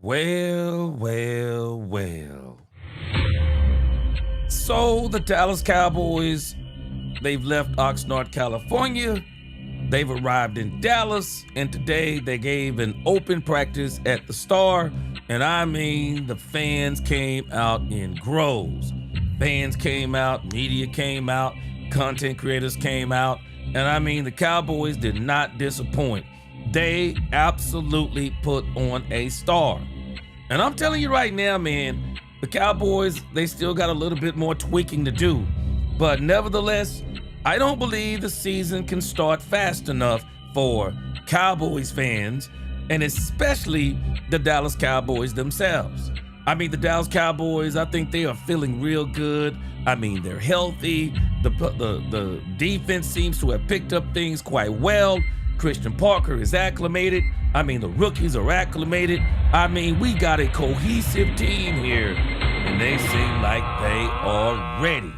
Well, well, well. So the Dallas Cowboys, they've left Oxnard, California. They've arrived in Dallas, and today they gave an open practice at the Star. And I mean, the fans came out in groves. Fans came out, media came out, content creators came out. And I mean, the Cowboys did not disappoint. They absolutely put on a star. And I'm telling you right now, man, the Cowboys, they still got a little bit more tweaking to do. But nevertheless, I don't believe the season can start fast enough for Cowboys fans, and especially the Dallas Cowboys themselves. I mean, the Dallas Cowboys, I think they are feeling real good. I mean, they're healthy. The defense seems to have picked up things quite well. Christian Parker is acclimated. I mean, the rookies are acclimated. I mean, we got a cohesive team here, and they seem like they are ready.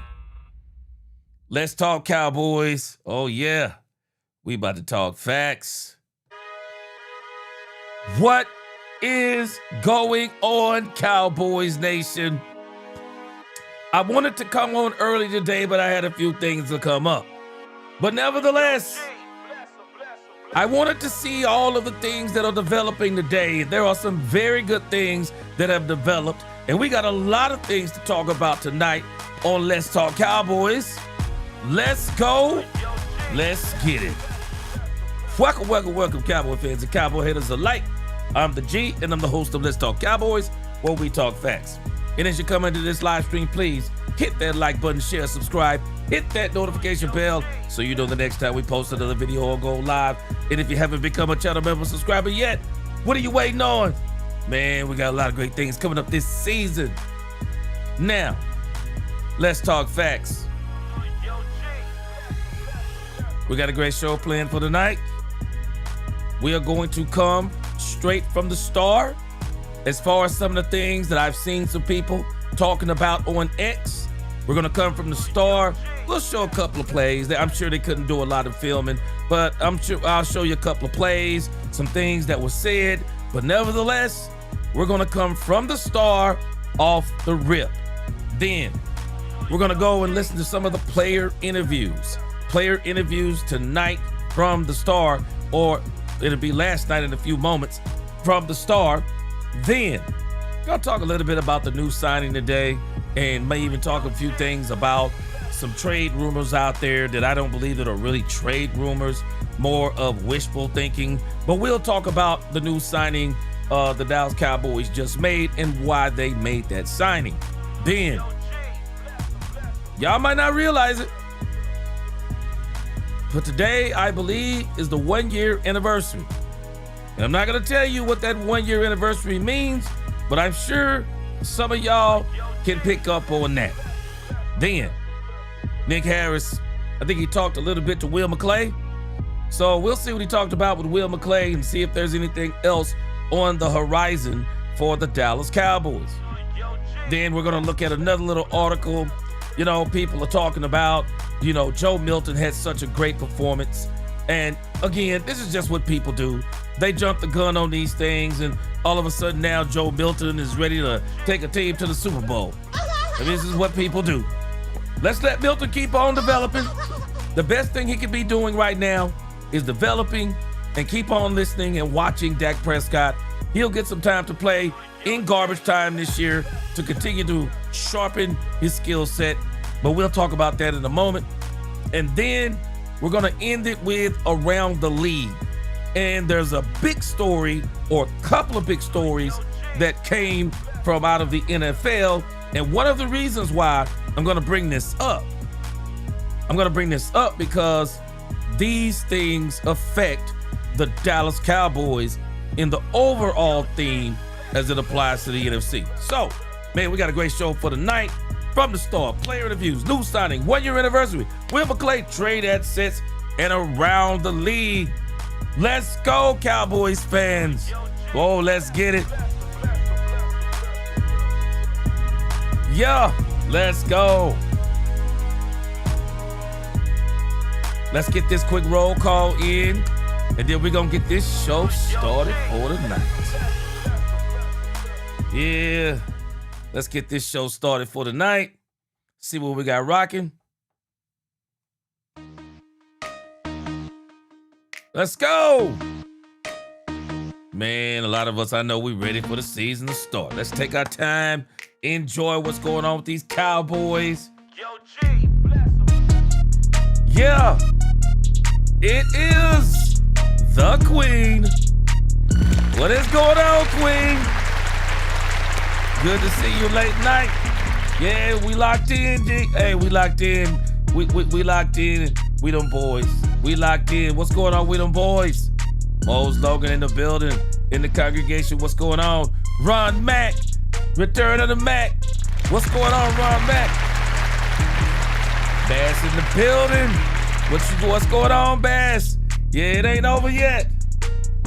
Let's talk Cowboys. Oh, yeah. We about to talk facts. What is going on, Cowboys Nation? I wanted to come on early today, but I had a few things to come up. But nevertheless, I wanted to see all of the things that are developing today. There are some very good things that have developed, and we got a lot of things to talk about tonight on Let's Talk Cowboys. Let's go. Let's get it. Welcome, welcome, welcome, Cowboy fans and Cowboy haters alike. I'm the G, and I'm the host of Let's Talk Cowboys, where we talk facts. And as you come into this live stream, please hit that like button, share, subscribe, hit that notification bell so you know the next time we post another video or go live. And if you haven't become a channel member subscriber yet, what are you waiting on? Man, we got a lot of great things coming up this season. Now, let's talk facts. We got a great show planned for tonight. We are going to come straight from the Star. As far as some of the things that I've seen some people talking about on X, we're going to come from the Star. We'll show a couple of plays. I'm sure they couldn't do a lot of filming, but I'm sure I'll show you a couple of plays, some things that were said. But nevertheless, we're going to come from the Star off the rip. Then we're going to go and listen to some of the player interviews. Player interviews tonight from the Star, or it'll be last night in a few moments from the Star. Then gonna talk a little bit about the new signing today, and may even talk a few things about some trade rumors out there that I don't believe that are really trade rumors, more of wishful thinking. But we'll talk about the new signing the Dallas Cowboys just made and why they made that signing. Then y'all might not realize it, but today, I believe, is the 1-year anniversary. And I'm not going to tell you what that 1-year anniversary means, but I'm sure some of y'all can pick up on that. Then, Nick Harris, I think he talked a little bit to Will McClay. So we'll see what he talked about with Will McClay and see if there's anything else on the horizon for the Dallas Cowboys. Then we're going to look at another little article. You know, people are talking about, you know, Joe Milton had such a great performance. And again, this is just what people do. They jump the gun on these things, and all of a sudden now Joe Milton is ready to take a team to the Super Bowl. And this is what people do. Let's let Milton keep on developing. The best thing he could be doing right now is developing and keep on listening and watching Dak Prescott. He'll get some time to play in garbage time this year to continue to sharpen his skill set, but we'll talk about that in a moment. And then we're going to end it with Around the League. And there's a big story, or a couple of big stories, that came from out of the NFL. And one of the reasons why I'm going to bring this up, because these things affect the Dallas Cowboys in the overall theme as it applies to the NFC. So, man, we got a great show for tonight. From the Star, player interviews, new signing, 1-year anniversary, Will McClay, trade assets, and Around the League. Let's go, Cowboys fans. Oh, let's get it. Yeah, let's go. Let's get this quick roll call in, and then we're going to get this show started for tonight. Yeah, let's get this show started for tonight. See what we got rocking. Let's go. Man, a lot of us, I know we ready for the season to start. Let's take our time, enjoy what's going on with these Cowboys. Yo, G, bless 'em. Yeah, it is the Queen. What is going on, Queen? Good to see you late night. Yeah, we locked in, G. Hey, we locked in. We locked in. We them boys. We locked in. What's going on with them boys? Mose Logan in the building, in the congregation. What's going on? Ron Mack, return of the Mac. What's going on, Ron Mack? Bass in the building. What's going on, Bass? Yeah, it ain't over yet.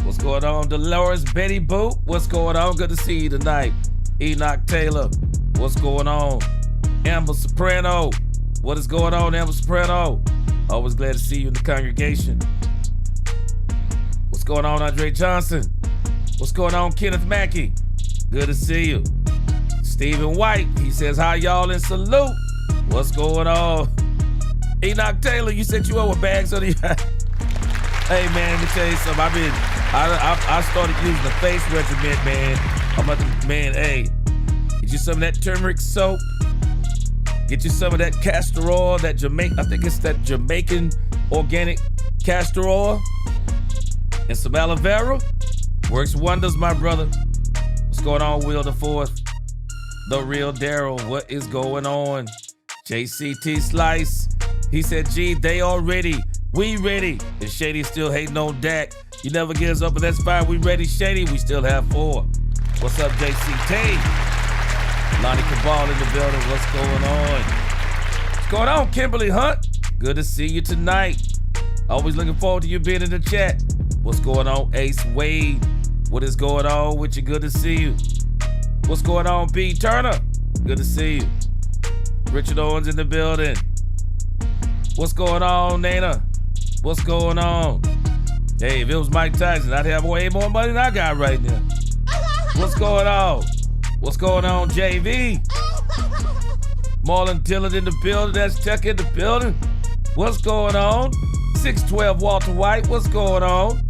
What's going on, Dolores Betty Boop? What's going on? Good to see you tonight. Enoch Taylor. What's going on? Amber Soprano. What is going on, Amber Soprano? Always glad to see you in the congregation. What's going on, Andre Johnson? What's going on, Kenneth Mackey? Good to see you. Stephen White, he says, hi, y'all, and salute. What's going on? Enoch Taylor, you said you over bags on the... Hey, man, let me tell you something. I started using the face regiment, man. I'm about to, man, hey, get you some of that turmeric soap. Get you some of that castor oil, I think it's that Jamaican organic castor oil. And some aloe vera. Works wonders, my brother. What's going on, Will the Fourth? The real Daryl, what is going on? JCT Slice, he said, gee, they all ready. We ready. And Shady still hating on Dak. He never gives up, but that's fine. We ready, Shady. We still have 4. What's up, JCT? Lonnie Cabal in the building. What's going on? What's going on, Kimberly Hunt? Good to see you tonight. Always looking forward to you being in the chat. What's going on, Ace Wade? What is going on with you? Good to see you. What's going on, B Turner? Good to see you. Richard Owens in the building. What's going on, Nana? What's going on? Hey, if it was Mike Tyson, I'd have way more money than I got right now. What's going on? What's going on, JV? Marlon Dillon in the building. That's Tech in the building. What's going on? 612 Walter White. What's going on?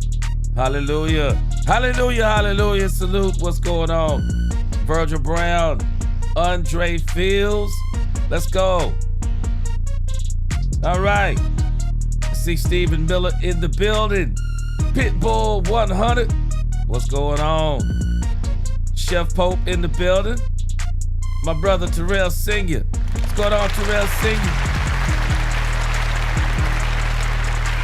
Hallelujah. Hallelujah, hallelujah. Salute. What's going on? Virgil Brown. Andre Fields. Let's go. All right. I see Stephen Miller in the building. Pitbull 100. What's going on? Chef Pope in the building. My brother Terrell Senior. What's going on, Terrell Senior?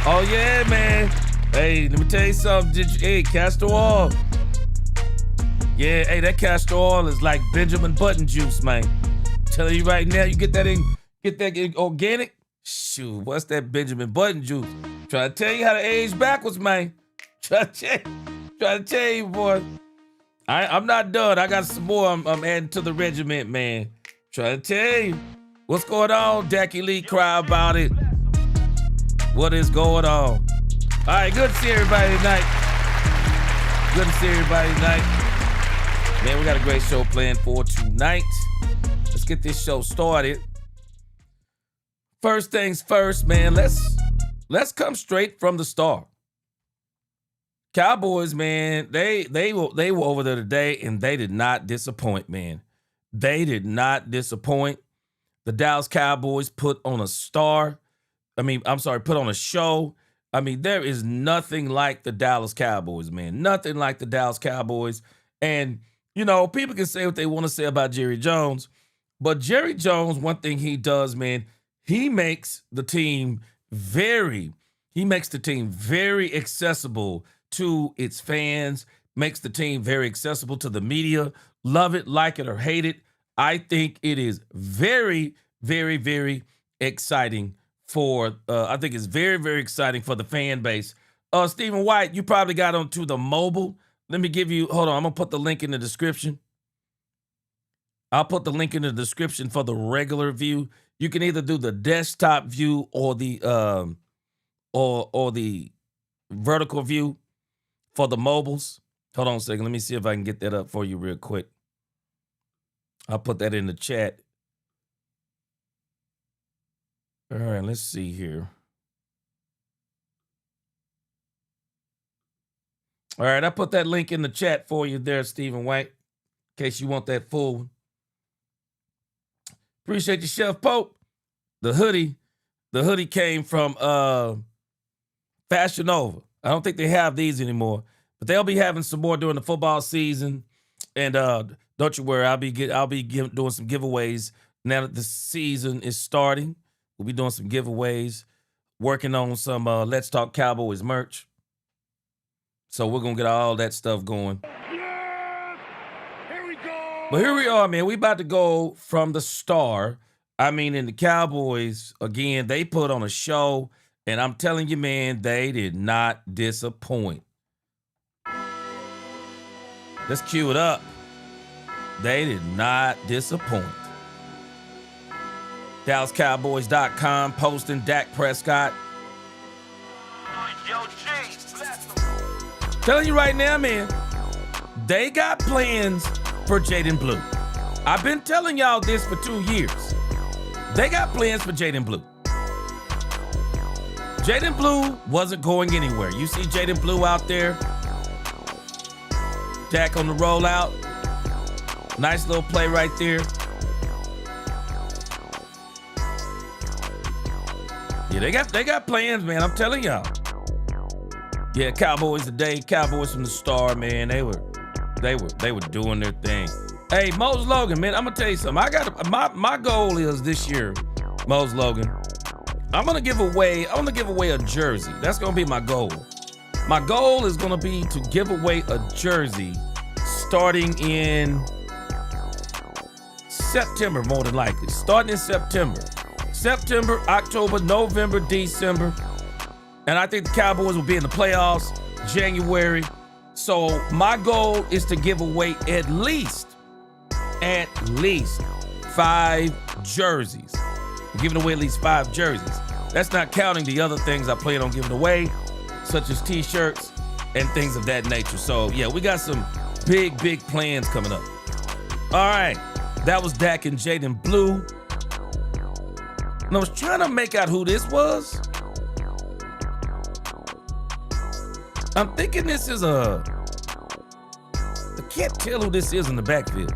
Oh yeah, man. Hey, let me tell you something. Hey, castor oil. Yeah, hey, that castor oil is like Benjamin Button juice, man. Telling you right now, you get that in organic. Shoot, what's that Benjamin Button juice? Trying to tell you how to age backwards, man. Trying to tell you, boy. I'm not done. I got some more I'm adding to the regiment, man. Trying to tell you. What's going on, Dak Elite? Cry about it. What is going on? All right, good to see everybody tonight. Good to see everybody tonight. Man, we got a great show planned for tonight. Let's get this show started. First things first, man, let's come straight from the start. Cowboys, man, they were over there today, and they did not disappoint, man. They did not disappoint. The Dallas Cowboys put on a show. I mean, there is nothing like the Dallas Cowboys, man. Nothing like the Dallas Cowboys. And, you know, people can say what they want to say about Jerry Jones, but Jerry Jones, one thing he does, man, he makes the team very accessible to its fans, makes the team very accessible to the media. Love it, like it, or hate it. I think it is very, very, very exciting I think it's very, very exciting for the fan base. Stephen White, you probably got onto the mobile. Let me give you, hold on, I'm going to put the link in the description. I'll put the link in the description for the regular view. You can either do the desktop view or the or the vertical view for the mobiles. Hold on a second. Let me see if I can get that up for you real quick. I'll put that in the chat. All right, let's see here. All right, I put that link in the chat for you there, Stephen White, in case you want that full one. Appreciate you, Chef Pope. The hoodie came from Fashion Nova. I don't think they have these anymore, but they'll be having some more during the football season. And don't you worry, I'll be doing some giveaways now that the season is starting. We'll be doing some giveaways, working on some Let's Talk Cowboys merch. So we're gonna get all that stuff going. Yes! Here we go! But here we are, man. We about to go from the star. I mean, in the Cowboys, again, they put on a show, and I'm telling you, man, they did not disappoint. Let's cue it up. They did not disappoint. DallasCowboys.com posting Dak Prescott. Yo, G, bless him. Telling you right now, man, they got plans for Jaden Blue. I've been telling y'all this for 2 years. They got plans for Jaden Blue. Jaden Blue wasn't going anywhere. You see Jaden Blue out there. Dak on the rollout. Nice little play right there. Yeah, they got plans, man. I'm telling y'all. Yeah, Cowboys today. Cowboys from the star, man. They were doing their thing. Hey, Mose Logan, man, I'm gonna tell you something. My goal is this year, Mose Logan. I'm gonna give away a jersey. That's gonna be my goal. My goal is gonna be to give away a jersey starting in September, more than likely. Starting in September. September, October, November, December. And I think the Cowboys will be in the playoffs January. So my goal is to give away at least 5 jerseys. I'm giving away at least 5 jerseys. That's not counting the other things I plan on giving away, such as t-shirts and things of that nature. So yeah, we got some big plans coming up. All right, that was Dak and Jaden Blue. And I was trying to make out who this was. I'm thinking this is I can't tell who this is in the backfield.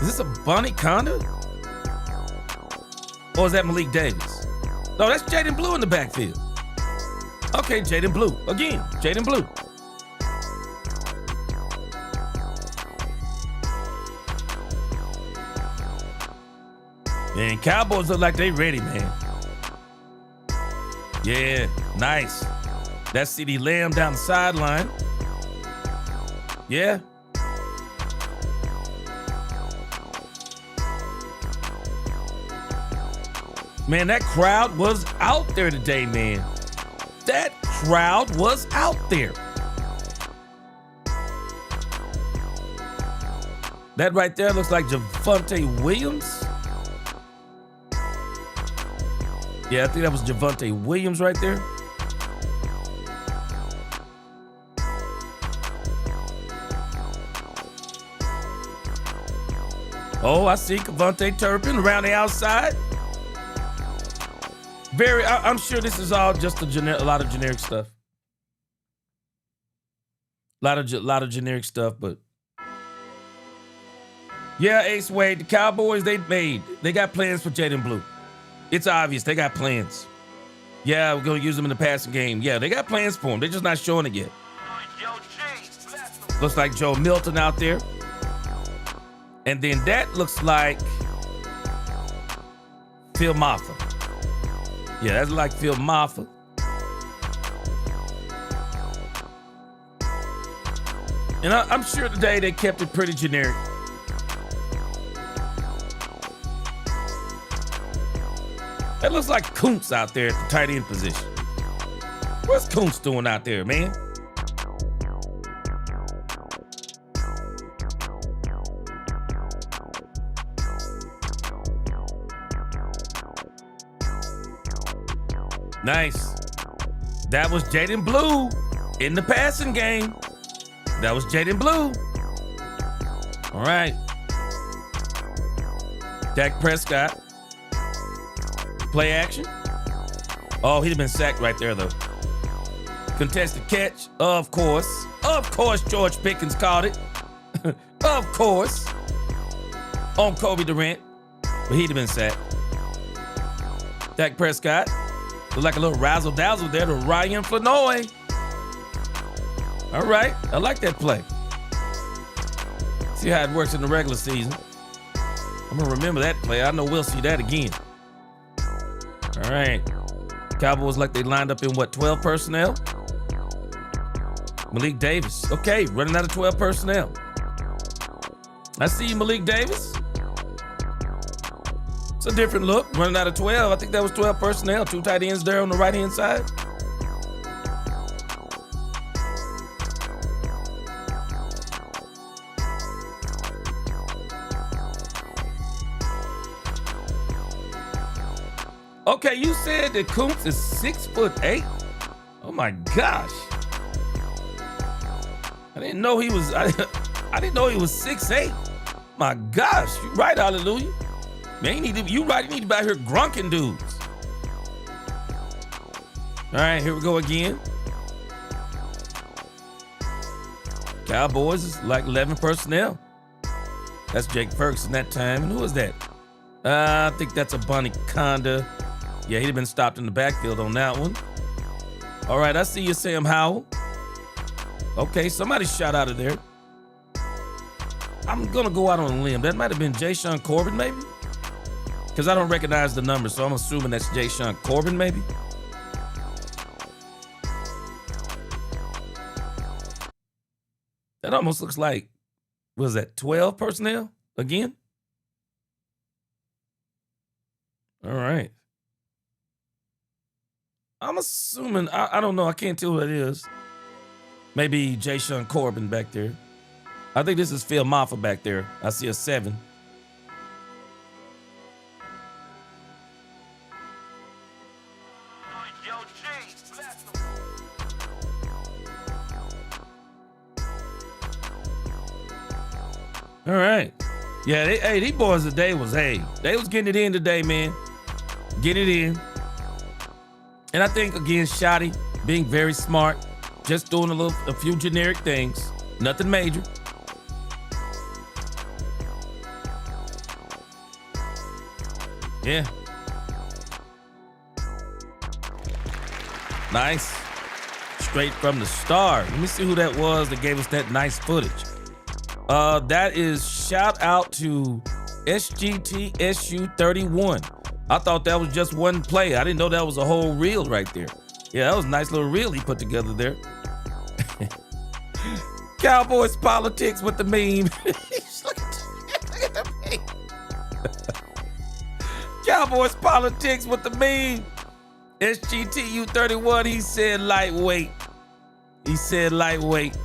Is this a Bonnie Conda? Or is that Malik Davis? No, that's Jaden Blue in the backfield. Okay, Jaden Blue. Again, Jaden Blue. And Cowboys look like they ready, man. Yeah, nice. That's CeeDee Lamb down the sideline. Yeah. Man, that crowd was out there today, man. That crowd was out there. That right there looks like Javonte Williams. Yeah, I think that was Javonte Williams right there. Oh, I see Cavonte Turpin around the outside. I'm sure this is all just a lot of generic stuff. Lot of generic stuff, but yeah, Ace Wade, the Cowboys, they got plans for Jaden Blue. It's obvious they got plans. Yeah, we're gonna use them in the passing game. Yeah, they got plans for him. They're just not showing it yet. Yo, G, bless him. Looks like Joe Milton out there. And then that looks like Phil Maffa. Yeah, that's like Phil Maffa. And I'm sure today they kept it pretty generic. That looks like Kuntz out there at the tight end position. What's Kuntz doing out there, man? Nice. That was Jaden Blue in the passing game. That was Jaden Blue. All right. Dak Prescott. Play action. Oh, he'd have been sacked right there, though. Contested catch, of course. Of course, George Pickens caught it. Of course. On Kobe Durant. But he'd have been sacked. Dak Prescott. Looked like a little razzle-dazzle there to Ryan Flanoy. All right, I like that play. See how it works in the regular season. I'm gonna remember that play. I know we'll see that again. All right. Cowboys like they lined up in what, 12 personnel? Malik Davis. Okay, running out of 12 personnel. I see you, Malik Davis. It's a different look, running out of 12. I think that was 12 personnel. 2 tight ends there on the right-hand side. Okay, you said that Kuntz is 6'8"? Oh my gosh. I didn't know he was, I didn't know he was 6'8". My gosh, you right, hallelujah. Man, you need to be out here grunking dudes. All right, here we go again. Cowboys is like 11 personnel. That's Jake Ferguson that time. And who is that? I think that's a Bunny Conda. Yeah, he'd have been stopped in the backfield on that one. All right, I see you, Sam Howell. Okay, somebody shot out of there. I'm going to go out on a limb. That might have been Jashaun Corbin, maybe? Because I don't recognize the number, so I'm assuming that's Jashaun Corbin, maybe? That almost looks like, was that 12 personnel again? All right. I'm assuming, I don't know, I can't tell who that is. Maybe Jashaun Corbin back there. I think this is Phil Maffa back there. I see a 7. All right. Yeah, these boys today was, they was getting it in today, man. Get it in. And I think, again, Shotty being very smart, just doing a few generic things, nothing major. Yeah. Nice. Straight from the start. Let me see who that was that gave us that nice footage. That is shout out to SGTSU31. I thought that was just one play. I didn't know that was a whole reel right there. Yeah, that was a nice little reel he put together there. Cowboys politics with the meme. look at the meme. Cowboys politics with the meme. SGTU31, he said lightweight. He said lightweight.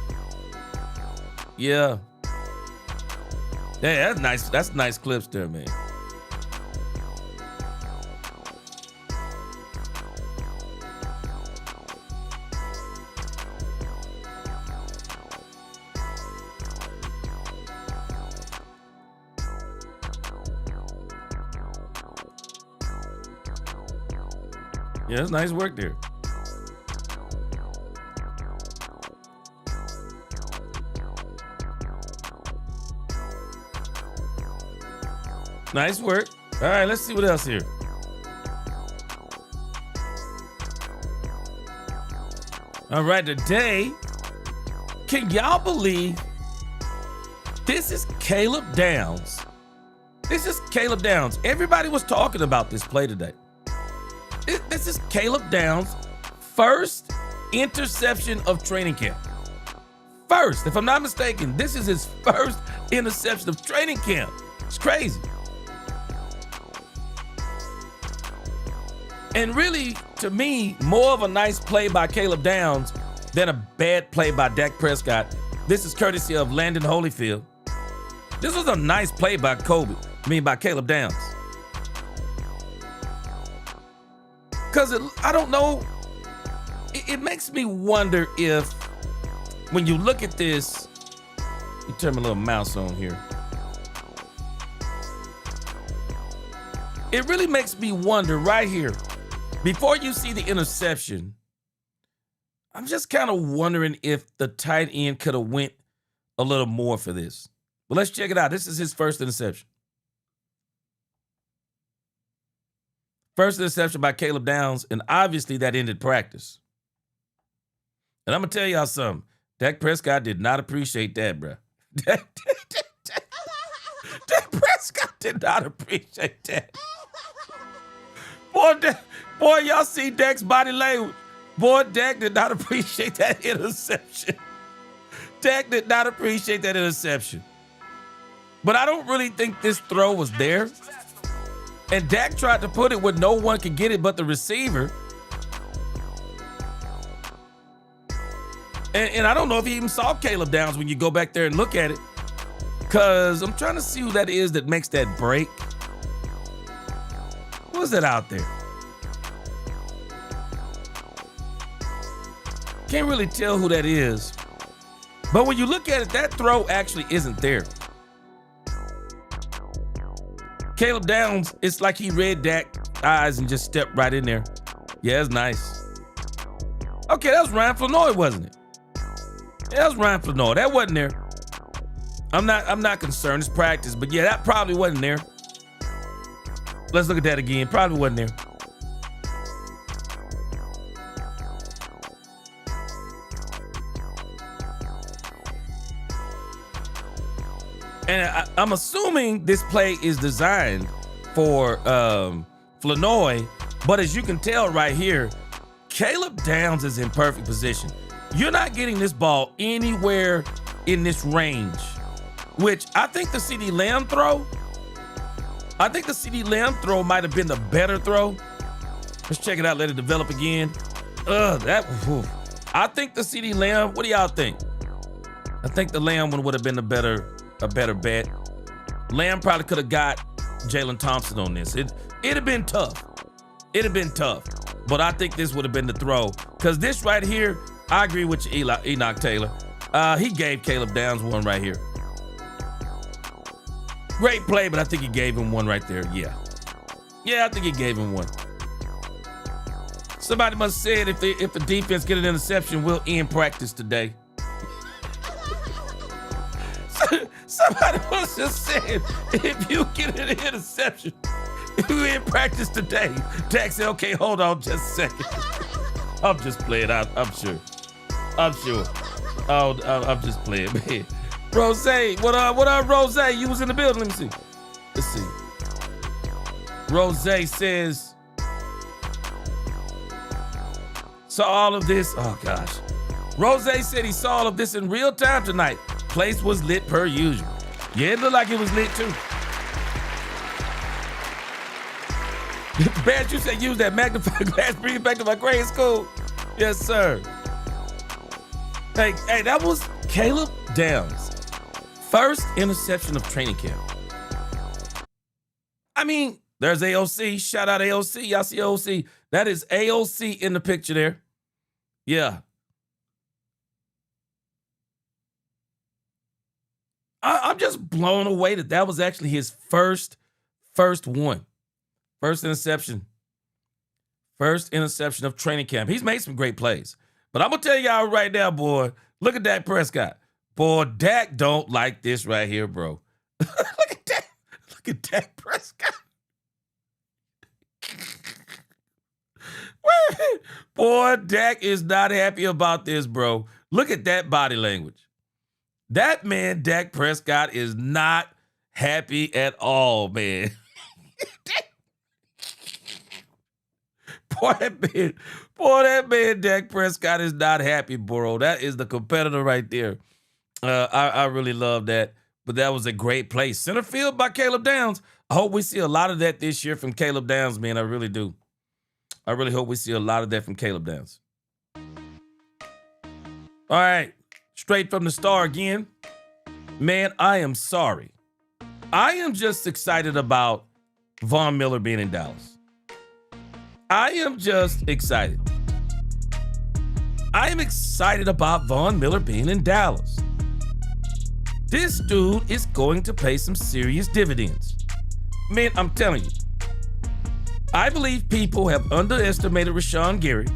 Yeah. Yeah, that's nice. That's nice clips there, man. Yeah, that's nice work there. Nice work. All right, let's see what else here. All right, today, can y'all believe this is Caleb Downs? This is Caleb Downs. Everybody was talking about this play today. This is Caleb Downs' first interception of training camp. First, if I'm not mistaken, this is his first interception of training camp. It's crazy. And really, to me, more of a nice play by Caleb Downs than a bad play by Dak Prescott. This is courtesy of Landon Holyfield. This was a nice play by by Caleb Downs. Because I don't know, it makes me wonder if, when you look at this, you turn my little mouse on here. it really makes me wonder right here. Before you see the interception, I'm just kind of wondering if the tight end could have went a little more for this. But let's check it out. This is his first interception. First interception by Caleb Downs, and obviously that ended practice. And I'm going to tell y'all something. Dak Prescott did not appreciate that, bro. Dak Prescott did not appreciate that. Boy, y'all see Dak's body language. Boy, Dak did not appreciate that interception. Dak did not appreciate that interception. But I don't really think this throw was there. And Dak tried to put it where no one could get it but the receiver. And I don't know if he even saw Caleb Downs when you go back there and look at it. Because I'm trying to see who that is that makes that break. Who is that out there? Can't really tell who that is. But when you look at it, that throw actually isn't there. Caleb Downs, it's like he read Dak's eyes and just stepped right in there. Yeah, that's nice. Okay, that was Ryan Flanoy, wasn't it? Yeah, that was Ryan Flanoy. That wasn't there. I'm not concerned. It's practice, but yeah, that probably wasn't there. Let's look at that again. Probably wasn't there. And I'm assuming this play is designed for Flanoy, but as you can tell right here, Caleb Downs is in perfect position. You're not getting this ball anywhere in this range, which I think the CeeDee Lamb throw, might have been the better throw. Let's check it out, let it develop again. I think the CeeDee Lamb, what do y'all think? I think the Lamb one would have been a better bet. Lamb probably could have got Jalen Thompson on this. It'd have been tough. But I think this would have been the throw. Because this right here, I agree with you, Enoch Taylor. He gave Caleb Downs one right here. Great play, but I think he gave him one right there. Yeah, I think he gave him one. Somebody must have said if the defense get an interception, we'll end practice today. Somebody must have said if you get an interception, you end practice today. Dak said, okay, hold on just a second. I'm just playing out. I'm sure. Oh, I'm just playing, man. Rose, what up, Rose? You was in the building. Let me see. Let's see. Rose says, saw all of this. Oh, gosh. Rose said he saw all of this in real time tonight. Place was lit per usual. Yeah, it looked like it was lit, too. Bad, you said use that magnifying glass, bring it back to my grade school. Yes, sir. Hey, that was Caleb Downs' first interception of training camp. I mean, there's AOC. Shout out AOC. Y'all see AOC? That is AOC in the picture there. Yeah. I'm just blown away that was actually his first one. First interception. First interception of training camp. He's made some great plays. But I'm going to tell y'all right now, boy, look at Dak Prescott. Boy, Dak don't like this right here, bro. Look at Dak. Look at Dak Prescott. Boy, Dak is not happy about this, bro. Look at that body language. That man, Dak Prescott, is not happy at all, man. Boy, that man, Dak Prescott is not happy, bro. That is the competitor right there. I really love that. But that was a great play. Center field by Caleb Downs. I hope we see a lot of that this year from Caleb Downs, man. I really do. I really hope we see a lot of that from Caleb Downs. All right. Straight from the star again. Man, I am sorry. I am just excited about Von Miller being in Dallas. I am just excited. I am excited about Von Miller being in Dallas. This dude is going to pay some serious dividends. Man, I'm telling you. I believe people have underestimated Rashawn Gary.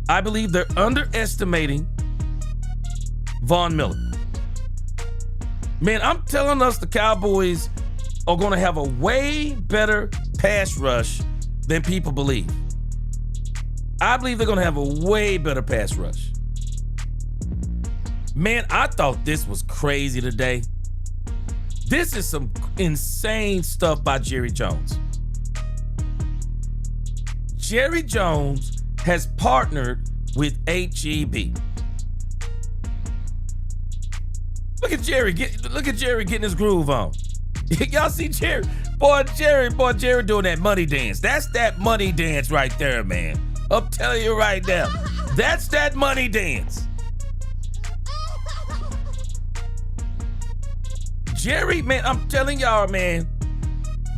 I believe they're underestimating Von Miller. Man, I'm telling us the Cowboys are going to have a way better pass rush than people believe. I believe they're going to have a way better pass rush. Man, I thought this was crazy today. This is some insane stuff by Jerry Jones. Jerry Jones has partnered with HEB. Look at Jerry getting his groove on. Y'all see Jerry? Boy, Jerry doing that money dance. That's that money dance right there, man. I'm telling you right now. That's that money dance. Jerry, man, I'm telling y'all, man,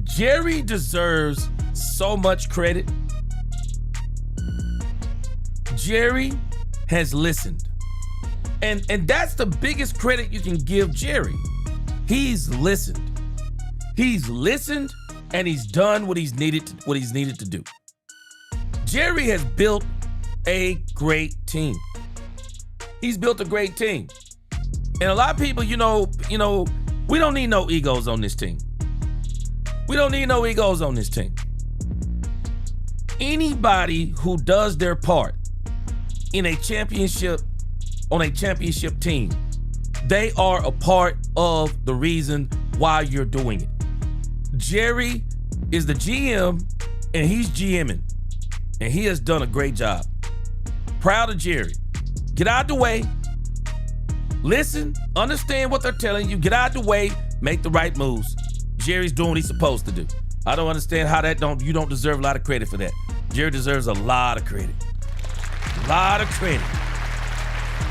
Jerry deserves so much credit. Jerry has listened. And that's the biggest credit you can give Jerry. He's listened. He's listened and he's done what he's needed to do. Jerry has built a great team. He's built a great team. And a lot of people, you know, we don't need no egos on this team. We don't need no egos on this team. Anybody who does their part in a championship, on a championship team, they are a part of the reason why you're doing it. Jerry is the GM and he's GMing, and he has done a great job. Proud of Jerry. Get out the way. Listen, understand what they're telling you. Get out the way, make the right moves. Jerry's doing what he's supposed to do. I don't understand how you don't deserve a lot of credit for that. Jerry deserves a lot of credit. A lot of credit.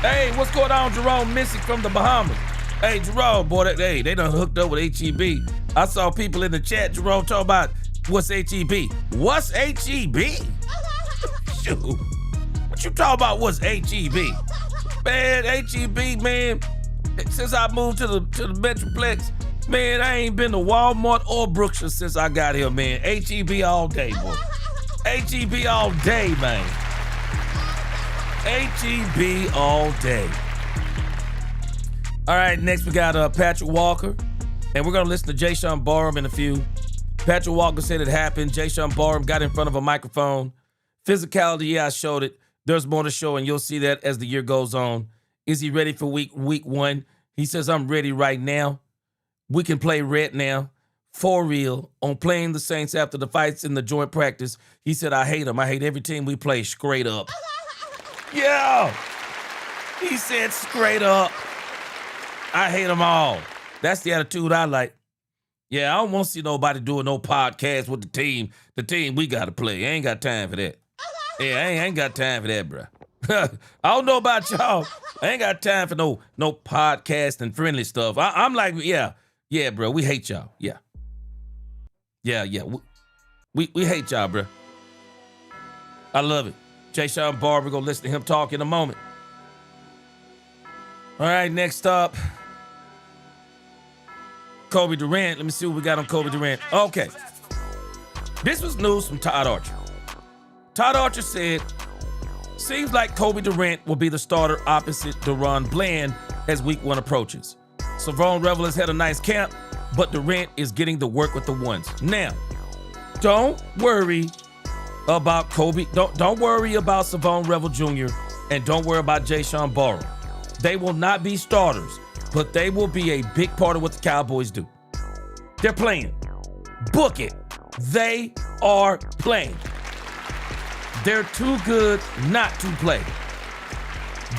Hey, what's going on, Jerome Missy from the Bahamas? Hey, Jerome, boy, they done hooked up with HEB. I saw people in the chat, Jerome, talking about what's HEB. What's HEB? Shoot. What you talking about, what's HEB? Man, HEB, man, since I moved to the Metroplex, man, I ain't been to Walmart or Brookshire since I got here, man. HEB all day, boy. HEB all day, man. HEB all day. All right, next we got Patrick Walker, and we're going to listen to Jashaun Barham in a few. Patrick Walker said it happened. Jashaun Barham got in front of a microphone. Physicality, yeah, I showed it. There's more to show, and you'll see that as the year goes on. Is he ready for week one? He says, I'm ready right now. We can play red now. For real. On playing the Saints after the fights in the joint practice, he said, I hate them. I hate every team we play straight up. Yeah. He said straight up. I hate them all. That's the attitude I like. Yeah, I don't want to see nobody doing no podcast with the team. The team we got to play. I ain't got time for that. Yeah, I ain't got time for that, bro. I don't know about y'all. I ain't got time for no podcast and friendly stuff. I'm like, yeah, bro, we hate y'all. Yeah. We hate y'all, bro. I love it. Jashaun Barham, we're going to listen to him talk in a moment. All right, next up, Kobe Durant. Let me see what we got on Kobe Durant. Okay. This was news from Todd Archer. Todd Archer said, seems like Kobe Durant will be the starter opposite Deron Bland as week one approaches. Savon Revel has had a nice camp, but Durant is getting to work with the ones. Now, don't worry about Kobe. Don't worry about Savon Revel Jr. and don't worry about Jashaun Barham. They will not be starters, but they will be a big part of what the Cowboys do. They're playing. Book it. They are playing. They're too good not to play.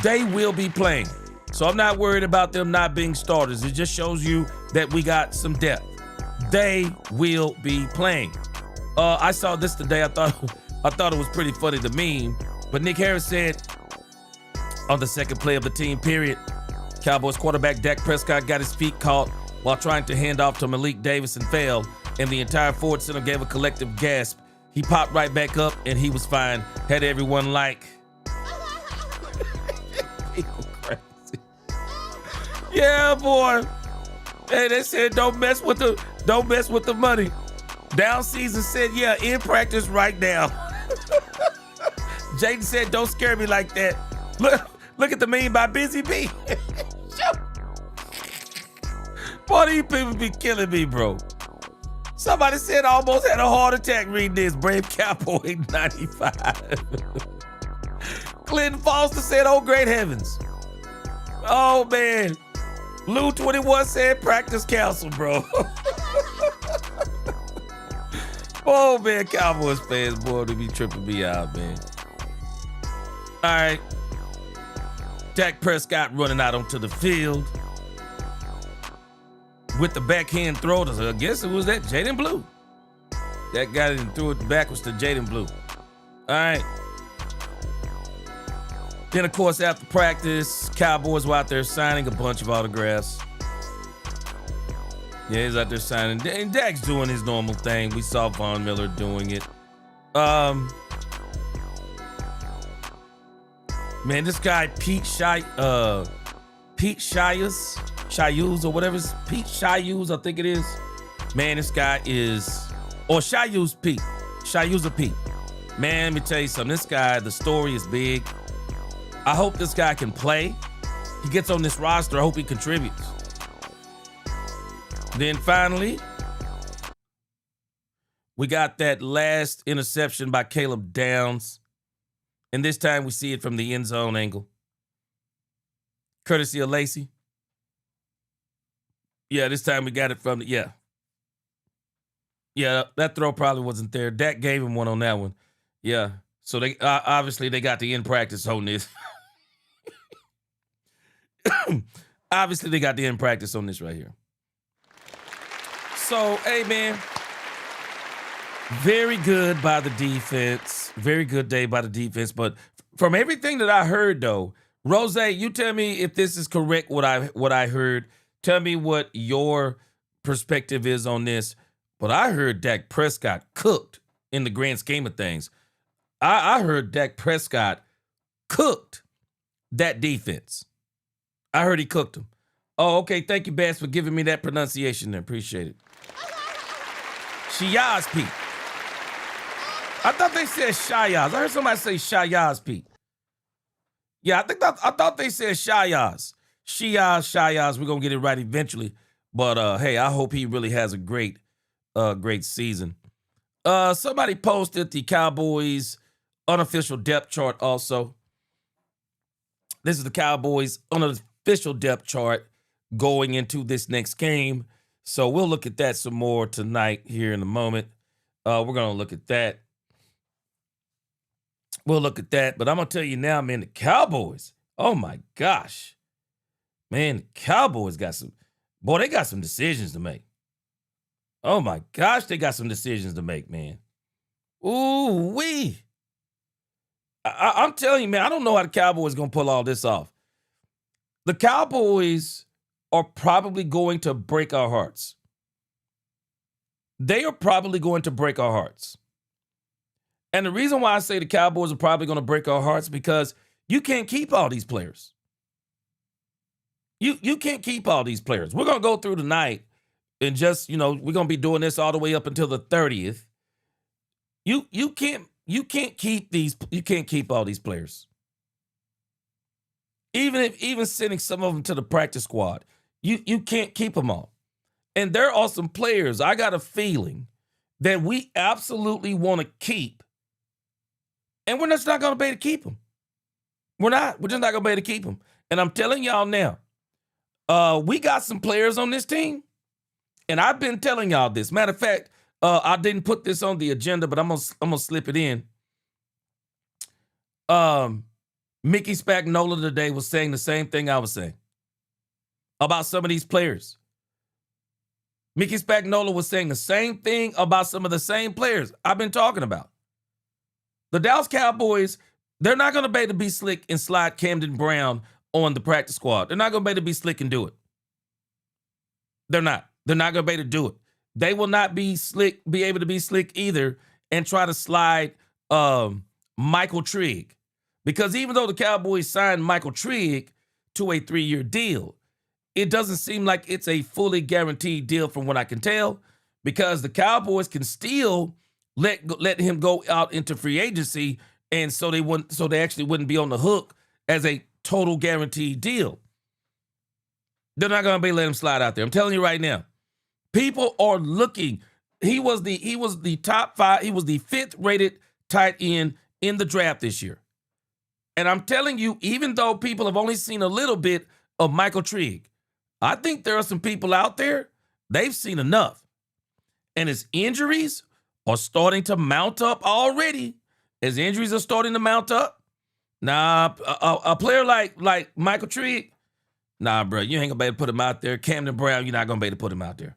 They will be playing. So I'm not worried about them not being starters. It just shows you that we got some depth. They will be playing. I saw this today. I thought it was pretty funny, the meme. But Nick Harris said on the second play of the team period, Cowboys quarterback Dak Prescott got his feet caught while trying to hand off to Malik Davis and failed, and the entire Ford Center gave a collective gasp. He popped right back up, and he was fine. Had everyone like... People crazy. Yeah, boy. Hey, they said don't mess with the money. Down season said, yeah, in practice right now. Jaden said, don't scare me like that. Look at the meme by Busy B. Boy, these people be killing me, bro. Somebody said I almost had a heart attack reading this. Brave Cowboy 95. Clinton Foster said, oh, great heavens. Oh, man. Lou 21 said practice council, bro. Oh, man, Cowboys fans, boy, they be tripping me out, man. All right. Dak Prescott running out onto the field with the backhand throw. I guess it was that Jaden Blue. That guy didn't throw it backwards to Jaden Blue. All right. Then, of course, after practice, Cowboys were out there signing a bunch of autographs. Yeah, he's out there signing. And Dak's doing his normal thing. We saw Von Miller doing it. Man, this guy, Pete Shiuz or whatever, Pete Shiuz, I think it is. Man, this guy is, or Shiuz Pete. Man, let me tell you something. This guy, the story is big. I hope this guy can play. He gets on this roster. I hope he contributes. Then finally, we got that last interception by Caleb Downs. And this time we see it from the end zone angle. Courtesy of Lacey. Yeah, this time we got it from the, yeah. Yeah, that throw probably wasn't there. Dak gave him one on that one. Yeah. So they obviously they got the in practice on this. Obviously they got the in practice on this right here. So, hey, man, very good by the defense. Very good day by the defense. But from everything that I heard, though, Rose, you tell me if this is correct, what I heard. Tell me what your perspective is on this. But I heard Dak Prescott cooked in the grand scheme of things. I heard Dak Prescott cooked that defense. I heard he cooked them. Oh, okay. Thank you, Bass, for giving me that pronunciation there. Appreciate it. Shiaz Pete. I thought they said Shiaz. I heard somebody say Shiaz Pete. Yeah, I thought they said Shiaz. Shiaz. We're gonna get it right eventually. But hey, I hope he really has a great season. Somebody posted the Cowboys unofficial depth chart also. This is the Cowboys unofficial depth chart going into this next game. So we'll look at that some more tonight here in a moment. We're going to look at that. We'll look at that. But I'm going to tell you now, man, the Cowboys, oh my gosh. Man, the Cowboys got some decisions to make. Oh my gosh, they got some decisions to make, man. Ooh-wee. I'm telling you, man, I don't know how the Cowboys going to pull all this off. The Cowboys are probably going to break our hearts. They are probably going to break our hearts. And the reason why I say the Cowboys are probably going to break our hearts because you can't keep all these players. You can't keep all these players. We're going to go through tonight and just, we're going to be doing this all the way up until the 30th. You can't keep all these players. Even sending some of them to the practice squad, you can't keep them all. And there are some players, I got a feeling, that we absolutely want to keep. And we're just not going to be able to keep them. We're just not going to be able to keep them. And I'm telling y'all now, we got some players on this team. And I've been telling y'all this. Matter of fact, I didn't put this on the agenda, but I'm gonna slip it in. Mickey Spagnola today was saying the same thing I was saying about some of these players. Mickey Spagnola was saying the same thing about some of the same players I've been talking about. The Dallas Cowboys, they're not going to be able to be slick and slide Camden Brown on the practice squad. They're not going to be able to be slick and do it. They're not. They're not going to be able to do it. They will not be able to be slick either and try to slide Michael Trigg. Because even though the Cowboys signed Michael Trigg to a 3-year deal, it doesn't seem like it's a fully guaranteed deal from what I can tell, because the Cowboys can still let him go out into free agency, and so they actually wouldn't be on the hook as a total guaranteed deal. They're not going to be letting him slide out there. I'm telling you right now. People are looking. He was the top 5. He was the 5th rated tight end in the draft this year. And I'm telling you, even though people have only seen a little bit of Michael Trigg, I think there are some people out there, they've seen enough. And his injuries are starting to mount up already. His injuries are starting to mount up. Nah, a player like Michael Trigg, nah, bro, you ain't gonna be able to put him out there. Camden Brown, you're not gonna be able to put him out there.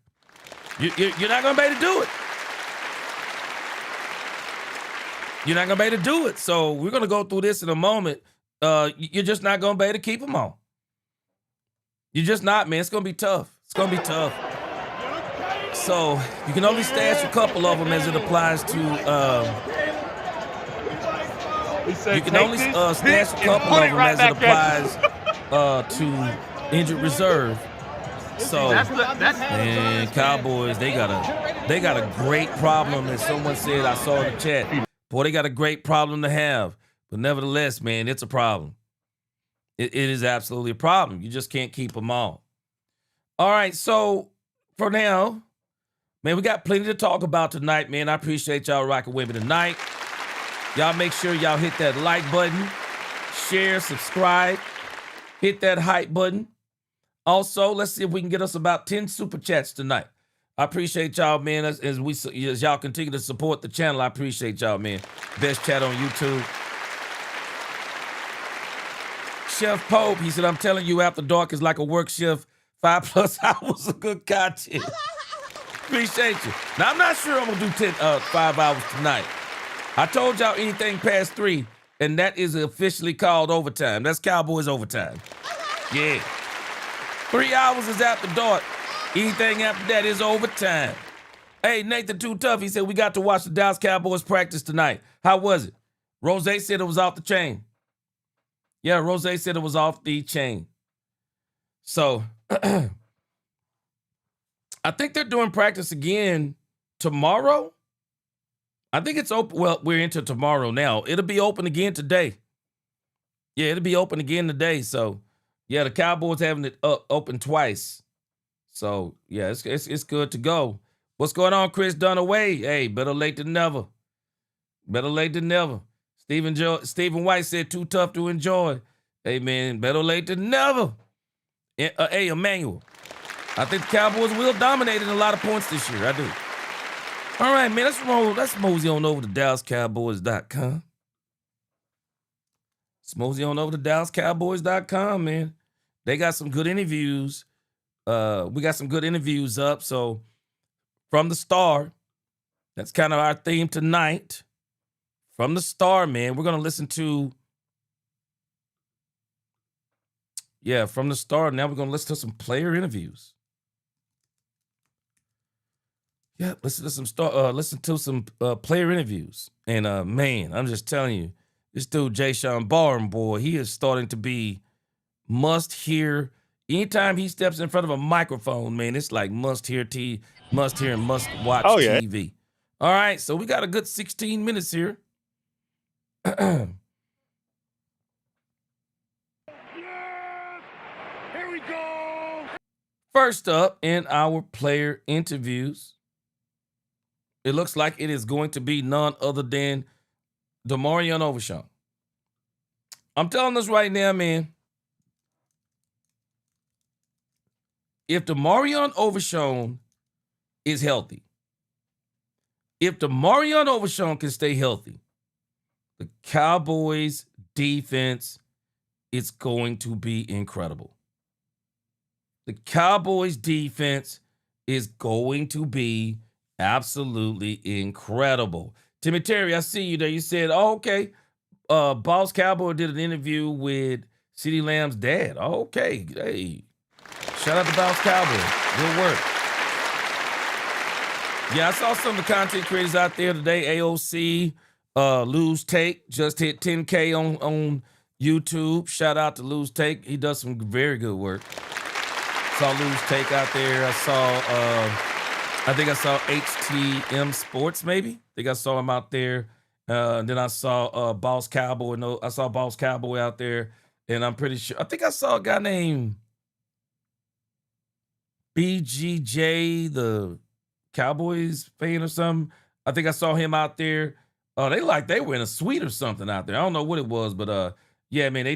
You're not gonna be able to do it. You're not gonna be able to do it. So we're gonna go through this in a moment. You're just not gonna be able to keep them on. You're just not, man. It's gonna be tough. It's gonna be tough. So you can only stash a couple of them as it applies to. You can only stash a couple of them as it applies to injured reserve. So, man, Cowboys, they got a great problem, as someone said. I saw in the chat. Boy, they got a great problem to have. But nevertheless, man, it's a problem. It is absolutely a problem. You just can't keep them all. All right, so for now, man, we got plenty to talk about tonight, man. I appreciate y'all rocking with me tonight. Y'all make sure y'all hit that like button, share, subscribe, hit that hype button. Also, let's see if we can get us about 10 super chats tonight. I appreciate y'all, man, as y'all continue to support the channel. I appreciate y'all, man. Best chat on YouTube. Chef Pope, he said, I'm telling you, After Dark is like a work shift. 5+ hours of good content. Appreciate you. Now, I'm not sure I'm going to do 5 hours tonight. I told y'all anything past 3, and that is officially called overtime. That's Cowboys overtime. Yeah. 3 hours is After Dark. Anything after that is overtime. Hey, Nathan Too Tough, he said, we got to watch the Dallas Cowboys practice tonight. How was it? Rose said it was off the chain. Yeah, Rose said it was off the chain. So, I think they're doing practice again tomorrow. I think it's open. Well, we're into tomorrow now. It'll be open again today. Yeah, it'll be open again today. So, yeah, the Cowboys having it open twice. So, yeah, it's good to go. What's going on, Chris Dunaway? Hey, better late than never. Better late than never. Stephen White said, too tough to enjoy. Hey, man, better late than never. Hey, Emmanuel, I think the Cowboys will dominate in a lot of points this year. I do. All right, man, let's mosey on over to DallasCowboys.com. Let's mosey on over to DallasCowboys.com, man. They got some good interviews. We got some good interviews up. So from the Star, that's kind of our theme tonight. From the Star, man, we're going to listen to, from the Star. Now we're going to listen to some player interviews. Yeah, listen to some player interviews. And man, I'm just telling you, this dude, Jashaun Barham, boy, he is starting to be must hear. Anytime he steps in front of a microphone, man, it's like must hear and must watch TV. All right, so we got a good 16 minutes here. Here we go. First up in our player interviews, it looks like it is going to be none other than Demarion Overshown. I'm telling this right now, man. If Demarion Overshown is healthy, if Demarion Overshown can stay healthy, the Cowboys defense is going to be incredible. The Cowboys defense is going to be absolutely incredible. Timmy Terry, I see you there. You said, oh, okay. Boss Cowboy did an interview with CeeDee Lamb's dad. Oh, okay. Hey. Shout out to Boss Cowboy. Good work. Yeah, I saw some of the content creators out there today. AOC, Lose Take, just hit 10K on YouTube. Shout out to Lose Take. He does some very good work. Saw Lose Take out there. I saw I think I saw HTM Sports, maybe. I think I saw him out there. Then I saw Boss Cowboy. No, I saw Boss Cowboy out there, and I'm pretty sure. I think I saw a guy named BGJ, the Cowboys fan or something. I think I saw him out there. They were in a suite or something out there. I don't know what it was, but yeah, man,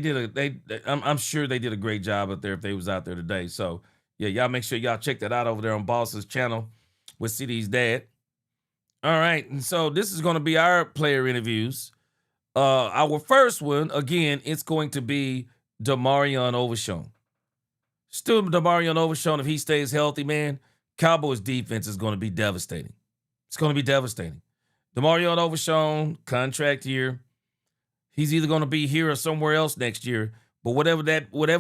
I'm sure they did a great job out there if they was out there today. So yeah, y'all make sure y'all check that out over there on Boss's channel with CD's dad. All right, and so this is going to be our player interviews. Our first one, again, it's going to be Demarion Overshown. Still Demarion Overshown, if he stays healthy, man, Cowboys defense is going to be devastating. It's going to be devastating. Demarion Overshown, contract year. He's either going to be here or somewhere else next year. But whatever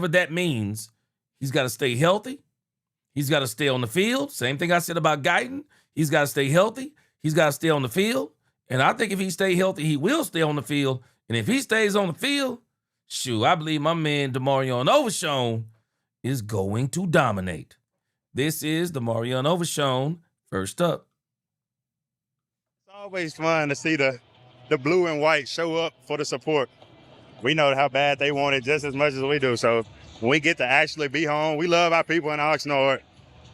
that means, he's got to stay healthy. He's got to stay on the field. Same thing I said about Guyton. He's got to stay healthy. He's got to stay on the field. And I think if he stays healthy, he will stay on the field. And if he stays on the field, shoot, I believe my man Demarion Overshown is going to dominate. This is Demarion Overshown, first up. It's always fun to see the blue and white show up for the support. We know how bad they want it just as much as we do. So when we get to actually be home, we love our people in Oxnard,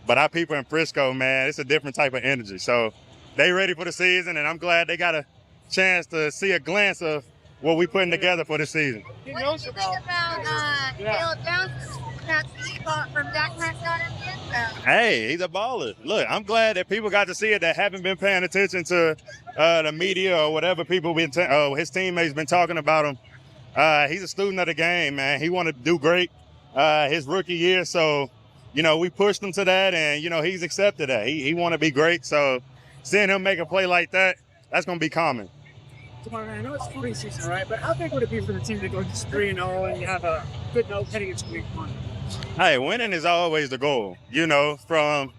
but our people in Frisco, man, it's a different type of energy. So they ready for the season, and I'm glad they got a chance to see a glance of what we putting together for the season. What did you think about Caleb Jones from Dak Prescott? Hey, he's a baller. Look, I'm glad that people got to see it that haven't been paying attention to the media or whatever people his teammates been talking about him. He's a student of the game, man. He want to do great his rookie year. So, we pushed him to that, and, he's accepted that. He want to be great. So seeing him make a play like that, that's going to be common. Tomorrow, I know it's 40 season, right? But how big would it be for the team to go just 3-0 and you have a good note heading into week 1? Hey, winning is always the goal. From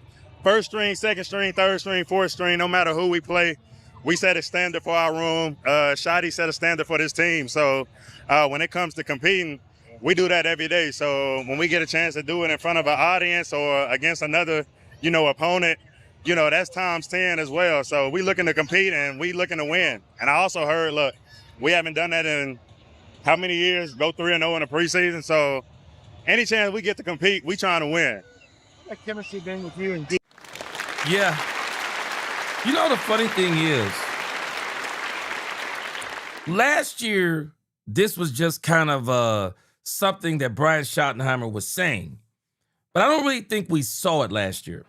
first string, second string, third string, fourth string, no matter who we play, we set a standard for our room. Shotty set a standard for this team. So when it comes to competing, we do that every day. So when we get a chance to do it in front of an audience or against another, opponent, that's times 10 as well. So we looking to compete and we looking to win. And I also heard, look, we haven't done that in how many years? Go 3-0 in the preseason. So any chance we get to compete, we trying to win. That chemistry been with you and D. Yeah. The funny thing is, last year, this was just kind of something that Brian Schottenheimer was saying. But I don't really think we saw it last year.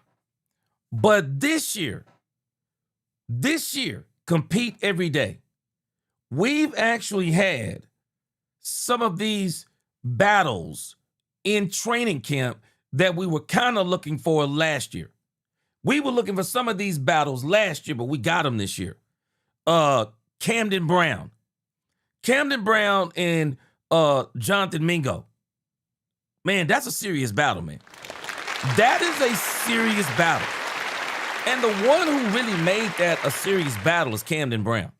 But this year, compete every day. We've actually had some of these battles in training camp that we were kind of looking for last year. We were looking for some of these battles last year, but we got them this year. Camden Brown and Jonathan Mingo. Man, that's a serious battle, man. That is a serious battle. And the one who really made that a serious battle is Camden Brown.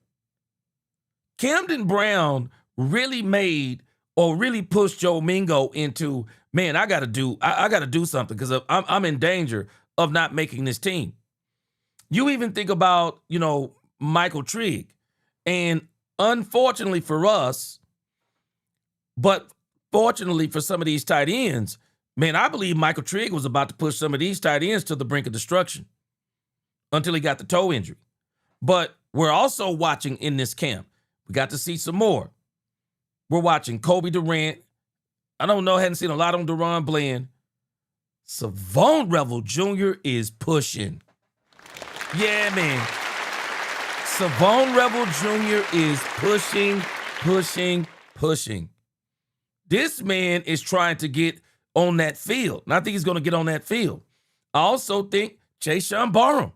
Camden Brown really made or really pushed Joe Mingo into, man, I got to do something because I'm in danger of not making this team. You even think about, Michael Trigg. And unfortunately for us, but fortunately for some of these tight ends, man, I believe Michael Trigg was about to push some of these tight ends to the brink of destruction until he got the toe injury. But we're also watching in this camp. We got to see some more. We're watching Kobe Durant. I don't know, hadn't seen a lot on Deron Bland. Savon Revel Jr. is pushing. Yeah, man. Savon Revel Jr. is pushing. This man is trying to get on that field. And I think he's going to get on that field. I also think Jashaun Barham.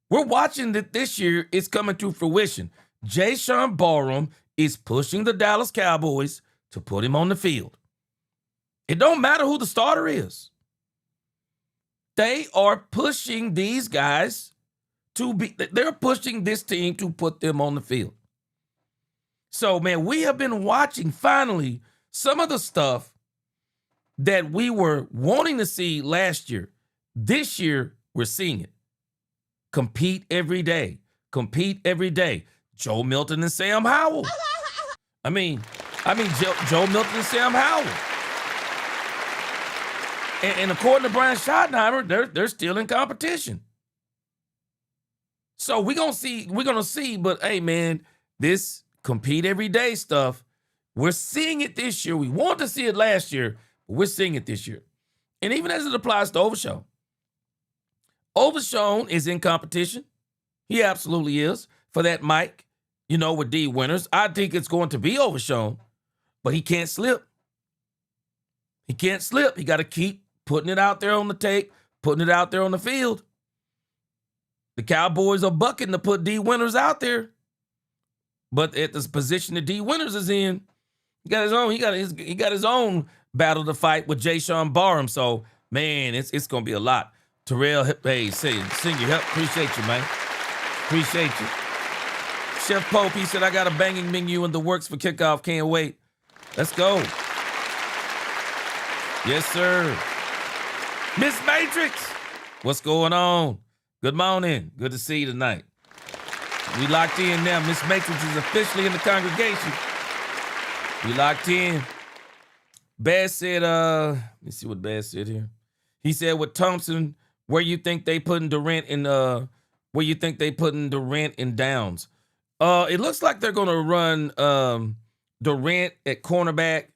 We're watching that this year it's coming to fruition. Jashaun Barham is pushing the Dallas Cowboys to put him on the field. It don't matter who the starter is. They are pushing these guys they're pushing this team to put them on the field. So, man, we have been watching finally some of the stuff that we were wanting to see last year. This year, We're seeing it. Compete every day. Compete every day. Joe Milton and Sam Howell. I mean, Joe Milton and Sam Howell. And according to Brian Schottenheimer, they're still in competition. So we're gonna see, but hey man, this compete every day stuff, we're seeing it this year. We wanted to see it last year, but we're seeing it this year. And even as it applies to Overshown. Overshown is in competition. He absolutely is for that mic, with D Winters. I think it's going to be Overshown, but he can't slip. He can't slip. He got to keep putting it out there on the tape, putting it out there on the field. The Cowboys are bucking to put D Winters out there. But at this position that D Winters is in, he got his own battle to fight with Jashaun Barham. So, man, it's gonna be a lot. Terrell, hey, sing your help. Appreciate you, man. Appreciate you. Chef Pope, he said, I got a banging menu in the works for kickoff. Can't wait. Let's go. Yes, sir. Miss Matrix, what's going on? Good morning. Good to see you tonight. We locked in now. Miss Matrix is officially in the congregation. We locked in. Bass said, let me see what Bass said here. He said with Thompson, where you think they putting Durant in Downs? It looks like they're gonna run Durant at cornerback.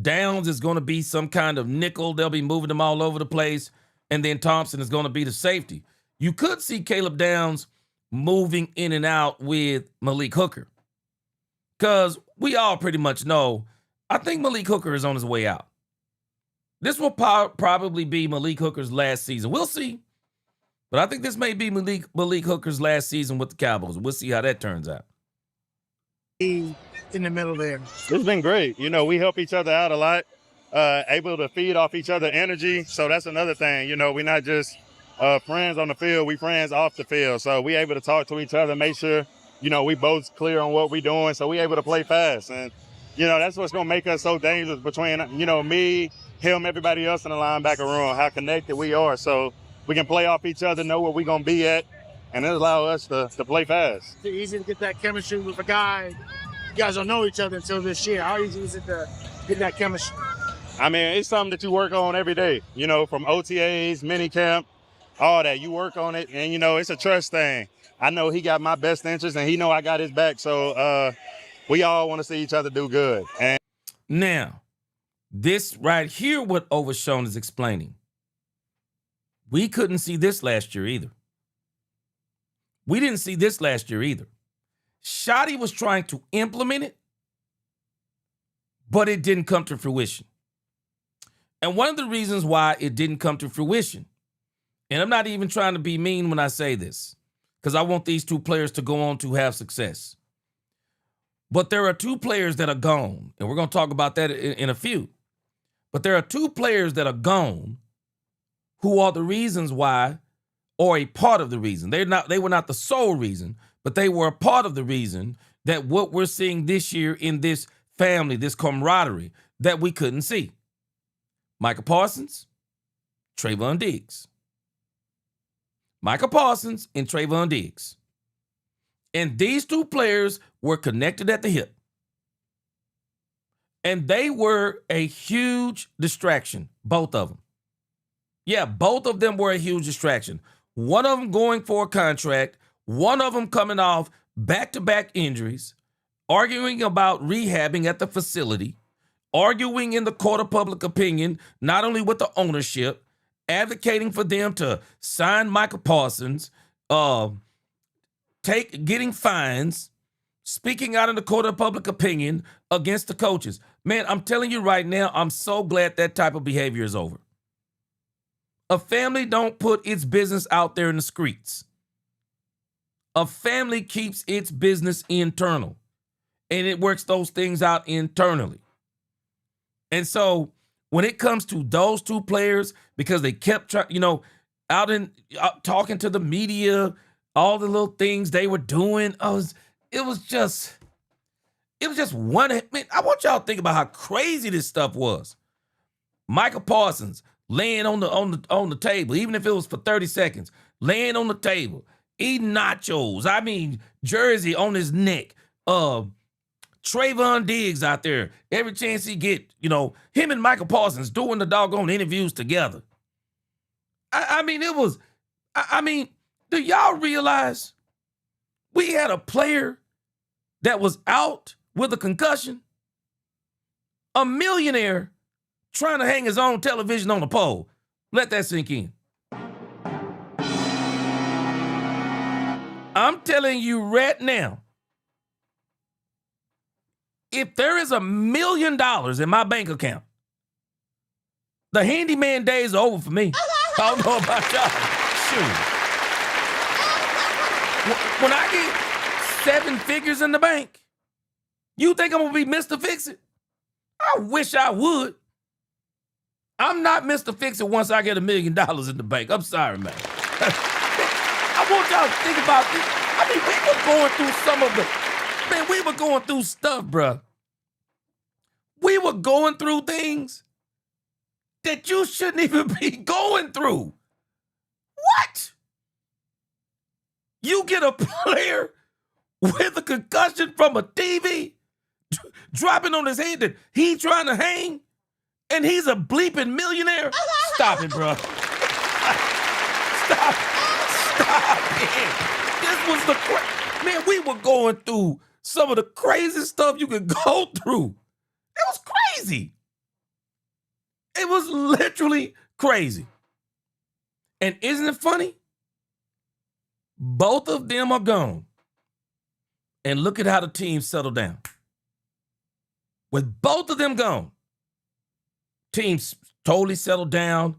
Downs is gonna be some kind of nickel. They'll be moving them all over the place. And then Thompson is gonna be the safety. You could see Caleb Downs moving in and out with Malik Hooker. Because we all pretty much know, I think Malik Hooker is on his way out. This will probably be Malik Hooker's last season. We'll see. But I think this may be Malik Hooker's last season with the Cowboys. We'll see how that turns out. In the middle there. It's been great. We help each other out a lot, able to feed off each other energy. So that's another thing. We're not just friends on the field, we friends off the field. So we able to talk to each other, make sure, we both clear on what we doing. So we able to play fast. And, that's what's going to make us so dangerous between, me, him, everybody else in the linebacker room, how connected we are. So we can play off each other, know where we're going to be at, and it allow us to play fast. It's easy to get that chemistry with a guy. You guys don't know each other until this year. How easy is it to get that chemistry? I mean, it's something that you work on every day, from OTAs, minicamp, all that. You work on it, and, it's a trust thing. I know he got my best interest, and he know I got his back. So we all want to see each other do good. And now, this right here, what Overshown is explaining, we couldn't see this last year either. We didn't see this last year either. Shotty was trying to implement it, but it didn't come to fruition. And one of the reasons why it didn't come to fruition, and I'm not even trying to be mean when I say this, because I want these two players to go on to have success. But there are two players that are gone, and we're going to talk about that in a few. But there are two players that are gone who are the reasons why, or a part of the reason. They were not the sole reason, but they were a part of the reason that what we're seeing this year in this family, this camaraderie, that we couldn't see. Micah Parsons, Trayvon Diggs. Micah Parsons and Trayvon Diggs. And these two players were connected at the hip. And they were a huge distraction, both of them. Yeah, both of them were a huge distraction. One of them going for a contract, one of them coming off back-to-back injuries, arguing about rehabbing at the facility, arguing in the court of public opinion, not only with the ownership, advocating for them to sign Micah Parsons, getting fines, speaking out in the court of public opinion against the coaches. Man, I'm telling you right now, I'm so glad that type of behavior is over. A family don't put its business out there in the streets. A family keeps its business internal, and it works those things out internally. And so when it comes to those two players, because they kept out talking to the media, all the little things they were doing, it was just one. Man, I want y'all to think about how crazy this stuff was. Micah Parsons laying on the table, even if it was for 30 seconds, laying on the table, eating nachos. I mean, jersey on his neck. Trayvon Diggs out there, every chance he get, him and Michael Parsons doing the doggone interviews together. I mean, do y'all realize we had a player that was out with a concussion, a millionaire trying to hang his own television on a pole? Let that sink in. I'm telling you right now, if there is $1 million in my bank account, the handyman days are over for me. I don't know about y'all. Shoot. When I get 7 figures in the bank, you think I'm going to be Mr. Fix-It? I wish I would. I'm not Mr. Fix-It once I get $1 million in the bank. I'm sorry, man. I want y'all to think about this. I mean, we were going through we were going through stuff, bruh. We were going through things that you shouldn't even be going through. What? You get a player with a concussion from a TV dropping on his head that he trying to hang, and he's a bleeping millionaire? Stop it, bro. Stop it. This was man, we were going through some of the craziest stuff you could go through. It was crazy. It was literally crazy. And isn't it funny? Both of them are gone. And look at how the team settled down. With both of them gone, teams totally settled down,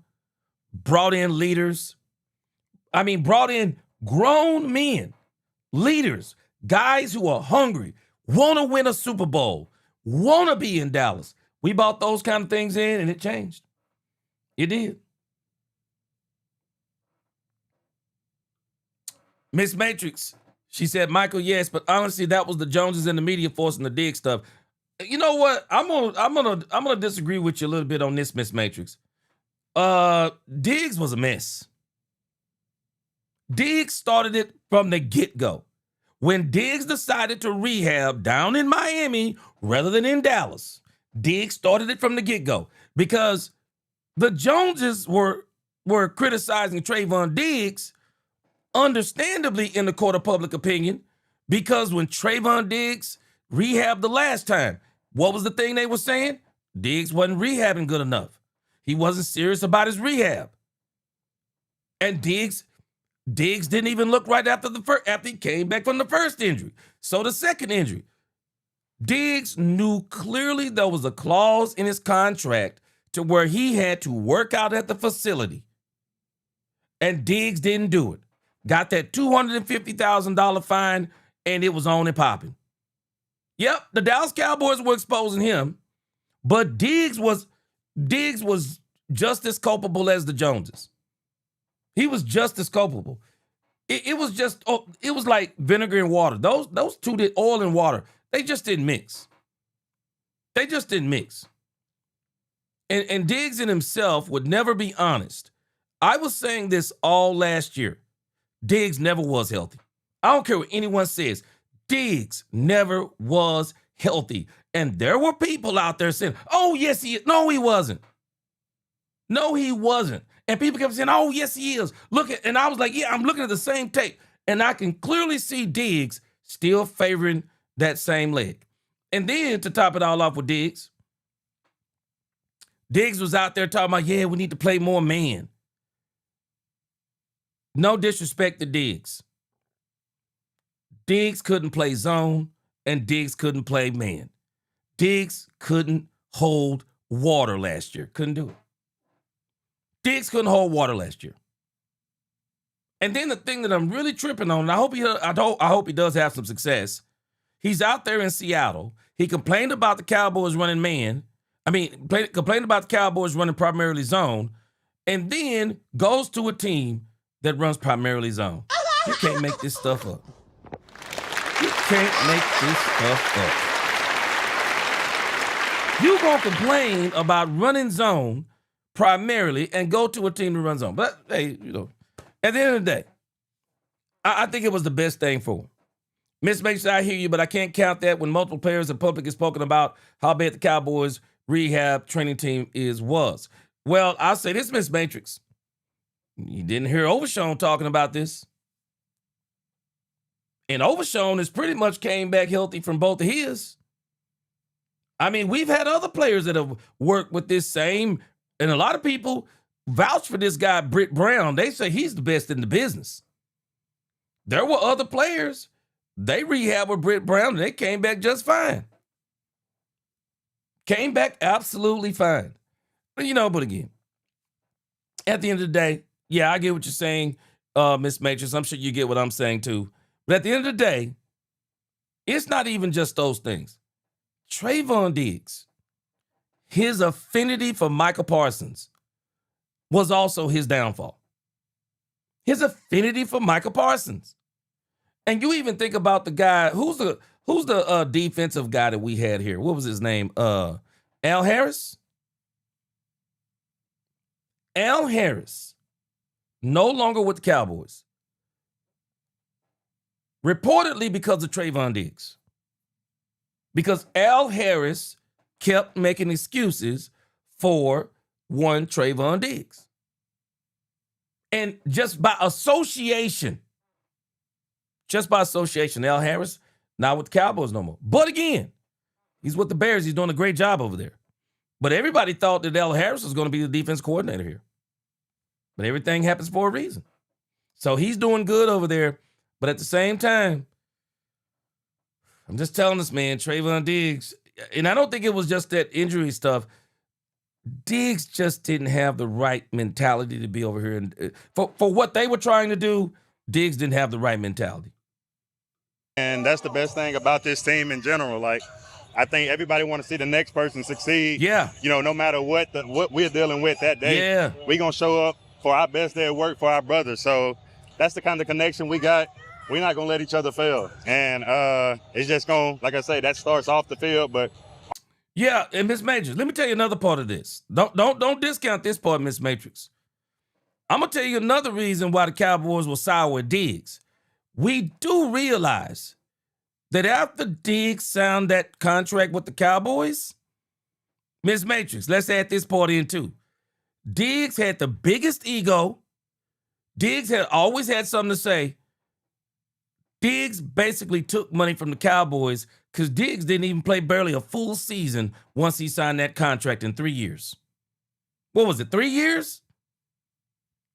brought in leaders. Brought in grown men, leaders, guys who are hungry, want to win a Super Bowl, want to be in Dallas. We brought those kind of things in, and it changed. It did. Miss Matrix, she said, Michael, yes, but honestly, that was the Joneses and the media forcing the Diggs stuff. You know what? I'm gonna disagree with you a little bit on this, Miss Matrix. Diggs was a mess. Diggs started it from the get-go. When Diggs decided to rehab down in Miami rather than in Dallas, Diggs started it from the get-go because the Joneses were criticizing Trayvon Diggs, understandably in the court of public opinion, because when Trayvon Diggs rehabbed the last time, what was the thing they were saying? Diggs wasn't rehabbing good enough. He wasn't serious about his rehab. And Diggs didn't even look right after he came back from the first injury. So the second injury, Diggs knew clearly there was a clause in his contract to where he had to work out at the facility. And Diggs didn't do it. Got that $250,000 fine, and it was on and popping. Yep, the Dallas Cowboys were exposing him, but Diggs was just as culpable as the Joneses. He was just as culpable. It was like vinegar and water. Those two did oil and water. They just didn't mix. And Diggs in himself would never be honest. I was saying this all last year. Diggs never was healthy. I don't care what anyone says. Diggs never was healthy. And there were people out there saying, oh, yes, he is. No, he wasn't. No, he wasn't. And people kept saying, oh, yes, he is. And I was like, yeah, I'm looking at the same tape. And I can clearly see Diggs still favoring that same leg. And then to top it all off with Diggs was out there talking about, yeah, we need to play more man. No disrespect to Diggs. Diggs couldn't play zone, and Diggs couldn't play man. Diggs couldn't hold water last year. Couldn't do it. Diggs couldn't hold water last year. And then the thing that I'm really tripping on, and I hope he does have some success. He's out there in Seattle. He complained about the Cowboys running man. Complained about the Cowboys running primarily zone, and then goes to a team that runs primarily zone. You can't make this stuff up. You can't make this stuff up. You gonna complain about running zone, primarily and go to a team that runs on. But hey, at the end of the day, I think it was the best thing for him. Miss Matrix, I hear you, but I can't count that when multiple players in public have spoken about how bad the Cowboys rehab training team was. Well, I'll say this, Miss Matrix. You didn't hear Overshown talking about this. And Overshown has pretty much came back healthy from both of his. I mean, we've had other players that have worked with this same, and a lot of people vouch for this guy, Britt Brown. They say he's the best in the business. There were other players. They rehabbed with Britt Brown, and they came back just fine. Came back absolutely fine. But again, at the end of the day, yeah, I get what you're saying, Miss Matrix. I'm sure you get what I'm saying too. But at the end of the day, it's not even just those things. Trayvon Diggs, his affinity for Michael Parsons was also his downfall. His affinity for Michael Parsons. And you even think about the guy, who's the defensive guy that we had here? What was his name? Al Harris? Al Harris, no longer with the Cowboys. Reportedly because of Trayvon Diggs. Because Al Harris kept making excuses for one Trayvon Diggs. And just by association, Al Harris, not with the Cowboys no more. But again, he's with the Bears. He's doing a great job over there. But everybody thought that Al Harris was going to be the defense coordinator here. But everything happens for a reason. So he's doing good over there. But at the same time, I'm just telling this man, Trayvon Diggs, and I don't think it was just that injury stuff. Diggs just didn't have the right mentality to be over here. And for what they were trying to do, Diggs didn't have the right mentality. And that's the best thing about this team in general. Like, I think everybody want to see the next person succeed. Yeah. No matter what we're dealing with that day. Yeah. We're going to show up for our best day of work for our brothers. So that's the kind of connection we got. We're not going to let each other fail. And it's just going, like I say, that starts off the field. But yeah, and Miss Matrix, let me tell you another part of this. Don't discount this part, Miss Matrix. I'm going to tell you another reason why the Cowboys were sour with Diggs. We do realize that after Diggs signed that contract with the Cowboys, Miss Matrix, let's add this part in too. Diggs had the biggest ego. Diggs had always had something to say. Diggs basically took money from the Cowboys because Diggs didn't even play barely a full season once he signed that contract in 3 years. What was it, 3 years?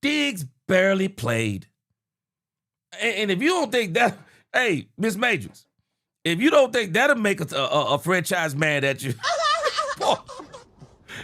Diggs barely played. And if you don't think that, hey, Miss Matrix, if you don't think that'll make a franchise mad at you,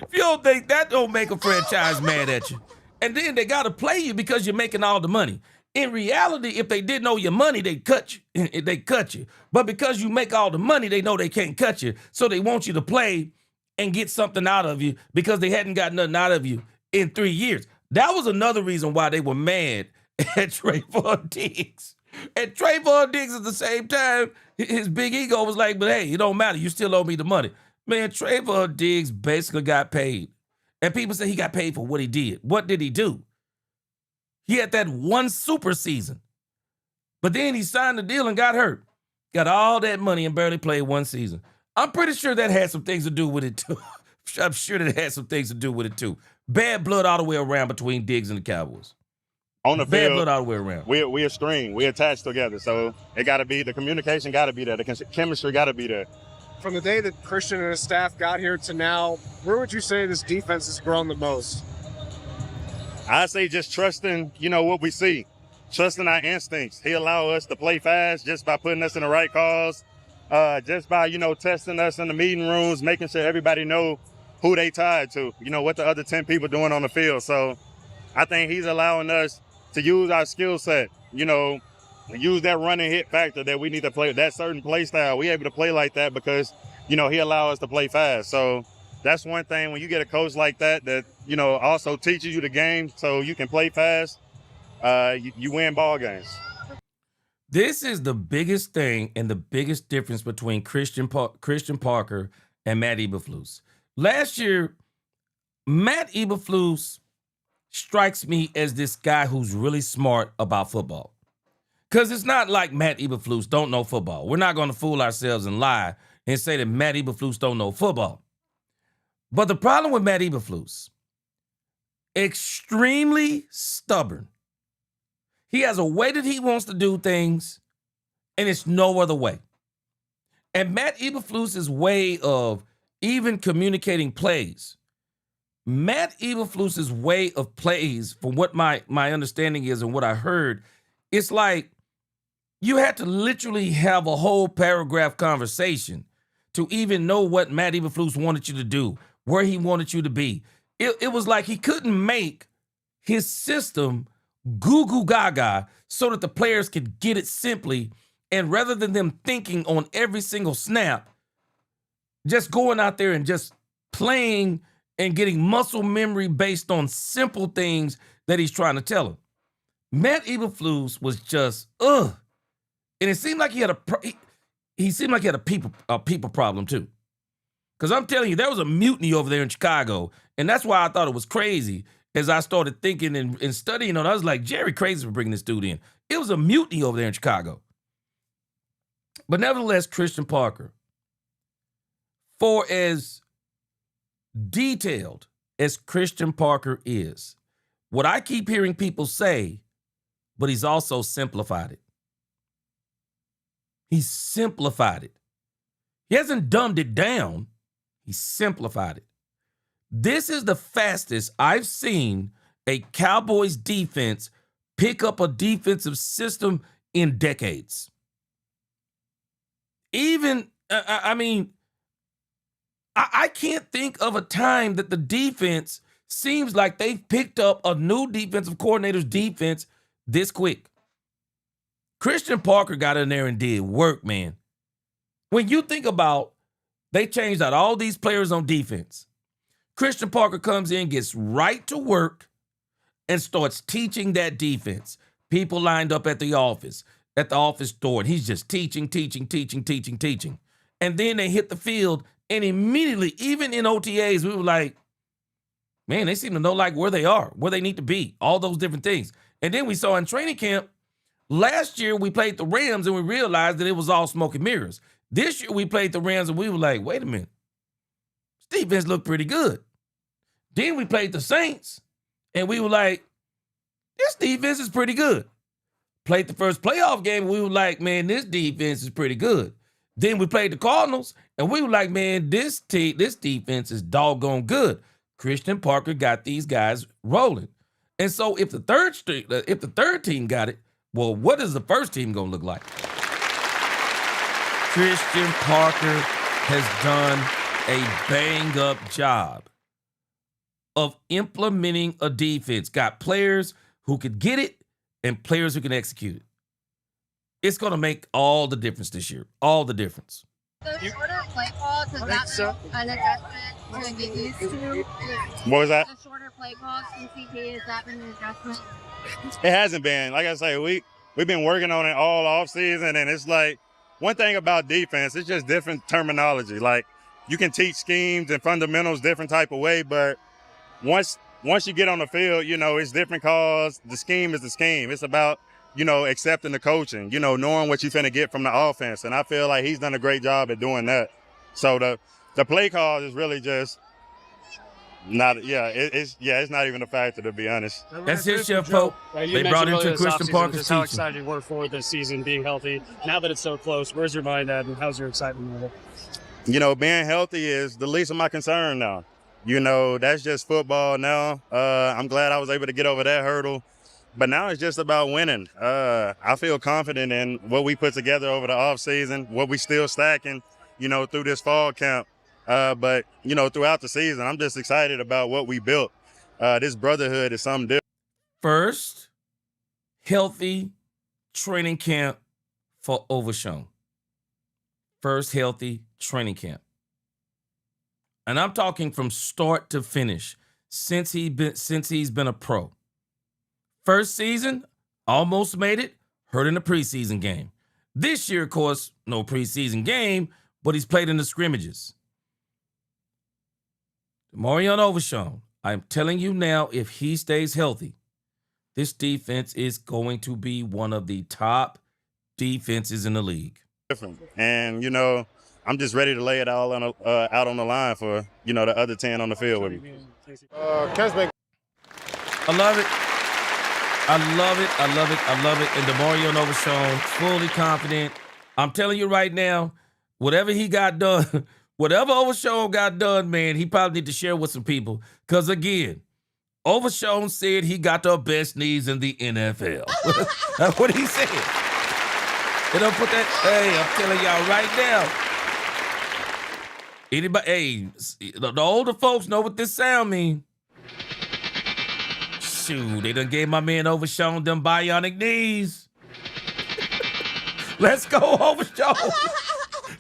if you don't think that don't make a franchise mad at you, and then they got to play you because you're making all the money. In reality, if they didn't owe you money, they'd cut you. They cut you. But because you make all the money, they know they can't cut you. So they want you to play and get something out of you because they hadn't got nothing out of you in 3 years. That was another reason why they were mad at Trayvon Diggs. And Trayvon Diggs at the same time, his big ego was like, but hey, it don't matter. You still owe me the money. Man, Trayvon Diggs basically got paid. And people say he got paid for what he did. What did he do? He had that one super season. But then he signed the deal and got hurt. Got all that money and barely played one season. I'm pretty sure that had some things to do with it too. I'm sure that had some things to do with it too. Bad blood all the way around between Diggs and the Cowboys. On the Bad field, blood all the way around. we're a string. We're attached together. So it got to be, the communication got to be there. The chemistry got to be there. From the day that Christian and his staff got here to now, where would you say this defense has grown the most? I say just trusting, what we see. Trusting our instincts. He allow us to play fast just by putting us in the right calls. Just by, testing us in the meeting rooms, making sure everybody know who they tied to, what the other 10 people doing on the field. So I think he's allowing us to use our skill set, use that run and hit factor that we need to play, that certain play style. We able to play like that because, he allow us to play fast. So that's one thing when you get a coach like that, also teaches you the game so you can play fast, you win ball games. This is the biggest thing and the biggest difference between Christian Parker and Matt Eberflus. Last year, Matt Eberflus strikes me as this guy who's really smart about football. Because it's not like Matt Eberflus don't know football. We're not going to fool ourselves and lie and say that Matt Eberflus don't know football. But the problem with Matt Eberflus, extremely stubborn. He has a way that he wants to do things, and it's no other way. And Matt Eberflus's way of even communicating plays, Matt Eberflus's way of plays, from what my understanding is and what I heard, it's like you had to literally have a whole paragraph conversation to even know what Matt Eberflus wanted you to do, where he wanted you to be. It was like he couldn't make his system goo goo gaga so that the players could get it simply. And rather than them thinking on every single snap, just going out there and just playing and getting muscle memory based on simple things that he's trying to tell them. Matt Eberflus was just, and it seemed like he had he seemed like he had a people problem too. Because I'm telling you, there was a mutiny over there in Chicago, and that's why I thought it was crazy. As I started thinking and studying on it, I was like, Jerry crazy for bringing this dude in. It was a mutiny over there in Chicago. But nevertheless, Christian Parker, for as detailed as Christian Parker is, what I keep hearing people say, but he's also simplified it. He's simplified it. He hasn't dumbed it down. He simplified it. This is the fastest I've seen a Cowboys defense pick up a defensive system in decades. Even, I can't think of a time that the defense seems like they've picked up a new defensive coordinator's defense this quick. Christian Parker got in there and did work, man. When you think about, they changed out all these players on defense. Christian Parker comes in, gets right to work, and starts teaching that defense. People lined up at the office door, and he's just teaching. And then they hit the field, and immediately, even in OTAs, we were like, man, they seem to know like where they are, where they need to be, all those different things. And then we saw in training camp, last year we played the Rams, and we realized that it was all smoke and mirrors. This year we played the Rams, and we were like, wait a minute. This defense looked pretty good. Then we played the Saints, and we were like, this defense is pretty good. Played the first playoff game, and we were like, man, this defense is pretty good. Then we played the Cardinals, and we were like, man, this defense is doggone good. Christian Parker got these guys rolling. And so if the third team got it, well, what is the first team going to look like? Christian Parker has done a bang-up job of implementing a defense. Got players who could get it and players who can execute it. It's going to make all the difference this year. All the difference. The shorter play calls, is that an adjustment to get used to? What was that? The shorter play calls from CP, has that been an adjustment? It hasn't been. Like I say, we've been working on it all off season, and it's like one thing about defense, it's just different terminology. Like you can teach schemes and fundamentals different type of way, but once you get on the field, it's different calls. The scheme is the scheme. It's about, accepting the coaching, knowing what you're finna get from the offense. And I feel like he's done a great job at doing that. So the play call is really just not, it's not even a factor, to be honest. That's his Chef Pope. They brought him to Christian Parker's Just how teaching. excited you were for this season, being healthy. Now that it's so close, where's your mind at, and how's your excitement with it? Being healthy is the least of my concern now. That's just football now. I'm glad I was able to get over that hurdle. But now it's just about winning. I feel confident in what we put together over the offseason, what we still stacking, through this fall camp. But throughout the season, I'm just excited about what we built. This brotherhood is something different. First, healthy training camp for Overshown. First healthy training camp. And I'm talking from start to finish since he's been a pro. First season, almost made it, hurt in the preseason game. This year, of course, no preseason game, but he's played in the scrimmages. Marion Overshown, I'm telling you now, if he stays healthy, this defense is going to be one of the top defenses in the league. Different. And, you know, I'm just ready to lay it all on out on the line for, you know, the other 10 on the field with me. I love it. I love it. I love it. I love it. And DeMario and Overshown, fully confident. I'm telling you right now, whatever he got done, whatever Overshown got done, man, he probably need to share with some people. Because, again, Overshown said he got the best knees in the NFL. That's what he said. They don't put that. Hey, I'm telling y'all right now. Anybody, hey, the older folks know what this sound mean. Shoot, they done gave my man Overshown them bionic knees. Let's go, Overshown.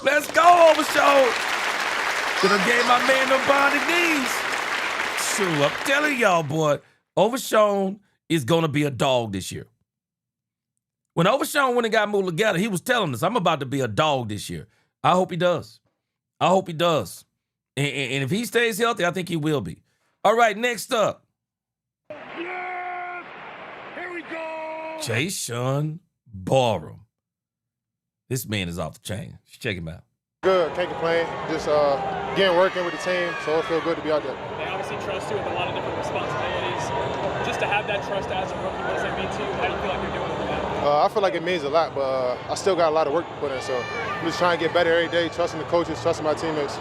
Let's go, Overshown. They done gave my man them bionic knees. Shoot, I'm telling y'all, boy, Overshown is going to be a dog this year. When Overshown went and got moved together, he was telling us, I'm about to be a dog this year. I hope he does. I hope he does. And if he stays healthy, I think he will be. All right, next up. Yeah! Here we go! Jashaun Barham. This man is off the chain. Check him out. Good, can't complain. Just getting working with the team, so it feels good to be out there. They obviously trust you with a lot of different responsibilities. Just to have that trust as a rookie, what does that mean to you? How do you feel like you're doing with that? I feel like it means a lot, but I still got a lot of work to put in, so I'm just trying to get better every day, trusting the coaches, trusting my teammates.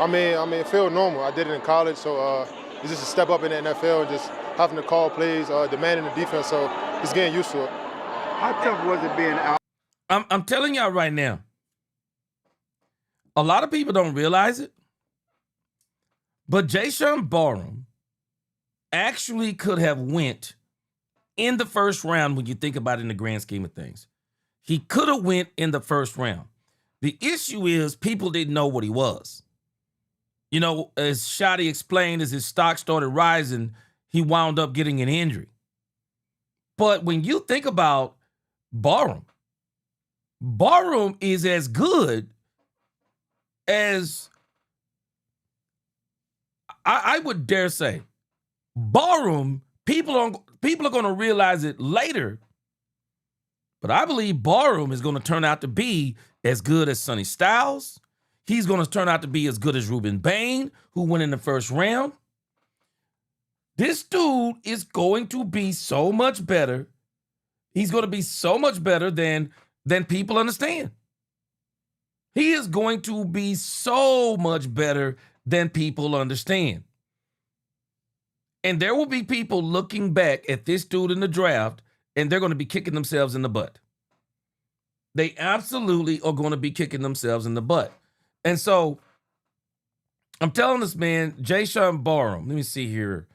I mean, it feels normal. I did it in college, so it's just a step up in the NFL and just having to call plays, demanding the defense, so just getting used to it. How tough was it being out? I'm telling y'all right now, a lot of people don't realize it, but Jashaun Barham actually could have went in the first round when you think about it in the grand scheme of things. He could have went in the first round. The issue is people didn't know what he was. You know, as Shotty explained, as his stock started rising, he wound up getting an injury. But when you think about Barham is as good as, I would dare say, Barham, people are going to realize it later, but I believe Barham is going to turn out to be as good as Sonny Styles. He's going to turn out to be as good as Ruben Bain, who went in the first round. This dude is going to be so much better. He's going to be so much better than people understand. He is going to be so much better than people understand. And there will be people looking back at this dude in the draft, and they're going to be kicking themselves in the butt. They absolutely are going to be kicking themselves in the butt. And so I'm telling this man, Jashaun Barham, let me see here.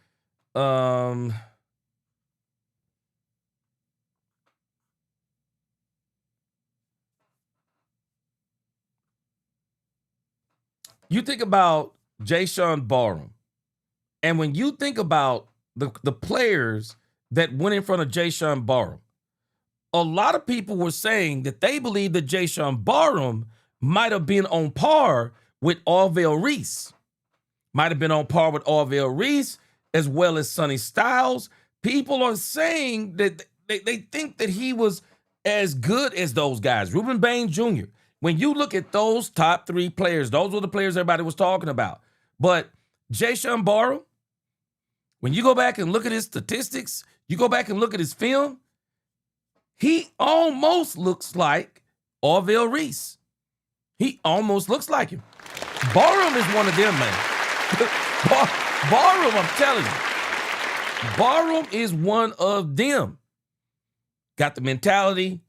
You think about Jashaun Barham, and when you think about the players that went in front of Jashaun Barham, a lot of people were saying that they believe that Jashaun Barham might have been on par with Orville Reese. Might have been on par with Orville Reese as well as Sonny Styles. People are saying that they think that he was as good as those guys. Ruben Bain Jr. When you look at those top three players, those were the players everybody was talking about. But Jashaun Barham, when you go back and look at his statistics, you go back and look at his film, he almost looks like Orville Reese. He almost looks like him. Barham is one of them, man. Barham, I'm telling you. Barham is one of them. Got the mentality,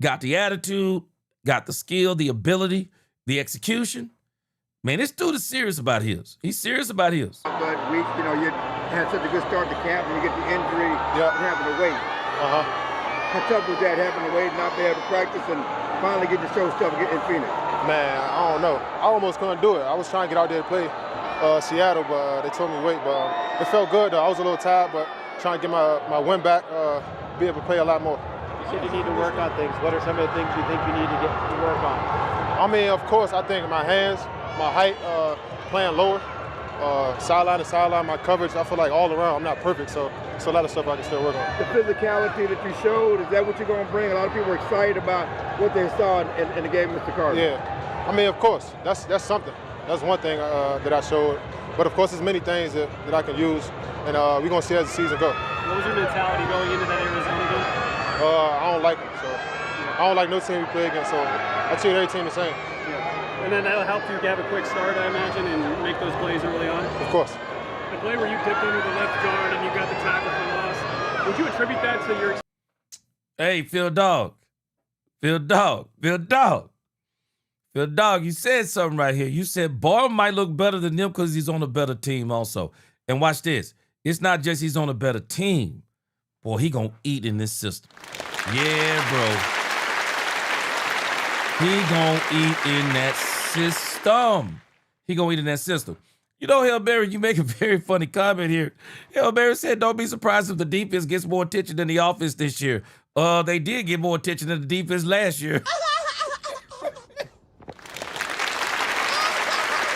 got the attitude, got the skill, the ability, the execution. Man, this dude is serious about his. He's serious about his. But you had such a good start to camp and you get the injury and having to wait. How tough was that, having to wait, not be able to practice and finally get to show stuff in Phoenix? Man, I don't know. I almost couldn't do it. I was trying to get out there to play Seattle, but they told me wait. But it felt good, though. I was a little tired, but trying to get my win back, be able to play a lot more. You said you need to work on things. What are some of the things you think you need to work on? I mean, of course, I think my hands. my height, playing lower, sideline to sideline, my coverage. I feel like all around, I'm not perfect, so it's a lot of stuff I can still work on. The physicality that you showed, is that what you're going to bring? A lot of people are excited about what they saw in the game, Mr. Carter. Yeah, I mean, of course, that's something. That's one thing that I showed. But of course, there's many things that I can use, and we're going to see as the season goes. What was your mentality going into that Arizona game? I don't like them, so I don't like no team we play against, so I treat every team the same. Yeah. And then that'll help you have a quick start, I imagine, and make those plays early on? Of course. The play where you dipped into the left guard and you got the tackle for loss, would you attribute that to your... Hey, Phil Dog, you said something right here. You said Barham might look better than them because he's on a better team also. And watch this. It's not just he's on a better team. Boy, he gonna eat in this system. Yeah, bro. He gonna eat in that system. He gonna eat in that system. You know, Hail Mary, you make a very funny comment here. Hail Mary said, don't be surprised if the defense gets more attention than the offense this year. They did get more attention than the defense last year.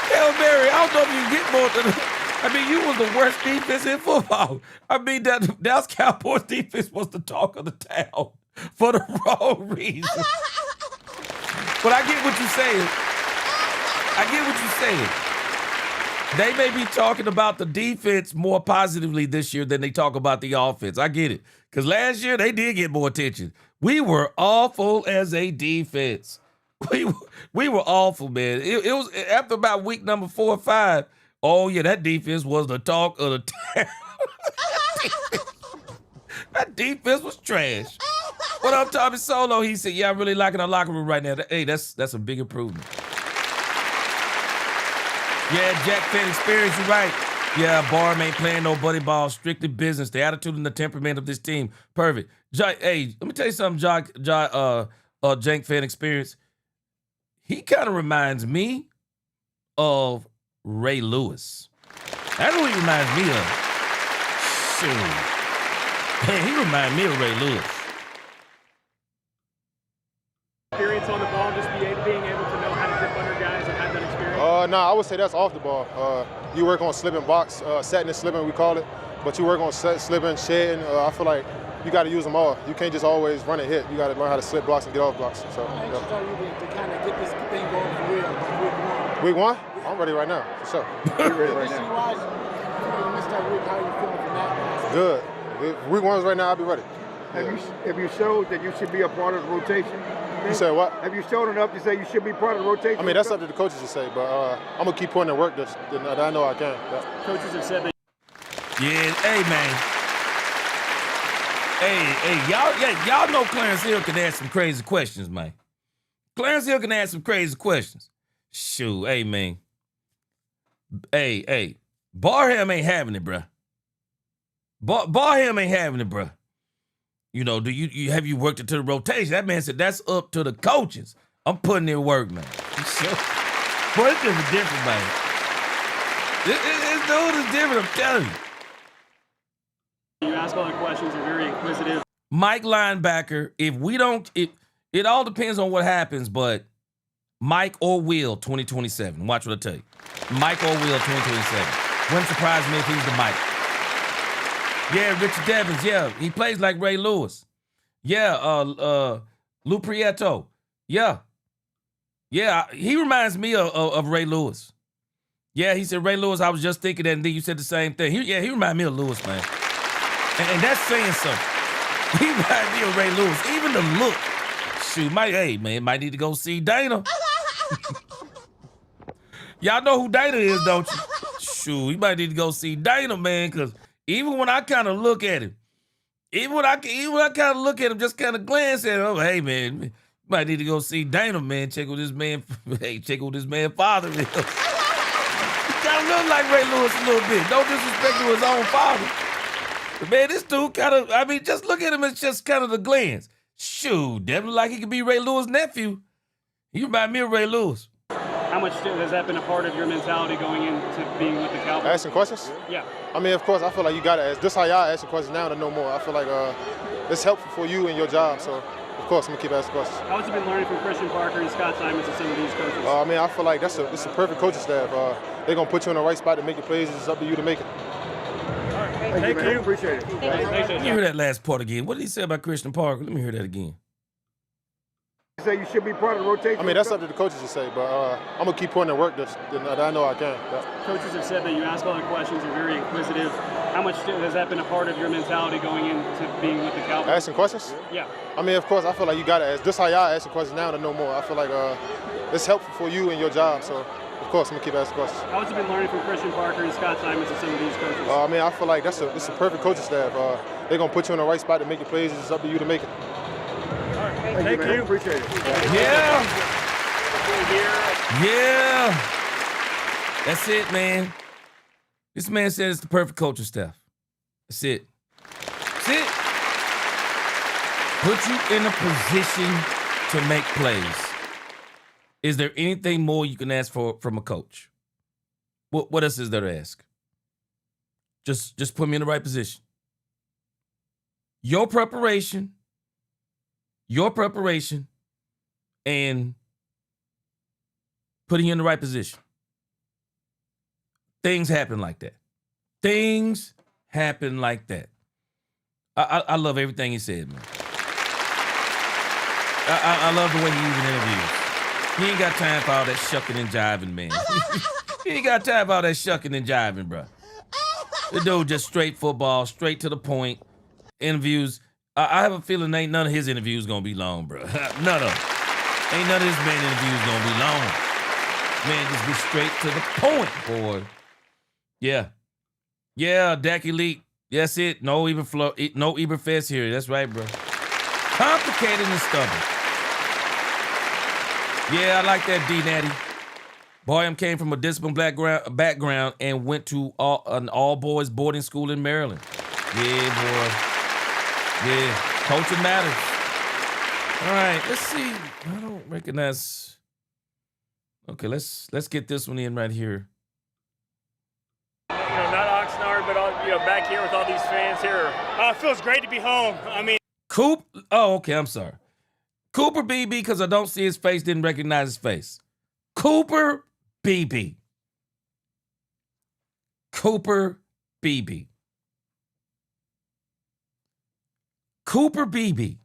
Hail Mary, I don't know if you get more than... I mean, you was the worst defense in football. I mean, that Dallas Cowboys defense was the talk of the town for the wrong reason. But I get what you're saying. They may be talking about the defense more positively this year than they talk about the offense. I get it. Because last year, they did get more attention. We were awful as a defense. We were awful, man. It was after about week number 4 or 5. Oh, yeah, that defense was the talk of the town. That defense was trash. What up, Tommy Solo? He said, yeah, I'm really liking our locker room right now. Hey, that's a big improvement. Yeah, Jack Fan Experience, you're right. Yeah, Barham ain't playing no buddy ball, strictly business. The attitude and the temperament of this team, perfect. Hey, let me tell you something, Jank Fan Experience. He kind of reminds me of Ray Lewis. That's what he reminds me of. Shoot. Man, he reminds me of Ray Lewis. Experience on the ball, just being able to know how to dip under guys and have that experience? No, I would say that's off the ball. You work on slipping box, setting and slipping, we call it. But you work on slipping, shedding. I feel like you got to use them all. You can't just always run and hit. You got to learn how to slip blocks and get off blocks. So, I just tell you to kind of get this thing going for real, like week 1. Week 1? I'm ready right now, for sure. You're ready right now. You missed that week. How are you feeling from that? Good. Week 1's right now, I'll be ready. Have you showed that you should be a part of the rotation? You said what? Have you shown enough to say you should be part of the rotation? I mean, that's up to the coaches to say, but I'm going to keep putting in work that I know I can. Yeah. Coaches have said that. Yeah, hey, man. Hey, y'all know Clarence Hill can ask some crazy questions, man. Clarence Hill can ask some crazy questions. Shoot, hey, man. Hey, Barham ain't having it, bruh. Barham ain't having it, bruh. You know, have you worked into the rotation? That man said that's up to the coaches. I'm putting in work, man. Sure. Boy, it's just different, man. This dude is different, I'm telling you. You ask all the questions, you're very inquisitive. Mike linebacker, it all depends on what happens, but Mike or Will 2027. Watch what I tell you. Mike or Will 2027. Wouldn't surprise me if he's the Mike. Yeah, Richard Devins, yeah. He plays like Ray Lewis. Yeah, Lou Prieto. Yeah. Yeah, he reminds me of Ray Lewis. Yeah, he said Ray Lewis. I was just thinking that, and then you said the same thing. He reminds me of Lewis, man. And that's saying something. He reminds me of Ray Lewis. Even the look. Shoot, might need to go see Dana. Y'all know who Dana is, don't you? Shoot, you might need to go see Dana, man, because even when I kind of look at him, just kind of glance at him, oh, hey, man, you might need to go see Dana, man. Check with this man. Hey, check with this man father is. He kind of look like Ray Lewis a little bit. No disrespect to his own father. But man, this dude kind of, just look at him as just kind of the glance. Shoot, definitely like he could be Ray Lewis' nephew. He remind me of Ray Lewis. How much has that been a part of your mentality going into being with the Cowboys? Asking questions? Yeah. I mean, of course, I feel like you got to ask. This is how y'all asking questions now to know more. I feel like it's helpful for you and your job. So, of course, I'm gonna keep asking questions. How has you been learning from Christian Parker and Scott Simons and some of these coaches? I mean, I feel like it's a perfect coaching staff. They're gonna put you in the right spot to make your plays. It's up to you to make it. Thank you. Appreciate it. Let me hear that last part again. What did he say about Christian Parker? Let me hear that again. You say you should be part of the rotation? I mean, that's up to the coaches to say, but I'm going to keep putting in work that I know I can. Yeah. Coaches have said that you ask a lot of questions, you're very inquisitive. How much has that been a part of your mentality going into being with the Cowboys? Asking questions? Yeah. I mean, of course, I feel like you got to ask. This is how y'all ask the questions now to know more. I feel like it's helpful for you and your job, so of course, I'm going to keep asking questions. How has you been learning from Christian Parker and Scott Simons and some of these coaches? I mean, I feel like it's a perfect coaching staff. They're going to put you in the right spot to make your plays. It's up to you to make it. Thank you. Appreciate it. Yeah. Yeah. That's it, man. This man said it's the perfect coaching staff. That's it. That's it. Put you in a position to make plays. Is there anything more you can ask for from a coach? What else is there to ask? Just put me in the right position. Your preparation, and putting you in the right position. Things happen like that. Things happen like that. I love everything he said, man. I love the way he even interviews. He ain't got time for all that shucking and jiving, man. He ain't got time for all that shucking and jiving, bro. The dude just straight football, straight to the point. Interviews. I have a feeling ain't none of his interviews gonna be long, bro. None of them. Ain't none of his man interviews gonna be long. Man, just be straight to the point, boy. Yeah. Yeah, Dak Elite. That's it. No Eberfest here. That's right, bro. Complicated and stubborn. Yeah, I like that, D-Natty. Barham came from a disciplined background and went to an all-boys boarding school in Maryland. Yeah, boy. Yeah, coaching matters. All right, let's see. I don't recognize. Okay, let's get this one in right here. Not Oxnard, but back here with all these fans here. It feels great to be home. I mean, Okay, I'm sorry. Cooper Beeb, because I don't see his face, didn't recognize his face. Cooper Beeb. Cooper Beeb. Cooper Beeb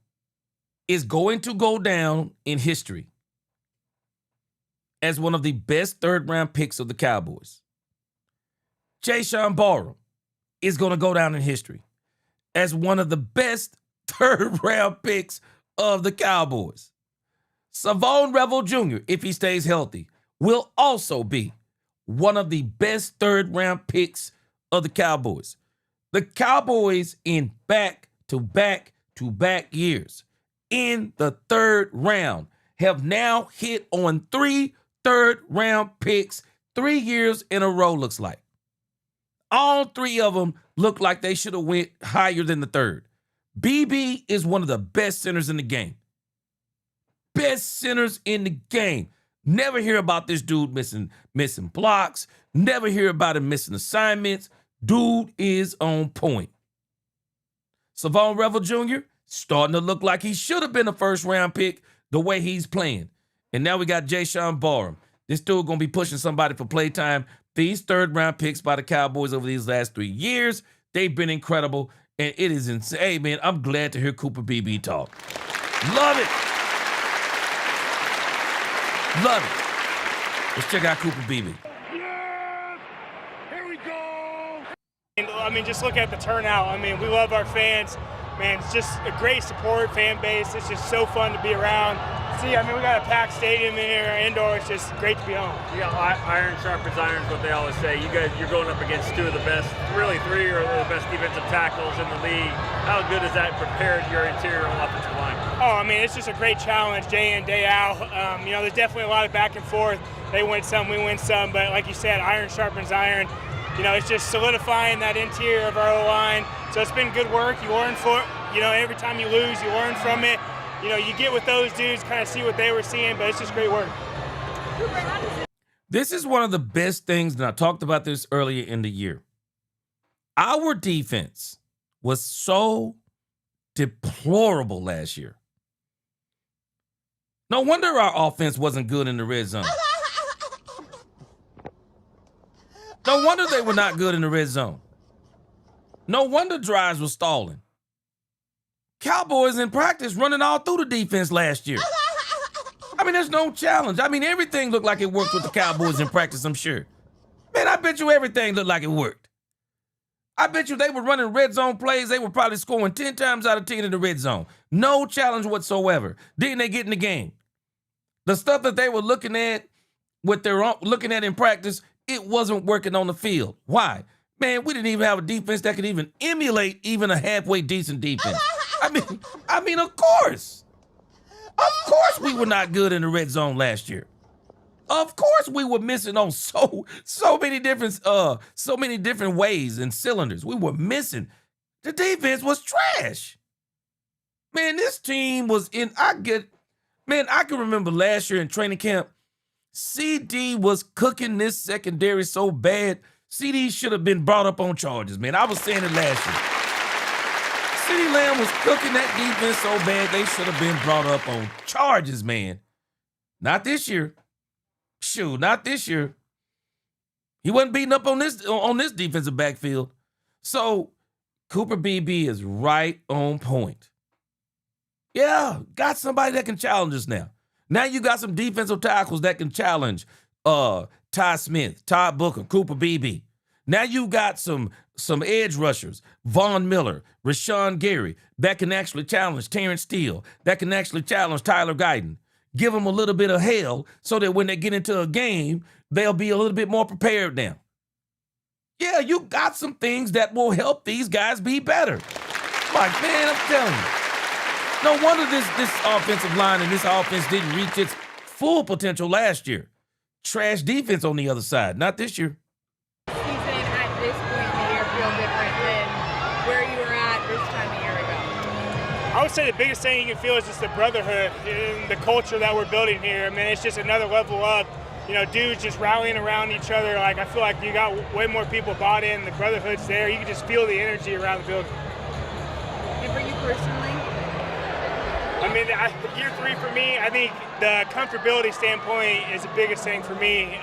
is going to go down in history as one of the best third-round picks of the Cowboys. Jashaun Barham is going to go down in history as one of the best third-round picks of the Cowboys. Savon Revel Jr., if he stays healthy, will also be one of the best third-round picks of the Cowboys. The Cowboys in back-to-back years in the third round have now hit on 3 third-round picks 3 years in a row, looks like. All 3 of them look like they should have went higher than the third. BB is one of the best centers in the game. Best centers in the game. Never hear about this dude missing blocks. Never hear about him missing assignments. Dude is on point. Savon Revel Jr. starting to look like he should have been a first-round pick the way he's playing. And now we got Jashaun Barham. This dude going to be pushing somebody for playtime. These third-round picks by the Cowboys over these last 3 years, they've been incredible. And it is insane. Hey, man, I'm glad to hear Cooper Beeb talk. Love it. Love it. Let's check out Cooper Beeb. Yes! Here we go! I mean, just look at the turnout. I mean, we love our fans. Man, it's just a great support fan base. It's just so fun to be around. See, I mean, we got a packed stadium in here, indoor. It's just great to be home. Yeah, iron sharpens iron is what they always say. You're going up against 2 of the best, really 3 of the best defensive tackles in the league. How good has that prepared your interior offensive line? Oh, I mean, it's just a great challenge day in, day out. There's definitely a lot of back and forth. They win some, we win some. But like you said, iron sharpens iron. It's just solidifying that interior of our O-line. So it's been good work. You learn every time you lose, you learn from it. You get with those dudes, kind of see what they were seeing, but it's just great work. This is one of the best things, and I talked about this earlier in the year. Our defense was so deplorable last year. No wonder our offense wasn't good in the red zone. No wonder they were not good in the red zone. No wonder drives were stalling. Cowboys in practice running all through the defense last year. I mean, there's no challenge. I mean, everything looked like it worked with the Cowboys in practice, I'm sure. Man, I bet you everything looked like it worked. I bet you they were running red zone plays. They were probably scoring 10 times out of 10 in the red zone. No challenge whatsoever. Didn't they get in the game? The stuff that they were looking at, looking at in practice, it wasn't working on the field. Why? Man, we didn't even have a defense that could even emulate even a halfway decent defense. I mean, of course. Of course we were not good in the red zone last year. Of course we were missing on so many different ways and cylinders. We were missing. The defense was trash. Man, this team was I can remember last year in training camp, CD was cooking this secondary so bad. CD should have been brought up on charges, man. I was saying it last year. CeeDee Lamb was cooking that defense so bad they should have been brought up on charges, man. Not this year. Shoot, not this year. He wasn't beating up on this defensive backfield. So Cooper Beeb is right on point. Yeah, got somebody that can challenge us now. Now you got some defensive tackles that can challenge Ty Smith, Todd Booker, Cooper Beeb. Now you got some edge rushers, Von Miller, Rashawn Gary, that can actually challenge Terrance Steele, that can actually challenge Tyler Guyton. Give them a little bit of hell so that when they get into a game, they'll be a little bit more prepared now. Yeah, you got some things that will help these guys be better. Like, man, I'm telling you. No wonder this offensive line and this offense didn't reach its full potential last year. Trash defense on the other side, not this year. Season at this point in the year feel different than where you were at this time a year ago? I would say the biggest thing you can feel is just the brotherhood and the culture that we're building here. I mean, it's just another level up. You know, dudes just rallying around each other. Like, I feel like you got way more people bought in. The brotherhood's there. You can just feel the energy around the building. And for you personally? I mean, year 3 for me, I think the comfortability standpoint is the biggest thing for me.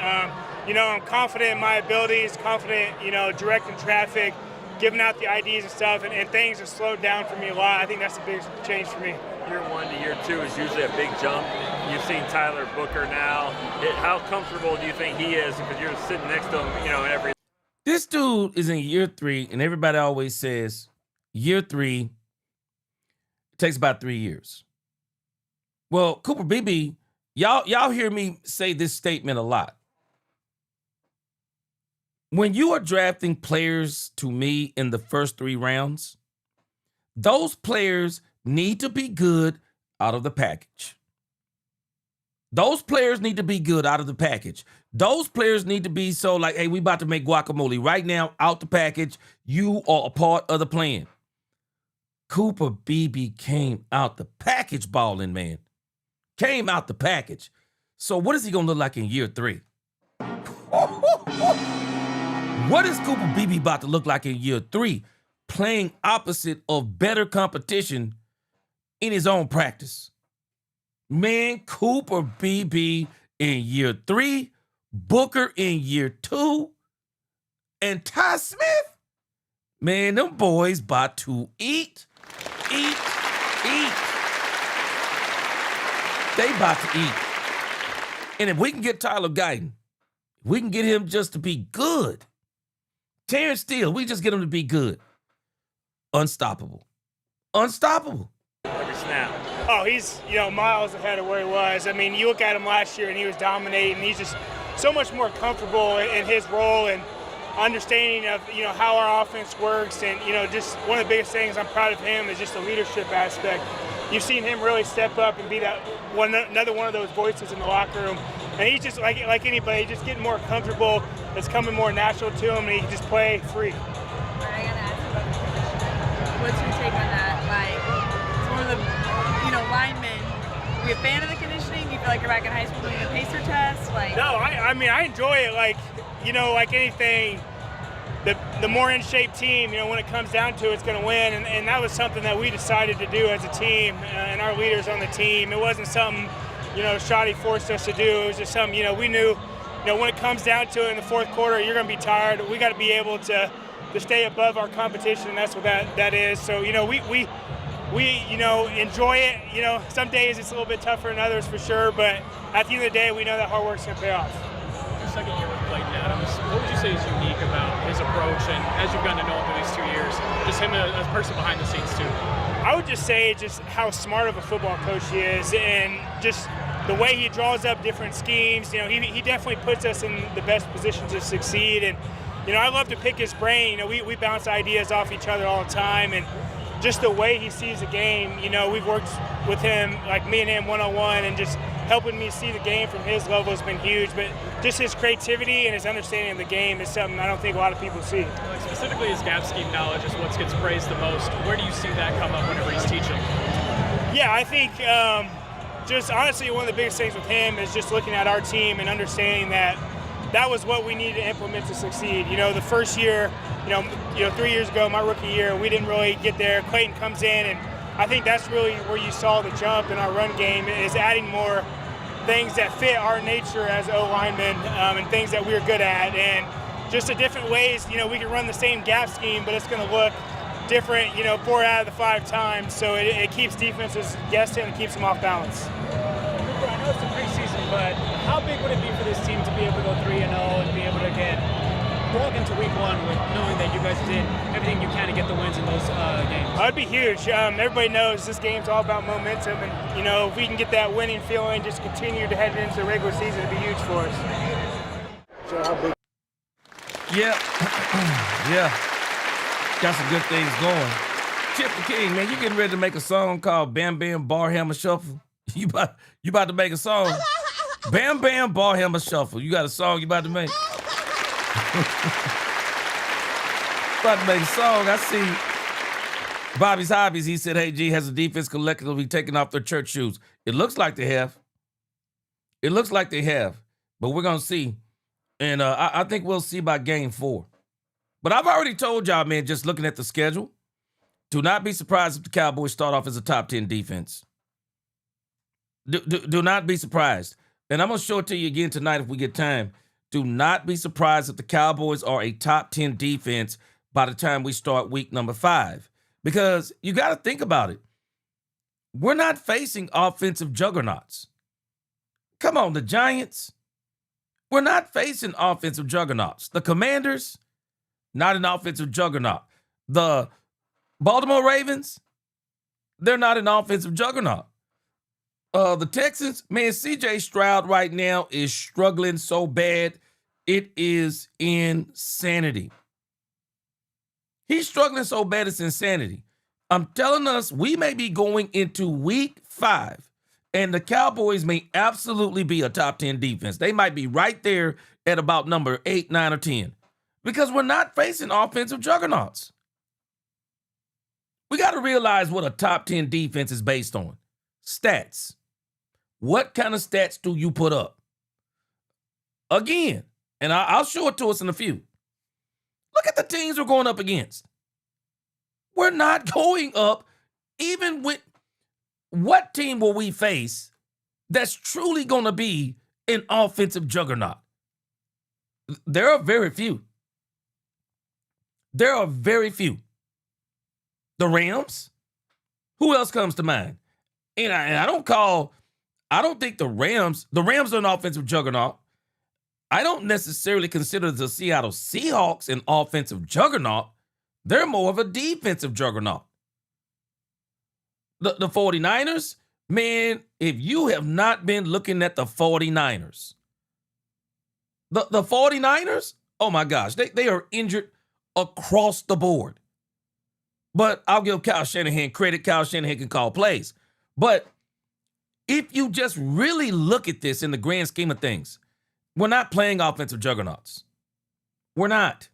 You know, I'm confident in my abilities, confident, you know, directing traffic, giving out the IDs and stuff, and things have slowed down for me a lot. I think that's the biggest change for me. Year 1 to year 2 is usually a big jump. You've seen Tyler Booker now. How comfortable do you think he is? Because you're sitting next to him, you know, in every. This dude is in year 3, and everybody always says year 3 takes about 3 years. Well, Cooper Beeb, y'all hear me say this statement a lot. When you are drafting players to me in the first 3 rounds, those players need to be good out of the package. Those players need to be good out of the package. Those players need to be so like, hey, we about to make guacamole right now out the package. You are a part of the plan. Cooper Beeb came out the package balling, man. Came out the package. So what is he going to look like in year 3? What is Cooper Beeb about to look like in year 3? Playing opposite of better competition in his own practice. Man, Cooper Beeb in year 3, Booker in year 2, and Ty Smith. Man, them boys about to eat. They about to eat. And if we can get Tyler Guyton, we can get him just to be good. Terrance Steele, we just get him to be good. Unstoppable. Unstoppable. Every snap. Oh, he's, you know, miles ahead of where he was. I mean, you look at him last year and he was dominating. He's just so much more comfortable in his role and understanding of, you know, how our offense works. And, you know, just one of the biggest things I'm proud of him is just the leadership aspect. You've seen him really step up and be that another one of those voices in the locker room. And he's just like anybody, just getting more comfortable. It's coming more natural to him, and he can just play free. All right, I gotta ask you about the conditioning. What's your take on that? Like, it's one of the, you know, linemen. Are you a fan of the conditioning? Do you feel like you're back in high school doing the pacer test? Like, no, I mean, I enjoy it. Like, you know, like anything, the more in shape team, you know, when it comes down to it, it's going to win. And that was something that we decided to do as a team and our leaders on the team. It wasn't something Shoddy forced us to do. It was just something, we knew, when it comes down to it in the fourth quarter, you're going to be tired. We got to be able to stay above our competition, and that's what that is. So, we enjoy it. Some days it's a little bit tougher than others for sure, but at the end of the day, we know that hard work's going to pay off. Your second year with Clayton Adams, what would you say is unique about his approach, and as you've gotten to know him through these 2 years, just him as a person behind the scenes too? I would just say just how smart of a football coach he is, and just the way he draws up different schemes. He definitely puts us in the best position to succeed, and I love to pick his brain. We bounce ideas off each other all the time, and just the way he sees the game. We've worked with him, like me and him one-on-one, and just helping me see the game from his level has been huge. But just his creativity and his understanding of the game is something I don't think a lot of people see. Like specifically his gap scheme knowledge is what gets praised the most. Where do you see that come up whenever he's teaching? Yeah, I think just honestly one of the biggest things with him is just looking at our team and understanding that was what we needed to implement to succeed. The first year, 3 years ago, my rookie year, we didn't really get there. Clayton comes in, and I think that's really where you saw the jump in our run game, is adding more things that fit our nature as O-linemen and things that we're good at. And just the different ways, we can run the same gap scheme, but it's going to look different, 4 out of the 5 times. So it keeps defenses guessing and keeps them off balance. I know it's the preseason, but how big would it be for this team to be able to go 3-0 and be able to walk into week 1 with knowing that you guys did everything you can to get the wins in those games? That'd be huge. Everybody knows this game's all about momentum, and if we can get that winning feeling, just continue to head into the regular season, it'd be huge for us. Yeah, yeah, got some good things going. Chip the King, man, you getting ready to make a song called Bam Bam Barham Shuffle? You about to make a song? Bam Bam Barham Shuffle. You got a song you about to make? About to make a song. I see Bobby's Hobbies. He said, "Hey, G, has the defense collectively taken off their church shoes?" It looks like they have. It looks like they have, but we're gonna see, and I think we'll see by game 4. But I've already told y'all, man, just looking at the schedule, do not be surprised if the Cowboys start off as a top 10 defense. Do not be surprised. And I'm going to show it to you again tonight if we get time. Do not be surprised if the Cowboys are a top 10 defense by the time we start week number 5. Because you got to think about it. We're not facing offensive juggernauts. Come on, the Giants. We're not facing offensive juggernauts. The Commanders, not an offensive juggernaut. The Baltimore Ravens, they're not an offensive juggernaut. The Texans, man, C.J. Stroud right now is struggling so bad, it is insanity. He's struggling so bad, it's insanity. I'm telling us, we may be going into week 5, and the Cowboys may absolutely be a top 10 defense. They might be right there at about number 8, 9, or 10, because we're not facing offensive juggernauts. We got to realize what a top 10 defense is based on. Stats. What kind of stats do you put up? Again, and I'll show it to us in a few. Look at the teams we're going up against. We're not going up even with what team will we face that's truly going to be an offensive juggernaut? There are very few. There are very few. The Rams. Who else comes to mind? And I don't think the Rams are an offensive juggernaut. I don't necessarily consider the Seattle Seahawks an offensive juggernaut. They're more of a defensive juggernaut. The 49ers, man, if you have not been looking at the 49ers, the 49ers, oh my gosh, they are injured across the board. But I'll give Kyle Shanahan credit. Kyle Shanahan can call plays. But if you just really look at this in the grand scheme of things, we're not playing offensive juggernauts. We're not.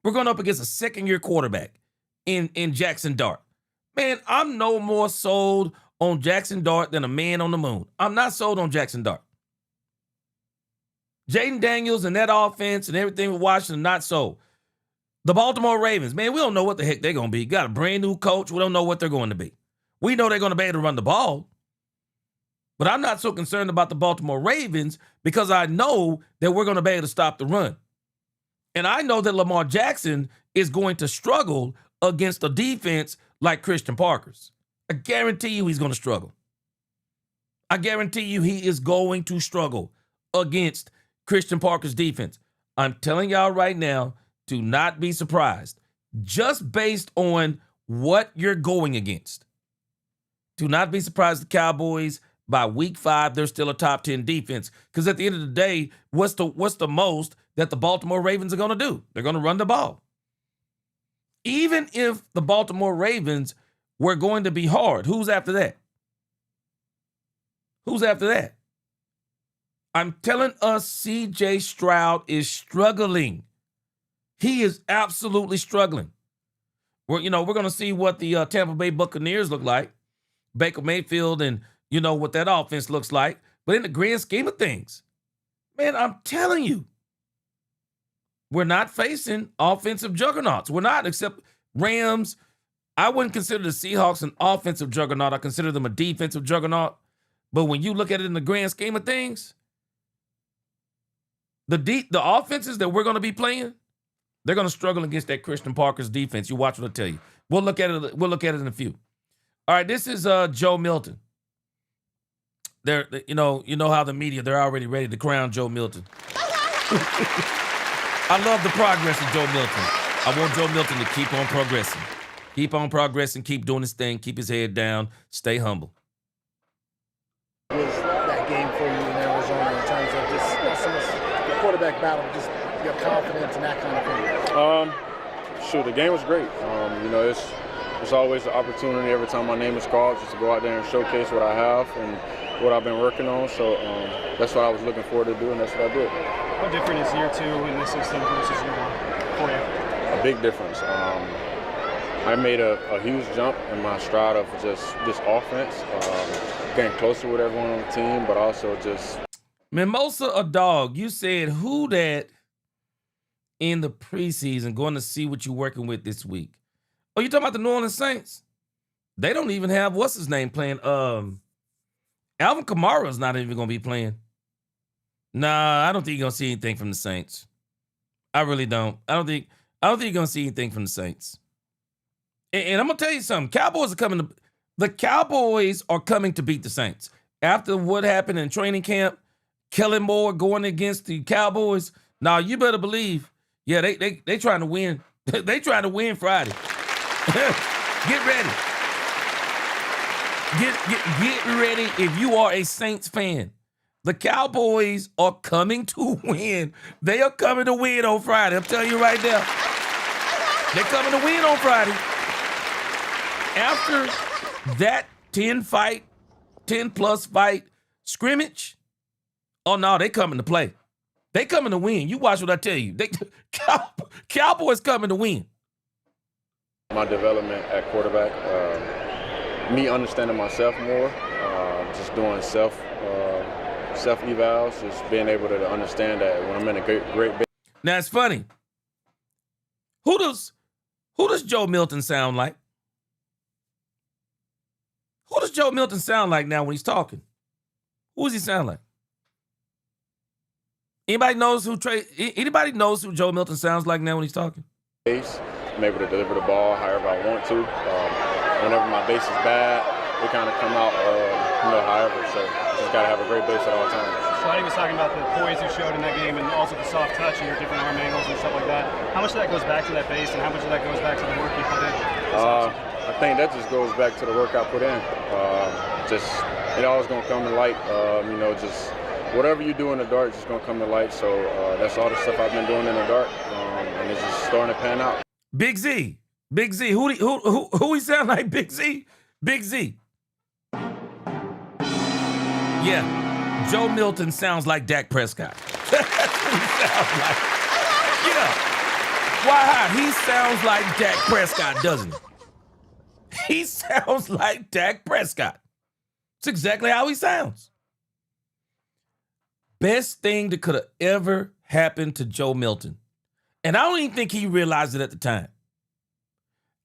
We're going up against a second-year quarterback in Jackson Dart. Man, I'm no more sold on Jackson Dart than a man on the moon. I'm not sold on Jackson Dart. Jaden Daniels and that offense and everything with Washington, not sold. The Baltimore Ravens, man, we don't know what the heck they're going to be. Got a brand new coach. We don't know what they're going to be. We know they're going to be able to run the ball. But I'm not so concerned about the Baltimore Ravens because I know that we're going to be able to stop the run. And I know that Lamar Jackson is going to struggle against a defense like Christian Parker's. I guarantee you he's going to struggle. I guarantee you he is going to struggle against Christian Parker's defense. I'm telling y'all right now, do not be surprised. Just based on what you're going against. Do not be surprised the Cowboys, by week 5, they're still a top 10 defense. Because at the end of the day, what's the most that the Baltimore Ravens are going to do? They're going to run the ball. Even if the Baltimore Ravens were going to be hard, who's after that? Who's after that? I'm telling us C.J. Stroud is struggling. He is absolutely struggling. We're going to see what the Tampa Bay Buccaneers look like. Baker Mayfield and, what that offense looks like. But in the grand scheme of things, man, I'm telling you, we're not facing offensive juggernauts. We're not, except Rams. I wouldn't consider the Seahawks an offensive juggernaut. I consider them a defensive juggernaut. But when you look at it in the grand scheme of things, the offenses that we're going to be playing, they're going to struggle against that Christian Parker's defense. You watch what I tell you. We'll look at it. We'll look at it in a few. All right, this is Joe Milton. You know how the media, they're already ready to crown Joe Milton. I love the progress of Joe Milton. I want Joe Milton to keep on progressing. Keep on progressing, keep doing his thing, keep his head down, stay humble. Was that game for you in Arizona in terms of just some of the quarterback battle, just your confidence and that kind of thing? Shoot, the game was great. It's always an opportunity every time my name is called just to go out there and showcase what I have and what I've been working on. So that's what I was looking forward to do, and that's what I did. How different is year 2 in this system versus year 1 for you? A big difference. I made a huge jump in my stride of just this offense, getting closer with everyone on the team, but also just... Mimosa a dog, you said who that in the preseason, going to see what you're working with this week. Oh, you talking about the New Orleans Saints? They don't even have, what's his name, playing. Alvin Kamara's not even going to be playing. Nah, I don't think you're going to see anything from the Saints. I really don't. I don't think you're going to see anything from the Saints. And I'm going to tell you something. The Cowboys are coming to beat the Saints. After what happened in training camp, Kellen Moore going against the Cowboys. Now, you better believe, yeah, they trying to win. They trying to win Friday. Get ready. Get ready if you are a Saints fan. The Cowboys are coming to win. They are coming to win on Friday. I'm telling you right now. They're coming to win on Friday. After that 10-plus fight scrimmage, oh no, they coming to play. They coming to win. You watch what I tell you. Cowboys coming to win. My development at quarterback, me understanding myself more, just doing self evals, just being able to understand that when I'm in a great. Now it's funny. Who does Joe Milton sound like? Who does Joe Milton sound like now when he's talking? Who does he sound like? Anybody knows who Joe Milton sounds like now when he's talking? I'm able to deliver the ball however I want to. Whenever my base is bad, it kind of come out, however. So just got to have a great base at all times. Scotty was talking about the poise you showed in that game and also the soft touch and your different arm angles and stuff like that. How much of that goes back to that base and how much of that goes back to the work you put in? I think that just goes back to the work I put in. It always going to come to light. Just whatever you do in the dark is just going to come to light. So that's all the stuff I've been doing in the dark, and it's just starting to pan out. Big Z. Who he sound like? Big Z? Big Z. Yeah. Joe Milton sounds like Dak Prescott. That's what he sounds like. Yeah. Why? He sounds like Dak Prescott, doesn't he? He sounds like Dak Prescott. It's exactly how he sounds. Best thing that could have ever happened to Joe Milton. And I don't even think he realized it at the time.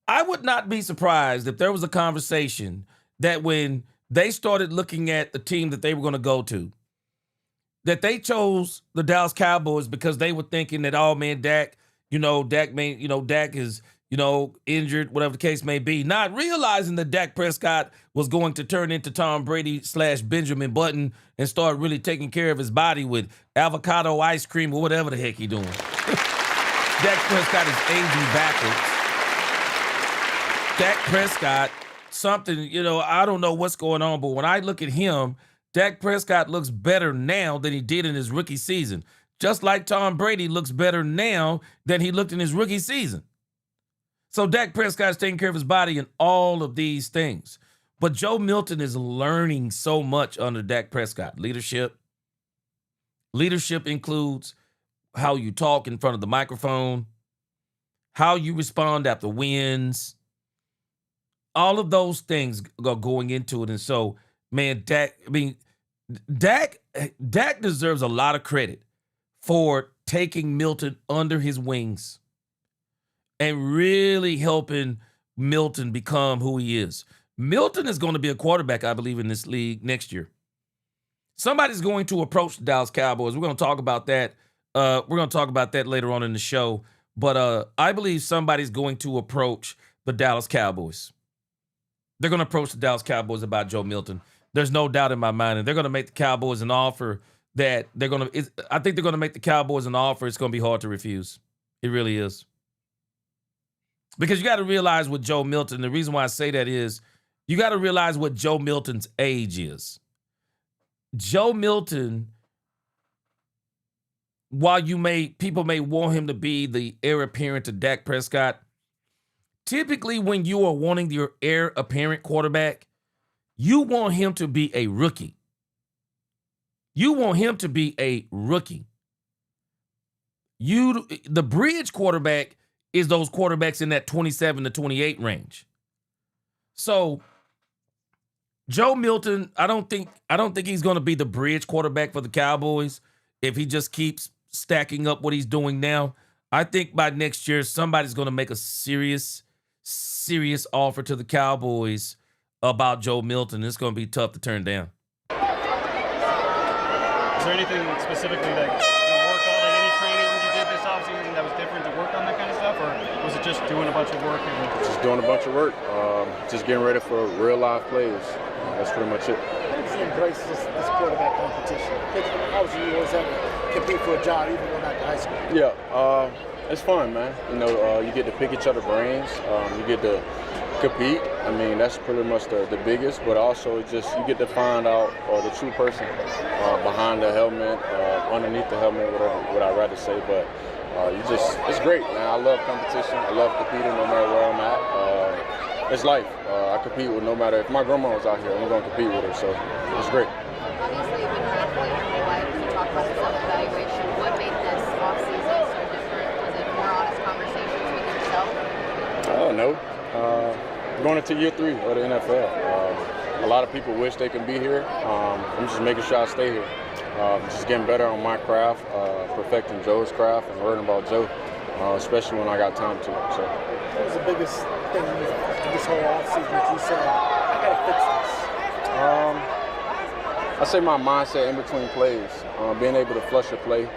I would not be surprised if there was a conversation that when they started looking at the team that they were going to go to. That they chose the Dallas Cowboys because they were thinking that, oh man, Dak is, injured, whatever the case may be. Not realizing that Dak Prescott was going to turn into Tom Brady / Benjamin Button and start really taking care of his body with avocado ice cream or whatever the heck he doing. Dak Prescott is aging backwards. Dak Prescott, I don't know what's going on, but when I look at him, Dak Prescott looks better now than he did in his rookie season. Just like Tom Brady looks better now than he looked in his rookie season. So Dak Prescott's taking care of his body and all of these things. But Joe Milton is learning so much under Dak Prescott. Leadership. Leadership includes how you talk in front of the microphone, how you respond after wins. All of those things are going into it. And so, man, Dak deserves a lot of credit for taking Milton under his wings and really helping Milton become who he is. Milton is going to be a quarterback, I believe, in this league next year. Somebody's going to approach the Dallas Cowboys. We're going to talk about that. We're going to talk about that later on in the show. But I believe somebody's going to approach the Dallas Cowboys. They're going to approach the Dallas Cowboys about Joe Milton. There's no doubt in my mind. And they're going to make the Cowboys an offer that I think they're going to make the Cowboys an offer it's going to be hard to refuse. It really is. Because you got to realize with Joe Milton, the reason why I say that is you got to realize what Joe Milton's age is. Joe Milton, while people may want him to be the heir apparent to Dak Prescott, typically when you are wanting your heir apparent quarterback, you want him to be a rookie. You want him to be a rookie. The bridge quarterback is those quarterbacks in that 27 to 28 range. So Joe Milton, I don't think he's going to be the bridge quarterback for the Cowboys if he just keeps stacking up what he's doing now. I think by next year, somebody's going to make a serious offer to the Cowboys about Joe Milton. It's going to be tough to turn down. Is there anything specifically that you worked on, like any training you did this offseason that was different to work on that kind of stuff, or was it just doing a bunch of work? Just doing a bunch of work. Just getting ready for real live plays. That's pretty much it. How did you embrace this quarterback competition? How was you always having to compete for a job even going back to high school? Yeah, it's fun, man. You get to pick each other's brains. You get to compete. I mean, that's pretty much the biggest, but also you get to find out the true person behind the helmet, underneath the helmet, what I'd rather say. But it's great, man. I love competition. I love competing no matter where I'm at. It's life. I compete with no matter if my grandma was out here, I'm going to compete with her. So it's great. Obviously, you've been an athlete your whole life. You talk about the self-evaluation. What made this offseason so different? Was it more honest conversations with yourself? I don't know. Going into year 3 of the NFL. A lot of people wish they could be here. I'm just making sure I stay here. Just getting better on my craft, perfecting Joe's craft, and learning about Joe, especially when I got time to. So. What was the biggest thing in this whole offseason that you said, I got to fix this? I say my mindset in between plays, being able to flush a play,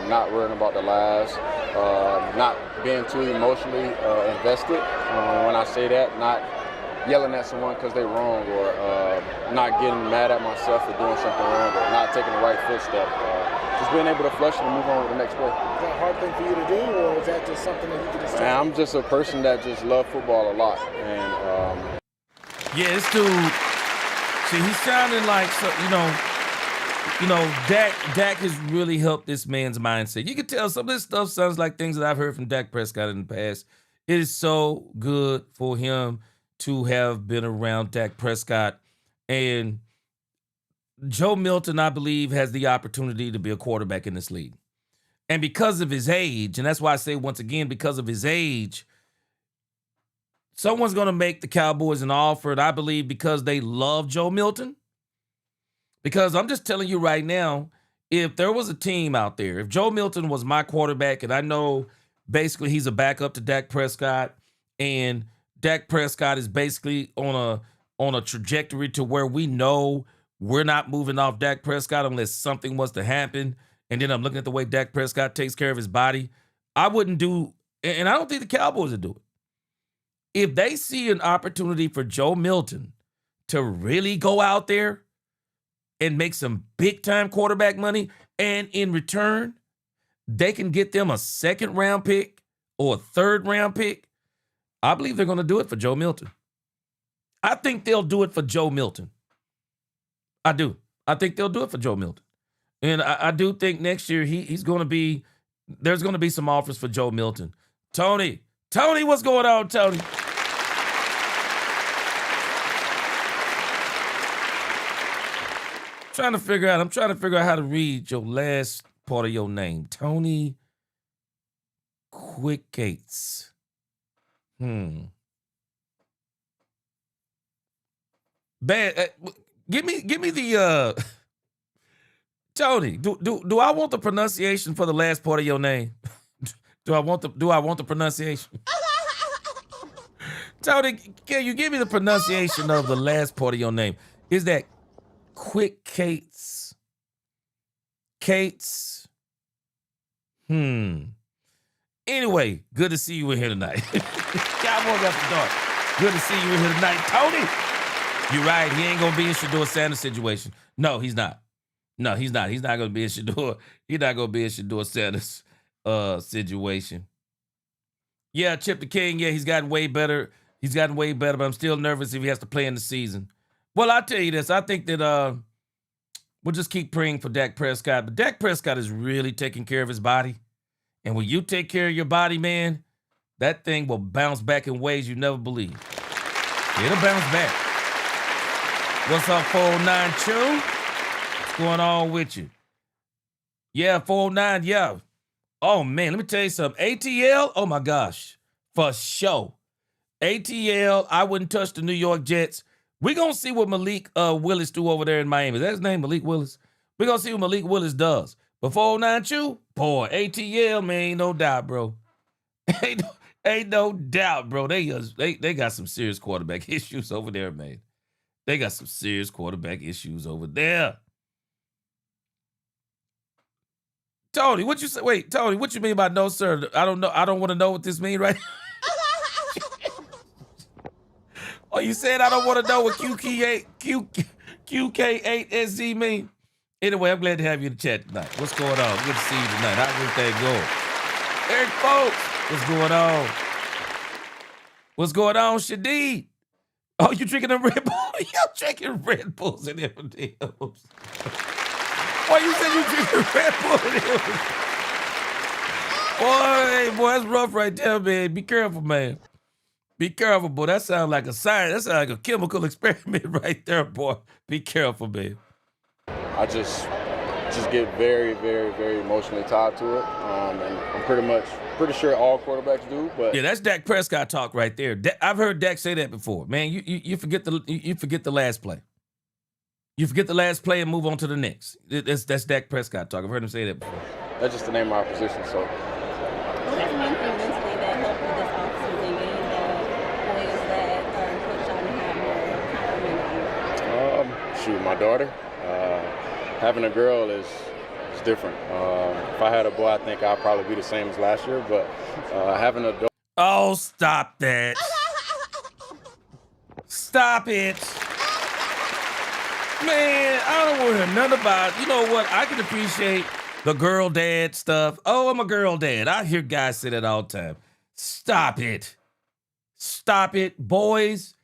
not worrying about the last, not being too emotionally invested. When I say that, not yelling at someone because they're wrong, or not getting mad at myself for doing something wrong, or not taking the right footstep. Just being able to flush it and move on with the next play. Is that a hard thing for you to do, or is that just something that you can just do? I'm just a person that just loves football a lot. And yeah, this dude, see, he's sounding like, Dak has really helped this man's mindset. You can tell some of this stuff sounds like things that I've heard from Dak Prescott in the past. It is so good for him to have been around Dak Prescott. And Joe Milton, I believe, has the opportunity to be a quarterback in this league. And because of his age, and that's why I say once again, because of his age, someone's going to make the Cowboys an offer, and I believe because they love Joe Milton. Because I'm just telling you right now, if there was a team out there, if Joe Milton was my quarterback, and I know basically he's a backup to Dak Prescott, and Dak Prescott is basically on on a trajectory to where we know we're not moving off Dak Prescott unless something was to happen. And then I'm looking at the way Dak Prescott takes care of his body. I wouldn't do, and I don't think the Cowboys would do it. If they see an opportunity for Joe Milton to really go out there and make some big-time quarterback money, and in return, they can get them a second-round pick or a third-round pick, I believe they're going to do it for Joe Milton. I think they'll do it for Joe Milton. I do. I think they'll do it for Joe Milton. And I do think next year he's going to be, there's going to be some offers for Joe Milton. Tony, what's going on, Tony? I'm trying to figure out how to read your last part of your name. Tony Quick-Gates. Bad. Give me the Tony. Do I want the pronunciation for the last part of your name? Do I want the pronunciation? Tony, can you give me the pronunciation of the last part of your name? Is that Quick-Gates? Cates? Anyway, good to see you in here tonight. Cowboys After Dark. Good to see you in here tonight. Tony, you're right. He ain't going to be in Shedeur Sanders' situation. No, he's not. No, he's not. He's not going to be in Shedeur. He's not going to be in Shedeur Sanders' situation. Yeah, Chip the King, yeah, he's gotten way better. He's gotten way better, but I'm still nervous if he has to play in the season. Well, I'll tell you this. I think that we'll just keep praying for Dak Prescott. But Dak Prescott is really taking care of his body. And when you take care of your body, man, that thing will bounce back in ways you never believed. It'll bounce back. What's up, 409 Chew? What's going on with you? Yeah, 409, yeah. Oh, man, let me tell you something. ATL, oh, my gosh, for sure. ATL, I wouldn't touch the New York Jets. We're going to see what Malik Willis do over there in Miami. Is that his name, Malik Willis? We're going to see what Malik Willis does. But 409 Chew, boy, ATL, man, ain't no doubt, bro. Ain't no doubt, bro. They got some serious quarterback issues over there, man. They got some serious quarterback issues over there. Tony, what you say? Wait, Tony, what you mean by no, sir? I don't know. I don't want to know what this means, right? Oh, you said I don't want to know what QK8SZ mean? Anyway, I'm glad to have you in the chat tonight. What's going on? Good to see you tonight. How's everything going? Eric Folks, what's going on? What's going on, Shadid? Oh, you drinking a Red Bull? You're drinking Red Bulls and M&M's. Why you said you drinking Red Bull and M&M's? Boy, that's rough right there, man. Be careful, man. Be careful, boy. That sounds like a science. That sounds like a chemical experiment right there, boy. Be careful, man. I just get very, very, very emotionally tied to it, and I'm pretty sure all quarterbacks do. But yeah, that's Dak Prescott talk right there. I've heard Dak say that before. Man, you forget the last play. You forget the last play and move on to the next. That's Dak Prescott talk. I've heard him say that before. That's just the name of my position. So. What is one thing mentally that helped with this offseason getting the players that are Coach Sean have more complimentary? Shoot, my daughter. Having a girl is different. If I had a boy, I think I'd probably be the same as last year. But having a daughter. Oh, stop that! Stop it! Man, I don't want to hear nothing about it. You know what? I can appreciate the girl dad stuff. Oh, I'm a girl dad. I hear guys say that all the time. Stop it. Stop it. Boys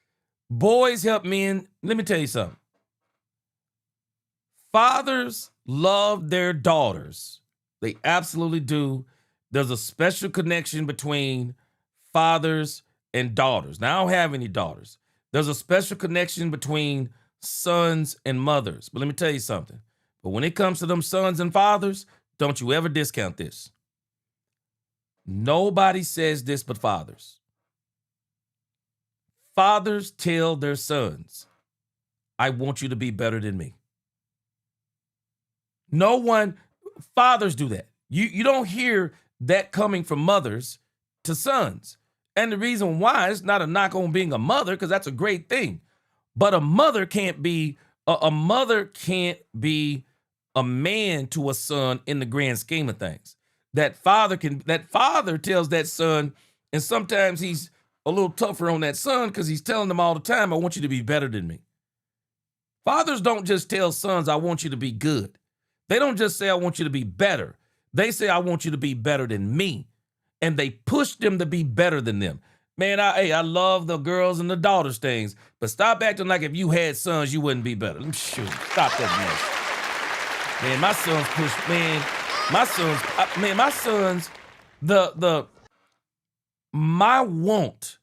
help men. Let me tell you something. Fathers love their daughters. They absolutely do. There's a special connection between fathers and daughters. Now, I don't have any daughters. There's a special connection between sons and mothers. But let me tell you something. But when it comes to them sons and fathers, don't you ever discount this. Nobody says this but fathers. Fathers tell their sons, I want you to be better than me. No one, fathers do that. You don't hear that coming from mothers to sons. And the reason why, it's not a knock on being a mother, because that's a great thing. But a mother can't be a mother can't be a man to a son in the grand scheme of things. That father tells that son, and sometimes he's a little tougher on that son because he's telling them all the time, I want you to be better than me. Fathers don't just tell sons, I want you to be good. They don't just say, I want you to be better. They say, I want you to be better than me. And they push them to be better than them. Man, I love the girls and the daughters things, but stop acting like if you had sons, you wouldn't be better. Shoot, stop that mess. Man, my sons push, man, my sons, my want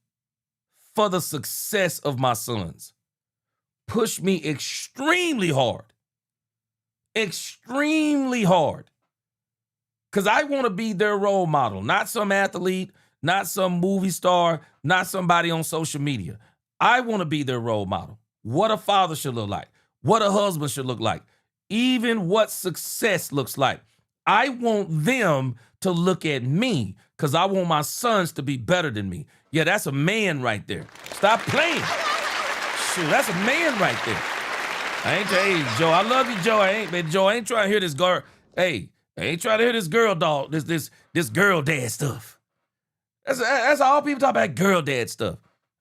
for the success of my sons push me extremely hard. Extremely hard. Because I want to be their role model, not some athlete, not some movie star, not somebody on social media. I want to be their role model. What a father should look like, what a husband should look like, even what success looks like. I want them to look at me because I want my sons to be better than me. Yeah, that's a man right there. Stop playing. Shoot, that's a man right there. Hey, Joe, I love you, Joe. I ain't trying to hear this girl. Hey, I ain't trying to hear this girl dog, this girl dad stuff. That's all people talk about, girl dad stuff.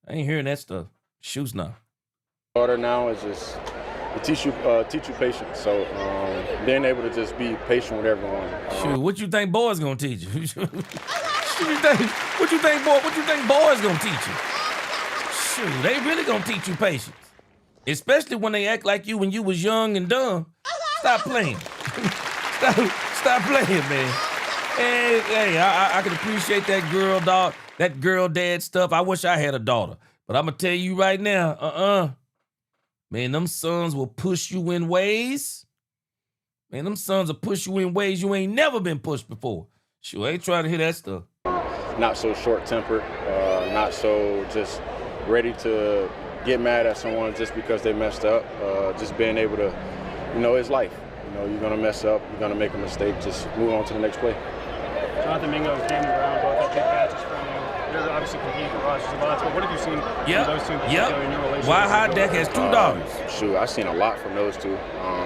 I ain't hearing that stuff. Shoots now. Daughter now is just teach you patience. So being able to just be patient with everyone. Shoot, what you think boys gonna teach you? What you think boys gonna teach you? Shoot, they really gonna teach you patience. Especially when they act like you when you was young and dumb. Stop playing. Stop playing, man. Hey, I can appreciate that girl dog, that girl dad stuff. I wish I had a daughter. But I'm gonna tell you right now, man, them sons will push you in ways. Man, them sons will push you in ways you ain't never been pushed before. Sure, I ain't trying to hear that stuff. Not so short-tempered, not so just ready to get mad at someone just because they messed up. Just being able to, it's life. You're gonna mess up, you're gonna make a mistake, just move on to the next play. Jonathan Mingo and Cameron Brown both have big catches from you. They're obviously competing for Rogers and Bonds, but what have you seen from those two in particular in your relationship? Why High Deck has 2 daughters? Shoot, I've seen a lot from those two.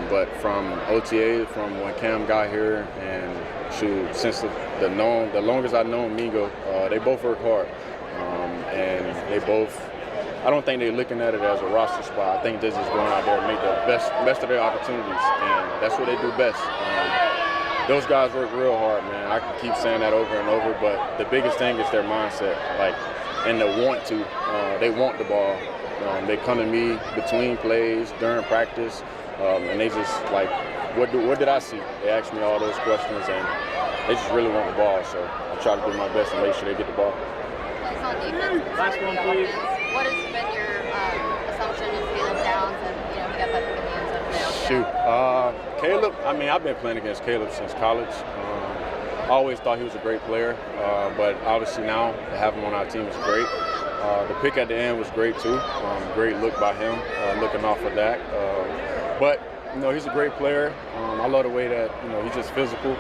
But from OTA, from when Cam got here, and shoot, since the longest I've known Mingo, they both work hard. And they both, I don't think they're looking at it as a roster spot. I think they're just going out there and make the best of their opportunities, and that's what they do best. Those guys work real hard, man. I can keep saying that over and over, but the biggest thing is their mindset, and the want to. They want the ball. They come to me between plays, during practice, and they just what did I see? They ask me all those questions, and they just really want the ball. So I try to do my best and make sure they get the ball. It's on defense. Last one, please. What has been your assumption of Caleb Downs and he got that in the end zone now? Shoot, Caleb. I mean, I've been playing against Caleb since college. I always thought he was a great player, but obviously now to have him on our team is great. The pick at the end was great too. Great look by him, looking off of Dak. But he's a great player. I love the way that he's just physical,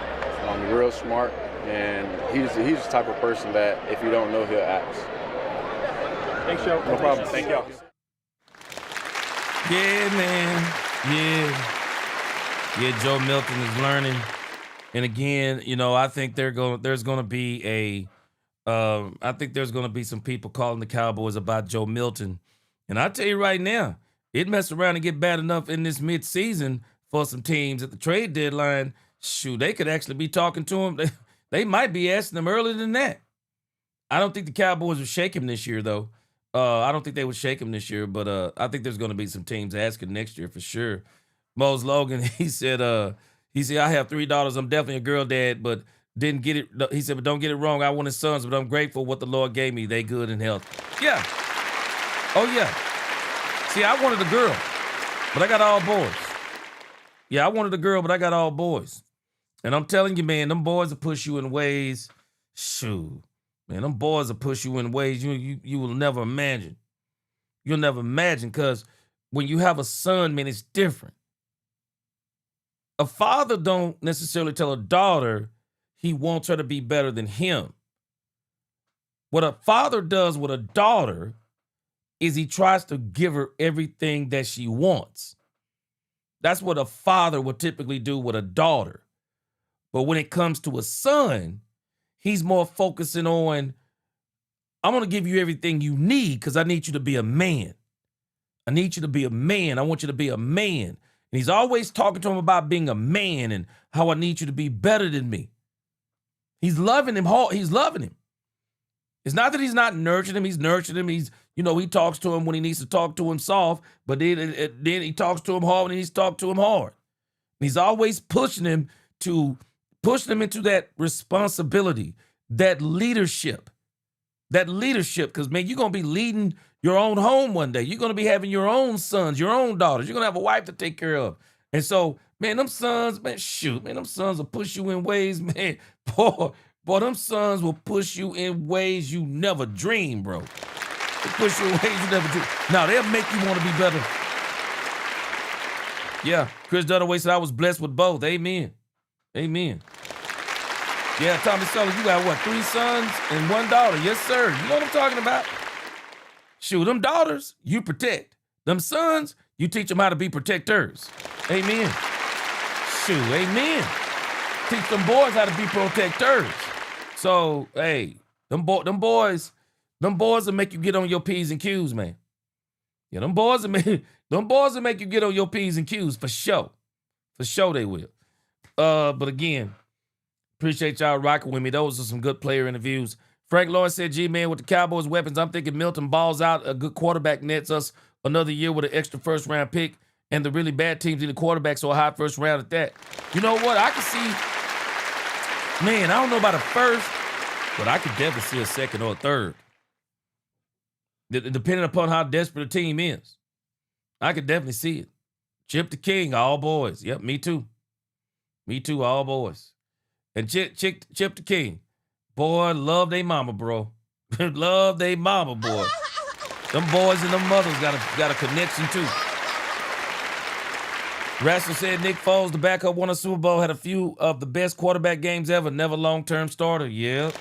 real smart, and he's the type of person that if you don't know, he'll ask. Thanks, Joe. No problem. Thank y'all. Yeah, man. Yeah, Joe Milton is learning. And again, I think there's going to be some people calling the Cowboys about Joe Milton. And I tell you right now, it messed around and get bad enough in this midseason for some teams at the trade deadline. Shoot, they could actually be talking to him. They might be asking him earlier than that. I don't think the Cowboys would shake him this year, though. I don't think they would shake him this year, but I think there's going to be some teams asking next year for sure. Mose Logan, he said, I have 3 daughters. I'm definitely a girl dad, but didn't get it. He said, but don't get it wrong. I wanted sons, but I'm grateful what the Lord gave me. They good and healthy. Yeah. Oh, yeah. See, I wanted a girl, but I got all boys. Yeah, I wanted a girl, but I got all boys. And I'm telling you, man, them boys will push you in ways. Shoot. Man, them boys will push you in ways you will never imagine. You'll never imagine, because when you have a son, man, it's different. A father don't necessarily tell a daughter he wants her to be better than him. What a father does with a daughter is he tries to give her everything that she wants. That's what a father would typically do with a daughter. But when it comes to a son, he's more focusing on, I'm going to give you everything you need because I need you to be a man. I need you to be a man. I want you to be a man. And he's always talking to him about being a man and how I need you to be better than me. He's loving him hard. He's loving him. It's not that he's not nurturing him. He's nurturing him. He's, he talks to him when he needs to talk to him soft, but then he talks to him hard when he needs to talk to him hard. And he's always pushing him into that responsibility, that leadership, because, man, you're going to be leading your own home one day. You're going to be having your own sons, your own daughters. You're going to have a wife to take care of. And so, man, them sons, man, them sons will push you in ways, man. Boy, them sons will push you in ways you never dreamed, bro. They push you in ways you never dreamed. Now, they'll make you want to be better. Yeah, Chris Dunaway said I was blessed with both. Amen. Amen. Yeah, Tommy Sullivan, you got what, 3 sons and 1 daughter? Yes, sir. You know what I'm talking about? Shoot, them daughters, you protect. Them sons, you teach them how to be protectors. Amen. Shoot, amen. Teach them boys how to be protectors. So, hey, them boys will make you get on your P's and Q's, man. Yeah, them boys will make you get on your P's and Q's for sure. For sure they will. But again, appreciate y'all rocking with me. Those are some good player interviews. Frank Lawrence said, G-Man, with the Cowboys weapons, I'm thinking Milton balls out. A good quarterback nets us another year with an extra first-round pick, and the really bad teams need a quarterback, so a high first round at that. You know what? I can see, man, I don't know about a first, but I could definitely see a second or a third. Depending upon how desperate a team is. I could definitely see it. Chip the King, all boys. Yep, me too. Me too, all boys. And Chip the King. Boy, love they mama, bro. Love they mama, boy. Them boys and them mothers got a connection too. Russell said Nick Foles, the backup, won a Super Bowl, had a few of the best quarterback games ever, never long-term starter. Yeah.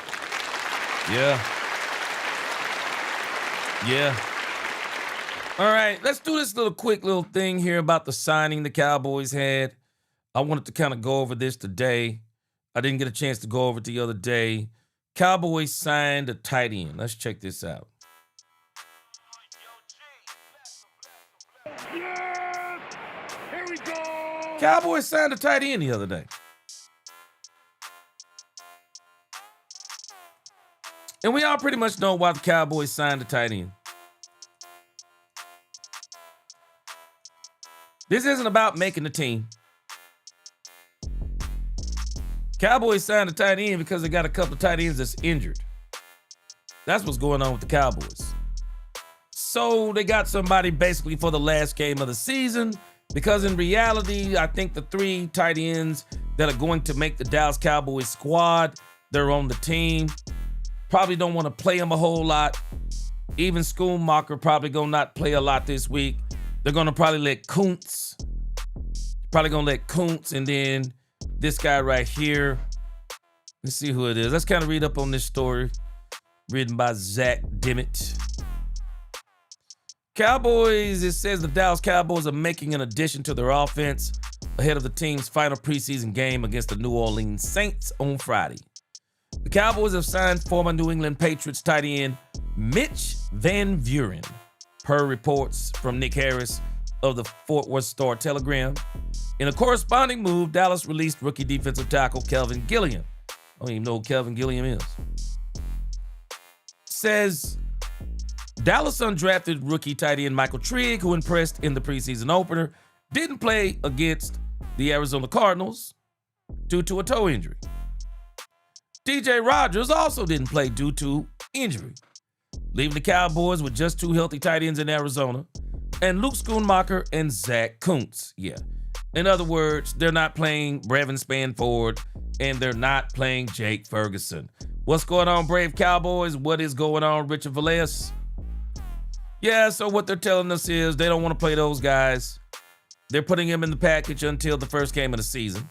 All right, let's do this quick little thing here about the signing the Cowboys had. I wanted to kind of go over this today. I didn't get a chance to go over it the other day. Cowboys signed a tight end. Let's check this out. Yes! Here we go! Cowboys signed a tight end the other day. And we all pretty much know why the Cowboys signed a tight end. This isn't about making the team. Cowboys signed a tight end because they got a couple of tight ends that's injured. That's what's going on with the Cowboys. So they got somebody basically for the last game of the season, because in reality, I think the 3 tight ends that are going to make the Dallas Cowboys squad, they're on the team. Probably don't want to play them a whole lot. Even Schoonmaker probably going to not play a lot this week. They're going to probably let Kuntz. And then this guy right here. Let's see who it is. Let's kind of read up on this story written by Zach Dimmitt. Cowboys, it says the Dallas Cowboys are making an addition to their offense ahead of the team's final preseason game against the New Orleans Saints on Friday. The Cowboys have signed former New England Patriots tight end Mitch Van Vuren, per reports from Nick Harris of the Fort Worth Star-Telegram. In a corresponding move, Dallas released rookie defensive tackle Kelvin Gilliam. I don't even know who Kelvin Gilliam is. Says Dallas undrafted rookie tight end Michael Trigg, who impressed in the preseason opener, didn't play against the Arizona Cardinals due to a toe injury. DJ Rodgers also didn't play due to injury, leaving the Cowboys with just 2 healthy tight ends in Arizona, and Luke Schoonmaker and Zach Kuntz. Yeah. In other words, they're not playing Brevin Spanford, and they're not playing Jake Ferguson. What's going on, Brave Cowboys? What is going on, Richard Velez? Yeah, so what they're telling us is they don't want to play those guys. They're putting him in the package until the first game of the season.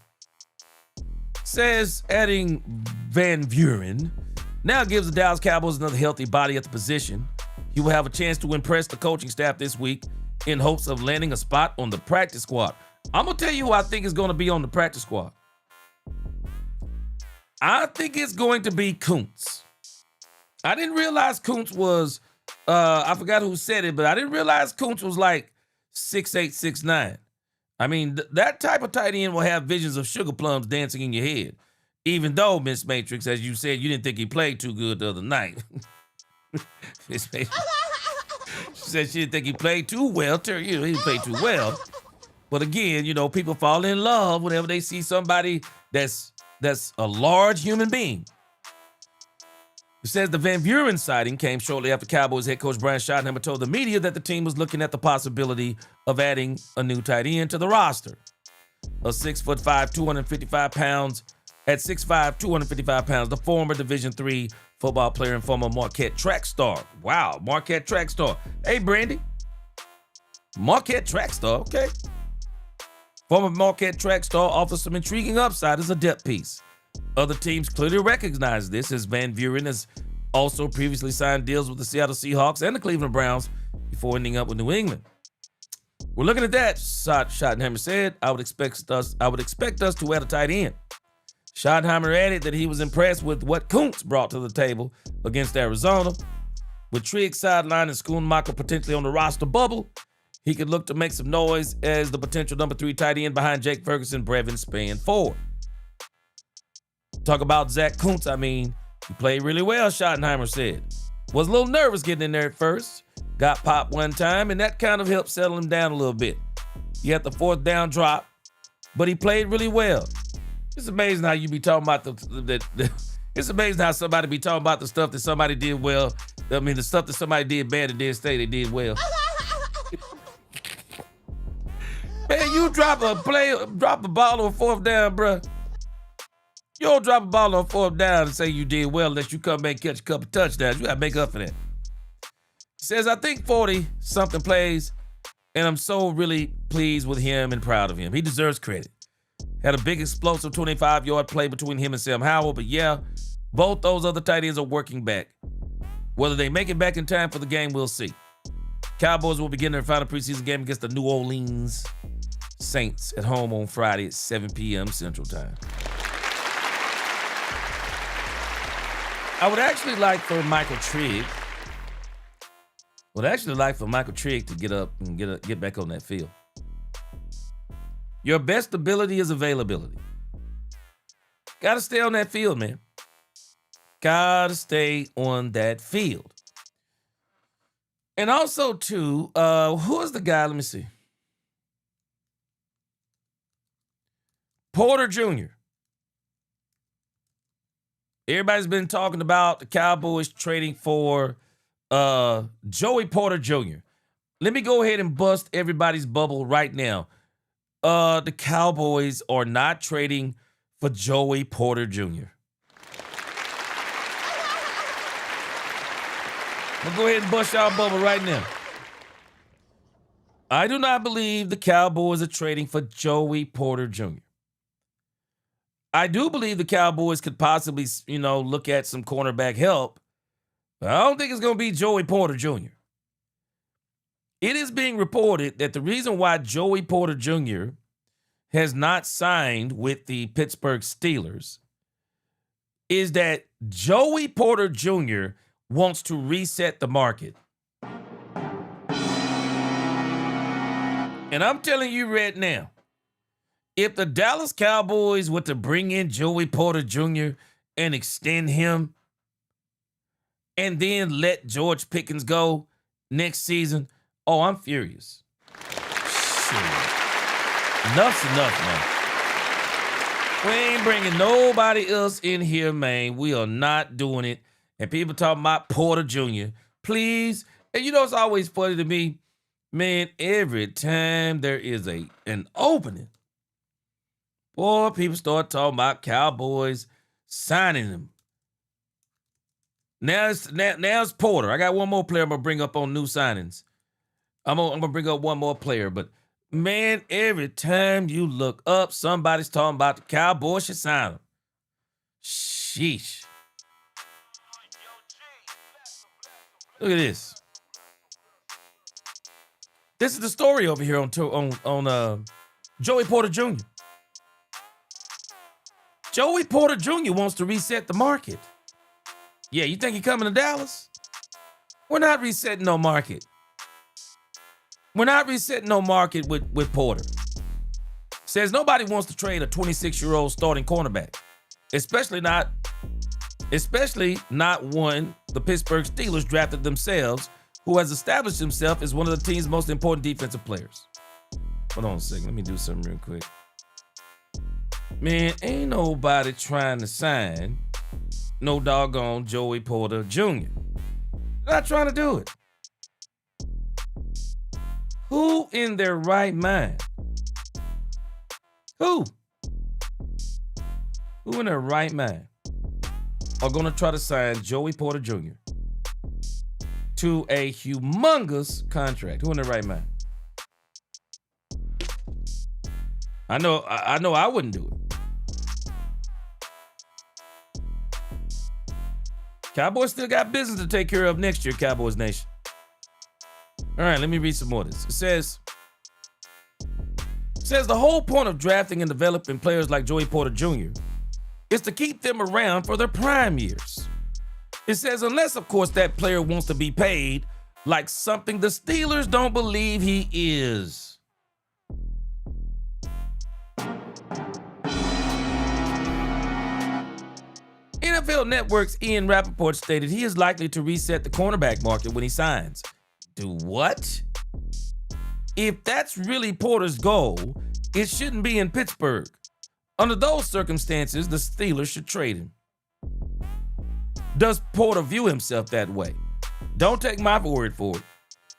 Says adding Van Vuren now gives the Dallas Cowboys another healthy body at the position. He will have a chance to impress the coaching staff this week in hopes of landing a spot on the practice squad. I'm going to tell you who I think is going to be on the practice squad. I think it's going to be Kuntz. I didn't realize Kuntz was, I forgot who said it, but I didn't realize Kuntz was like 6'8", 6'9". I mean, that type of tight end will have visions of sugar plums dancing in your head. Even though, Miss Matrix, as you said, you didn't think he played too good the other night. Miss Matrix. She said she didn't think he played too well. He didn't play too well. But again, people fall in love whenever they see somebody that's a large human being. It says the Van Buren sighting came shortly after Cowboys head coach Brian Schottenheimer told the media that the team was looking at the possibility of adding a new tight end to the roster. A 6'5", 255 pounds. At 6'5", 255 pounds, the former Division III football player and former Marquette track star. Wow, Marquette track star. Hey, Brandy. Marquette track star, okay. Former Marquette track star offers some intriguing upside as a depth piece. Other teams clearly recognize this, as Van Buren has also previously signed deals with the Seattle Seahawks and the Cleveland Browns before ending up with New England. We're looking at that, Schottenheimer said. I would expect us to add a tight end. Schottenheimer added that he was impressed with what Kuntz brought to the table against Arizona. With Trigg sideline and Schoonmaker potentially on the roster bubble, he could look to make some noise as the potential number 3 tight end behind Jake Ferguson, Brevin Spann Ford. Talk about Zach Kuntz, he played really well, Schottenheimer said. Was a little nervous getting in there at first. Got popped one time, and that kind of helped settle him down a little bit. He had the 4th down drop, but he played really well. It's amazing how you be talking about it's amazing how somebody be talking about the stuff that somebody did well. The stuff that somebody did bad and didn't say they did well. Man, you drop a ball on 4th down, bruh. You don't drop a ball on 4th down and say you did well unless you come back and catch a couple touchdowns. You gotta make up for that. He says, I think 40-something plays, and I'm so really pleased with him and proud of him. He deserves credit. Had a big explosive 25-yard play between him and Sam Howell, but yeah, both those other tight ends are working back. Whether they make it back in time for the game, we'll see. Cowboys will begin their final preseason game against the New Orleans Saints at home on Friday at 7 p.m. Central Time. I would actually like for Michael Trigg to get up and get back on that field. Your best ability is availability. Gotta stay on that field, man. Gotta stay on that field. And also, too, who is the guy? Let me see. Porter Jr. Everybody's been talking about the Cowboys trading for Joey Porter Jr. Let me go ahead and bust everybody's bubble right now. The Cowboys are not trading for Joey Porter Jr. I'm gonna go ahead and bust y'all bubble right now. I do not believe the Cowboys are trading for Joey Porter Jr. I do believe the Cowboys could possibly, look at some cornerback help, but I don't think it's gonna be Joey Porter Jr. It is being reported that the reason why Joey Porter Jr. has not signed with the Pittsburgh Steelers is that Joey Porter Jr. wants to reset the market. And I'm telling you right now, if the Dallas Cowboys were to bring in Joey Porter Jr. and extend him and then let George Pickens go next season, oh, I'm furious. Shit. Enough's enough, man. We ain't bringing nobody else in here, man. We are not doing it. And people talking about Porter Jr. Please. And it's always funny to me, man, every time there is an opening, boy, people start talking about Cowboys signing him. Now it's Porter. I got one more player I'm going to bring up on new signings. I'm gonna bring up one more player, but man, every time you look up, somebody's talking about the Cowboys should sign him. Sheesh. Look at this. This is the story over here on Joey Porter Jr. Joey Porter Jr. wants to reset the market. Yeah, you think he coming to Dallas? We're not resetting no market. We're not resetting no market with Porter. Says nobody wants to trade a 26-year-old starting cornerback, especially not one the Pittsburgh Steelers drafted themselves, who has established himself as one of the team's most important defensive players. Hold on a second. Let me do something real quick. Man, ain't nobody trying to sign no doggone Joey Porter Jr. Not trying to do it. Who in their right mind? Who in their right mind are going to try to sign Joey Porter Jr. to a humongous contract? Who in their right mind? I know I wouldn't do it. Cowboys still got business to take care of next year, Cowboys Nation. All right, let me read some more of this. It says the whole point of drafting and developing players like Joey Porter Jr. is to keep them around for their prime years. It says unless, of course, that player wants to be paid like something the Steelers don't believe he is. NFL Network's Ian Rappaport stated he is likely to reset the cornerback market when he signs. Do what? If that's really Porter's goal, it shouldn't be in Pittsburgh. Under those circumstances, the Steelers should trade him. Does Porter view himself that way? Don't take my word for it.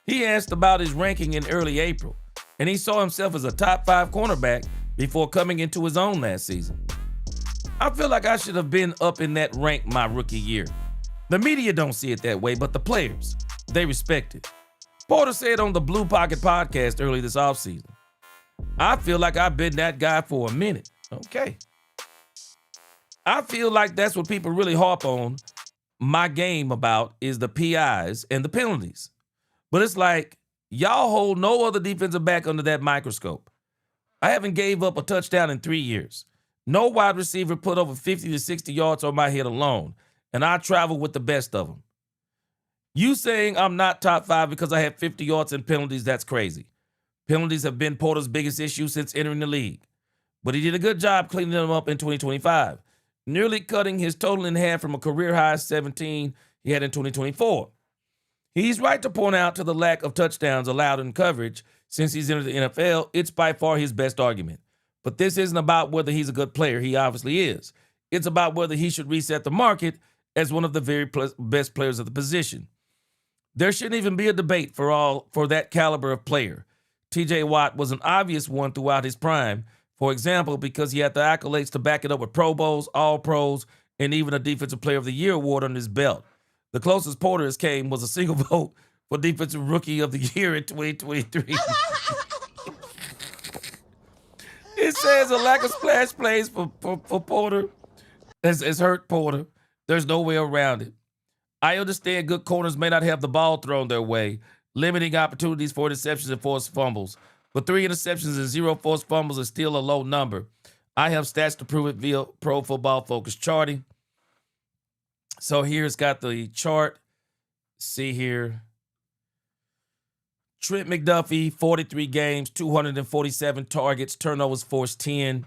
He asked about his ranking in early April, and he saw himself as a top 5 cornerback before coming into his own last season. I feel like I should have been up in that rank my rookie year. The media don't see it that way, but the players, they respect it. Porter said on the Blue Pocket podcast early this offseason, I feel like I've been that guy for a minute. Okay. I feel like that's what people really harp on my game about is the PIs and the penalties. But it's like, y'all hold no other defensive back under that microscope. I haven't gave up a touchdown in 3 years. No wide receiver put over 50 to 60 yards on my head alone, and I travel with the best of them. You saying I'm not top 5 because I have 50 yards in penalties, that's crazy. Penalties have been Porter's biggest issue since entering the league. But he did a good job cleaning them up in 2025, nearly cutting his total in half from a career-high 17 he had in 2024. He's right to point out to the lack of touchdowns allowed in coverage since he's entered the NFL. It's by far his best argument. But this isn't about whether he's a good player. He obviously is. It's about whether he should reset the market as one of the very best players of the position. There shouldn't even be a debate for that caliber of player. T.J. Watt was an obvious one throughout his prime, for example, because he had the accolades to back it up with Pro Bowls, All-Pros, and even a Defensive Player of the Year award under his belt. The closest Porter has came was a single vote for Defensive Rookie of the Year in 2023. It says a lack of splash plays for Porter has hurt Porter. There's no way around it. I understand good corners may not have the ball thrown their way, limiting opportunities for interceptions and forced fumbles. But 3 interceptions and 0 forced fumbles is still a low number. I have stats to prove it via Pro Football Focus charting. So here it's got the chart. See here. Trent McDuffie, 43 games, 247 targets, turnovers forced 10.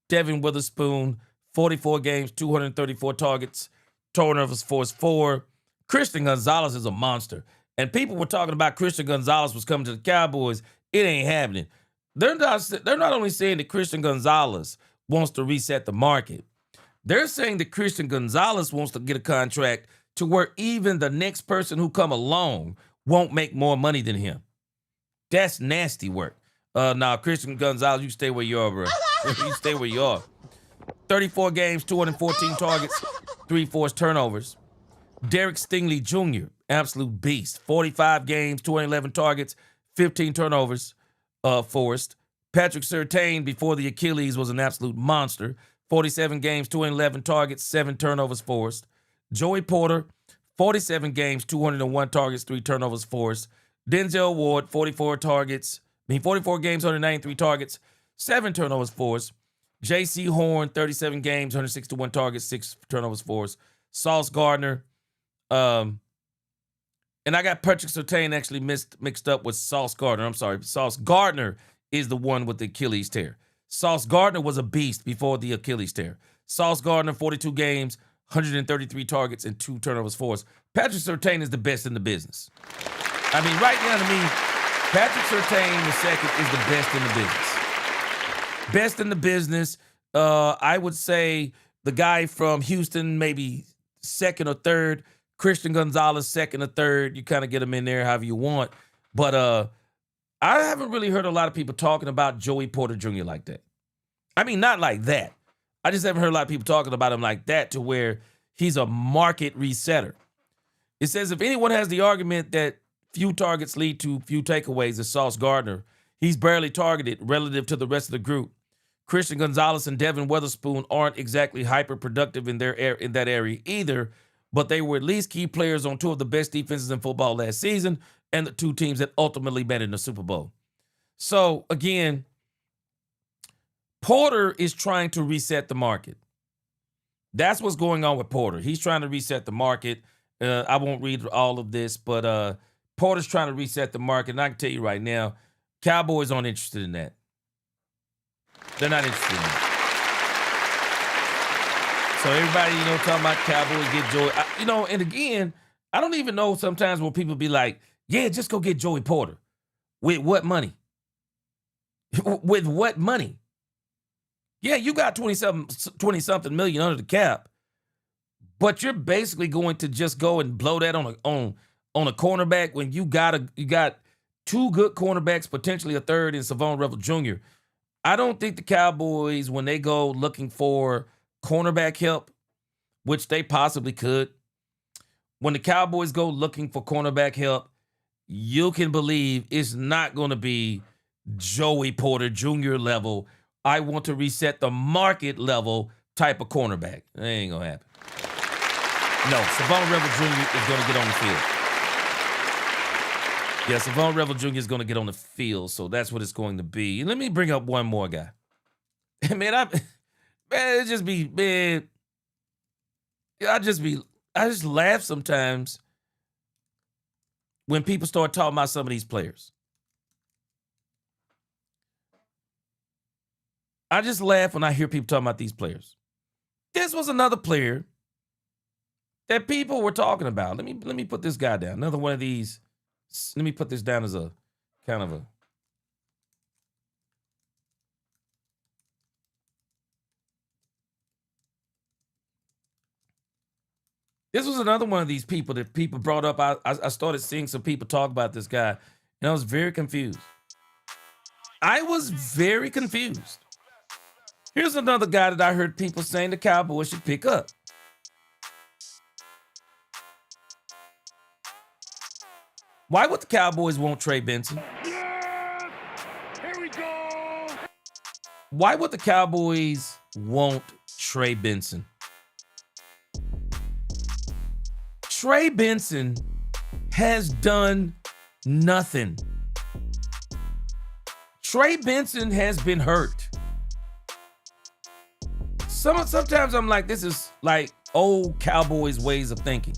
Devin Witherspoon, 44 games, 234 targets, turnovers forced 4. Christian Gonzalez is a monster. And people were talking about Christian Gonzalez was coming to the Cowboys. It ain't happening. They're not only saying that Christian Gonzalez wants to reset the market. They're saying that Christian Gonzalez wants to get a contract to where even the next person who come along won't make more money than him. That's nasty work. Now, Christian Gonzalez, you stay where you are, bro. You stay where you are. 34 games, 214 targets, 3 forced turnovers. Derek Stingley Jr., absolute beast. 45 games, 211 targets, 15 turnovers forced. Patrick Surtain, before the Achilles, was an absolute monster. 47 games, 211 targets, 7 turnovers forced. Joey Porter, 47 games, 201 targets, 3 turnovers forced. Denzel Ward, 44 games, 193 targets, 7 turnovers forced. J.C. Horn, 37 games, 161 targets, 6 turnovers forced. Sauce Gardner, and I got Patrick Surtain actually mixed up with Sauce Gardner. I'm sorry. Sauce Gardner is the one with the Achilles tear. Sauce Gardner was a beast before the Achilles tear. Sauce Gardner, 42 games, 133 targets, and 2 turnovers forced. Patrick Surtain is the best in the business. I mean, right now to me, Patrick Surtain II is the best in the business. Best in the business. I would say the guy from Houston, maybe second or third. Christian Gonzalez, second or third. You kind of get him in there however you want. But I haven't really heard a lot of people talking about Joey Porter Jr. like that. I mean, not like that. I just haven't heard a lot of people talking about him like that to where he's a market resetter. It says if anyone has the argument that few targets lead to few takeaways, it's Sauce Gardner. He's barely targeted relative to the rest of the group. Christian Gonzalez and Devin Weatherspoon aren't exactly hyper-productive in that area either, but they were at least key players on 2 of the best defenses in football last season and the 2 teams that ultimately met in the Super Bowl. So, again, Porter is trying to reset the market. That's what's going on with Porter. He's trying to reset the market. I won't read all of this, but Porter's trying to reset the market, and I can tell you right now, Cowboys aren't interested in that. They're not interested in that. So everybody, talking about Cowboys get Joey. And again, I don't even know sometimes when people be like, yeah, just go get Joey Porter. With what money? With what money? Yeah, you got 20-something million under the cap, but you're basically going to just go and blow that on a cornerback when you got 2 good cornerbacks, potentially a third in Savon Revel Jr. I don't think the Cowboys, when they go looking for cornerback help, which they possibly could, when the Cowboys go looking for cornerback help, you can believe it's not going to be Joey Porter Jr. level, I want to reset the market level type of cornerback. That ain't going to happen. No, Savon Revel Jr. is going to get on the field. Yeah, Savon Revel Jr. is going to get on the field, so that's what it's going to be. Let me bring up one more guy. Man, I just laugh sometimes when people start talking about some of these players. I just laugh when I hear people talking about these players. This was another player that people were talking about. Let me put this guy down. Another one of these. Let me put this down as a kind of a. This was another one of these people that people brought up. I started seeing some people talk about this guy, and I was very confused. Here's another guy that I heard people saying the Cowboys should pick up. Why would the Cowboys want Trey Benson? Yes! Here we go! Why would the Cowboys want Trey Benson? Trey Benson has done nothing. Trey Benson has been hurt. Sometimes I'm like, this is like old Cowboys ways of thinking.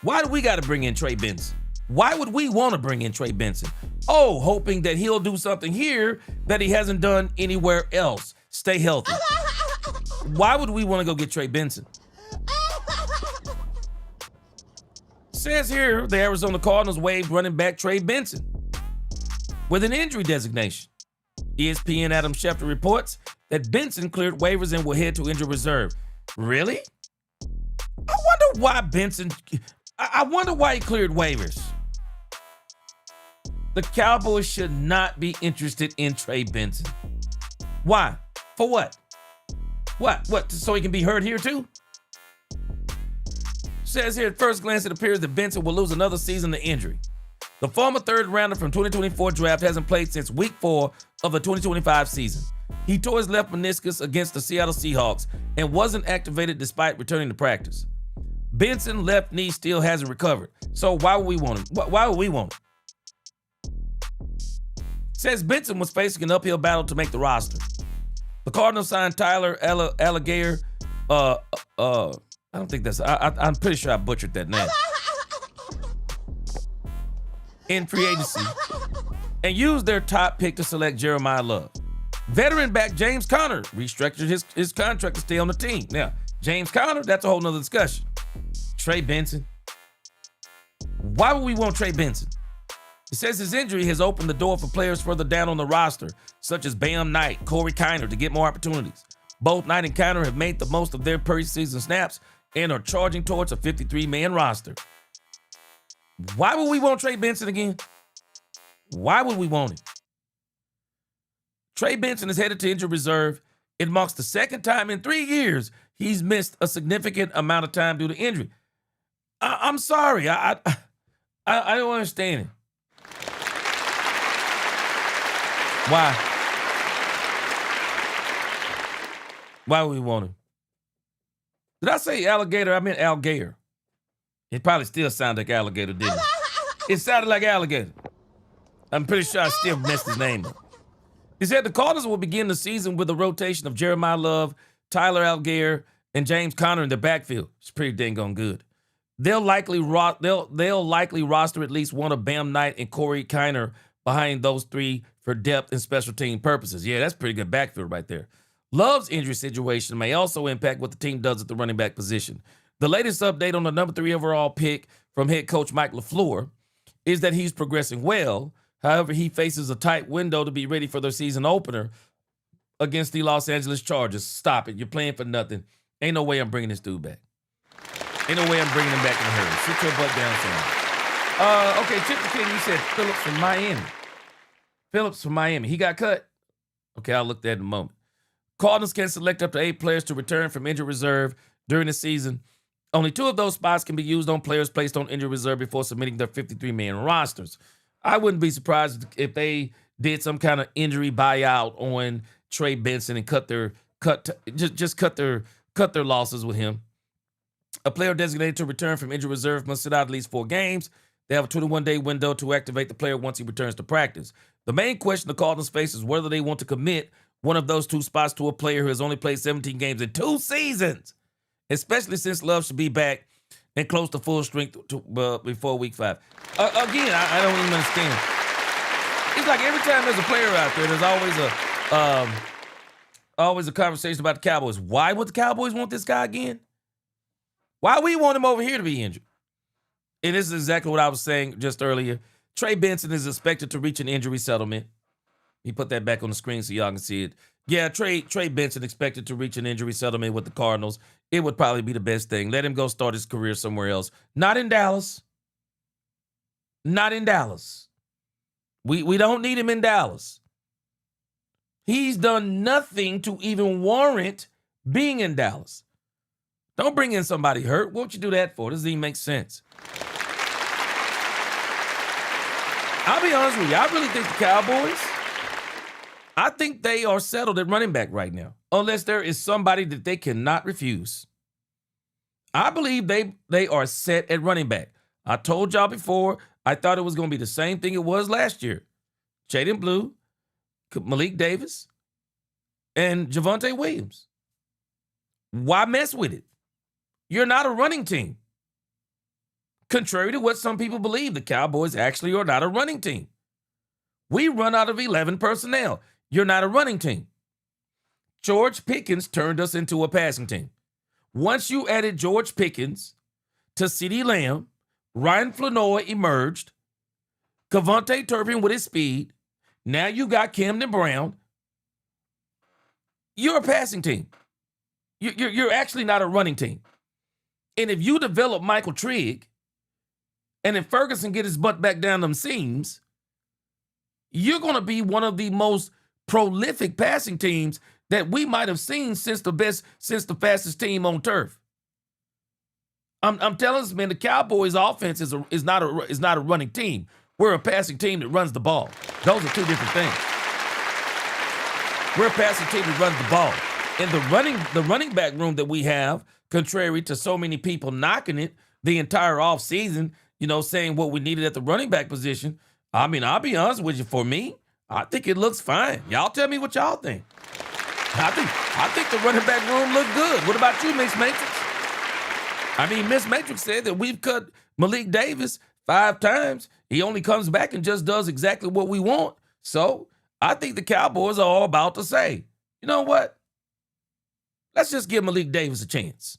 Why do we got to bring in Trey Benson? Why would we want to bring in Trey Benson? Oh, hoping that he'll do something here that he hasn't done anywhere else. Stay healthy. Why would we want to go get Trey Benson? Says here, the Arizona Cardinals waived running back Trey Benson with an injury designation. ESPN Adam Schefter reports that Benson cleared waivers and will head to injured reserve. Really? I wonder why Benson... I wonder why he cleared waivers. The Cowboys should not be interested in Trey Benson. Why? For what? What? So he can be hurt here too? Says here at first glance it appears that Benson will lose another season to injury. The former third rounder from 2024 draft hasn't played since week 4 of the 2025 season. He tore his left meniscus against the Seattle Seahawks and wasn't activated despite returning to practice. Benson's left knee still hasn't recovered. So why would we want him? Why would we want him? says Benson was facing an uphill battle to make the roster. The Cardinals signed Tyler Alligator. I don't think that's. I'm pretty sure I butchered that name. In free agency, and used their top pick to select Jeremiah Love. Veteran back James Conner restructured his contract to stay on the team. Now, James Conner, that's a whole nother discussion. Trey Benson. Why would we want Trey Benson? It says his injury has opened the door for players further down on the roster, such as Bam Knight, Corey Kiner, to get more opportunities. Both Knight and Kiner have made the most of their preseason snaps and are charging towards a 53-man roster. Why would we want Trey Benson again? Why would we want him? Trey Benson is headed to injured reserve. It marks the second time in 3 years he's missed a significant amount of time due to injury. I'm sorry. I don't understand it. Why? Why would we want him? Did I say alligator? I meant alligator. It probably still sounded like alligator, didn't it? It sounded like alligator. I'm pretty sure I still messed his name up. He said the Cardinals will begin the season with a rotation of Jeremiah Love, Tyler Algier, and James Conner in the backfield. It's pretty dang on good. They'll likely roster at least one of Bam Knight and Corey Kiner behind those three for depth and special team purposes. Yeah, that's pretty good backfield right there. Love's injury situation may also impact what the team does at the running back position. The latest update on the number 3 overall pick from head coach Mike LaFleur is that he's progressing well. However, he faces a tight window to be ready for their season opener against the Los Angeles Chargers. Stop it. You're playing for nothing. Ain't no way I'm bringing this dude back. Ain't no way I'm bringing him back in a hurry. Sit your butt down somewhere. Okay, Chip the King, you said Phillips from Miami. Phillips from Miami. He got cut. Okay, I'll look at that in a moment. Cardinals can select up to 8 players to return from injured reserve during the season. Only 2 of those spots can be used on players placed on injured reserve before submitting their 53-man rosters. I wouldn't be surprised if they did some kind of injury buyout on Trey Benson and cut their losses with him. A player designated to return from injured reserve must sit out at least 4 games. They have a 21-day window to activate the player once he returns to practice. The main question the Cardinals face is whether they want to commit one of those 2 spots to a player who has only played 17 games in 2 seasons, especially since Love should be back and close to full strength before week 5. Again, I don't even understand. It's like every time there's a player out there, there's always a conversation about the Cowboys. Why would the Cowboys want this guy again? Why we want him over here to be injured? And this is exactly what I was saying just earlier. Trey Benson is expected to reach an injury settlement. He put that back on the screen so y'all can see it. Yeah, Trey Benson expected to reach an injury settlement with the Cardinals. It would probably be the best thing. Let him go start his career somewhere else. Not in Dallas. Not in Dallas. We don't need him in Dallas. He's done nothing to even warrant being in Dallas. Don't bring in somebody hurt. What would you do that for? Doesn't even make sense. I'll be honest with you. I really think the Cowboys, I think they are settled at running back right now, unless there is somebody that they cannot refuse. I believe they are set at running back. I told y'all before, I thought it was going to be the same thing it was last year. Jaden Blue, Malik Davis, and Javonte Williams. Why mess with it? You're not a running team. Contrary to what some people believe, the Cowboys actually are not a running team. We run out of 11 personnel. You're not a running team. George Pickens turned us into a passing team. Once you added George Pickens to CeeDee Lamb, Ryan Flournoy emerged, Kevontae Turpin with his speed, now you got Camden Brown. You're a passing team. You're actually not a running team. And if you develop Michael Trigg, and if Ferguson get his butt back down them seams, you're going to be one of the most prolific passing teams that we might have seen since the fastest team on turf. I'm telling you, man, the Cowboys' offense is not a running team. We're a passing team that runs the ball. Those are 2 different things. We're a passing team that runs the ball. And the running back room that we have, contrary to so many people knocking it the entire offseason, saying what we needed at the running back position. I mean, I'll be honest with you. For me, I think it looks fine. Y'all tell me what y'all think. I think the running back room looked good. What about you, Miss Matrix? I mean, Miss Matrix said that we've cut Malik Davis 5 times. He only comes back and just does exactly what we want. So I think the Cowboys are all about to say, you know what? Let's just give Malik Davis a chance.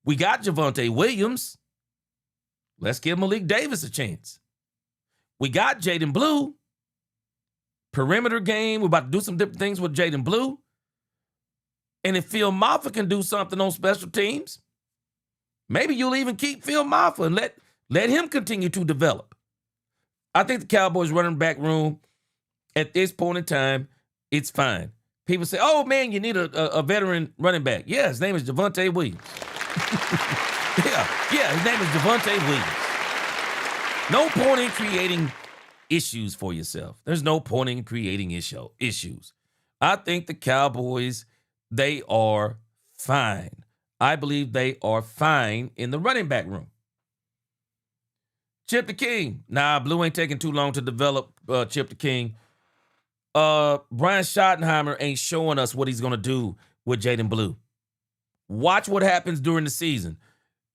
We got Javonte Williams. Let's give Malik Davis a chance. We got Jaden Blue. Perimeter game. We're about to do some different things with Jaden Blue. And if Phil Maffa can do something on special teams, maybe you'll even keep Phil Maffa and let him continue to develop. I think the Cowboys running back room at this point in time, it's fine. People say, oh, man, you need a veteran running back. Yeah, his name is Javonte Williams. yeah, his name is Javonte Williams. No point in creating issues for yourself. There's no point in creating issues. I think the Cowboys, they are fine. I believe they are fine in the running back room. Chip the King. Nah, Blue ain't taking too long to develop Chip the King. Brian Schottenheimer ain't showing us what he's going to do with Jaden Blue. Watch what happens during the season.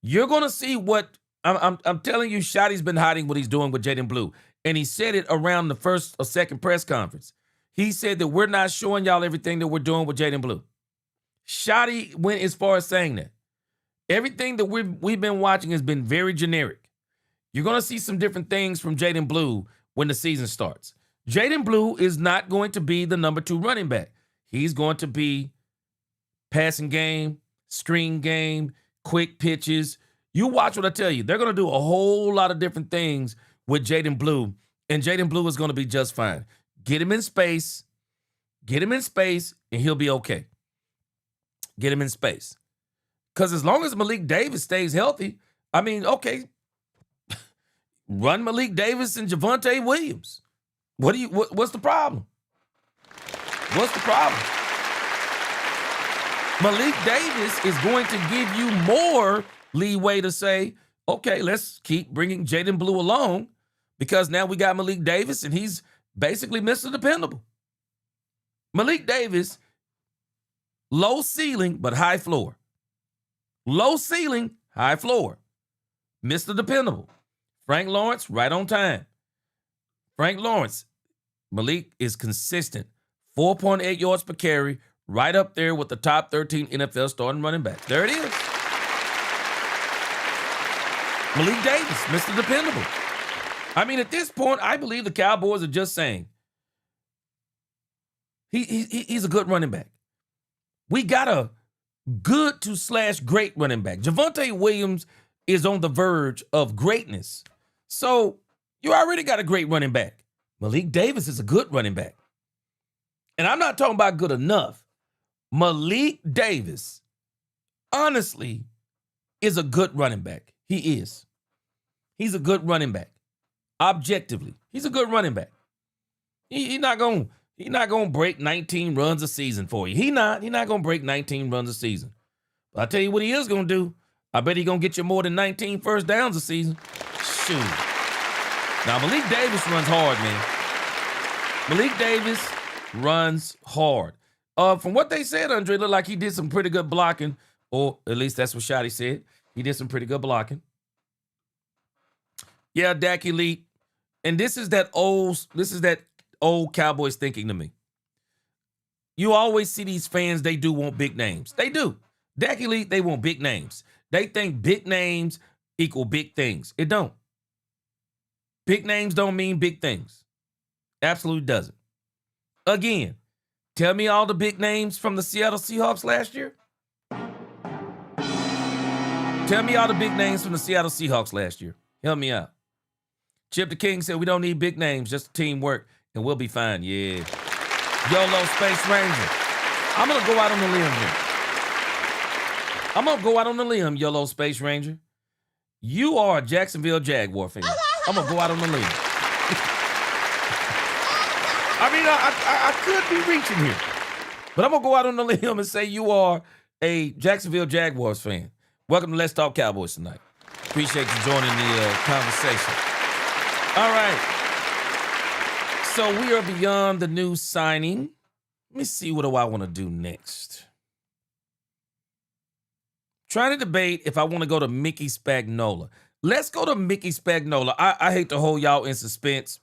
You're going to see what I'm telling you. Shotty's been hiding what he's doing with Jaden Blue, and he said it around the first or second press conference. He said that we're not showing y'all everything that we're doing with Jaden Blue. Shotty went as far as saying that everything that we've been watching has been very generic. You're going to see some different things from Jaden Blue when the season starts. Jaden Blue is not going to be the number 2 running back. He's going to be passing game, screen game, quick pitches. You watch what I tell you. They're going to do a whole lot of different things with Jaden Blue, and Jaden Blue is going to be just fine. Get him in space, and he'll be okay. Get him in space. Because as long as Malik Davis stays healthy, I mean, okay, run Malik Davis and Javonte Williams. What's the problem? What's the problem? Malik Davis is going to give you more leeway to say, okay, let's keep bringing Jaden Blue along because now we got Malik Davis and he's basically Mr. Dependable. Malik Davis, low ceiling, but high floor. Low ceiling, high floor. Mr. Dependable. Frank Lawrence, right on time. Frank Lawrence, Malik is consistent. 4.8 yards per carry, right up there with the top 13 NFL starting running back. There it is. Malik Davis, Mr. Dependable. I mean, at this point, I believe the Cowboys are just saying, he's a good running back. We got a good to / great running back. Javonte Williams is on the verge of greatness. So you already got a great running back. Malik Davis is a good running back. And I'm not talking about good enough. Malik Davis, honestly, is a good running back. He is. He's a good running back. Objectively, he's a good running back. He's not gonna break 19 runs a season for you. He's not gonna break 19 runs a season. But I tell you what he is gonna do. I bet he's gonna get you more than 19 first downs a season. Shoot. Now Malik Davis runs hard, man. Malik Davis runs hard. From what they said, Andre looked like he did some pretty good blocking, or at least that's what Shotty said. He did some pretty good blocking. Yeah, Dak Elite. And this is that old Cowboys thinking to me. You always see these fans, they do want big names. They do. Dak Elite, they want big names. They think big names equal big things. It don't. Big names don't mean big things. Absolutely doesn't. Again, tell me all the big names from the Seattle Seahawks last year. Tell me all the big names from the Seattle Seahawks last year. Help me out. Chip the King said we don't need big names, just teamwork, and we'll be fine. Yeah. YOLO Space Ranger. I'm going to go out on the limb here. I'm going to go out on the limb, YOLO Space Ranger. You are a Jacksonville Jaguar fan. I'm going to go out on the limb. I mean, I could be reaching here. But I'm going to go out on the limb and say you are a Jacksonville Jaguars fan. Welcome to Let's Talk Cowboys tonight. Appreciate you joining the conversation. All right. So we are beyond the new signing. Let me see, what do I want to do next? Trying to debate if I want to go to Mickey Spagnola. Let's go to Mickey Spagnola. I hate to hold y'all in suspense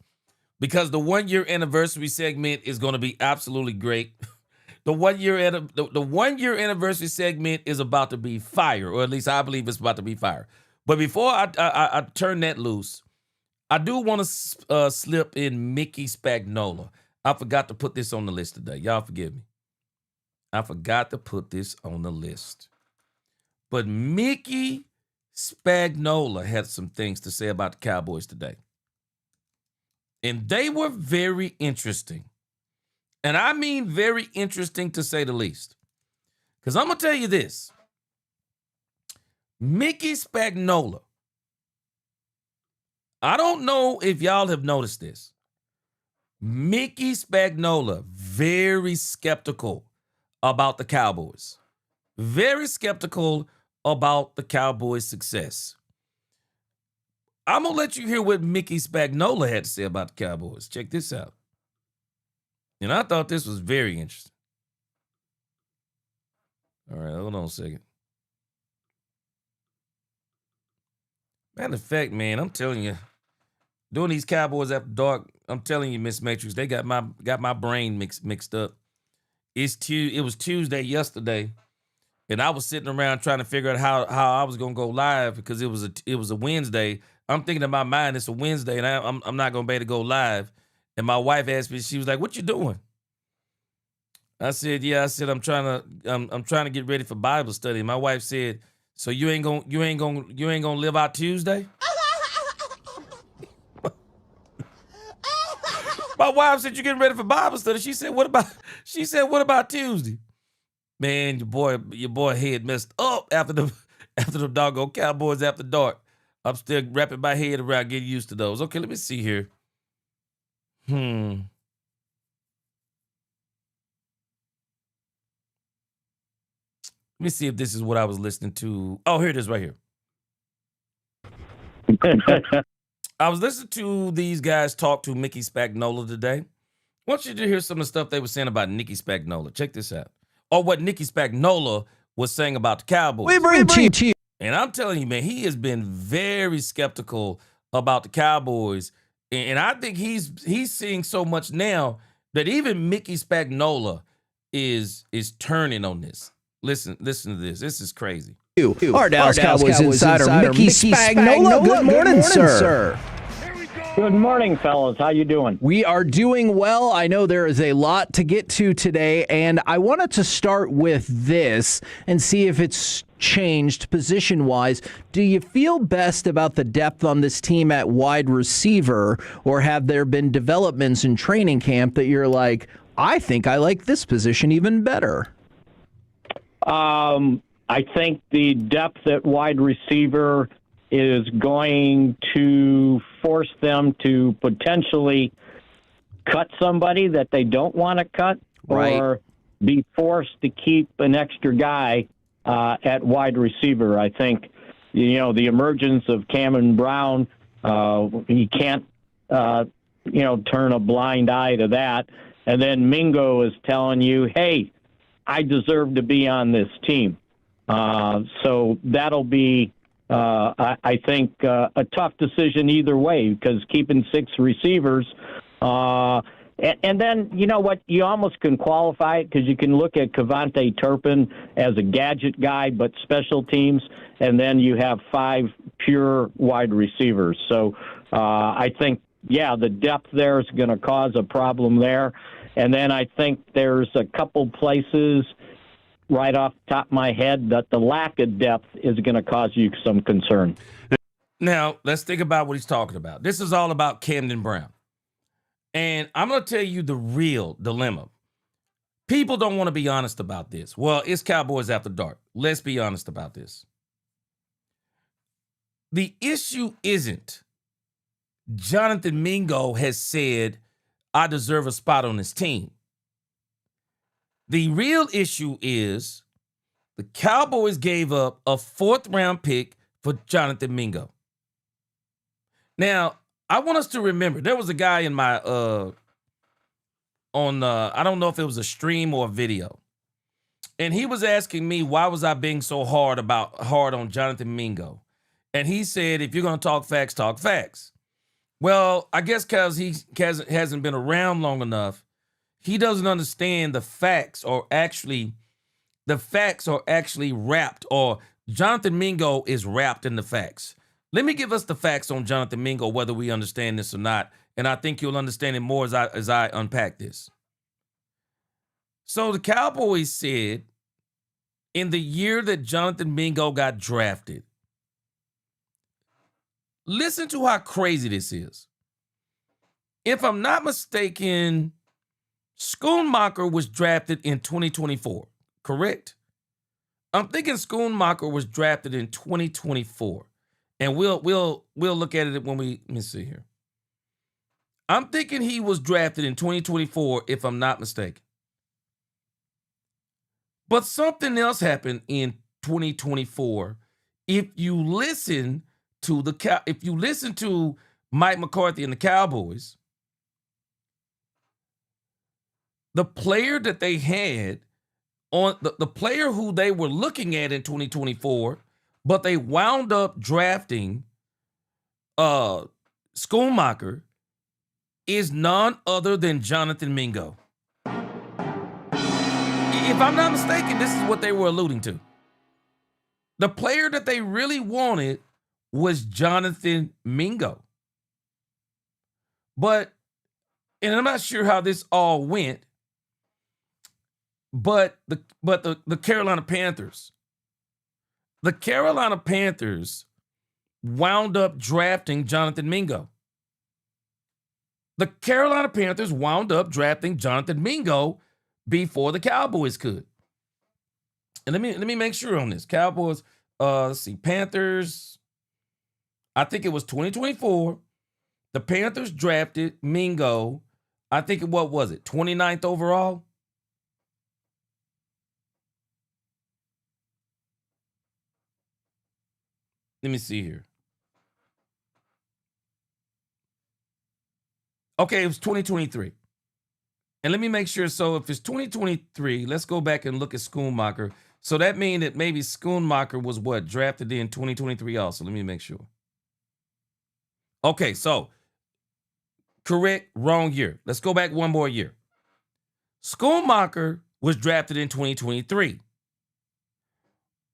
because the 1 year anniversary segment is going to be absolutely great. The 1 year anniversary segment is about to be fire, or at least I believe it's about to be fire. But before I turn that loose, I do want to slip in Mickey Spagnola. I forgot to put this on the list today. Y'all forgive me. I forgot to put this on the list. But Mickey Spagnola had some things to say about the Cowboys today. And they were very interesting. And I mean very interesting to say the least. Because I'm going to tell you this. Mickey Spagnola. I don't know if y'all have noticed this. Mickey Spagnola, very skeptical about the Cowboys. Very skeptical about the Cowboys' success. I'm going to let you hear what Mickey Spagnola had to say about the Cowboys. Check this out. And I thought this was very interesting. All right, hold on a second. Matter of fact, man, I'm telling you, doing these Cowboys After Dark, I'm telling you, Miss Matrix, they got my brain mixed up. It was Tuesday yesterday, and I was sitting around trying to figure out how I was gonna go live because it was a Wednesday. I'm thinking in my mind it's a Wednesday, and I'm not gonna be able to go live. And my wife asked me, she was like, "What you doing?" I said, I'm trying to get ready for Bible study. My wife said, "So you ain't gonna live out Tuesday?" My wife said, "You getting ready for Bible study?" She said, "What about Tuesday?" Man, your boy head messed up after the doggone Cowboys After Dark. I'm still wrapping my head around getting used to those. Okay, let me see here. Let me see if this is what I was listening to. Oh, here it is right here. I was listening to these guys talk to Mickey Spagnola today. I want you to hear some of the stuff they were saying about Nicky Spagnola. Check this out. Or what Nicky Spagnola was saying about the Cowboys. We bring to you. And I'm telling you, man, he has been very skeptical about the Cowboys. And I think he's seeing so much now that even Mickey Spagnola is turning on this. Listen to this. This is crazy. Our Dallas Cowboys insider, Mickey Spagnola. Good morning, sir. Good morning, fellas. How you doing? We are doing well. I know there is a lot to get to today, and I wanted to start with this and see if it's changed position-wise. Do you feel best about the depth on this team at wide receiver, or have there been developments in training camp that you're like, I think I like this position even better? I think the depth at wide receiver is going to force them to potentially cut somebody that they don't want to cut, or be forced to keep an extra guy at wide receiver. I think, the emergence of Cameron Brown, he can't, turn a blind eye to that. And then Mingo is telling you, hey, I deserve to be on this team. So that'll be, I think, a tough decision either way, because keeping 6 receivers, and then, you know what, you almost can qualify it because you can look at Cavante Turpin as a gadget guy, but special teams, and then you have 5 pure wide receivers. So I think, the depth there is going to cause a problem there. And then I think there's a couple places right off the top of my head that the lack of depth is going to cause you some concern. Now, let's think about what he's talking about. This is all about Camden Brown. And I'm going to tell you the real dilemma. People don't want to be honest about this. Well, it's Cowboys After Dark. Let's be honest about this. The issue isn't Jonathan Mingo has said, I deserve a spot on this team. The real issue is the Cowboys gave up a 4th-round pick for Jonathan Mingo. Now, I want us to remember, there was a guy in my I don't know if it was a stream or a video. And he was asking me, why was I being so hard on Jonathan Mingo? And he said, if you're going to talk facts, talk facts. Well, I guess because he hasn't been around long enough, he doesn't understand the facts are actually wrapped, or Jonathan Mingo is wrapped in the facts. Let me give us the facts on Jonathan Mingo, whether we understand this or not. And I think you'll understand it more as I unpack this. So the Cowboys said in the year that Jonathan Mingo got drafted, listen to how crazy this is. If I'm not mistaken, Schoonmaker was drafted in 2024, correct? I'm thinking Schoonmaker was drafted in 2024. And we'll look at it when let me see here. I'm thinking he was drafted in 2024, if I'm not mistaken. But something else happened in 2024. If you listen to Mike McCarthy and the Cowboys, the player that they had on the player who they were looking at in 2024, but they wound up drafting Schoonmaker, is none other than Jonathan Mingo. If I'm not mistaken, this is what they were alluding to. The player that they really wanted was Jonathan Mingo. And I'm not sure how this all went, but the Carolina Panthers wound up drafting Jonathan Mingo. The Carolina Panthers wound up drafting Jonathan Mingo before the Cowboys could. And let me make sure on this. Cowboys, let's see, Panthers, I think it was 2024. The Panthers drafted Mingo, I think, what was it, 29th overall? Let me see here. Okay, it was 2023. And let me make sure. So if it's 2023, let's go back and look at Schoonmaker. So that means that maybe Schoonmaker was what? Drafted in 2023 also. Let me make sure. Okay, so correct, wrong year. Let's go back one more year. Schoonmaker was drafted in 2023.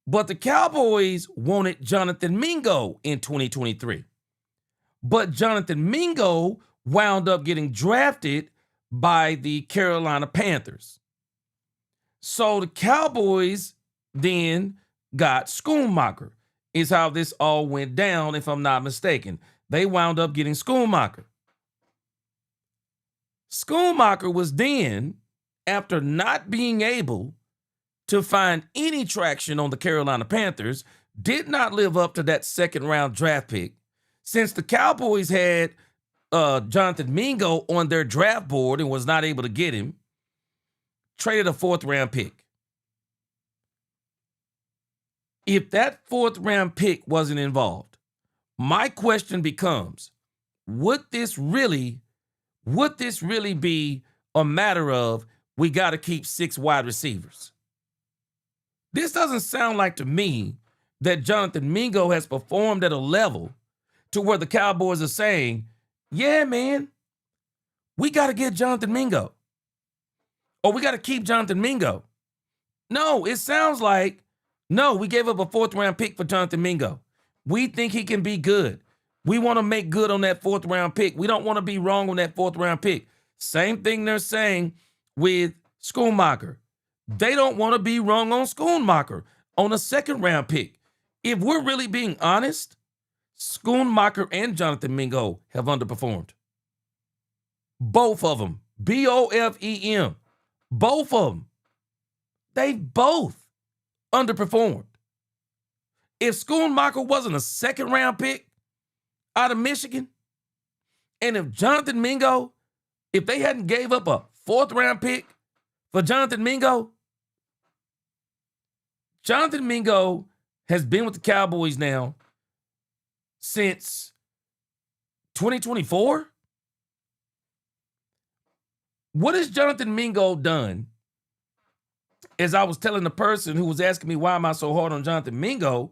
But the Cowboys wanted Jonathan Mingo in 2023. But Jonathan Mingo wound up getting drafted by the Carolina Panthers. So the Cowboys then got Schoonmaker, is how this all went down, if I'm not mistaken. They wound up getting Schoonmaker. Schoonmaker was then, after not being able to find any traction on the Carolina Panthers, did not live up to that second-round draft pick. Since the Cowboys had Jonathan Mingo on their draft board and was not able to get him, traded a fourth-round pick. If that fourth-round pick wasn't involved, my question becomes, would this really be a matter of we got to keep 6 wide receivers? This doesn't sound like to me that Jonathan Mingo has performed at a level to where the Cowboys are saying, yeah, man, we got to get Jonathan Mingo. Or we got to keep Jonathan Mingo. No, it sounds like, no, we gave up a fourth-round pick for Jonathan Mingo. We think he can be good. We want to make good on that fourth-round pick. We don't want to be wrong on that fourth-round pick. Same thing they're saying with Schoonmaker. They don't want to be wrong on Schoonmaker on a second-round pick. If we're really being honest, Schoonmaker and Jonathan Mingo have underperformed. Both of them. BOFEM. Both of them. They both underperformed. If Schoonmaker wasn't a second-round pick out of Michigan, and if Jonathan Mingo, if they hadn't gave up a fourth-round pick for Jonathan Mingo, Jonathan Mingo has been with the Cowboys now since 2024. What has Jonathan Mingo done? As I was telling the person who was asking me why am I so hard on Jonathan Mingo,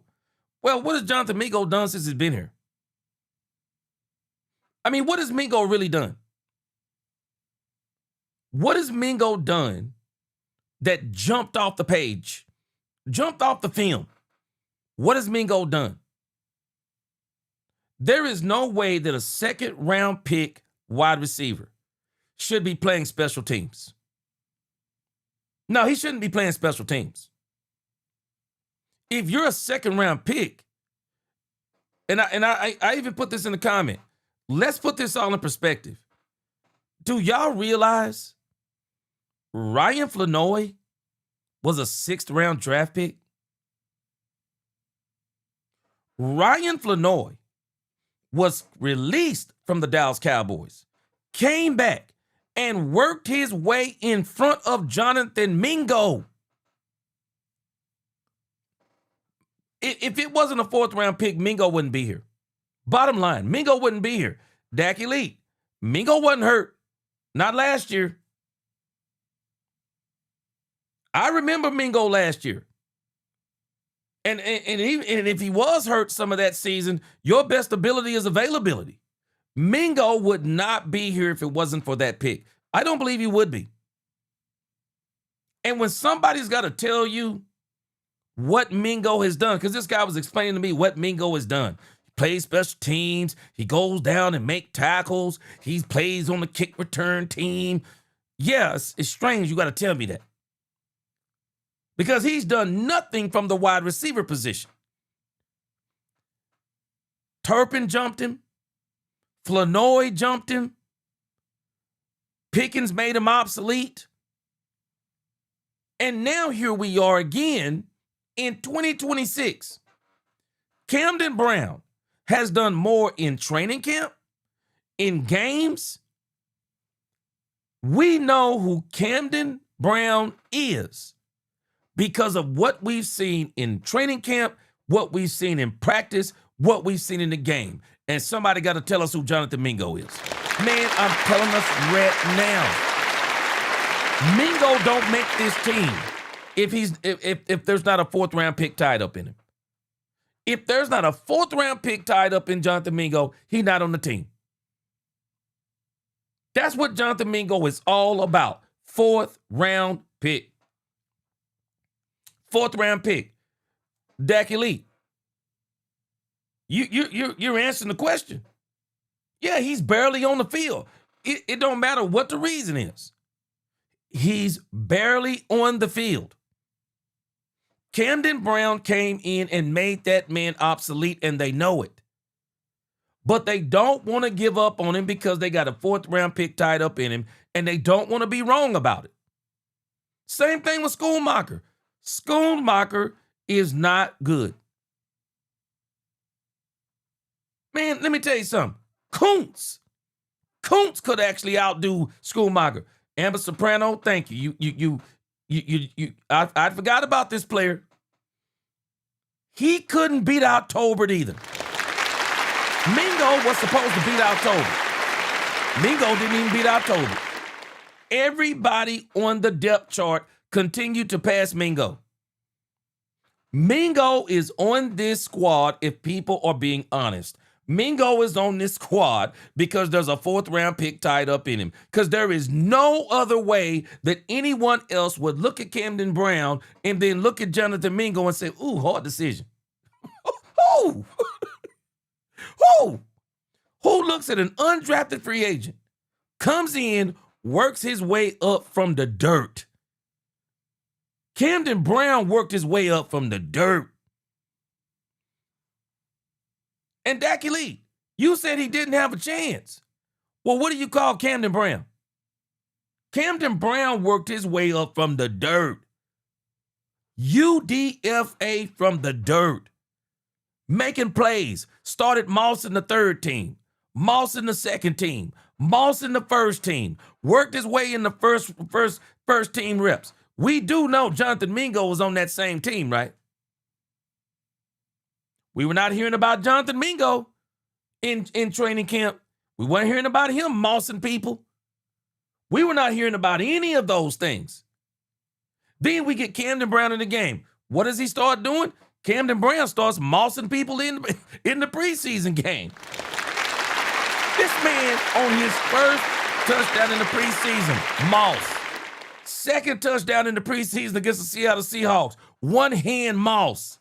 well, what has Jonathan Mingo done since he's been here? I mean, what has Mingo really done? What has Mingo done that jumped off the page, jumped off the film? What has Mingo done? There is no way that a second-round pick wide receiver should be playing special teams. No, he shouldn't be playing special teams. If you're a second-round pick, and I even put this in the comment, let's put this all in perspective. Do y'all realize Ryan Flanoy was a 6th-round draft pick? Ryan Flanoy was released from the Dallas Cowboys, came back, and worked his way in front of Jonathan Mingo. If it wasn't a 4th-round pick, Mingo wouldn't be here. Bottom line, Mingo wouldn't be here. Dak Elite, Mingo wasn't hurt. Not last year. I remember Mingo last year. And if he was hurt some of that season, your best ability is availability. Mingo would not be here if it wasn't for that pick. I don't believe he would be. And when somebody's got to tell you what Mingo has done, because this guy was explaining to me what Mingo has done. He plays special teams. He goes down and make tackles. He plays on the kick return team. Yeah, it's strange you got to tell me that. Because he's done nothing from the wide receiver position. Turpin jumped him. Flanoy jumped him. Pickens made him obsolete. And now here we are again in 2026. Camden Brown has done more in training camp, in games. We know who Camden Brown is because of what we've seen in training camp, what we've seen in practice, what we've seen in the game. And somebody got to tell us who Jonathan Mingo is. Man, I'm telling us right now. Mingo don't make this team if there's not a 4th-round pick tied up in him. If there's not a 4th-round pick tied up in Jonathan Mingo, he's not on the team. That's what Jonathan Mingo is all about. 4th-round pick. 4th-round pick. Dak Elite. You're answering the question. Yeah, he's barely on the field. It don't matter what the reason is. He's barely on the field. Camden Brown came in and made that man obsolete, and they know it. But they don't want to give up on him because they got a 4th-round pick tied up in him, and they don't want to be wrong about it. Same thing with Schoonmaker. Schoonmaker is not good. Man, let me tell you something. Kuntz could actually outdo Schoonmaker. Amber Soprano, thank you. I forgot about this player. He couldn't beat out Tolbert either. Mingo was supposed to beat out Tolbert. Mingo didn't even beat out Tolbert. Everybody on the depth chart continued to pass Mingo. Mingo is on this squad if people are being honest. Mingo is on this squad because there's a 4th-round pick tied up in him. Because there is no other way that anyone else would look at Camden Brown and then look at Jonathan Mingo and say, ooh, hard decision. Who? Who looks at an undrafted free agent, comes in, works his way up from the dirt? Camden Brown worked his way up from the dirt. And Dak Elite, you said he didn't have a chance. Well, what do you call Camden Brown? Camden Brown worked his way up from the dirt. UDFA from the dirt. Making plays. Started Moss in the 3rd team. Moss in the 2nd team. Moss in the 1st team. Worked his way in the first team reps. We do know Jonathan Mingo was on that same team, right? We were not hearing about Jonathan Mingo in training camp. We weren't hearing about him mossing people. We were not hearing about any of those things. Then we get Camden Brown in the game. What does he start doing? Camden Brown starts mossing people in the preseason game. This man on his first touchdown in the preseason, Moss. Second touchdown in the preseason against the Seattle Seahawks, one hand Moss.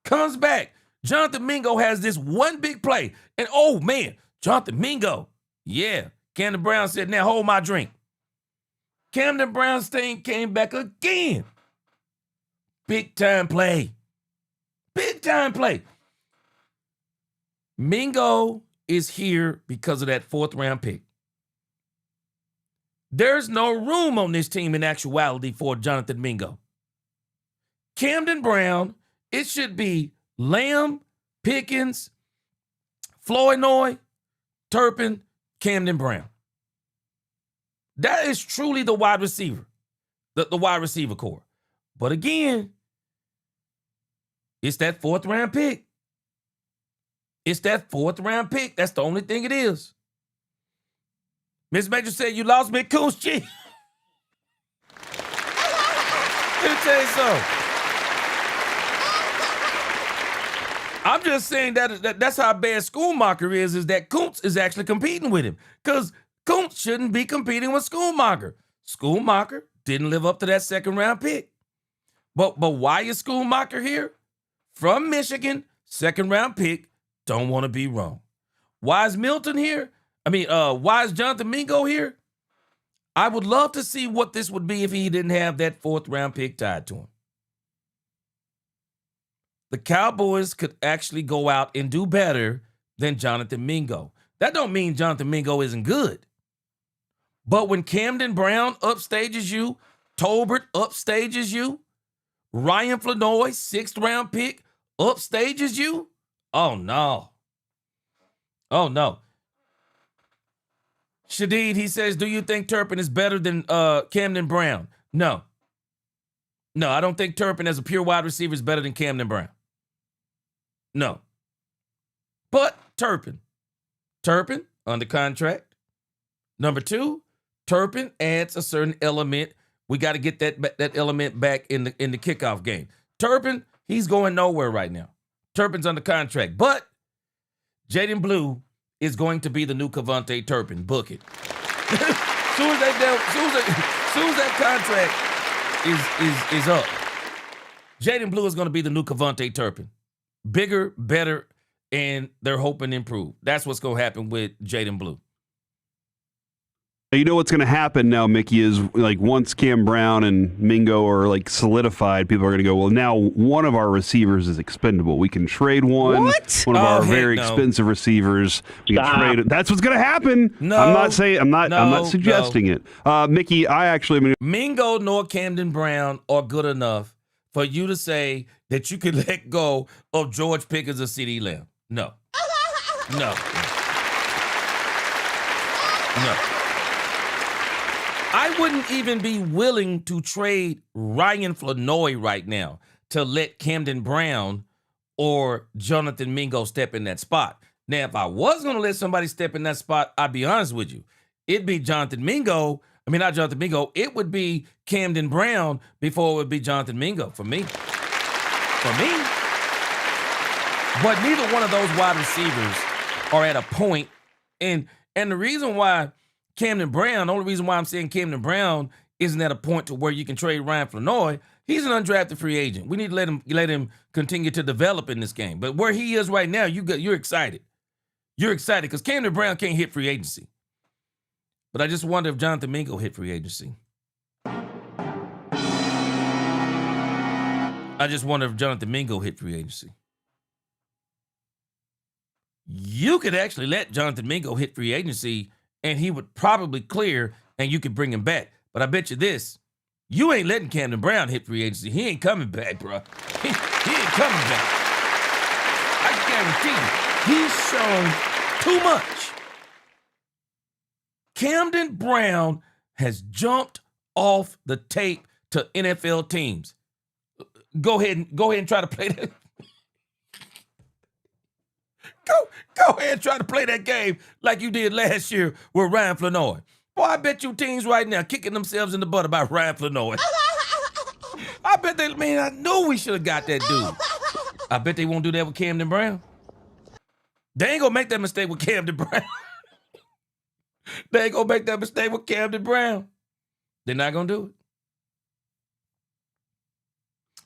Comes back. Jonathan Mingo has this one big play. And oh man, Jonathan Mingo. Yeah. Camden Brown said, now hold my drink. Camden Brown's thing came back again. Big time play. Big time play. Mingo is here because of that fourth round pick. There's no room on this team in actuality for Jonathan Mingo. Camden Brown, it should be Lamb, Pickens, Flournoy, Turpin, Camden Brown. That is truly the wide receiver, the wide receiver core. But again, it's that fourth round pick. It's that fourth round pick. That's the only thing it is. Miss Major said you lost me, Coos G. Let me tell you something. I'm just saying that's how bad Schoonmaker is that Kuntz is actually competing with him. Because Kuntz shouldn't be competing with Schoonmaker. Schoonmaker didn't live up to that second round pick. But why is Schoonmaker here? From Michigan, second round pick, don't want to be wrong. Why is Milton here? Why is Jonathan Mingo here? I would love to see what this would be if he didn't have that fourth round pick tied to him. The Cowboys could actually go out and do better than Jonathan Mingo. That don't mean Jonathan Mingo isn't good. But when Camden Brown upstages you, Tolbert upstages you, Ryan Flournoy, sixth round pick, upstages you, oh no. Oh no. Shadid, he says, do you think Turpin is better than Camden Brown? No. No, I don't think Turpin as a pure wide receiver is better than Camden Brown. No. But Turpin under contract. Number two, Turpin adds a certain element. We got to get that element back in the kickoff game. Turpin, he's going nowhere right now. Turpin's under contract. But Jaden Blue is going to be the new Cavante Turpin. Book it. soon as that contract is up, Jaden Blue is going to be the new Cavante Turpin. Bigger, better, and they're hoping to improve. That's what's going to happen with Jaden Blue. You know what's going to happen now, Mickey, is like once Cam Brown and Mingo are like solidified, people are going to go, well, now one of our receivers is expendable. We can trade one. What? One of our very expensive receivers. We can trade it. That's what's going to happen. No. I'm not saying. I'm not suggesting it. Mickey, Mingo nor Camden Brown are good enough for you to say that you could let go of George Pickens or CeeDee Lamb. No. No. No. I wouldn't even be willing to trade Ryan Flournoy right now to let Camden Brown or Jonathan Mingo step in that spot. Now, if I was going to let somebody step in that spot, I'd be honest with you. It'd be Jonathan Mingo. I mean, not Jonathan Mingo. It would be Camden Brown before it would be Jonathan Mingo for me. For me. But neither one of those wide receivers are at a point. And the reason why Camden Brown, the only reason why I'm saying Camden Brown isn't at a point to where you can trade Ryan Flournoy, he's an undrafted free agent. We need to let him continue to develop in this game. But where he is right now, you're excited. You're excited because Camden Brown can't hit free agency. But I just wonder if Jonathan Mingo hit free agency. I just wonder if Jonathan Mingo hit free agency. You could actually let Jonathan Mingo hit free agency and he would probably clear, and you could bring him back. But I bet you this, you ain't letting Camden Brown hit free agency. He ain't coming back, bro. He ain't coming back. I guarantee you, he's shown too much. Camden Brown has jumped off the tape to NFL teams. Go ahead and try to play that. Go ahead and try to play that game like you did last year with Ryan Flournoy. Boy, I bet you teams right now kicking themselves in the butt about Ryan Flanoy. I bet they, man, I knew we should have got that dude. I bet they won't do that with Camden Brown. They ain't gonna make that mistake with Camden Brown. They ain't gonna make that mistake with Camden Brown. They're not gonna do it.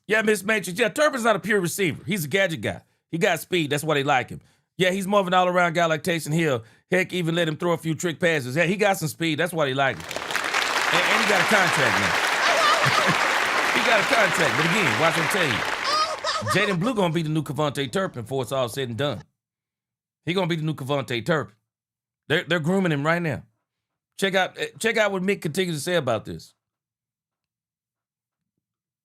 Yeah, Miss Matrix. Yeah, Turpin's not a pure receiver. He's a gadget guy. He got speed. That's why they like him. Yeah, he's more of an all-around guy like Taysom Hill. Heck, even let him throw a few trick passes. Yeah, he got some speed. That's why they like him. And he got a contract now. He got a contract. But again, watch what I tell you. Jaden Blue gonna be the new Kevontae Turpin before it's all said and done. He gonna be the new Kevontae Turpin. They're grooming him right now. Check out what Mick continues to say about this.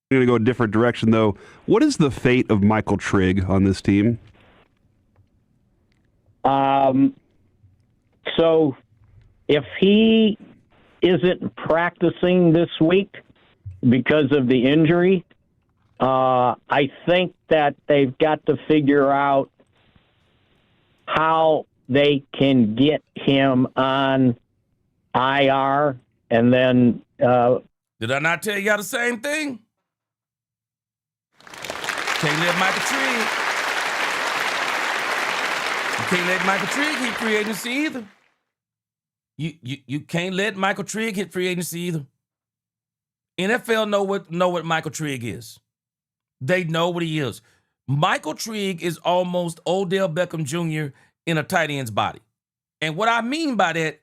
I'm going to go a different direction, though. What is the fate of Michael Trigg on this team? So if he isn't practicing this week because of the injury, I think that they've got to figure out how they can get him on IR and then... Did I not tell y'all the same thing? Can't let Michael Trigg. You can't let Michael Trigg hit free agency either. You can't let Michael Trigg hit free agency either. NFL know what Michael Trigg is. They know what he is. Michael Trigg is almost Odell Beckham Jr. in a tight end's body. And what I mean by that,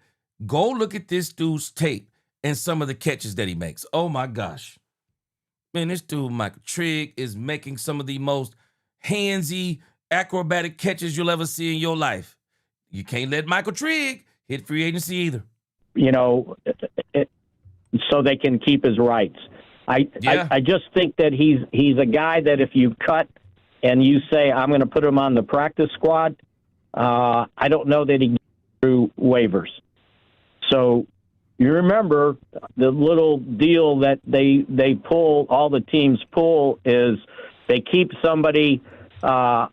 go look at this dude's tape and some of the catches that he makes. Oh my gosh. Man, this dude, Michael Trigg, is making some of the most handsy, acrobatic catches you'll ever see in your life. You can't let Michael Trigg hit free agency either. You know, so they can keep his rights. I just think that he's a guy that if you cut and you say, I'm going to put him on the practice squad, I don't know that he gets through waivers. So you remember the little deal that they pull, all the teams pull, is they keep somebody on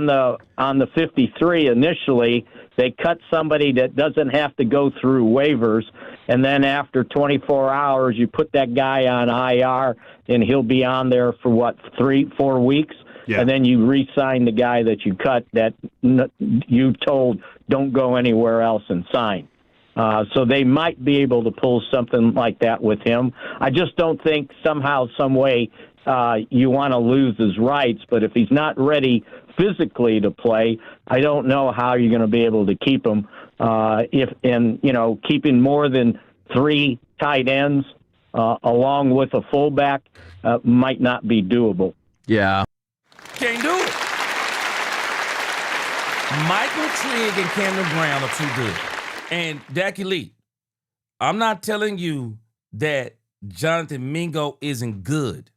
the 53 initially. They cut somebody that doesn't have to go through waivers, and then after 24 hours, you put that guy on IR, and he'll be on there for, 3-4 weeks? Yeah. And then you re-sign the guy that you cut that you told don't go anywhere else and sign. So they might be able to pull something like that with him. I just don't think somehow, some way, you want to lose his rights. But if he's not ready physically to play, I don't know how you're going to be able to keep him. Keeping more than 3 tight ends along with a fullback might not be doable. Yeah. Can't do it. Michael Trigg and Camden Brown are too good. And Dak Elite, I'm not telling you that Jonathan Mingo isn't good.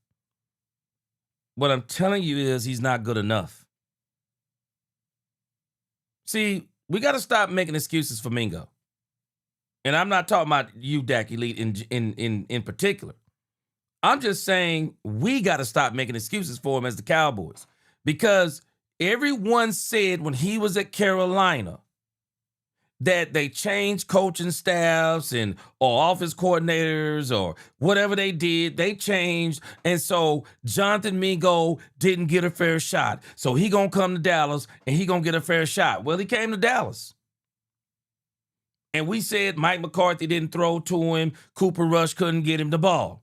What I'm telling you is he's not good enough. See, we got to stop making excuses for Mingo. And I'm not talking about you, Dak Elite, in particular. I'm just saying we got to stop making excuses for him as the Cowboys. Because everyone said when he was at Carolina that they changed coaching staffs or office coordinators or whatever they did, they changed. And so Jonathan Mingo didn't get a fair shot. So he gonna come to Dallas and he gonna get a fair shot. Well, he came to Dallas. And we said Mike McCarthy didn't throw to him. Cooper Rush couldn't get him the ball.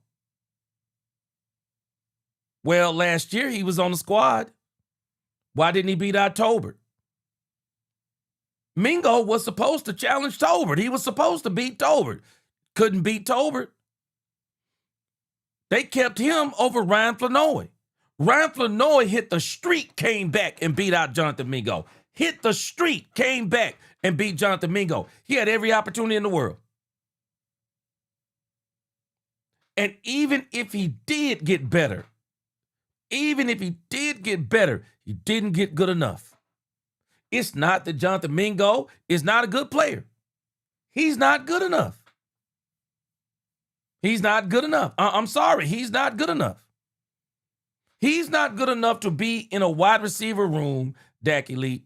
Well, last year he was on the squad. Why didn't he beat out Tolbert? Mingo was supposed to challenge Tolbert. He was supposed to beat Tolbert. Couldn't beat Tolbert. They kept him over Ryan Flanoy. Ryan Flanoy hit the street, came back and beat out Jonathan Mingo. Hit the street, came back and beat Jonathan Mingo. He had every opportunity in the world. And even if he did get better, he didn't get good enough. It's not that Jonathan Mingo is not a good player. He's not good enough. He's not good enough. I'm sorry. He's not good enough. He's not good enough to be in a wide receiver room, Dak Elite.